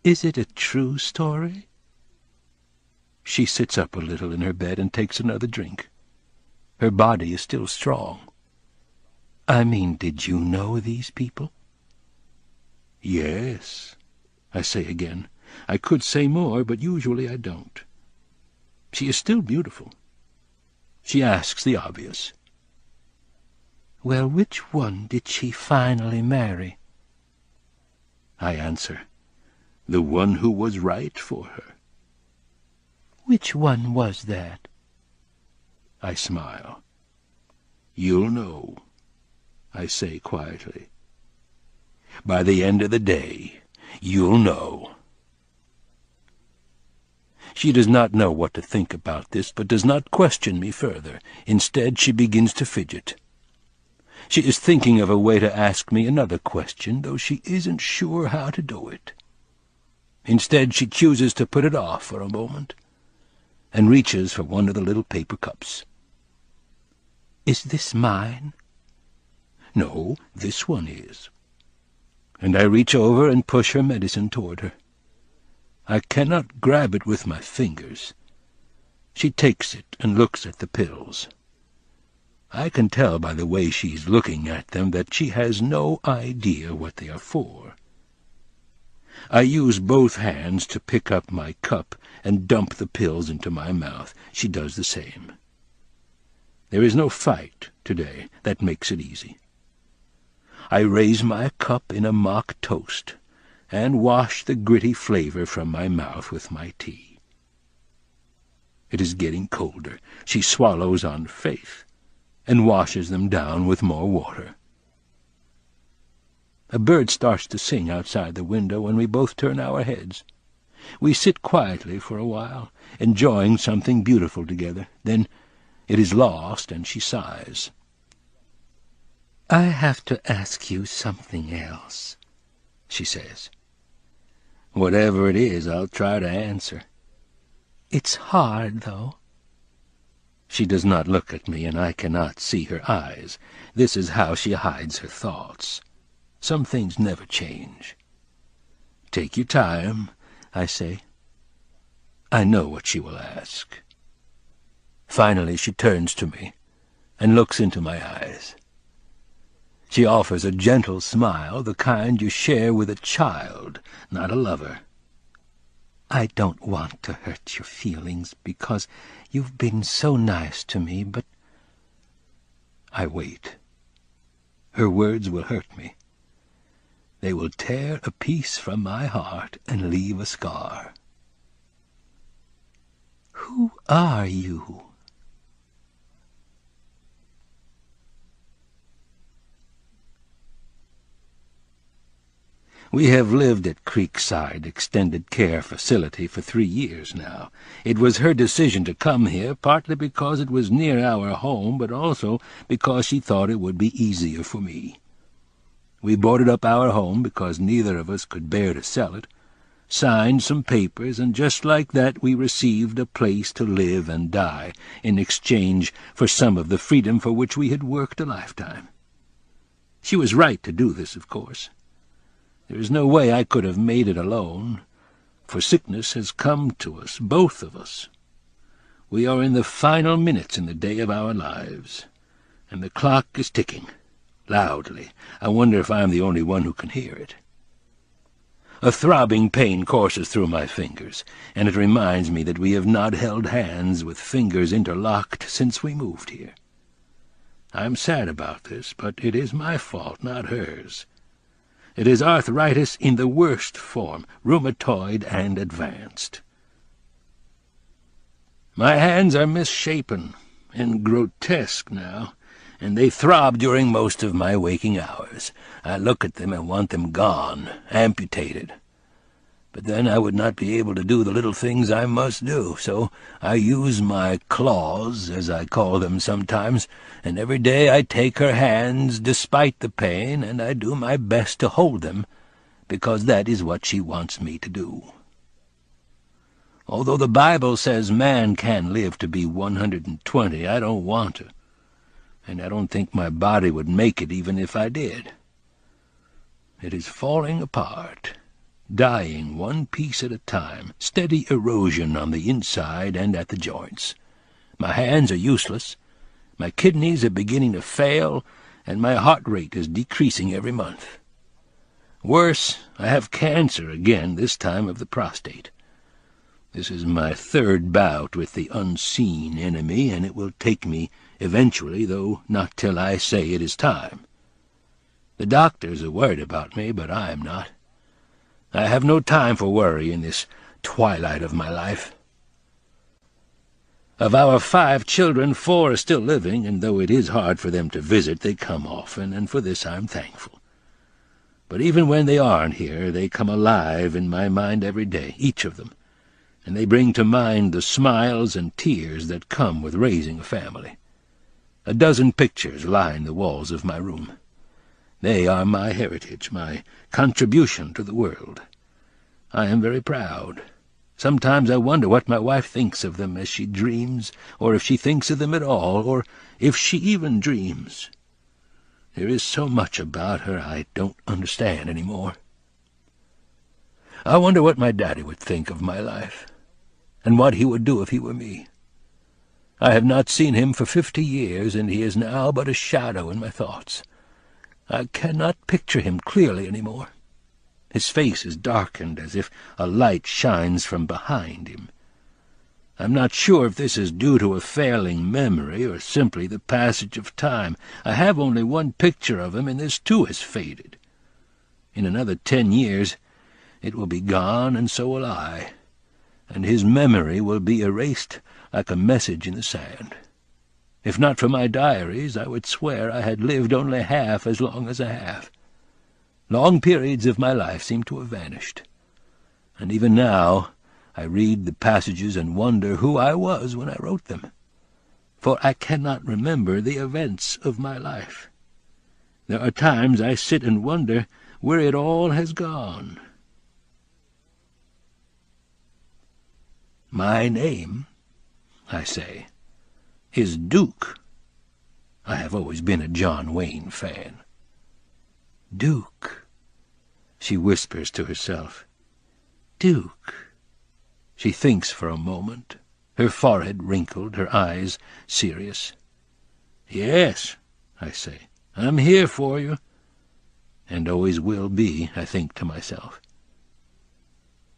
Is it a true story? She sits up a little in her bed and takes another drink. Her body is still strong. I mean, did you know these people? Yes, I say again. I could say more, but usually I don't. She is still beautiful. She asks the obvious. Well, which one did she finally marry? I answer, the one who was right for her. Which one was that? I smile. You'll know, I say quietly. By the end of the day, you'll know. She does not know what to think about this, but does not question me further. Instead, she begins to fidget. She is thinking of a way to ask me another question, though she isn't sure how to do it. Instead, she chooses to put it off for a moment, and reaches for one of the little paper cups. Is this mine? No, this one is. And I reach over and push her medicine toward her. I cannot grab it with my fingers. She takes it and looks at the pills. I can tell by the way she's looking at them that she has no idea what they are for. I use both hands to pick up my cup and dump the pills into my mouth. She does the same. There is no fight today. That makes it easy. I raise my cup in a mock toast and wash the gritty flavor from my mouth with my tea. It is getting colder. She swallows on faith and washes them down with more water. A bird starts to sing outside the window, and we both turn our heads. We sit quietly for a while, enjoying something beautiful together. Then it is lost, and she sighs. I have to ask you something else, she says. Whatever it is, I'll try to answer. It's hard, though. She does not look at me, and I cannot see her eyes. This is how she hides her thoughts. Some things never change. Take your time, I say. I know what she will ask. Finally she turns to me and looks into my eyes. She offers a gentle smile, the kind you share with a child, not a lover. I don't want to hurt your feelings because you've been so nice to me, but... I wait. Her words will hurt me. They will tear a piece from my heart and leave a scar. Who are you? We have lived at Creekside Extended Care Facility for 3 years now. It was her decision to come here, partly because it was near our home, but also because she thought it would be easier for me. We boarded up our home because neither of us could bear to sell it, signed some papers, and just like that we received a place to live and die in exchange for some of the freedom for which we had worked a lifetime. She was right to do this, of course. There is no way I could have made it alone, for sickness has come to us, both of us. We are in the final minutes in the day of our lives, and the clock is ticking, loudly. I wonder if I am the only one who can hear it. A throbbing pain courses through my fingers, and it reminds me that we have not held hands with fingers interlocked since we moved here. I am sad about this, but it is my fault, not hers. It is arthritis in the worst form, rheumatoid and advanced. My hands are misshapen and grotesque now, and they throb during most of my waking hours. I look at them and want them gone, amputated. But then I would not be able to do the little things I must do, so I use my claws, as I call them sometimes, and every day I take her hands despite the pain, and I do my best to hold them, because that is what she wants me to do. Although the Bible says man can live to be 120, I don't want to, and I don't think my body would make it even if I did. It is falling apart, dying one piece at a time, steady erosion on the inside and at the joints. My hands are useless, my kidneys are beginning to fail, and my heart rate is decreasing every month. Worse, I have cancer again, this time of the prostate. This is my third bout with the unseen enemy, and it will take me eventually, though not till I say it is time. The doctors are worried about me, but I am not. I have no time for worry in this twilight of my life. Of our 5 children, 4 are still living, and though it is hard for them to visit, they come often, and for this I am thankful. But even when they aren't here, they come alive in my mind every day, each of them, and they bring to mind the smiles and tears that come with raising a family. A dozen pictures line the walls of my room. They are my heritage, my contribution to the world. I am very proud. Sometimes I wonder what my wife thinks of them as she dreams, or if she thinks of them at all, or if she even dreams. There is so much about her I don't understand any more. I wonder what my daddy would think of my life, and what he would do if he were me. I have not seen him for 50 years, and he is now but a shadow in my thoughts. I cannot picture him clearly any more. His face is darkened as if a light shines from behind him. I'm not sure if this is due to a failing memory or simply the passage of time. I have only one picture of him, and this too has faded. In another 10 years it will be gone, and so will I, and his memory will be erased like a message in the sand. If not for my diaries, I would swear I had lived only half as long as I have. Long periods of my life seem to have vanished, and even now I read the passages and wonder who I was when I wrote them, for I cannot remember the events of my life. There are times I sit and wonder where it all has gone. My name, I say, is Duke. I have always been a John Wayne fan. Duke, she whispers to herself. Duke. She thinks for a moment, her forehead wrinkled, her eyes serious. Yes, I say, I'm here for you, and always will be, I think to myself.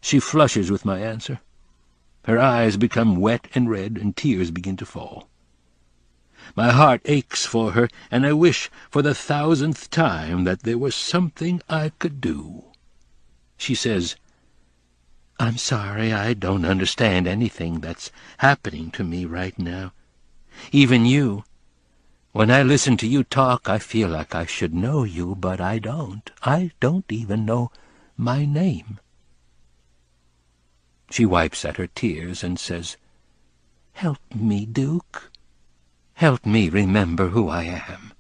She flushes with my answer. Her eyes become wet and red, and tears begin to fall. My heart aches for her, and I wish for the 1000th time that there was something I could do. She says, I'm sorry I don't understand anything that's happening to me right now. Even you. When I listen to you talk, I feel like I should know you, but I don't. I don't even know my name. She wipes at her tears and says, Help me, Duke. Help me remember who I am,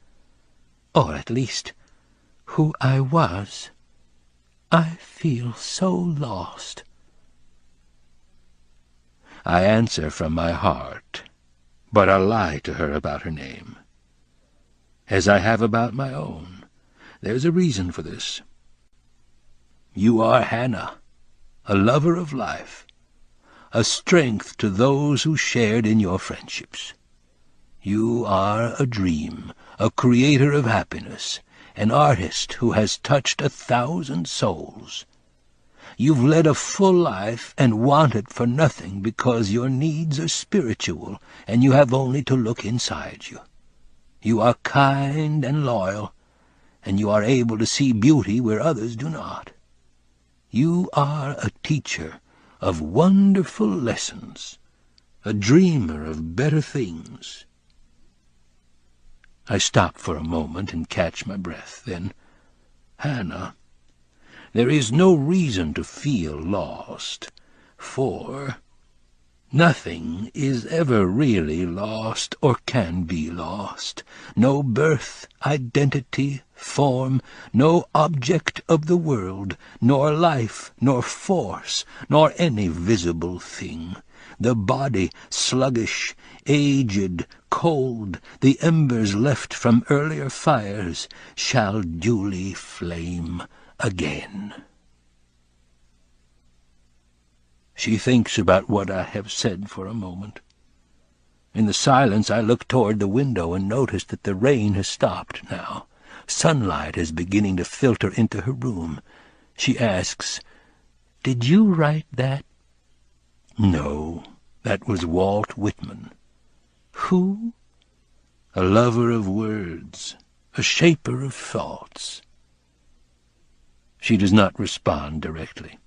or at least who I was. I feel so lost. I answer from my heart, but I lie to her about her name, as I have about my own. There's a reason for this. You are Hannah, a lover of life, a strength to those who shared in your friendships. You are a dream, a creator of happiness, an artist who has touched 1,000 souls. You've led a full life and wanted for nothing because your needs are spiritual, and you have only to look inside you. You are kind and loyal, and you are able to see beauty where others do not. You are a teacher of wonderful lessons, a dreamer of better things. I stop for a moment and catch my breath. Then, Hannah, there is no reason to feel lost, for nothing is ever really lost or can be lost. No birth, identity, form, no object of the world, nor life, nor force, nor any visible thing. The body sluggish, aged, cold, the embers left from earlier fires, shall duly flame again. She thinks about what I have said for a moment. In the silence I look toward the window and notice that the rain has stopped now. Sunlight is beginning to filter into her room. She asks, "Did you write that?" No, that was Walt Whitman. Who? A lover of words, a shaper of thoughts. She does not respond directly.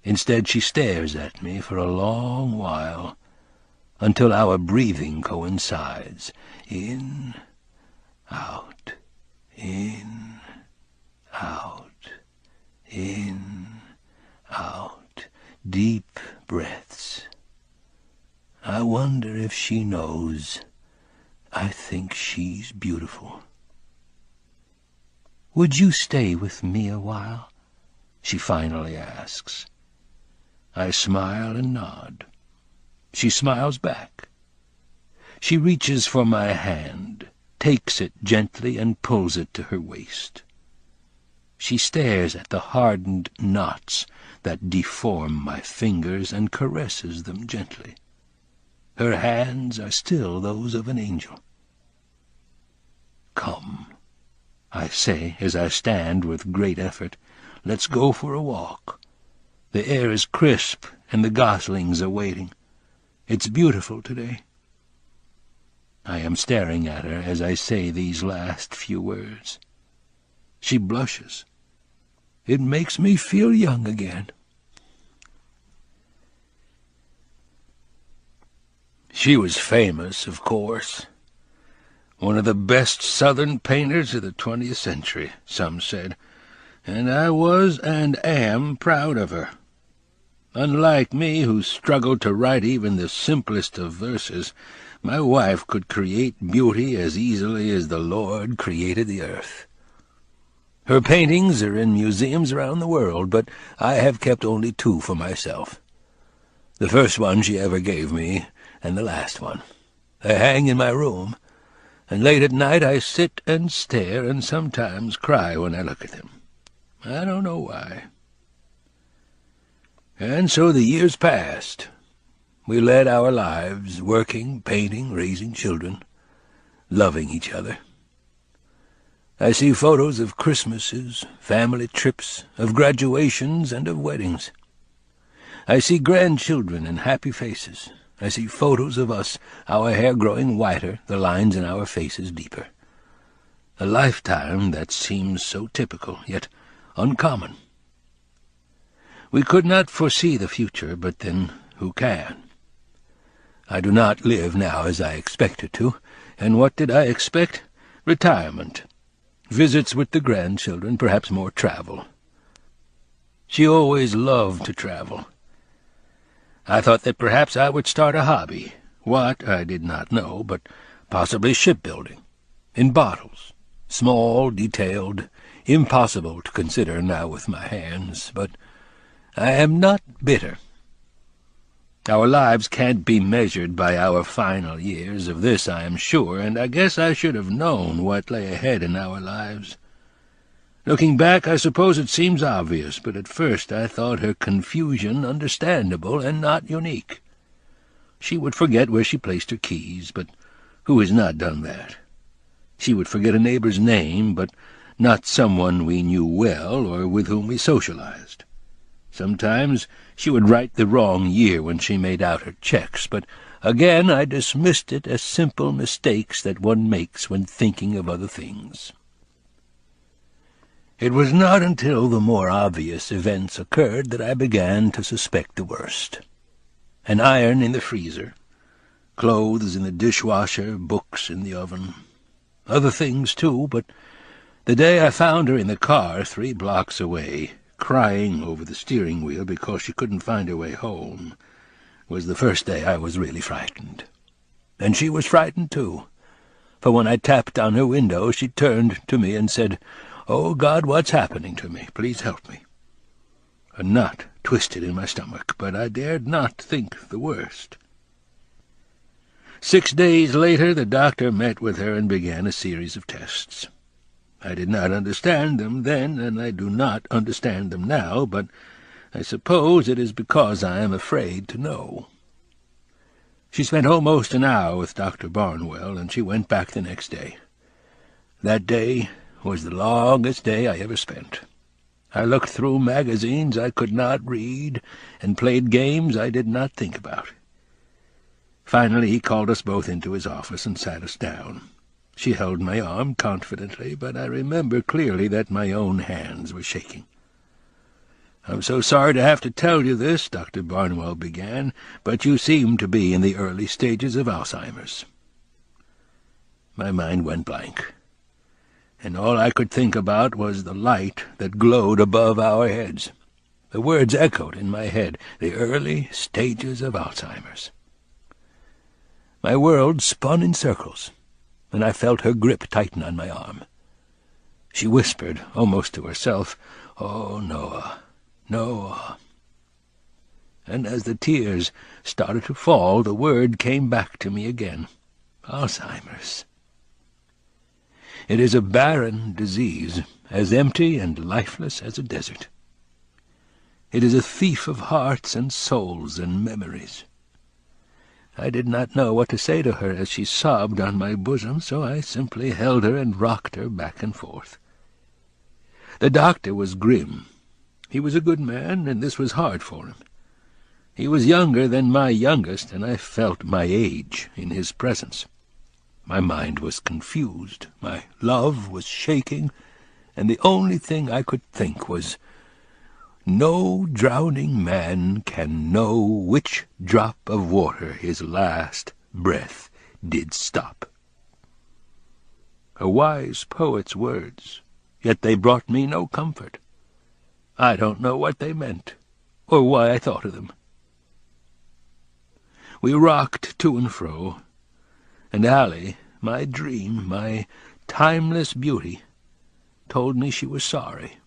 Instead, she stares at me for a long while, until our breathing coincides. In, out, in, out, in, out. Deep breaths. I wonder if she knows. I think she's beautiful. Would you stay with me a while? She finally asks. I smile and nod. She smiles back. She reaches for my hand, takes it gently and pulls it to her waist. She stares at the hardened knots that deform my fingers and caresses them gently. Her hands are still those of an angel. "Come," I say as I stand with great effort. "Let's go for a walk. The air is crisp and the goslings are waiting. It's beautiful today." I am staring at her as I say these last few words. She blushes. It makes me feel young again. She was famous, of course. One of the best Southern painters of the 20th century, some said, and I was and am proud of her. Unlike me, who struggled to write even the simplest of verses, my wife could create beauty as easily as the Lord created the earth. Her paintings are in museums around the world, but I have kept only 2 for myself. The first one she ever gave me, and the last one. They hang in my room, and late at night I sit and stare and sometimes cry when I look at them. I don't know why. And so the years passed. We led our lives, working, painting, raising children, loving each other. I see photos of Christmases, family trips, of graduations, and of weddings. I see grandchildren and happy faces. I see photos of us, our hair growing whiter, the lines in our faces deeper. A lifetime that seems so typical, yet uncommon. We could not foresee the future, but then who can? I do not live now as I expected to, and what did I expect? Retirement. Visits with the grandchildren, perhaps more travel. She always loved to travel. I thought that perhaps I would start a hobby. What, I did not know, but possibly shipbuilding. In bottles. Small, detailed, impossible to consider now with my hands, but I am not bitter. Our lives can't be measured by our final years, of this I am sure, and I guess I should have known what lay ahead in our lives. Looking back, I suppose it seems obvious, but at first I thought her confusion understandable and not unique. She would forget where she placed her keys, but who has not done that? She would forget a neighbor's name, but not someone we knew well or with whom we socialized. Sometimes she would write the wrong year when she made out her checks, but again I dismissed it as simple mistakes that one makes when thinking of other things. It was not until the more obvious events occurred that I began to suspect the worst. An iron in the freezer, clothes in the dishwasher, books in the oven. Other things, too, but the day I found her in the car 3 blocks away, crying over the steering wheel because she couldn't find her way home, was the first day I was really frightened. And she was frightened, too, for when I tapped on her window she turned to me and said, "Oh, God, what's happening to me? Please help me." A knot twisted in my stomach, but I dared not think the worst. 6 days later the doctor met with her and began a series of tests. I did not understand them then, and I do not understand them now, but I suppose it is because I am afraid to know. She spent almost an hour with Dr. Barnwell, and she went back the next day. That day was the longest day I ever spent. I looked through magazines I could not read, and played games I did not think about. Finally he called us both into his office and sat us down. She held my arm confidently, but I remember clearly that my own hands were shaking. "I'm so sorry to have to tell you this," Dr. Barnwell began, "but you seem to be in the early stages of Alzheimer's." My mind went blank, and all I could think about was the light that glowed above our heads. The words echoed in my head, "the early stages of Alzheimer's." My world spun in circles, and I felt her grip tighten on my arm. She whispered, almost to herself, "Oh, Noah, Noah." And as the tears started to fall, the word came back to me again, Alzheimer's. It is a barren disease, as empty and lifeless as a desert. It is a thief of hearts and souls and memories. I did not know what to say to her as she sobbed on my bosom, so I simply held her and rocked her back and forth. The doctor was grim. He was a good man, and this was hard for him. He was younger than my youngest, and I felt my age in his presence. My mind was confused, my love was shaking, and the only thing I could think was, no drowning man can know which drop of water his last breath did stop. A wise poet's words, yet they brought me no comfort. I don't know what they meant, or why I thought of them. We rocked to and fro, and Allie, my dream, my timeless beauty, told me she was sorry.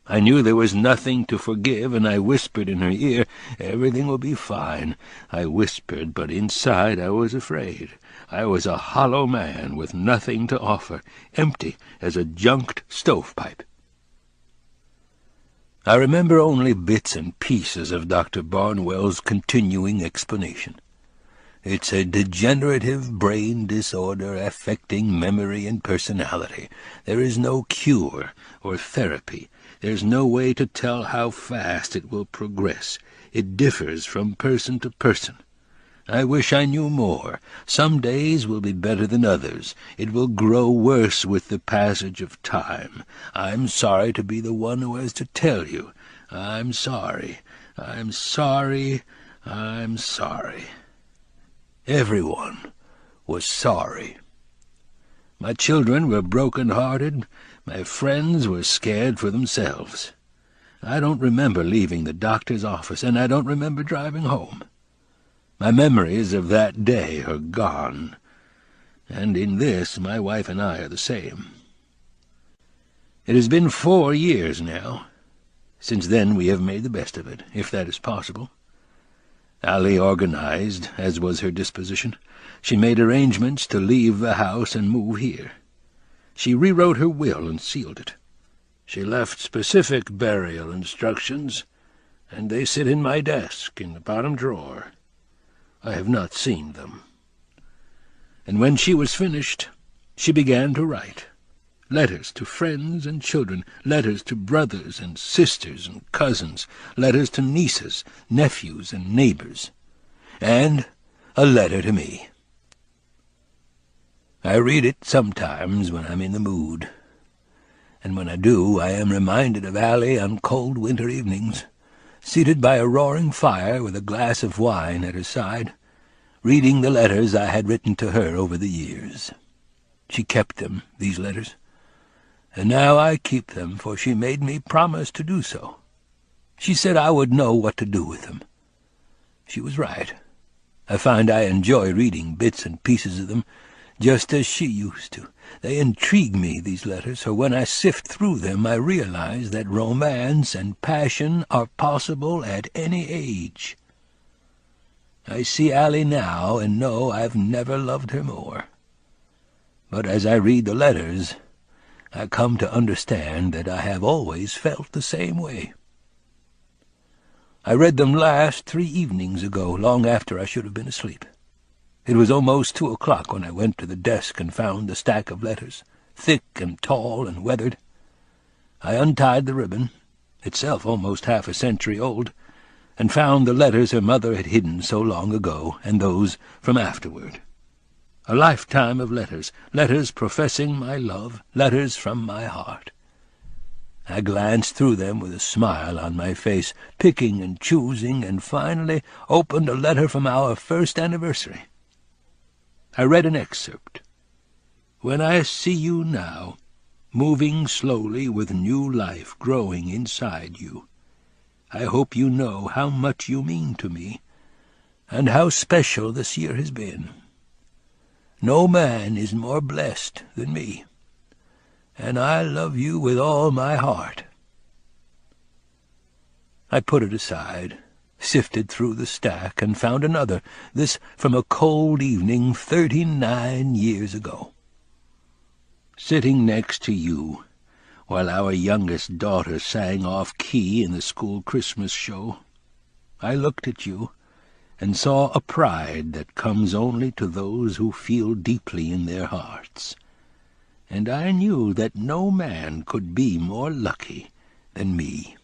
I knew there was nothing to forgive, and I whispered in her ear, "Everything will be fine." I whispered, but inside I was afraid. I was a hollow man with nothing to offer, empty as a junked stovepipe. I remember only bits and pieces of Dr. Barnwell's continuing explanation. It's a degenerative brain disorder affecting memory and personality. There is no cure or therapy. There's no way to tell how fast it will progress. It differs from person to person. I wish I knew more. Some days will be better than others. It will grow worse with the passage of time. I'm sorry to be the one who has to tell you. I'm sorry. I'm sorry. I'm sorry. Everyone was sorry. My children were broken-hearted. My friends were scared for themselves. I don't remember leaving the doctor's office, and I don't remember driving home. My memories of that day are gone, and in this my wife and I are the same. It has been 4 years now. Since then we have made the best of it, if that is possible. Allie organized, as was her disposition. She made arrangements to leave the house and move here. She rewrote her will and sealed it. She left specific burial instructions, and they sit in my desk in the bottom drawer. I have not seen them. And when she was finished, she began to write. Letters to friends and children, letters to brothers and sisters and cousins, letters to nieces, nephews, and neighbors, and a letter to me. I read it sometimes when I'm in the mood, and when I do, I am reminded of Allie on cold winter evenings, seated by a roaring fire with a glass of wine at her side, reading the letters I had written to her over the years. She kept them, these letters, and now I keep them, for she made me promise to do so. She said I would know what to do with them. She was right. I find I enjoy reading bits and pieces of them, just as she used to. They intrigue me, these letters, for when I sift through them I realize that romance and passion are possible at any age. I see Allie now and know I've never loved her more. But as I read the letters, I come to understand that I have always felt the same way. I read them last 3 evenings ago, long after I should have been asleep. It was almost 2 o'clock when I went to the desk and found the stack of letters, thick and tall and weathered. I untied the ribbon, itself almost half a century old, and found the letters her mother had hidden so long ago, and those from afterward. A lifetime of letters, letters professing my love, letters from my heart. I glanced through them with a smile on my face, picking and choosing, and finally opened a letter from our first anniversary. I read an excerpt. "When I see you now, moving slowly with new life growing inside you, I hope you know how much you mean to me, and how special this year has been. No man is more blessed than me, and I love you with all my heart." I put it aside, sifted through the stack, and found another, this from a cold evening 39 years ago. "Sitting next to you, while our youngest daughter sang off-key in the school Christmas show, I looked at you and saw a pride that comes only to those who feel deeply in their hearts, and I knew that no man could be more lucky than me.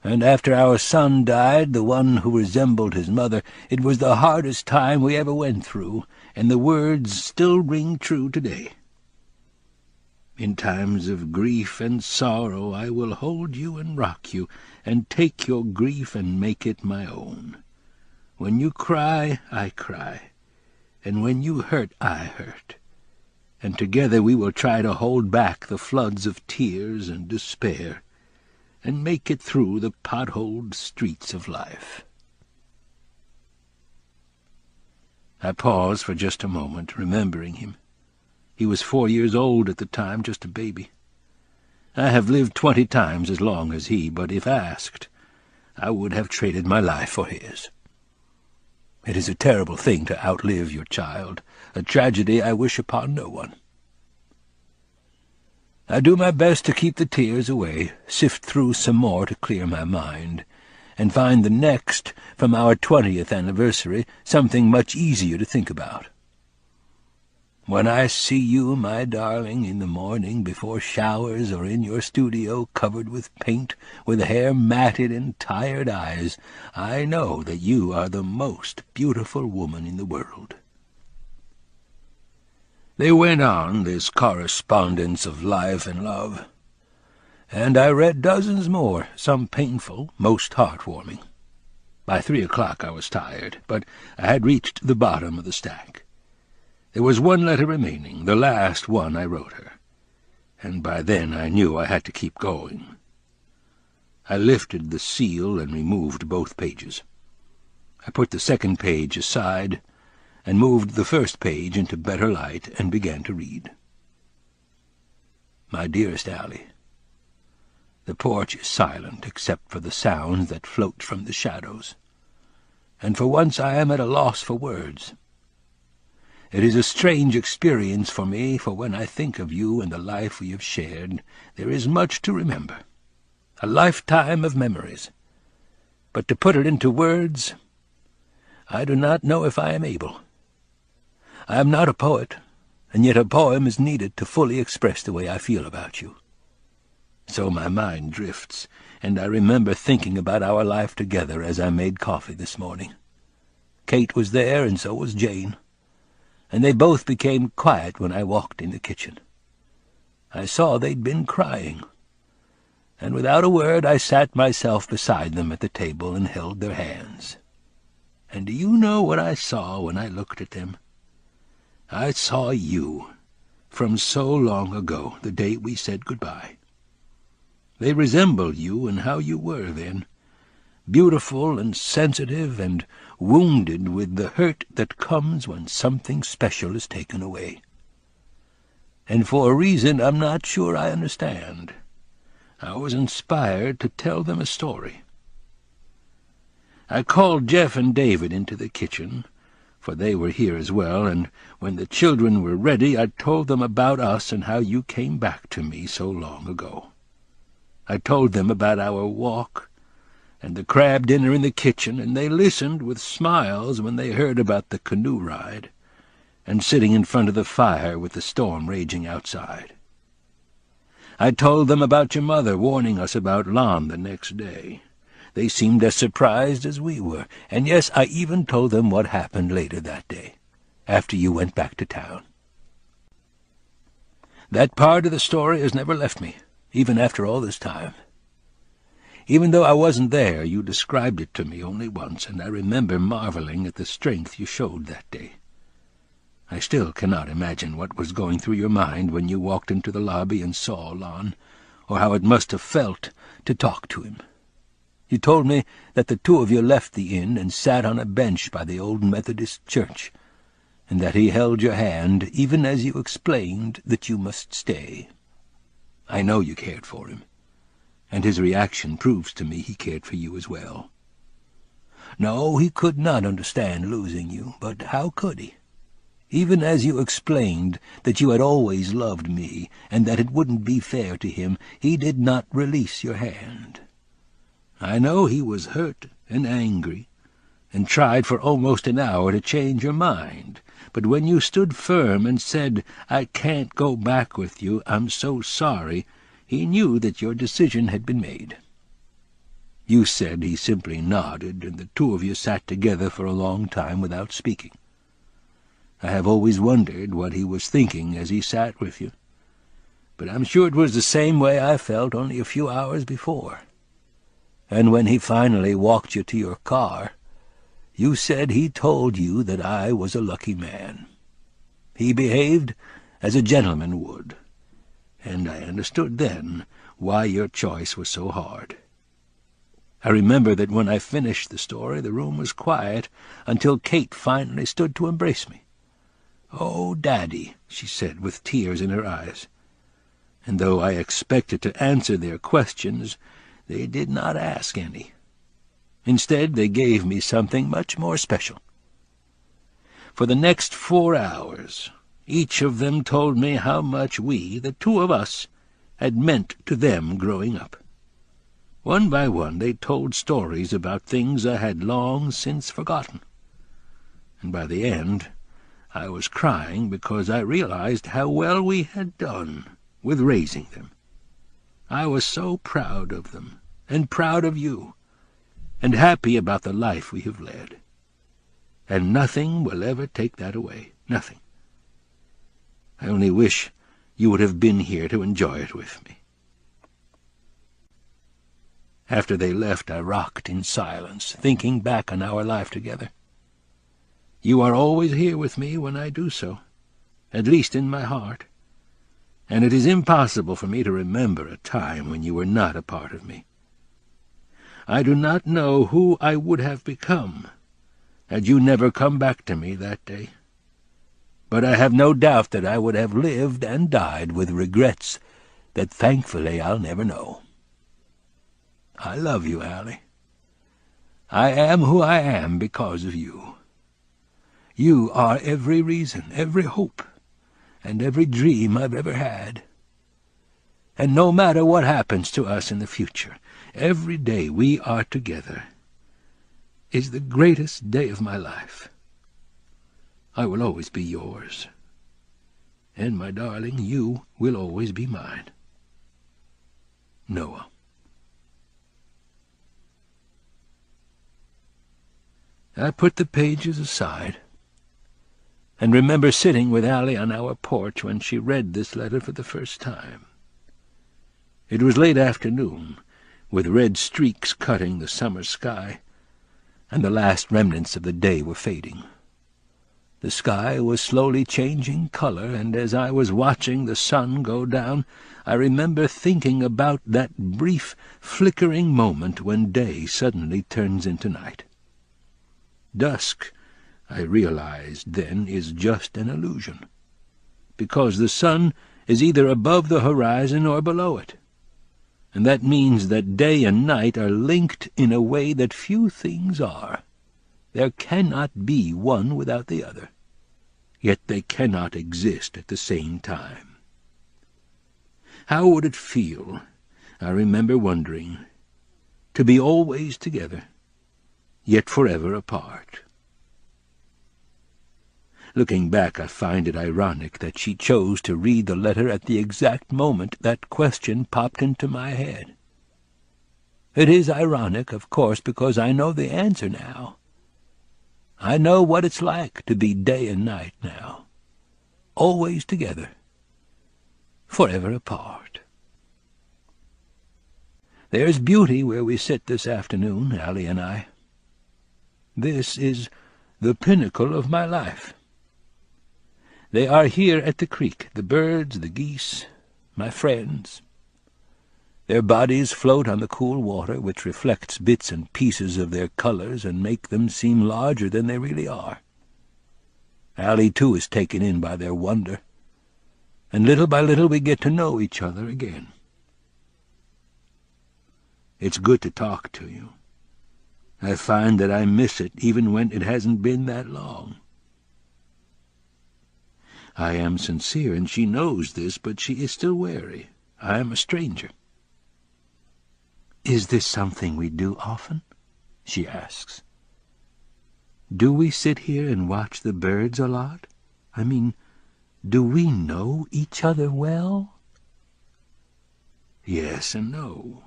And after our son died, the one who resembled his mother, it was the hardest time we ever went through, and the words still ring true today. In times of grief and sorrow I will hold you and rock you, and take your grief and make it my own. When you cry, I cry, and when you hurt, I hurt, and together we will try to hold back the floods of tears and despair, and make it through the potholed streets of life." I paused for just a moment, remembering him. He was 4 years old at the time, just a baby. I have lived 20 times as long as he, but if asked, I would have traded my life for his. It is a terrible thing to outlive your child, a tragedy I wish upon no one. I do my best to keep the tears away, sift through some more to clear my mind, and find the next, from our 20th anniversary, something much easier to think about. "When I see you, my darling, in the morning before showers or in your studio covered with paint, with hair matted and tired eyes, I know that you are the most beautiful woman in the world." They went on, this correspondence of life and love, and I read dozens more, some painful, most heartwarming. By 3 o'clock I was tired, but I had reached the bottom of the stack. There was one letter remaining, the last one I wrote her, and by then I knew I had to keep going. I lifted the seal and removed both pages. I put the second page aside and moved the first page into better light and began to read. "My dearest Allie, the porch is silent except for the sounds that float from the shadows, and for once I am at a loss for words. It is a strange experience for me, for when I think of you and the life we have shared, there is much to remember, a lifetime of memories. But to put it into words, I do not know if I am able. I am not a poet, and yet a poem is needed to fully express the way I feel about you. So my mind drifts, and I remember thinking about our life together as I made coffee this morning. Kate was there, and so was Jane, and they both became quiet when I walked in the kitchen. I saw they'd been crying, and without a word I sat myself beside them at the table and held their hands. And do you know what I saw when I looked at them? I saw you, from so long ago, the day we said goodbye. They resembled you in how you were then, beautiful and sensitive and wounded with the hurt that comes when something special is taken away. And for a reason I'm not sure I understand, I was inspired to tell them a story. I called Jeff and David into the kitchen, for they were here as well, and when the children were ready I told them about us and how you came back to me so long ago. I told them about our walk and the crab dinner in the kitchen, and they listened with smiles when they heard about the canoe ride and sitting in front of the fire with the storm raging outside. I told them about your mother warning us about Lon the next day. They seemed as surprised as we were, and yes, I even told them what happened later that day, after you went back to town. That part of the story has never left me, even after all this time. Even though I wasn't there, you described it to me only once, and I remember marveling at the strength you showed that day. I still cannot imagine what was going through your mind when you walked into the lobby and saw Lon, or how it must have felt to talk to him. You told me that the two of you left the inn and sat on a bench by the old Methodist church, and that he held your hand even as you explained that you must stay. I know you cared for him, and his reaction proves to me he cared for you as well. No, he could not understand losing you, but how could he? Even as you explained that you had always loved me, and that it wouldn't be fair to him, he did not release your hand. I know he was hurt and angry, and tried for almost an hour to change your mind, but when you stood firm and said, "I can't go back with you, I'm so sorry," he knew that your decision had been made. You said he simply nodded, and the two of you sat together for a long time without speaking. I have always wondered what he was thinking as he sat with you, but I'm sure it was the same way I felt only a few hours before. And when he finally walked you to your car, you said he told you that I was a lucky man. He behaved as a gentleman would, and I understood then why your choice was so hard. I remember that when I finished the story, the room was quiet until Kate finally stood to embrace me. "Oh, Daddy," she said with tears in her eyes. And though I expected to answer their questions, they did not ask any. Instead, they gave me something much more special. For the next 4 hours, each of them told me how much we, the two of us, had meant to them growing up. One by one they told stories about things I had long since forgotten. And by the end, I was crying because I realized how well we had done with raising them. I was so proud of them, and proud of you, and happy about the life we have led. And nothing will ever take that away, nothing. I only wish you would have been here to enjoy it with me. After they left, I rocked in silence, thinking back on our life together. You are always here with me when I do so, at least in my heart, and it is impossible for me to remember a time when you were not a part of me. I do not know who I would have become had you never come back to me that day, but I have no doubt that I would have lived and died with regrets that thankfully I'll never know. I love you, Allie. I am who I am because of you. You are every reason, every hope, and every dream I've ever had. And no matter what happens to us in the future, every day we are together is the greatest day of my life. I will always be yours. And, my darling, you will always be mine. Noah. I put the pages aside, and remember sitting with Allie on our porch when she read this letter for the first time. It was late afternoon, with red streaks cutting the summer sky, and the last remnants of the day were fading. The sky was slowly changing color, and as I was watching the sun go down, I remember thinking about that brief, flickering moment when day suddenly turns into night. Dusk, I realized then, is just an illusion, because the sun is either above the horizon or below it, and that means that day and night are linked in a way that few things are. There cannot be one without the other, yet they cannot exist at the same time. How would it feel, I remember wondering, to be always together, yet forever apart? Looking back, I find it ironic that she chose to read the letter at the exact moment that question popped into my head. It is ironic, of course, because I know the answer now. I know what it's like to be day and night now, always together, forever apart. There's beauty where we sit this afternoon, Allie and I. This is the pinnacle of my life. They are here at the creek, the birds, the geese, my friends. Their bodies float on the cool water, which reflects bits and pieces of their colors and make them seem larger than they really are. Allie, too, is taken in by their wonder, and little by little we get to know each other again. It's good to talk to you. I find that I miss it even when it hasn't been that long. I am sincere, and she knows this, but she is still wary. I am a stranger. "Is this something we do often?" she asks. "Do we sit here and watch the birds a lot? I mean, do we know each other well?" Yes and no.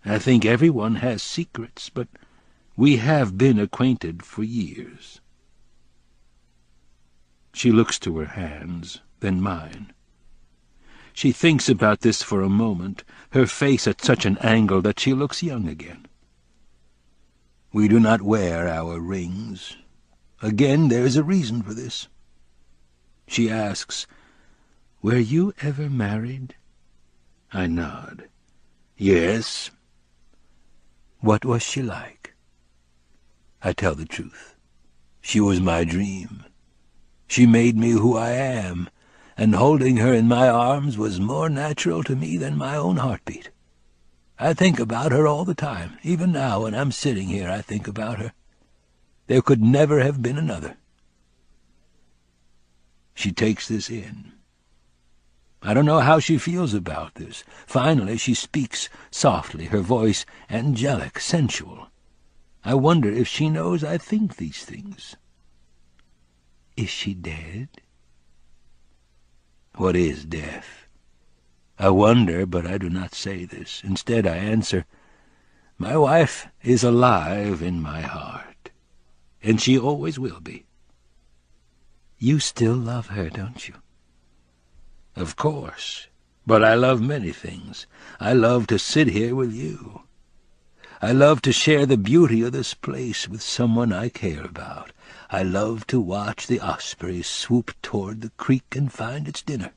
I think everyone has secrets, but we have been acquainted for years. She looks to her hands, then mine. She thinks about this for a moment, her face at such an angle that she looks young again. We do not wear our rings. Again, there is a reason for this. She asks, "Were you ever married?" I nod. "Yes." "What was she like?" I tell the truth. She was my dream. She made me who I am, and holding her in my arms was more natural to me than my own heartbeat. I think about her all the time. Even now, when I'm sitting here, I think about her. There could never have been another. She takes this in. I don't know how she feels about this. Finally, she speaks softly, her voice angelic, sensual. I wonder if she knows I think these things. "Is she dead?" What is death? I wonder, but I do not say this. Instead, I answer, "My wife is alive in my heart, and she always will be." "You still love her, don't you?" "Of course, but I love many things. I love to sit here with you. I love to share the beauty of this place with someone I care about. I love to watch the osprey swoop toward the creek and find its dinner."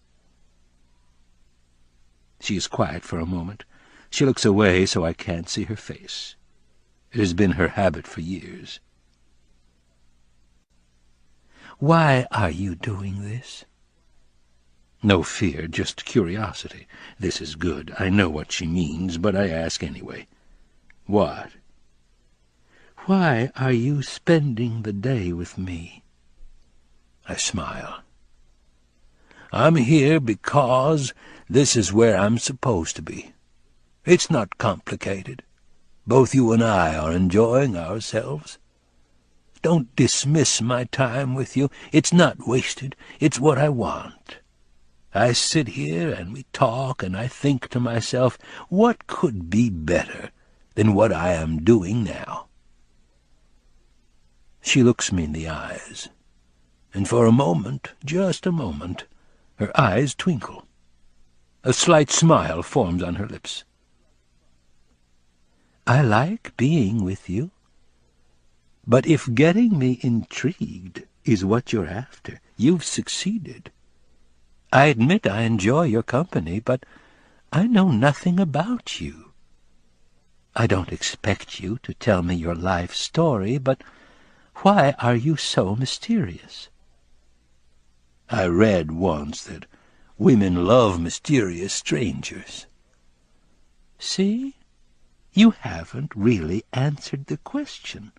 She is quiet for a moment. She looks away so I can't see her face. It has been her habit for years. "Why are you doing this?" No fear, just curiosity. This is good. I know what she means, but I ask anyway. "What?" "Why are you spending the day with me?" I smile. "I'm here because this is where I'm supposed to be. It's not complicated. Both you and I are enjoying ourselves. Don't dismiss my time with you. It's not wasted. It's what I want. I sit here and we talk, and I think to myself, what could be better than what I am doing now?" She looks me in the eyes, and for a moment, just a moment, her eyes twinkle. A slight smile forms on her lips. "I like being with you. But if getting me intrigued is what you're after, you've succeeded. I admit I enjoy your company, but I know nothing about you. I don't expect you to tell me your life story, but why are you so mysterious?" I read once that women love mysterious strangers. See? You haven't really answered the question.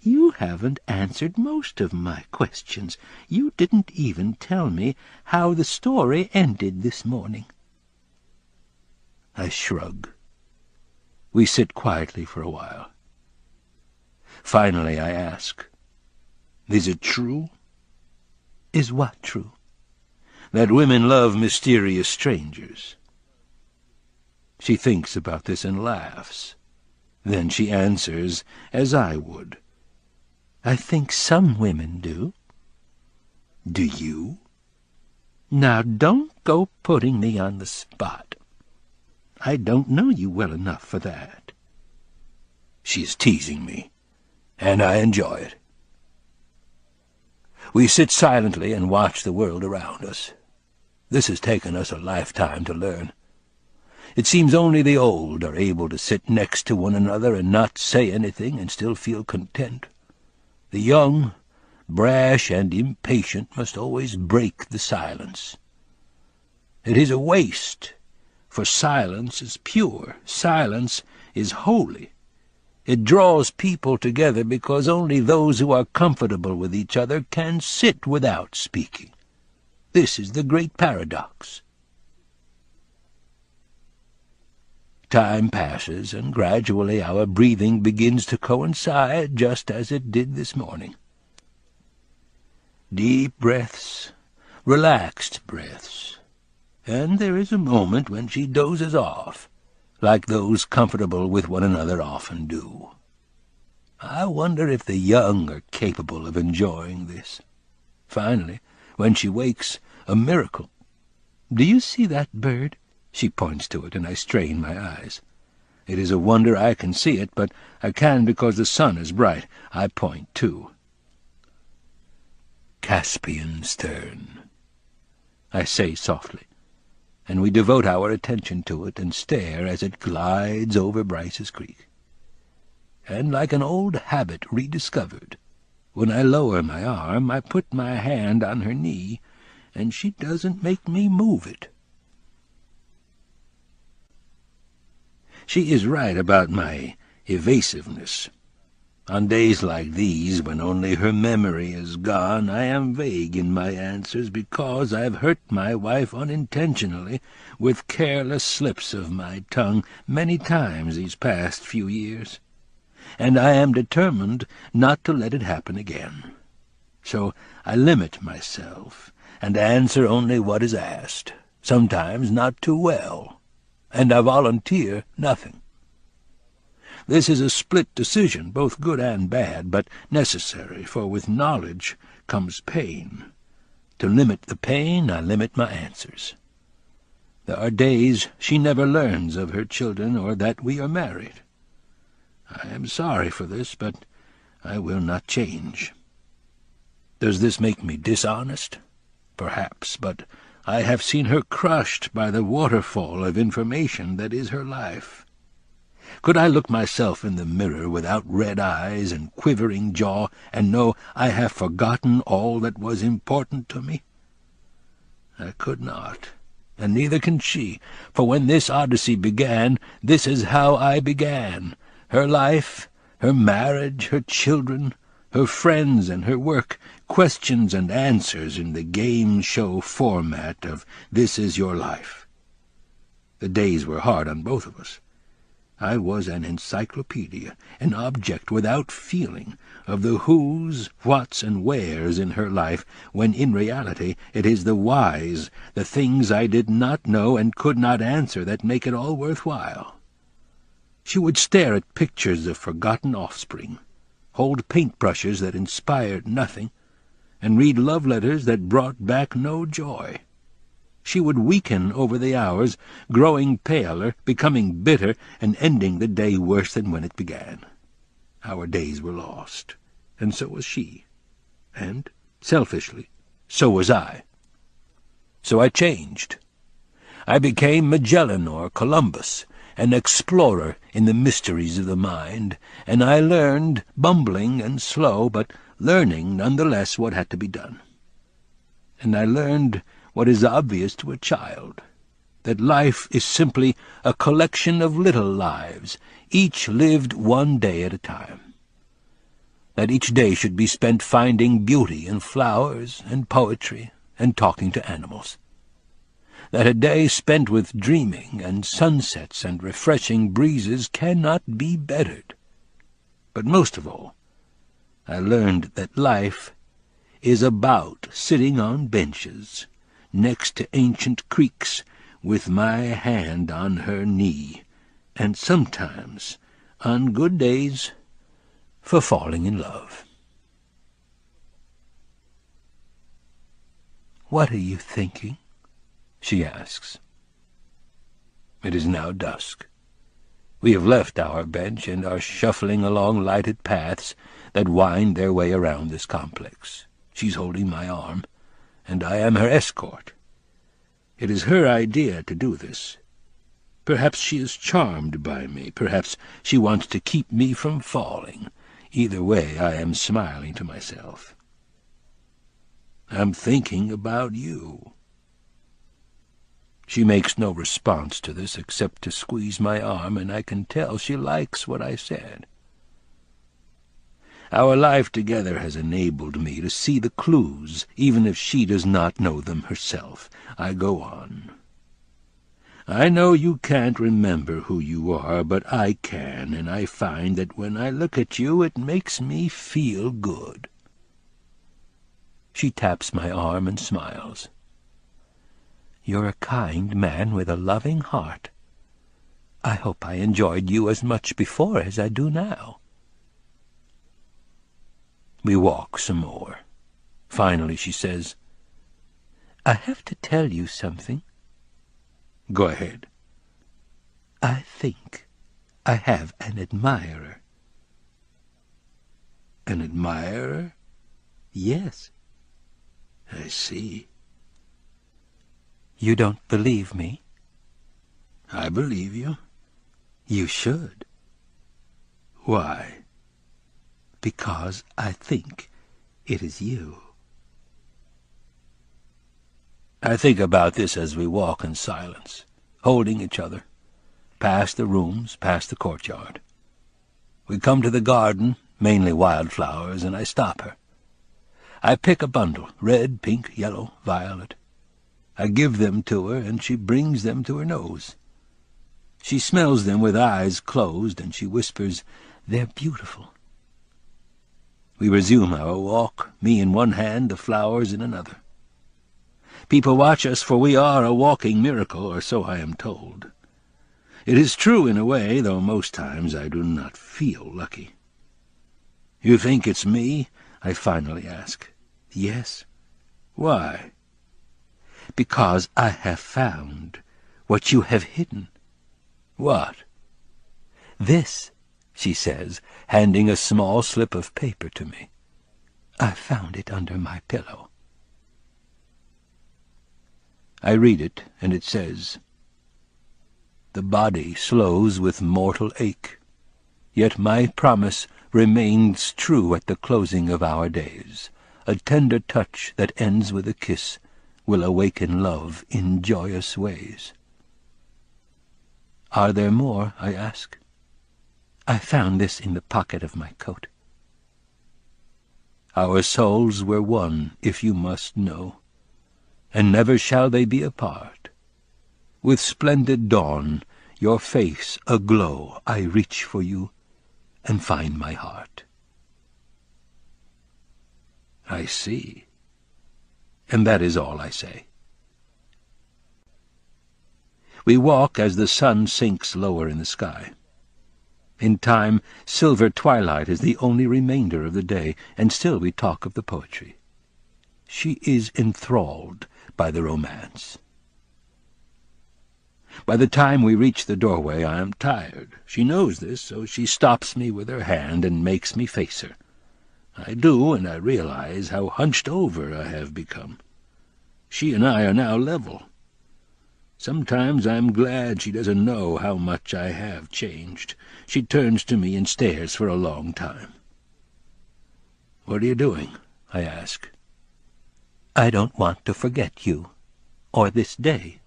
You haven't answered most of my questions. You didn't even tell me how the story ended this morning. I shrug. We sit quietly for a while. Finally I ask, "Is it true? Is what true? That women love mysterious strangers. She thinks about this and laughs. Then she answers as I would. I think some women do. Do you? Now don't go putting me on the spot. I don't know you well enough for that. She is teasing me, and I enjoy it. We sit silently and watch the world around us. This has taken us a lifetime to learn. It seems only the old are able to sit next to one another and not say anything and still feel content. The young, brash and impatient, must always break the silence. It is a waste, for silence is pure, silence is holy. It draws people together because only those who are comfortable with each other can sit without speaking. This is the great paradox. Time passes, and gradually our breathing begins to coincide just as it did this morning. Deep breaths, relaxed breaths, and there is a moment when she dozes off, like those comfortable with one another often do. I wonder if the young are capable of enjoying this. Finally, when she wakes, a miracle. Do you see that bird? She points to it, and I strain my eyes. It is a wonder I can see it, but I can because the sun is bright. I point too. Caspian stern, I say softly, and we devote our attention to it and stare as it glides over Bryce's Creek. And like an old habit rediscovered, when I lower my arm, I put my hand on her knee, and she doesn't make me move it. She is right about my evasiveness. On days like these, when only her memory is gone, I am vague in my answers because I've hurt my wife unintentionally with careless slips of my tongue many times these past few years, and I am determined not to let it happen again. So I limit myself and answer only what is asked, sometimes not too well, and I volunteer nothing. This is a split decision, both good and bad, but necessary, for with knowledge comes pain. To limit the pain, I limit my answers. There are days she never learns of her children or that we are married. I am sorry for this, but I will not change. Does this make me dishonest? Perhaps, but I have seen her crushed by the waterfall of information that is her life. Could I look myself in the mirror without red eyes and quivering jaw and know I have forgotten all that was important to me? I could not, and neither can she, for when this odyssey began, this is how I began. Her life, her marriage, her children, her friends and her work, questions and answers in the game show format of This Is Your Life. The days were hard on both of us. I was an encyclopedia, an object without feeling of the whos, whats, and wheres in her life, when in reality it is the whys, the things I did not know and could not answer, that make it all worthwhile. She would stare at pictures of forgotten offspring, hold paintbrushes that inspired nothing, and read love letters that brought back no joy. She would weaken over the hours, growing paler, becoming bitter, and ending the day worse than when it began. Our days were lost, and so was she. And, selfishly, so was I. So I changed. I became Magellan or Columbus, an explorer in the mysteries of the mind, and I learned, bumbling and slow, but learning nonetheless what had to be done. And I learned what is obvious to a child, that life is simply a collection of little lives, each lived one day at a time. That each day should be spent finding beauty in flowers and poetry and talking to animals. That a day spent with dreaming and sunsets and refreshing breezes cannot be bettered. But most of all, I learned that life is about sitting on benches next to ancient creeks with my hand on her knee, and sometimes, on good days, for falling in love. "What are you thinking?" she asks. It is now dusk. We have left our bench and are shuffling along lighted paths that wind their way around this complex. She's holding my arm, and I am her escort. It is her idea to do this. Perhaps she is charmed by me. Perhaps she wants to keep me from falling. Either way, I am smiling to myself. I'm thinking about you. She makes no response to this except to squeeze my arm, and I can tell she likes what I said. Our life together has enabled me to see the clues, even if she does not know them herself. I go on. I know you can't remember who you are, but I can, and I find that when I look at you it makes me feel good. She taps my arm and smiles. "You're a kind man with a loving heart. I hope I enjoyed you as much before as I do now." We walk some more. Finally she says, "I have to tell you something." "Go ahead." "I think I have an admirer." "An admirer?" "Yes." "I see." "You don't believe me?" "I believe you." "You should." "Why?" "Because I think it is you." I think about this as we walk in silence, holding each other, past the rooms, past the courtyard. We come to the garden, mainly wildflowers, and I stop her. I pick a bundle, red, pink, yellow, violet. I give them to her, and she brings them to her nose. She smells them with eyes closed, and she whispers, "They're beautiful." We resume our walk, me in one hand, the flowers in another. People watch us, for we are a walking miracle, or so I am told. It is true in a way, though most times I do not feel lucky. "You think it's me?" I finally ask. "Yes." "Why?" "Because I have found what you have hidden." "What?" "This," she says, handing a small slip of paper to me. "I found it under my pillow." I read it, and it says, "The body slows with mortal ache, yet my promise remains true at the closing of our days. A tender touch that ends with a kiss will awaken love in joyous ways." "Are there more?" I ask. "I found this in the pocket of my coat." Our souls were one, if you must know, and never shall they be apart. With splendid dawn, your face aglow, I reach for you and find my heart. I see. And that is all I say. We walk as the sun sinks lower in the sky. In time, silver twilight is the only remainder of the day, and still we talk of the poetry. She is enthralled by the romance. By the time we reach the doorway, I am tired. She knows this, so she stops me with her hand and makes me face her. I do, and I realize how hunched over I have become. She and I are now level. Sometimes I'm glad she doesn't know how much I have changed. She turns to me and stares for a long time. "What are you doing?" I ask. "I don't want to forget you, or this day,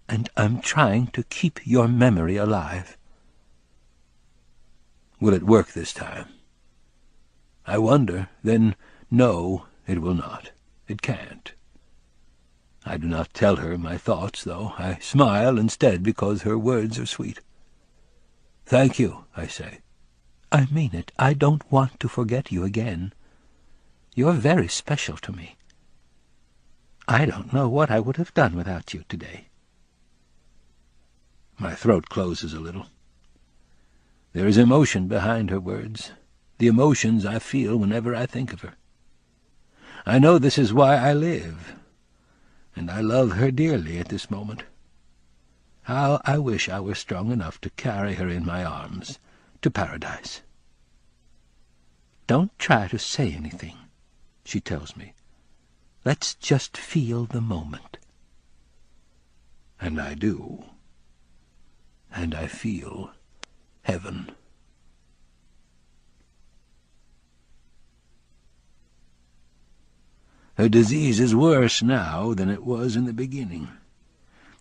and I'm trying to keep your memory alive." Will it work this time? I wonder. Then, no, it will not. It can't. I do not tell her my thoughts, though. I smile instead because her words are sweet. "Thank you," I say. "I mean it. I don't want to forget you again. You're very special to me. I don't know what I would have done without you today." My throat closes a little. There is emotion behind her words, the emotions I feel whenever I think of her. I know this is why I live, and I love her dearly at this moment. How I wish I were strong enough to carry her in my arms to paradise. "Don't try to say anything," she tells me. "Let's just feel the moment." And I do. And I feel heaven. Her disease is worse now than it was in the beginning,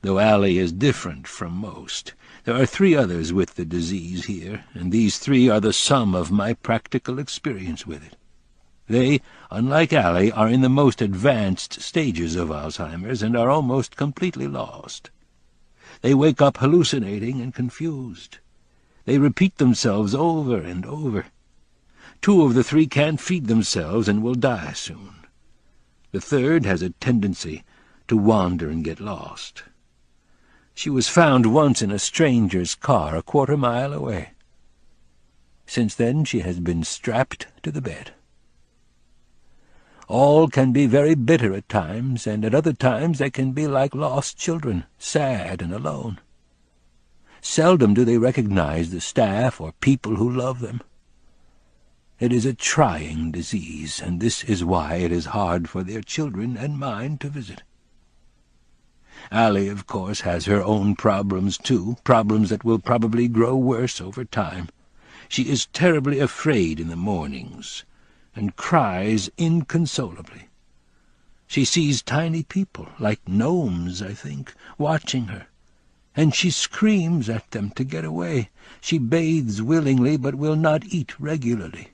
though Allie is different from most. There are 3 others with the disease here, and these 3 are the sum of my practical experience with it. They, unlike Allie, are in the most advanced stages of Alzheimer's and are almost completely lost. They wake up hallucinating and confused. They repeat themselves over and over. 2 of the 3 can't feed themselves and will die soon. The 3rd has a tendency to wander and get lost. She was found once in a stranger's car a quarter-mile away. Since then she has been strapped to the bed. All can be very bitter at times, and at other times they can be like lost children, sad and alone. Seldom do they recognize the staff or people who love them. It is a trying disease, and this is why it is hard for their children and mine to visit. Allie, of course, has her own problems, too, problems that will probably grow worse over time. She is terribly afraid in the mornings, and cries inconsolably. She sees tiny people, like gnomes, I think, watching her, and she screams at them to get away. She bathes willingly, but will not eat regularly.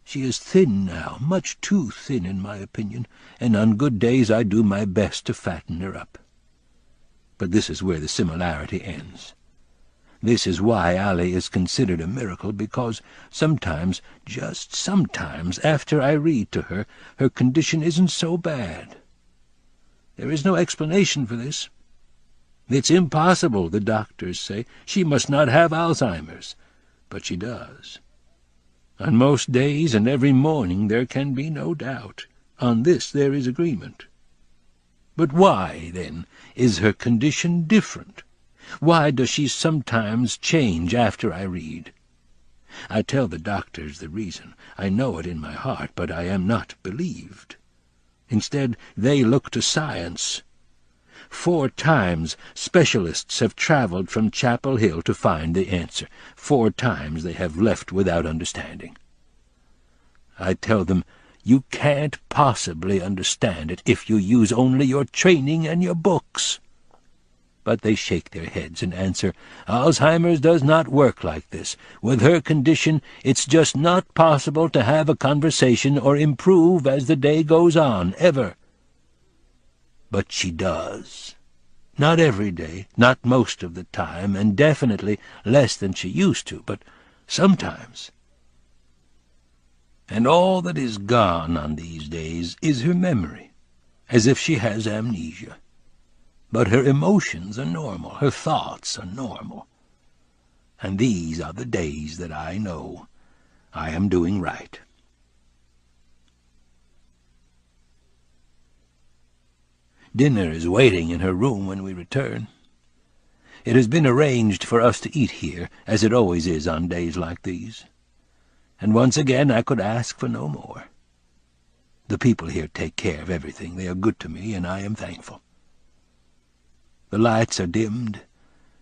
She is thin now, much too thin in my opinion, and on good days I do my best to fatten her up. But this is where the similarity ends. This is why Allie is considered a miracle, because sometimes, just sometimes, after I read to her, her condition isn't so bad. There is no explanation for this. It's impossible, the doctors say. She must not have Alzheimer's, but she does. On most days and every morning there can be no doubt. On this there is agreement. But why, then, is her condition different? Why does she sometimes change after I read? I tell the doctors the reason. I know it in my heart, but I am not believed. Instead, they look to science. 4 times specialists have traveled from Chapel Hill to find the answer. 4 times they have left without understanding. I tell them, you can't possibly understand it if you use only your training and your books. But they shake their heads and answer, Alzheimer's does not work like this. With her condition, it's just not possible to have a conversation or improve as the day goes on, ever. But she does. Not every day, not most of the time, and definitely less than she used to, but sometimes. And all that is gone on these days is her memory, as if she has amnesia. But her emotions are normal, her thoughts are normal. And these are the days that I know I am doing right. Dinner is waiting in her room when we return. It has been arranged for us to eat here, as it always is on days like these. And once again I could ask for no more. The people here take care of everything. They are good to me, and I am thankful. The lights are dimmed.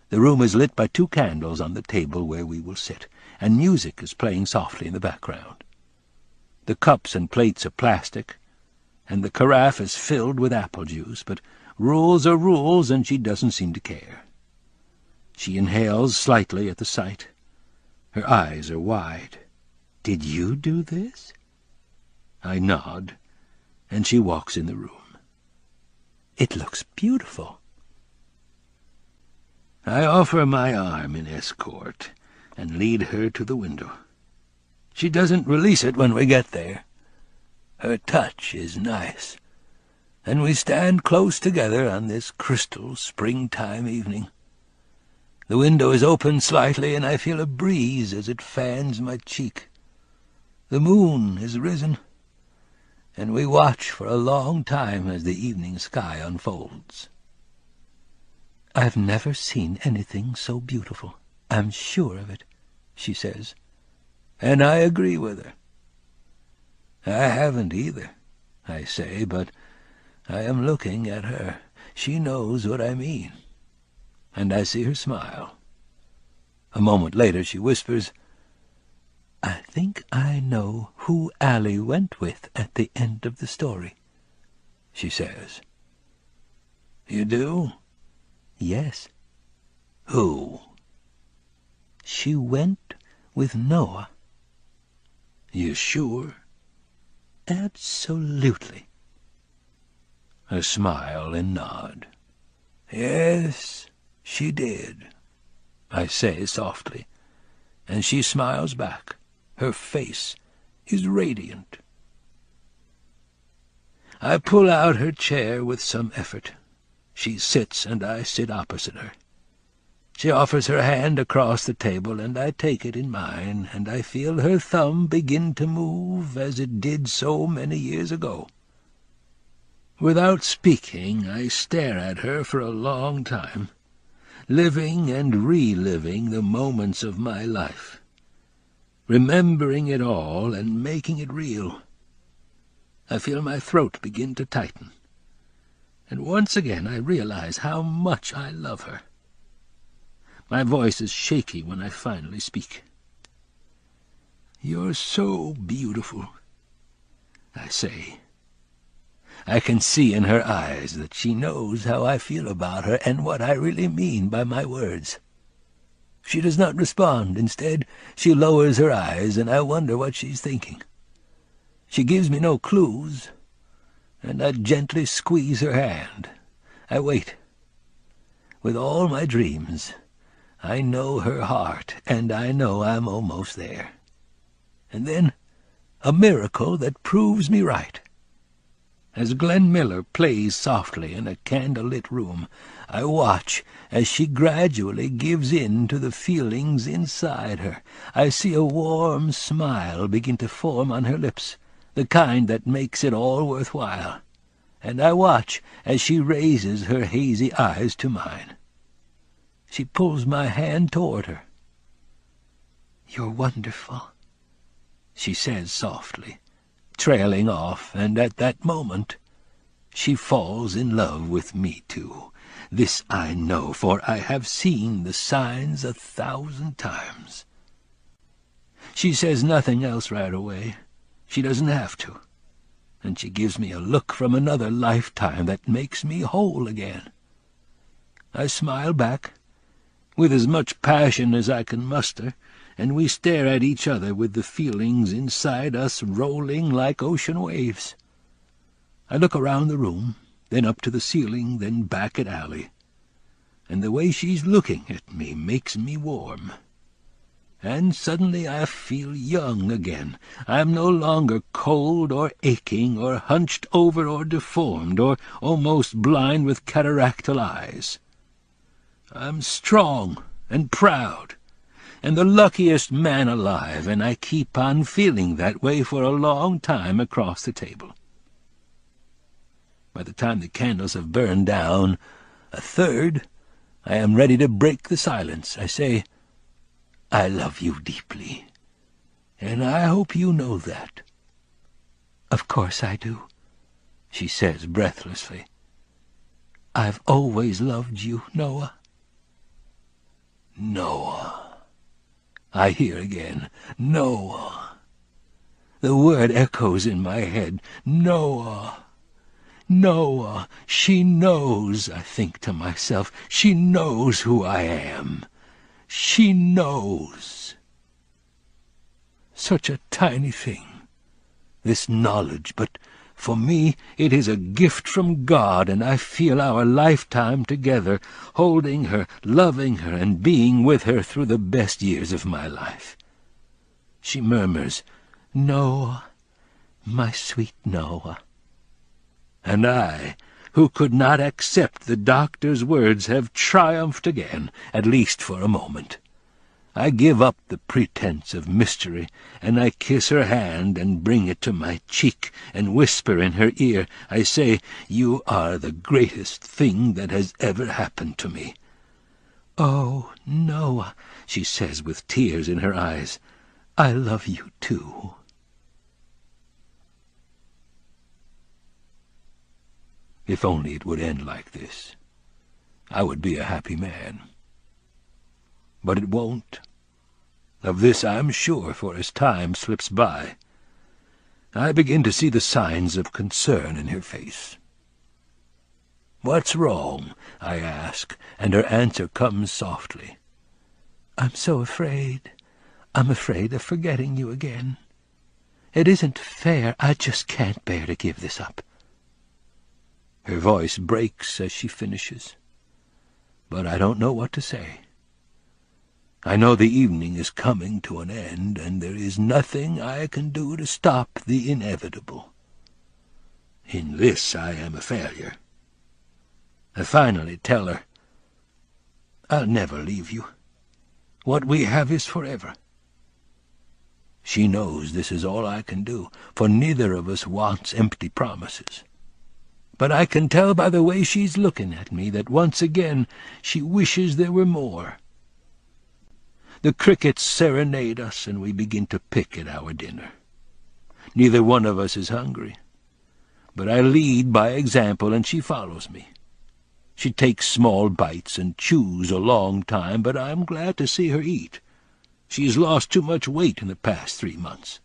The room is lit by 2 candles on the table where we will sit, and music is playing softly in the background. The cups and plates are plastic, and the carafe is filled with apple juice, but rules are rules, and she doesn't seem to care. She inhales slightly at the sight. Her eyes are wide. "Did you do this?" I nod, and she walks in the room. "It looks beautiful." I offer my arm in escort and lead her to the window. She doesn't release it when we get there. Her touch is nice, and we stand close together on this crystal springtime evening. The window is open slightly, and I feel a breeze as it fans my cheek. The moon is risen, and we watch for a long time as the evening sky unfolds. "I've never seen anything so beautiful. I'm sure of it," she says. And I agree with her. "I haven't either," I say, but I am looking at her. She knows what I mean, and I see her smile. A moment later she whispers, "I think I know who Allie went with at the end of the story," she says. "You do?" "Yes." "Who?" "She went with Noah." "You sure?" "Absolutely." A smile and nod. "Yes, she did," I say softly, and she smiles back. Her face is radiant. I pull out her chair with some effort. She sits, and I sit opposite her. She offers her hand across the table, and I take it in mine, and I feel her thumb begin to move as it did so many years ago. Without speaking, I stare at her for a long time, living and reliving the moments of my life, remembering it all and making it real. I feel my throat begin to tighten, and once again I realize how much I love her. My voice is shaky when I finally speak. "You're so beautiful," I say. I can see in her eyes that she knows how I feel about her and what I really mean by my words. She does not respond. Instead, she lowers her eyes, and I wonder what she's thinking. She gives me no clues, and I gently squeeze her hand. I wait. With all my dreams, I know her heart, and I know I'm almost there. And then a miracle that proves me right. As Glenn Miller plays softly in a candle-lit room, I watch as she gradually gives in to the feelings inside her. I see a warm smile begin to form on her lips, the kind that makes it all worthwhile, and I watch as she raises her hazy eyes to mine. She pulls my hand toward her. "You're wonderful," she says softly, trailing off, and at that moment she falls in love with me too. This I know, for I have seen the signs 1,000 times. She says nothing else right away. She doesn't have to, and she gives me a look from another lifetime that makes me whole again. I smile back, with as much passion as I can muster, and we stare at each other with the feelings inside us rolling like ocean waves. I look around the room, then up to the ceiling, then back at Allie, and the way she's looking at me makes me warm. And suddenly I feel young again. I'm no longer cold or aching or hunched over or deformed or almost blind with cataractal eyes. I'm strong and proud, and the luckiest man alive, and I keep on feeling that way for a long time across the table. By the time the candles have burned down a third, I am ready to break the silence. I say, "I love you deeply, and I hope you know that." "Of course I do," she says breathlessly. "I've always loved you, Noah." "Noah," I hear again. "Noah." The word echoes in my head. Noah. Noah. She knows, I think to myself. She knows who I am. She knows. Such a tiny thing, this knowledge, but for me it is a gift from God, and I feel our lifetime together, holding her, loving her, and being with her through the best years of my life. She murmurs, "Noah, My sweet Noah. And I, who could not accept the doctor's words, have triumphed again, at least for a moment. I give up the pretense of mystery, and I kiss her hand and bring it to my cheek, and whisper in her ear. I say, "You are the greatest thing that has ever happened to me." "Oh, Noah," she says with tears in her eyes, "I love you too." If only it would end like this, I would be a happy man. But it won't. Of this I'm sure, for as time slips by, I begin to see the signs of concern in her face. "What's wrong?" I ask, and her answer comes softly. "I'm so afraid. I'm afraid of forgetting you again. It isn't fair. I just can't bear to give this up." Her voice breaks as she finishes, but I don't know what to say. I know the evening is coming to an end, and there is nothing I can do to stop the inevitable. In this I am a failure. I finally tell her, "I'll never leave you. What we have is forever." She knows this is all I can do, for neither of us wants empty promises. But I can tell by the way she's looking at me that once again she wishes there were more. The crickets serenade us, and we begin to pick at our dinner. Neither one of us is hungry, but I lead by example, and she follows me. She takes small bites and chews a long time, but I am glad to see her eat. She has lost too much weight in the past 3 months.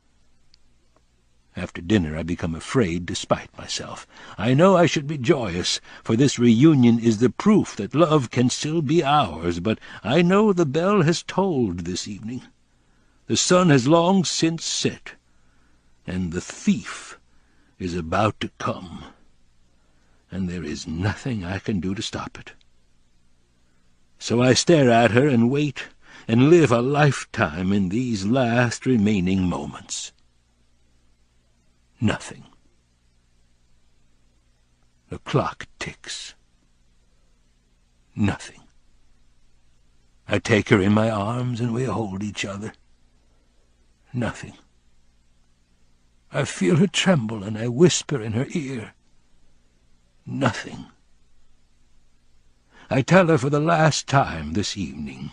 After dinner I become afraid to spite myself. I know I should be joyous, for this reunion is the proof that love can still be ours, but I know the bell has tolled this evening. The sun has long since set, and the thief is about to come, and there is nothing I can do to stop it. So I stare at her and wait, and live a lifetime in these last remaining moments. Nothing. The clock ticks. Nothing. I take her in my arms, and we hold each other. Nothing. I feel her tremble, and I whisper in her ear. Nothing. I tell her for the last time this evening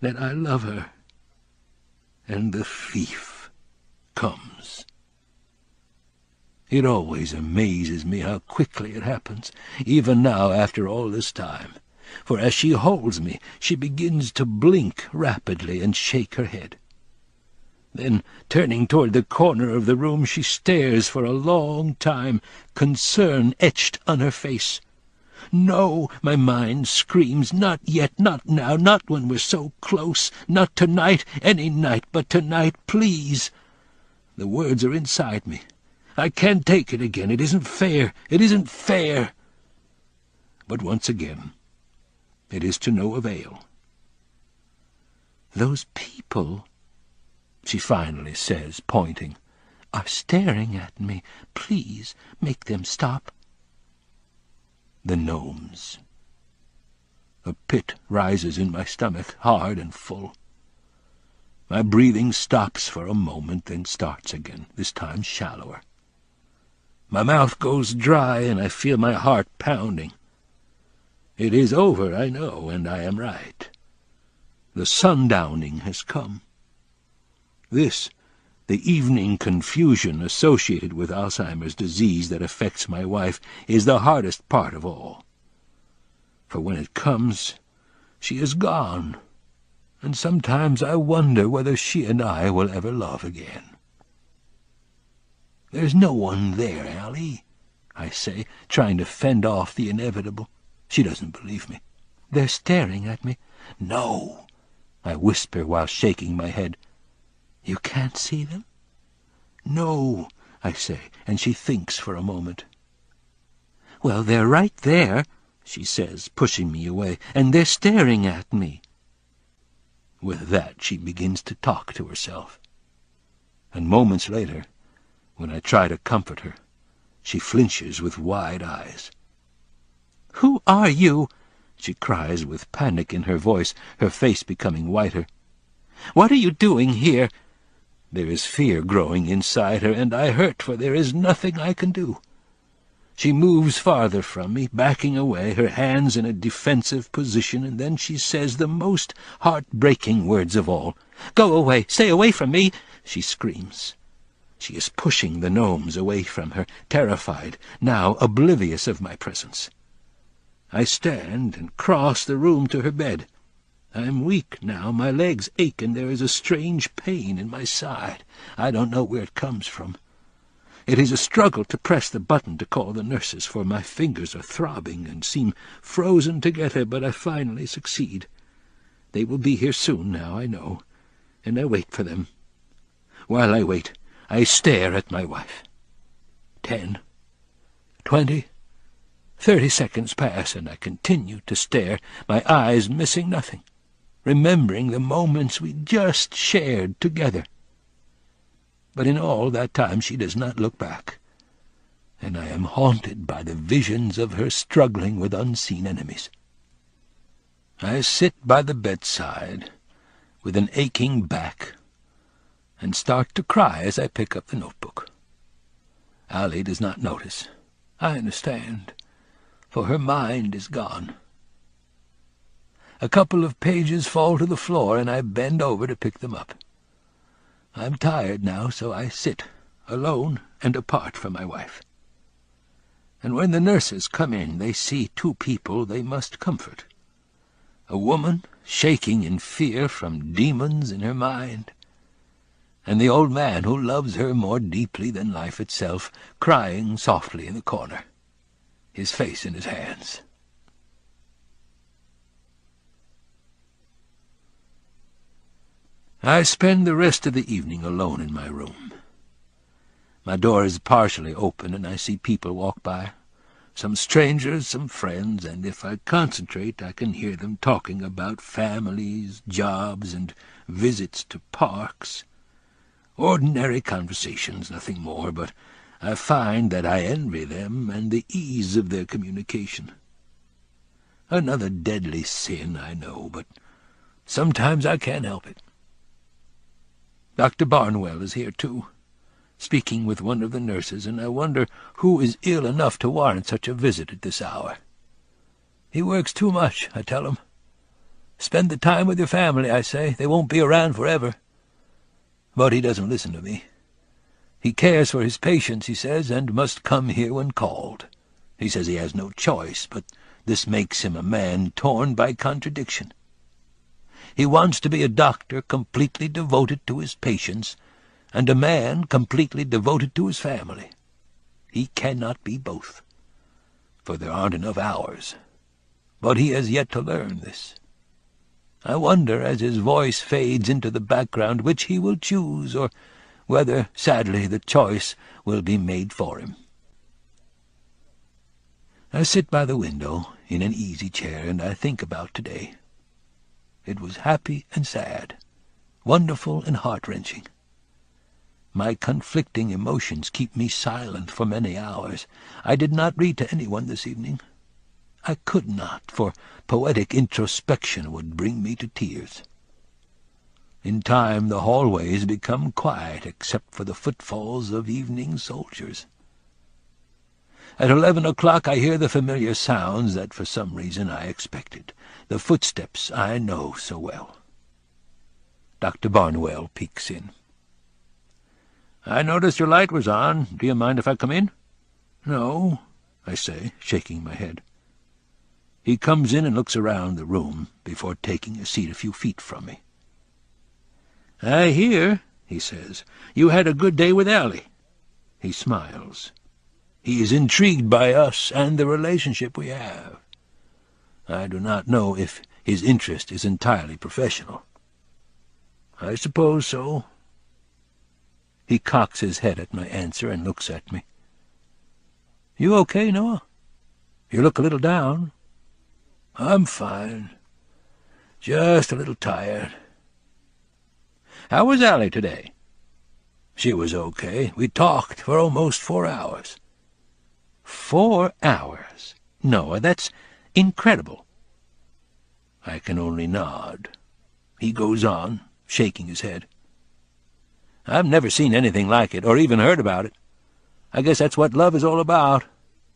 that I love her, and the thief comes. It always amazes me how quickly it happens, even now after all this time, for as she holds me, she begins to blink rapidly and shake her head. Then, turning toward the corner of the room, she stares for a long time, concern etched on her face. "No," my mind screams, "not yet, not now, not when we're so close, not tonight, any night, but tonight, please." The words are inside me. I can't take it again. It isn't fair. It isn't fair. But once again, it is to no avail. "Those people," she finally says, pointing, "are staring at me. Please make them stop." The gnomes. A pit rises in my stomach, hard and full. My breathing stops for a moment, then starts again, this time shallower. My mouth goes dry, and I feel my heart pounding. It is over, I know, and I am right. The sundowning has come. This, the evening confusion associated with Alzheimer's disease that affects my wife, is the hardest part of all. For when it comes, she is gone, and sometimes I wonder whether she and I will ever love again. "There's no one there, Allie," I say, trying to fend off the inevitable. She doesn't believe me. "They're staring at me." "No," I whisper while shaking my head. "You can't see them?" "No," I say, and she thinks for a moment. "Well, they're right there," she says, pushing me away, "and they're staring at me." With that she begins to talk to herself, and moments later When I try to comfort her, she flinches with wide eyes. "Who are you?" she cries with panic in her voice, her face becoming whiter. "What are you doing here?" There is fear growing inside her, and I hurt, for there is nothing I can do. She moves farther from me, backing away, her hands in a defensive position, and then she says the most heart-breaking words of all. "Go away! Stay away from me!" she screams. She is pushing the gnomes away from her, terrified, now oblivious of my presence. I stand and cross the room to her bed. I am weak now, my legs ache, and there is a strange pain in my side. I don't know where it comes from. It is a struggle to press the button to call the nurses, for my fingers are throbbing and seem frozen together, but I finally succeed. They will be here soon now, I know, and I wait for them. While I wait, I stare at my wife. 10, 20, 30 seconds pass, and I continue to stare, my eyes missing nothing, remembering the moments we just shared together. But in all that time she does not look back, and I am haunted by the visions of her struggling with unseen enemies. I sit by the bedside with an aching back and start to cry as I pick up the notebook. Allie does not notice. I understand, for her mind is gone. A couple of pages fall to the floor, and I bend over to pick them up. I'm tired now, so I sit, alone and apart from my wife. And when the nurses come in, they see two people they must comfort. A woman shaking in fear from demons in her mind, and the old man who loves her more deeply than life itself, crying softly in the corner, his face in his hands. I spend the rest of the evening alone in my room. My door is partially open, and I see people walk by. Some strangers, some friends, and if I concentrate, I can hear them talking about families, jobs, and visits to parks. Ordinary conversations, nothing more, but I find that I envy them and the ease of their communication. Another deadly sin, I know, but sometimes I can't help it. Dr. Barnwell is here, too, speaking with one of the nurses, and I wonder who is ill enough to warrant such a visit at this hour. He works too much, I tell him. Spend the time with your family, I say. They won't be around forever. But he doesn't listen to me. He cares for his patients, he says, and must come here when called. He says he has no choice, but this makes him a man torn by contradiction. He wants to be a doctor completely devoted to his patients, and a man completely devoted to his family. He cannot be both, for there aren't enough hours. But he has yet to learn this. I wonder, as his voice fades into the background, which he will choose, or whether, sadly, the choice will be made for him. I sit by the window in an easy chair, and I think about today. It was happy and sad, wonderful and heart-wrenching. My conflicting emotions keep me silent for many hours. I did not read to anyone this evening. I could not, for poetic introspection would bring me to tears. In time the hallways become quiet except for the footfalls of evening soldiers. At 11 o'clock I hear the familiar sounds that for some reason I expected, the footsteps I know so well. Dr. Barnwell peeks in. "I noticed your light was on. Do you mind if I come in?" "No," I say, shaking my head. He comes in and looks around the room before taking a seat a few feet from me. "I hear," he says, "you had a good day with Allie." He smiles. He is intrigued by us and the relationship we have. I do not know if his interest is entirely professional. I suppose so. He cocks his head at my answer and looks at me. "You okay, Noah? You look a little down." "I'm fine. Just a little tired." "How was Allie today?" She was okay. We talked for almost 4 hours. 4 hours? Noah, that's incredible. I can only nod. He goes on, shaking his head. I've never seen anything like it, or even heard about it. I guess that's what love is all about.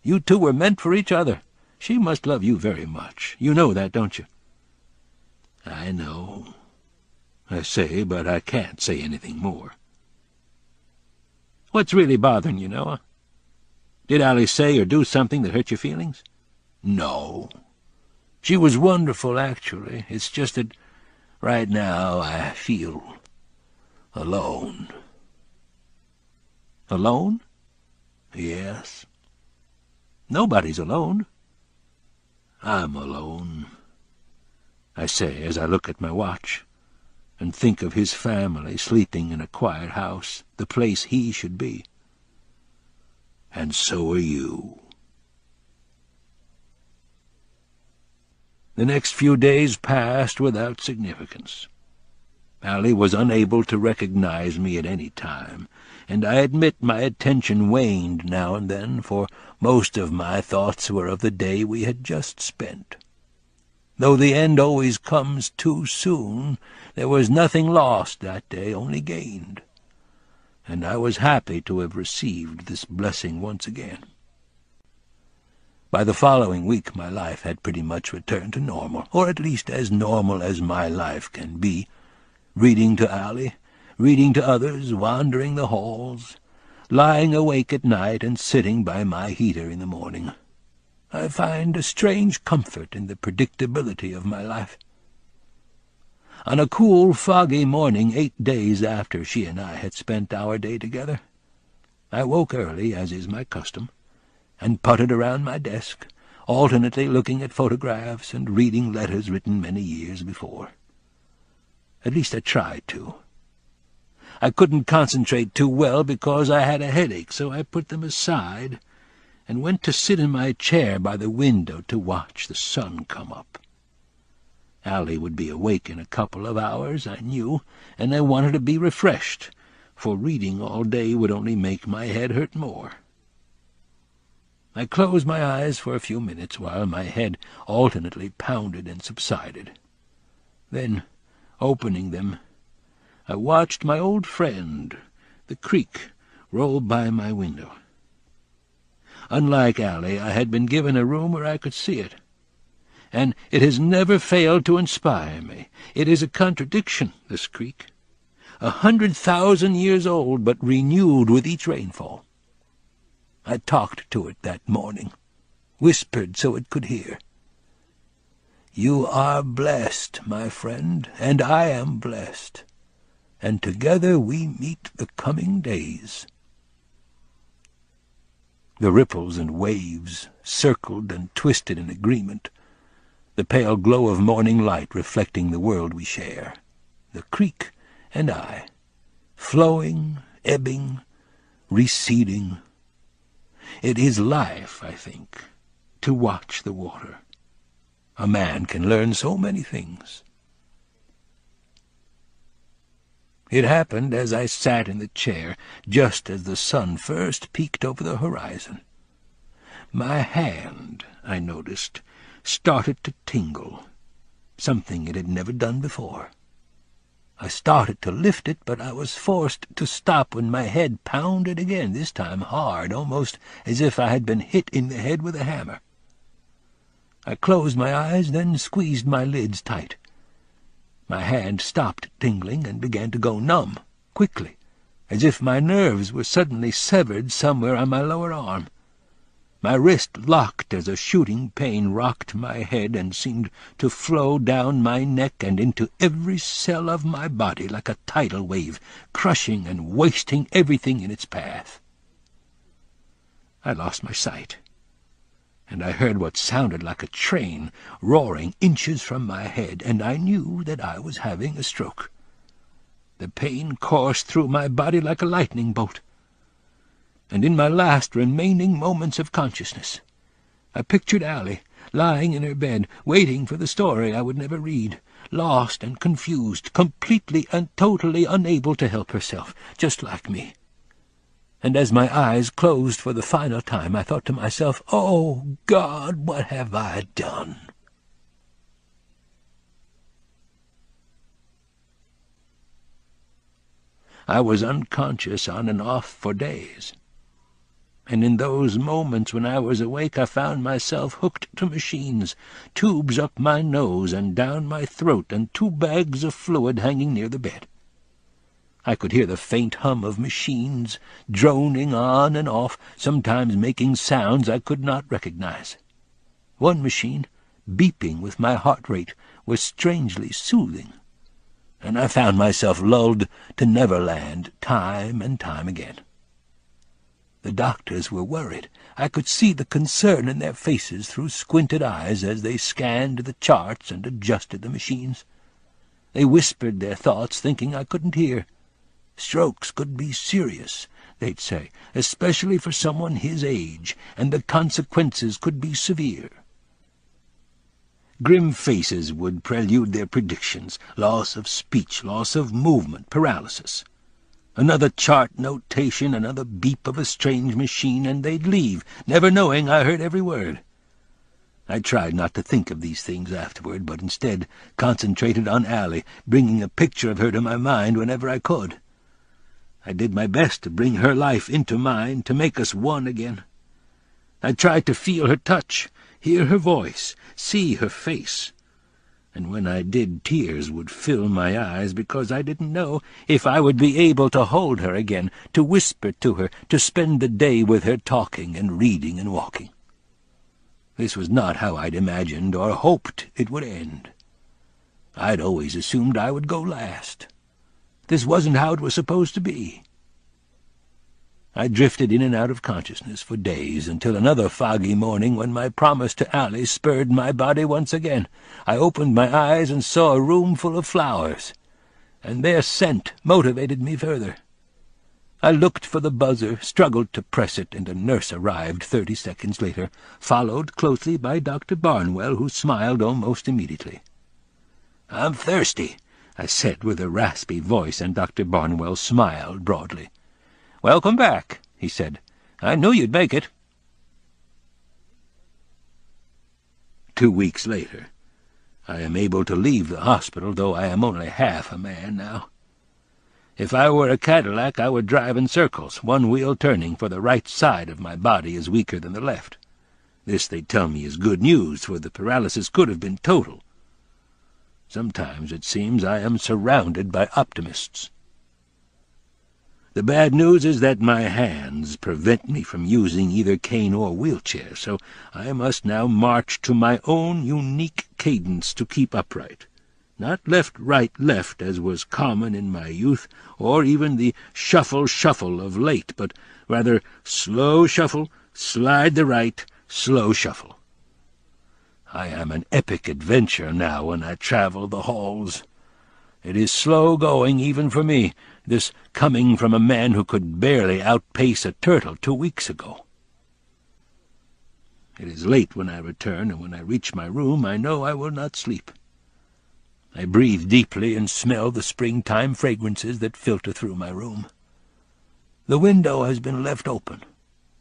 You two were meant for each other. She must love you very much. You know that, don't you? I know. I say, but I can't say anything more. What's really bothering you, Noah? Did Allie say or do something that hurt your feelings? No. She was wonderful, actually. It's just that right now I feel alone. Alone? Yes. Nobody's alone. I'm alone, I say as I look at my watch and think of his family sleeping in a quiet house, the place he should be. And so are you. The next few days passed without significance. Allie was unable to recognize me at any time, and I admit my attention waned now and then, for most of my thoughts were of the day we had just spent. Though the end always comes too soon, there was nothing lost that day, only gained, and I was happy to have received this blessing once again. By the following week my life had pretty much returned to normal, or at least as normal as my life can be, reading to Allie, reading to others, wandering the halls, lying awake at night and sitting by my heater in the morning. I find a strange comfort in the predictability of my life. On a cool, foggy morning 8 days after she and I had spent our day together, I woke early, as is my custom, and puttered around my desk, alternately looking at photographs and reading letters written many years before. At least I tried to. I couldn't concentrate too well because I had a headache, so I put them aside and went to sit in my chair by the window to watch the sun come up. Allie would be awake in a couple of hours, I knew, and I wanted to be refreshed, for reading all day would only make my head hurt more. I closed my eyes for a few minutes while my head alternately pounded and subsided. Then, opening them, I watched my old friend, the creek, roll by my window. Unlike Allie, I had been given a room where I could see it, and it has never failed to inspire me. It is a contradiction, this creek, 100,000 years old, but renewed with each rainfall. I talked to it that morning, whispered so it could hear. You are blessed, my friend, and I am blessed, and together we meet the coming days. The ripples and waves circled and twisted in agreement, the pale glow of morning light reflecting the world we share, the creek and I, flowing, ebbing, receding. It is life, I think, to watch the water. A man can learn so many things. It happened as I sat in the chair, just as the sun first peeked over the horizon. My hand, I noticed, started to tingle, something it had never done before. I started to lift it, but I was forced to stop when my head pounded again, this time hard, almost as if I had been hit in the head with a hammer. I closed my eyes, then squeezed my lids tight. My hand stopped tingling and began to go numb, quickly, as if my nerves were suddenly severed somewhere on my lower arm. My wrist locked as a shooting pain rocked my head and seemed to flow down my neck and into every cell of my body like a tidal wave, crushing and wasting everything in its path. I lost my sight, and I heard what sounded like a train roaring inches from my head, and I knew that I was having a stroke. The pain coursed through my body like a lightning bolt, and in my last remaining moments of consciousness, I pictured Allie lying in her bed, waiting for the story I would never read, lost and confused, completely and totally unable to help herself, just like me. And as my eyes closed for the final time, I thought to myself, "Oh, God, what have I done?" I was unconscious on and off for days. And in those moments when I was awake, I found myself hooked to machines, tubes up my nose and down my throat, and 2 bags of fluid hanging near the bed. I could hear the faint hum of machines, droning on and off, sometimes making sounds I could not recognize. One machine, beeping with my heart rate, was strangely soothing, and I found myself lulled to Neverland time and time again. The doctors were worried. I could see the concern in their faces through squinted eyes as they scanned the charts and adjusted the machines. They whispered their thoughts, thinking I couldn't hear. Strokes could be serious, they'd say, especially for someone his age, and the consequences could be severe. Grim faces would prelude their predictions: loss of speech, loss of movement, paralysis. Another chart notation, another beep of a strange machine, and they'd leave, never knowing I heard every word. I tried not to think of these things afterward, but instead concentrated on Allie, bringing a picture of her to my mind whenever I could. I did my best to bring her life into mine, to make us one again. I tried to feel her touch, hear her voice, see her face. And when I did, tears would fill my eyes, because I didn't know if I would be able to hold her again, to whisper to her, to spend the day with her, talking and reading and walking. This was not how I'd imagined or hoped it would end. I'd always assumed I would go last. This wasn't how it was supposed to be. I drifted in and out of consciousness for days, until another foggy morning, when my promise to Allie spurred my body once again. I opened my eyes and saw a room full of flowers, and their scent motivated me further. I looked for the buzzer, struggled to press it, and a nurse arrived 30 seconds later, followed closely by Dr. Barnwell, who smiled almost immediately. "I'm thirsty," I said with a raspy voice, and Dr. Barnwell smiled broadly. "Welcome back," he said. "I knew you'd make it." 2 weeks later, I am able to leave the hospital, though I am only half a man now. If I were a Cadillac, I would drive in circles, one wheel turning, for the right side of my body is weaker than the left. This, they tell me, is good news, for the paralysis could have been total. Sometimes it seems I am surrounded by optimists. The bad news is that my hands prevent me from using either cane or wheelchair, so I must now march to my own unique cadence to keep upright. Not left, right, left, as was common in my youth, or even the shuffle of late, but rather slow shuffle, slide the right, slow shuffle. I am an epic adventure now when I travel the halls. It is slow going even for me, this coming from a man who could barely outpace a turtle 2 weeks ago. It is late when I return, and when I reach my room I know I will not sleep. I breathe deeply and smell the springtime fragrances that filter through my room. The window has been left open,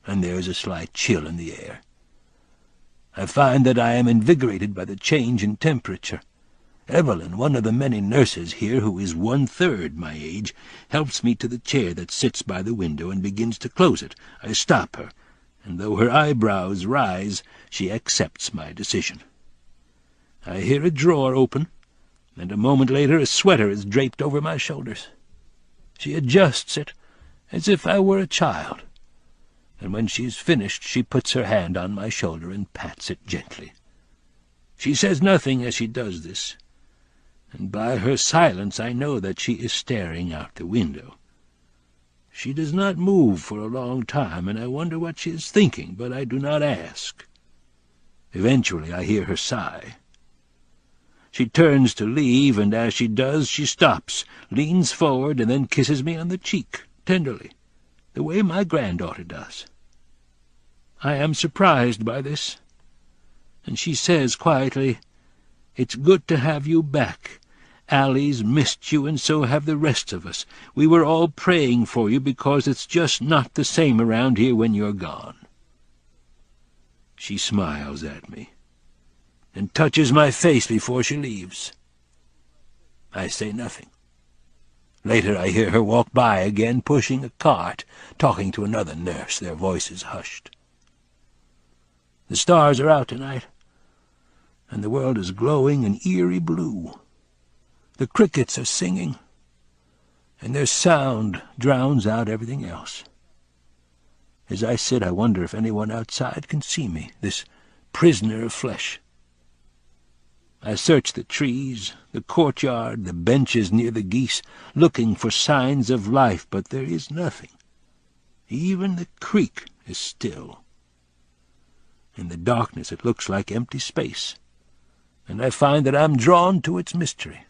and there is a slight chill in the air. I find that I am invigorated by the change in temperature. Evelyn, one of the many nurses here, who is 1/3 my age, helps me to the chair that sits by the window and begins to close it. I stop her, and though her eyebrows rise, she accepts my decision. I hear a drawer open, and a moment later a sweater is draped over my shoulders. She adjusts it as if I were a child, and when she's finished she puts her hand on my shoulder and pats it gently. She says nothing as she does this, and by her silence I know that she is staring out the window. She does not move for a long time, and I wonder what she is thinking, but I do not ask. Eventually I hear her sigh. She turns to leave, and as she does she stops, leans forward, and then kisses me on the cheek, tenderly, the way my granddaughter does. I am surprised by this, and she says quietly, "It's good to have you back, Allie's missed you, and so have the rest of us. We were all praying for you because it's just not the same around here when you're gone." She smiles at me and touches my face before she leaves. I say nothing. Later I hear her walk by again, pushing a cart, talking to another nurse, their voices hushed. The stars are out tonight, and the world is glowing an eerie blue. The crickets are singing, and their sound drowns out everything else. As I sit, I wonder if anyone outside can see me, this prisoner of flesh. I search the trees, the courtyard, the benches near the geese, looking for signs of life, but there is nothing. Even the creek is still. In the darkness it looks like empty space, and I find that I'm drawn to its mystery.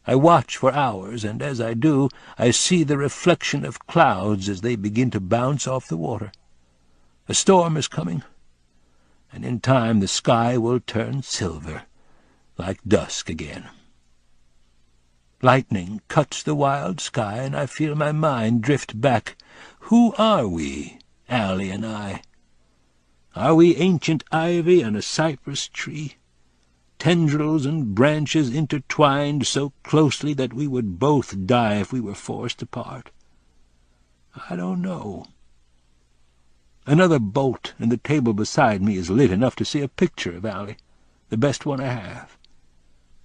I watch for hours, and as I do, I see the reflection of clouds as they begin to bounce off the water. A storm is coming, and in time the sky will turn silver, like dusk again. Lightning cuts the wild sky, and I feel my mind drift back. Who are we, Allie and I? Are we ancient ivy on a cypress tree? Tendrils and branches intertwined so closely that we would both die if we were forced apart? I don't know. Another bolt in the table beside me is lit enough to see a picture of Allie, the best one I have.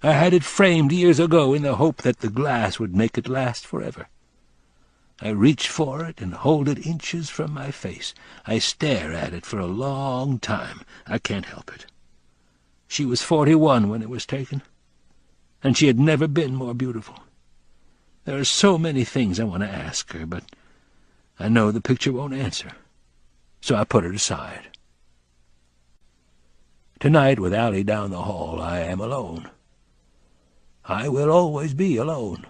I had it framed years ago in the hope that the glass would make it last forever. I reach for it and hold it inches from my face. I stare at it for a long time. I can't help it. She was 41 when it was taken, and she had never been more beautiful. There are so many things I want to ask her, but I know the picture won't answer, so I put it aside. Tonight, with Allie down the hall, I am alone. I will always be alone.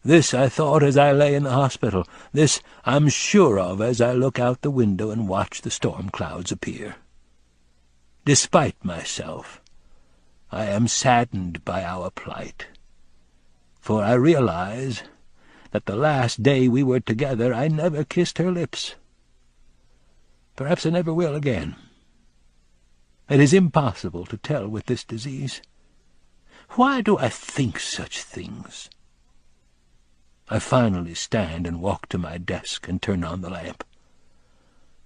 This I thought as I lay in the hospital. This I'm sure of as I look out the window and watch the storm clouds appear. Despite myself, I am saddened by our plight, for I realize that the last day we were together I never kissed her lips. Perhaps I never will again. It is impossible to tell with this disease. Why do I think such things? I finally stand and walk to my desk and turn on the lamp.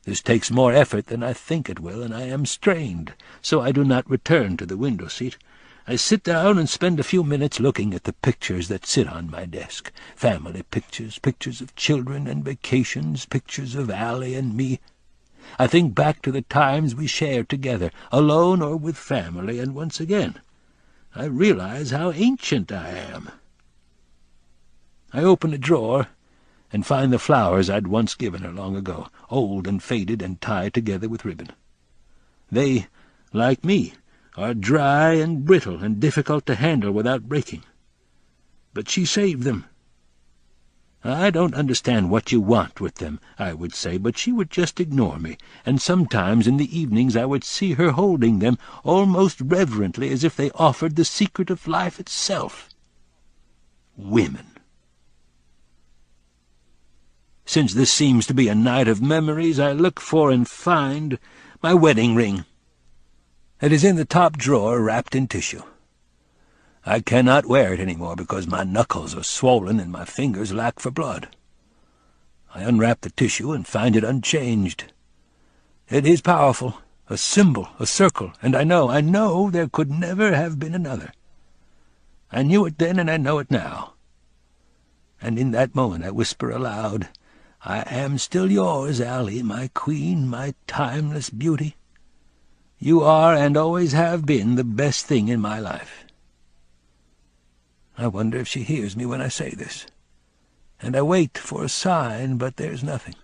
This takes more effort than I think it will, and I am strained, so I do not return to the window seat. I sit down and spend a few minutes looking at the pictures that sit on my desk. Family pictures, pictures of children and vacations, pictures of Allie and me. I think back to the times we shared together, alone or with family, and once again I realize how ancient I am. I open a drawer and find the flowers I'd once given her long ago, old and faded and tied together with ribbon. They, like me, are dry and brittle and difficult to handle without breaking. But she saved them. I don't understand what you want with them, I would say, but she would just ignore me, and sometimes in the evenings I would see her holding them almost reverently as if they offered the secret of life itself. Women. Since this seems to be a night of memories, I look for and find my wedding ring. It is in the top drawer, wrapped in tissue. I cannot wear it any more because my knuckles are swollen and my fingers lack for blood. I unwrap the tissue and find it unchanged. It is powerful, a symbol, a circle, and I know there could never have been another. I knew it then and I know it now. And in that moment I whisper aloud, I am still yours, Allie, my queen, my timeless beauty. You are and always have been the best thing in my life. I wonder if she hears me when I say this, and I wait for a sign, but there's nothing.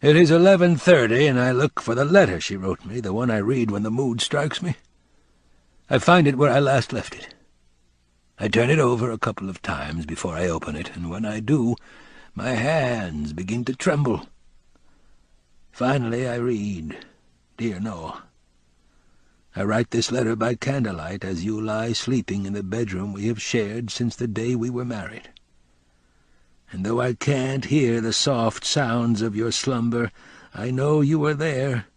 It is 11:30, and I look for the letter she wrote me, the one I read when the mood strikes me. I find it where I last left it. I turn it over a couple of times before I open it, and when I do, my hands begin to tremble. Finally I read, Dear Noah, I write this letter by candlelight as you lie sleeping in the bedroom we have shared since the day we were married. And though I can't hear the soft sounds of your slumber, I know you are there,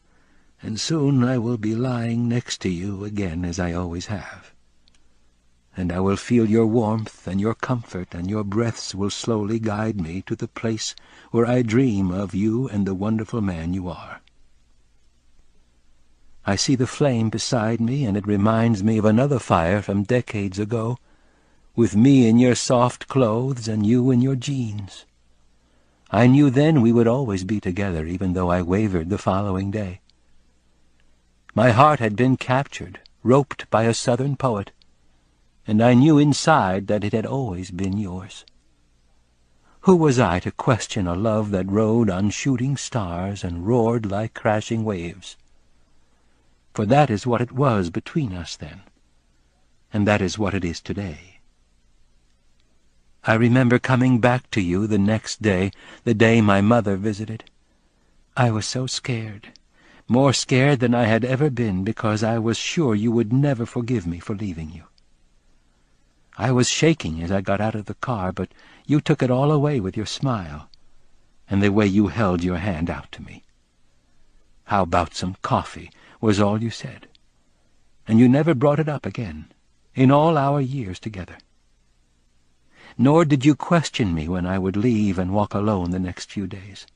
and soon I will be lying next to you again as I always have. And I will feel your warmth and your comfort, and your breaths will slowly guide me to the place where I dream of you and the wonderful man you are. I see the flame beside me, and it reminds me of another fire from decades ago, with me in your soft clothes and you in your jeans. I knew then we would always be together, even though I wavered the following day. My heart had been captured, roped by a Southern poet, and I knew inside that it had always been yours. Who was I to question a love that rode on shooting stars and roared like crashing waves? For that is what it was between us then, and that is what it is today. I remember coming back to you the next day, the day my mother visited. I was so scared, more scared than I had ever been, because I was sure you would never forgive me for leaving you. I was shaking as I got out of the car, but you took it all away with your smile, and the way you held your hand out to me. How about some coffee, was all you said, and you never brought it up again, in all our years together. Nor did you question me when I would leave and walk alone the next few days.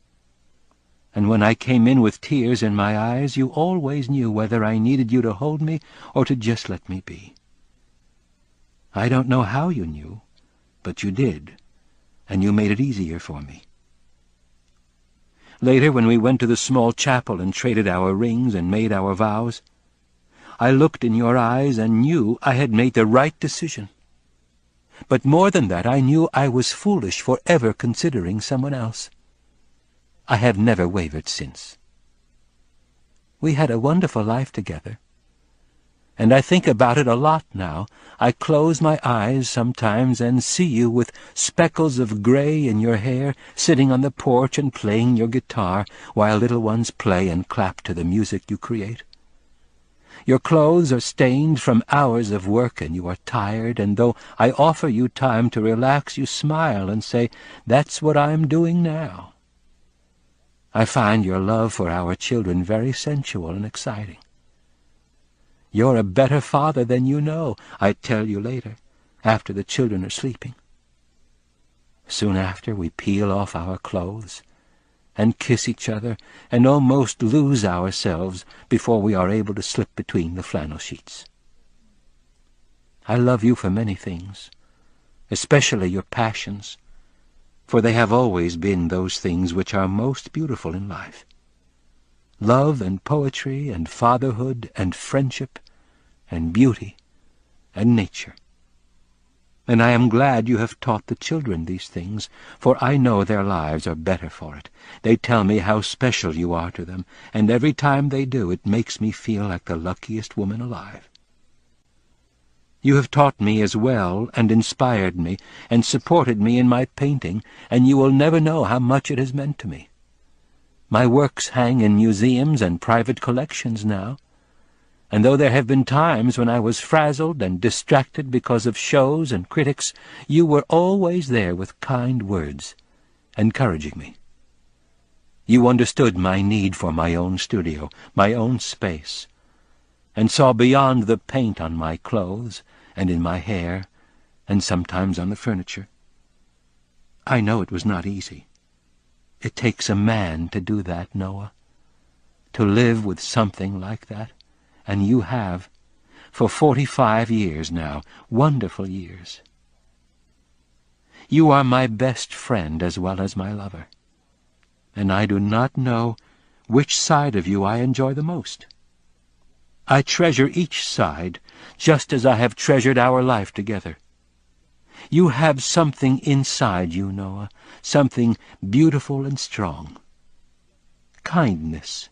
And when I came in with tears in my eyes, you always knew whether I needed you to hold me or to just let me be. I don't know how you knew, but you did, and you made it easier for me. Later, when we went to the small chapel and traded our rings and made our vows, I looked in your eyes and knew I had made the right decision. But more than that, I knew I was foolish for ever considering someone else. I have never wavered since. We had a wonderful life together, and I think about it a lot now. I close my eyes sometimes and see you with speckles of gray in your hair, sitting on the porch and playing your guitar while little ones play and clap to the music you create. Your clothes are stained from hours of work, and you are tired, and though I offer you time to relax, you smile and say, "That's what I'm doing now." I find your love for our children very sensual and exciting. You're a better father than you know, I tell you later, after the children are sleeping. Soon after, we peel off our clothes and kiss each other and almost lose ourselves before we are able to slip between the flannel sheets. I love you for many things, especially your passions, for they have always been those things which are most beautiful in life. Love and poetry and fatherhood and friendship and beauty and nature. And I am glad you have taught the children these things, for I know their lives are better for it. They tell me how special you are to them, and every time they do, it makes me feel like the luckiest woman alive. You have taught me as well, and inspired me, and supported me in my painting, and you will never know how much it has meant to me. My works hang in museums and private collections now, and though there have been times when I was frazzled and distracted because of shows and critics, you were always there with kind words, encouraging me. You understood my need for my own studio, my own space, and saw beyond the paint on my clothes and in my hair and sometimes on the furniture. I know it was not easy. It takes a man to do that, Noah, to live with something like that. And you have, for 45 years now, wonderful years. You are my best friend as well as my lover, and I do not know which side of you I enjoy the most. I treasure each side just as I have treasured our life together. You have something inside you, Noah, something beautiful and strong. Kindness,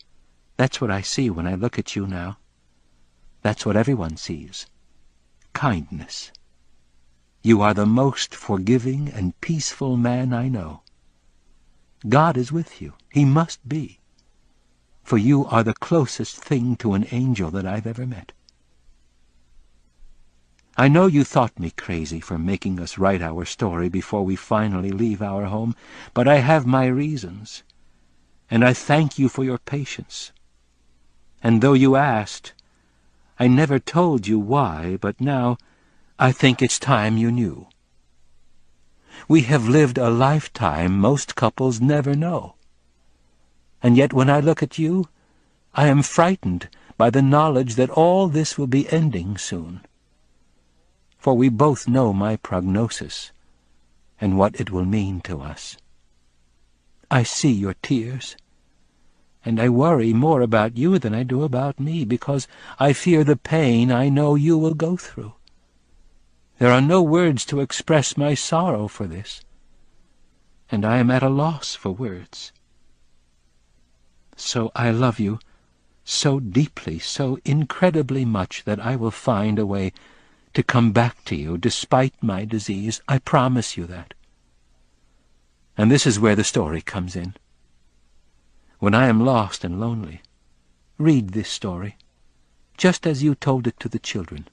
that's what I see when I look at you now. That's what everyone sees. Kindness. You are the most forgiving and peaceful man I know. God is with you. He must be. for you are the closest thing to an angel that I've ever met. I know you thought me crazy for making us write our story before we finally leave our home, but I have my reasons, and I thank you for your patience. And though you asked, I never told you why, but now I think it's time you knew. We have lived a lifetime most couples never know. And yet when I look at you, I am frightened by the knowledge that all this will be ending soon. For we both know my prognosis and what it will mean to us. I see your tears, and I worry more about you than I do about me, because I fear the pain I know you will go through. There are no words to express my sorrow for this, and I am at a loss for words. So I love you so deeply, so incredibly much, that I will find a way to come back to you despite my disease. I promise you that. And this is where the story comes in. When I am lost and lonely, read this story, just as you told it to the children,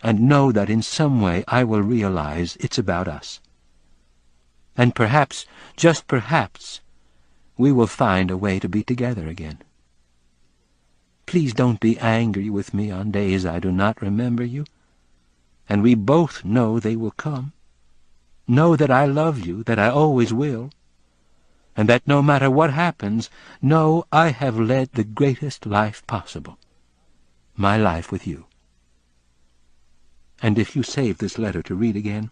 and know that in some way I will realize it's about us. And perhaps, just perhaps, we will find a way to be together again. Please don't be angry with me on days I do not remember you, and we both know they will come. Know that I love you, that I always will, and that no matter what happens, know I have led the greatest life possible, my life with you. And if you save this letter to read again,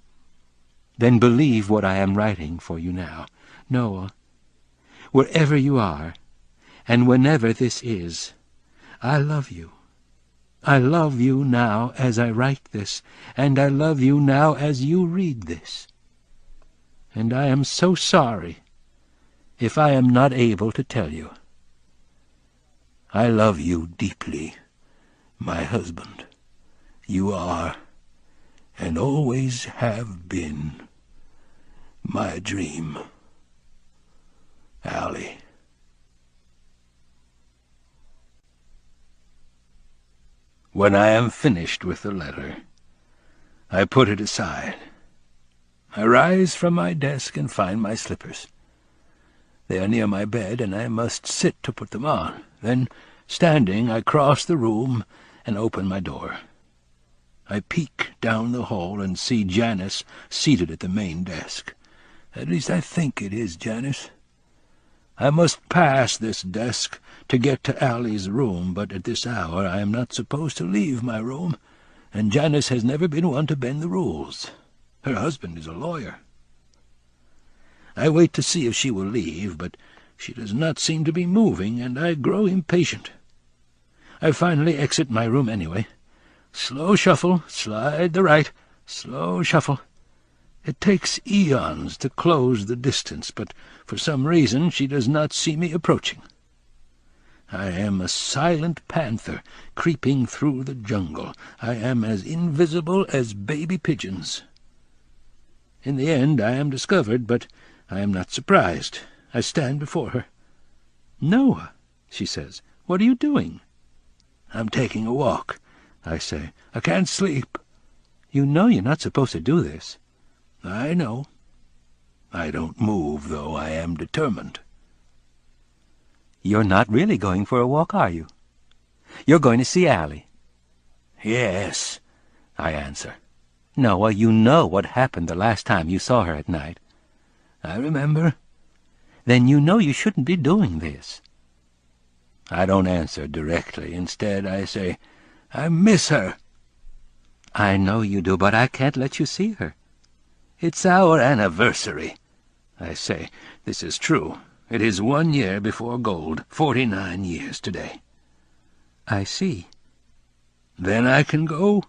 then believe what I am writing for you now. Noah, wherever you are, and whenever this is, I love you. I love you now as I write this, and I love you now as you read this. And I am so sorry if I am not able to tell you. I love you deeply, my husband. You are, and always have been, my dream. Allie. When I am finished with the letter, I put it aside. I rise from my desk and find my slippers. They are near my bed, and I must sit to put them on. Then, standing, I cross the room and open my door. I peek down the hall and see Janice seated at the main desk. At least I think it is Janice. I must pass this desk to get to Allie's room, but at this hour I am not supposed to leave my room, and Janice has never been one to bend the rules. Her husband is a lawyer. I wait to see if she will leave, but she does not seem to be moving, and I grow impatient. I finally exit my room anyway. Slow shuffle, slide the right, slow shuffle. It takes eons to close the distance, but for some reason she does not see me approaching. I am a silent panther creeping through the jungle. I am as invisible as baby pigeons. In the end I am discovered, but I am not surprised. I stand before her. "Noah," she says, "what are you doing?" "I'm taking a walk," I say. "I can't sleep." "You know you're not supposed to do this." "I know. I don't move, though I am determined." "You're not really going for a walk, are you? You're going to see Allie." "Yes," I answer. "Noah, you know what happened the last time you saw her at night." "I remember." "Then you know you shouldn't be doing this." I don't answer directly. Instead, I say, "I miss her." "I know you do, but I can't let you see her." "It's our anniversary," I say. This is true. It is 1 year before gold, 49 years today. "I see." "Then I can go?"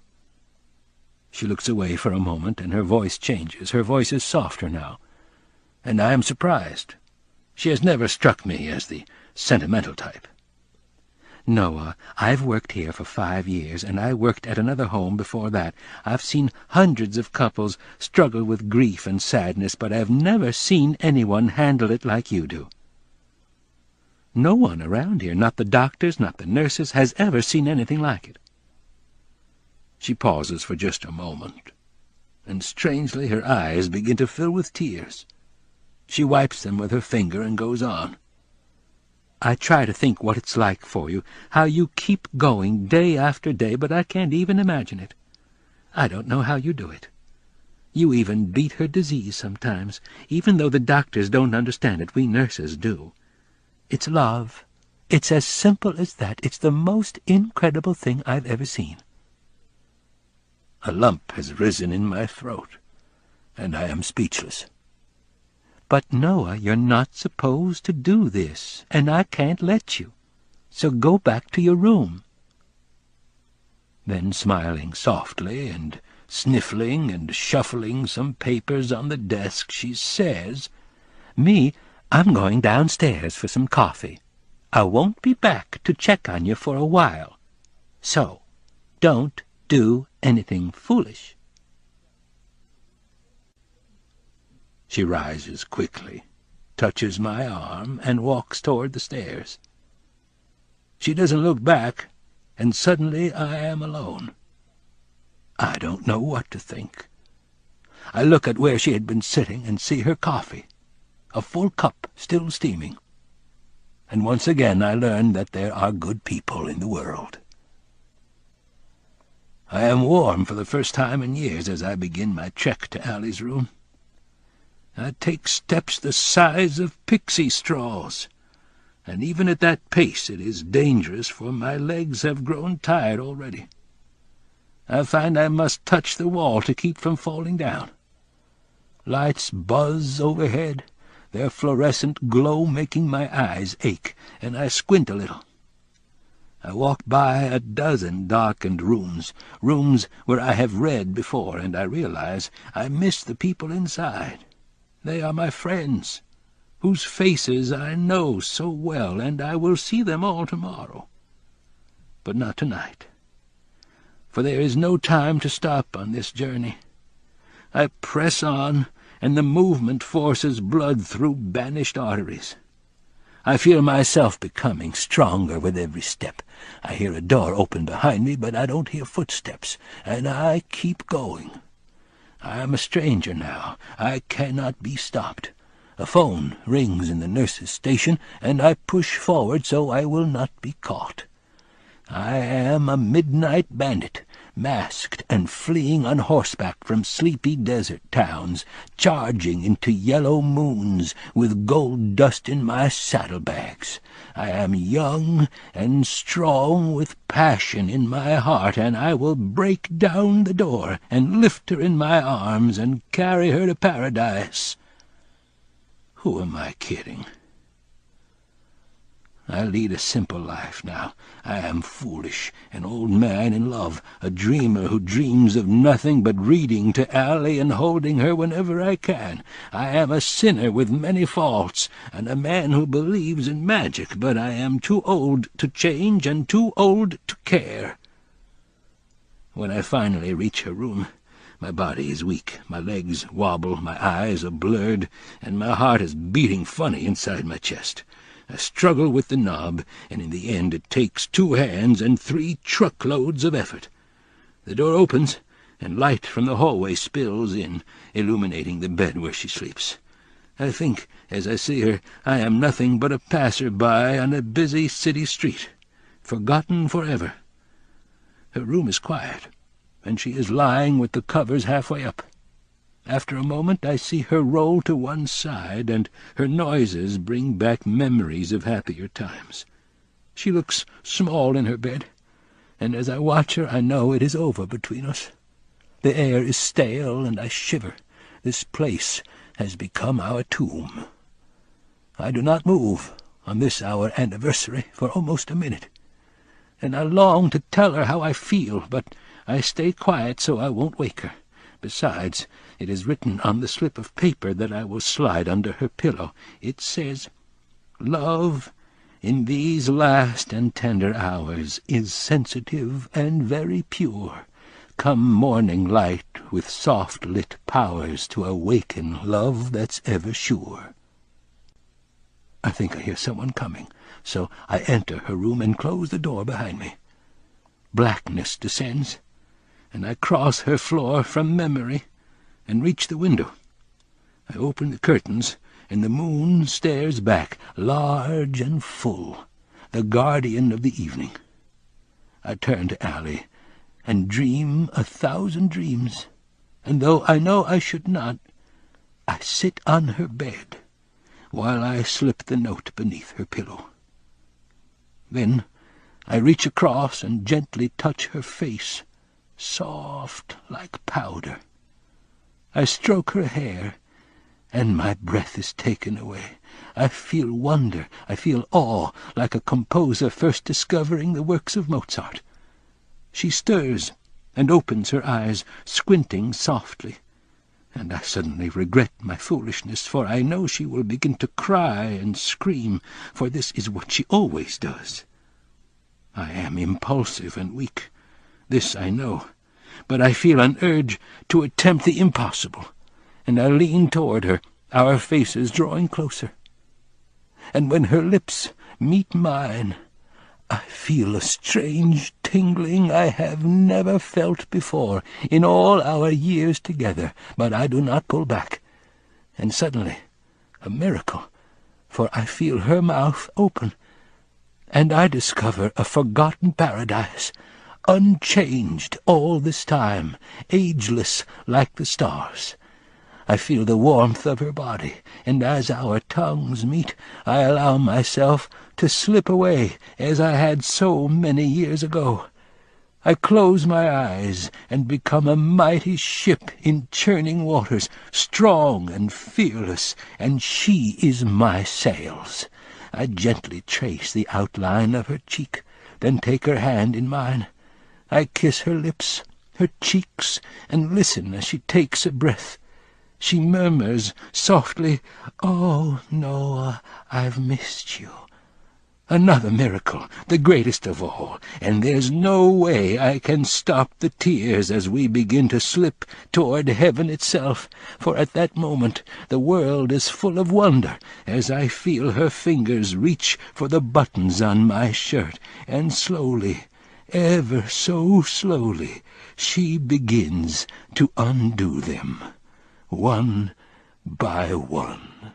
She looks away for a moment, and her voice changes. Her voice is softer now, and I am surprised. She has never struck me as the sentimental type. "Noah, I've worked here for 5 years, and I worked at another home before that. I've seen hundreds of couples struggle with grief and sadness, but I've never seen anyone handle it like you do." No one around here, not the doctors, not the nurses, has ever seen anything like it." She pauses for just a moment, and strangely her eyes begin to fill with tears. She wipes them with her finger and goes on. "I try to think what it's like for you, how you keep going day after day, but I can't even imagine it. I don't know how you do it. You even beat her disease sometimes, even though the doctors don't understand it. We nurses do. It's love. It's as simple as that. It's the most incredible thing I've ever seen." A lump has risen in my throat, and I am speechless. "But, Noah, you're not supposed to do this, and I can't let you. So go back to your room." Then, smiling softly and sniffling and shuffling some papers on the desk, she says, "Me, I'm going downstairs for some coffee. I won't be back to check on you for a while. So, don't do anything foolish." She rises quickly, touches my arm, and walks toward the stairs. She doesn't look back, and suddenly I am alone. I don't know what to think. I look at where she had been sitting and see her coffee, a full cup still steaming. And once again I learn that there are good people in the world. I am warm for the first time in years as I begin my trek to Allie's room. I take steps the size of pixie straws, and even at that pace it is dangerous, for my legs have grown tired already. I find I must touch the wall to keep from falling down. Lights buzz overhead, their fluorescent glow making my eyes ache, and I squint a little. I walk by a dozen darkened rooms where I have read before, and I realize I miss the people inside. They are my friends, whose faces I know so well, and I will see them all tomorrow. But not tonight, for there is no time to stop on this journey. I press on, and the movement forces blood through banished arteries. I feel myself becoming stronger with every step. I hear a door open behind me, but I don't hear footsteps, and I keep going. I am a stranger now. I cannot be stopped. A phone rings in the nurse's station, and I push forward so I will not be caught. I am a midnight bandit, masked and fleeing on horseback from sleepy desert towns, charging into yellow moons with gold dust in my saddlebags. I am young and strong with passion in my heart, and I will break down the door and lift her in my arms and carry her to paradise. Who am I kidding? I lead a simple life now. I am foolish, an old man in love, a dreamer who dreams of nothing but reading to Allie and holding her whenever I can. I am a sinner with many faults, and a man who believes in magic, but I am too old to change and too old to care. When I finally reach her room, my body is weak, my legs wobble, my eyes are blurred, and my heart is beating funny inside my chest. I struggle with the knob, and in the end it takes 2 hands and 3 truckloads of effort. The door opens, and light from the hallway spills in, illuminating the bed where she sleeps. I think, as I see her, I am nothing but a passer-by on a busy city street, forgotten forever. Her room is quiet, and she is lying with the covers halfway up. After a moment I see her roll to one side, and her noises bring back memories of happier times. She looks small in her bed, and as I watch her I know it is over between us. The air is stale, and I shiver. This place has become our tomb. I do not move on this our anniversary for almost a minute, and I long to tell her how I feel, but I stay quiet so I won't wake her. Besides, it is written on the slip of paper that I will slide under her pillow. It says, "Love, in these last and tender hours, is sensitive and very pure. Come morning light with soft-lit powers to awaken love that's ever sure." I think I hear someone coming. so I enter her room and close the door behind me. Blackness descends, and I cross her floor from memory and reach the window. I open the curtains, and the moon stares back, large and full, the guardian of the evening. I turn to Allie and dream 1,000 dreams, and though I know I should not, I sit on her bed while I slip the note beneath her pillow. Then I reach across and gently touch her face, soft like powder. I stroke her hair, and my breath is taken away. I feel wonder, I feel awe, like a composer first discovering the works of Mozart. She stirs and opens her eyes, squinting softly, and I suddenly regret my foolishness, for I know she will begin to cry and scream, for this is what she always does. I am impulsive and weak, this I know, but I feel an urge to attempt the impossible, and I lean toward her, our faces drawing closer. And when her lips meet mine, I feel a strange tingling I have never felt before in all our years together, but I do not pull back. And suddenly, a miracle, for I feel her mouth open, and I discover a forgotten paradise, unchanged all this time, ageless like the stars. I feel the warmth of her body, and as our tongues meet, I allow myself to slip away as I had so many years ago. I close my eyes and become a mighty ship in churning waters, strong and fearless, and she is my sails. I gently trace the outline of her cheek, then take her hand in mine. I kiss her lips, her cheeks, and listen as she takes a breath. She murmurs softly, "Oh, Noah, I've missed you." Another miracle, the greatest of all, and there's no way I can stop the tears as we begin to slip toward heaven itself, for at that moment the world is full of wonder as I feel her fingers reach for the buttons on my shirt, and slowly, ever so slowly, she begins to undo them, one by one.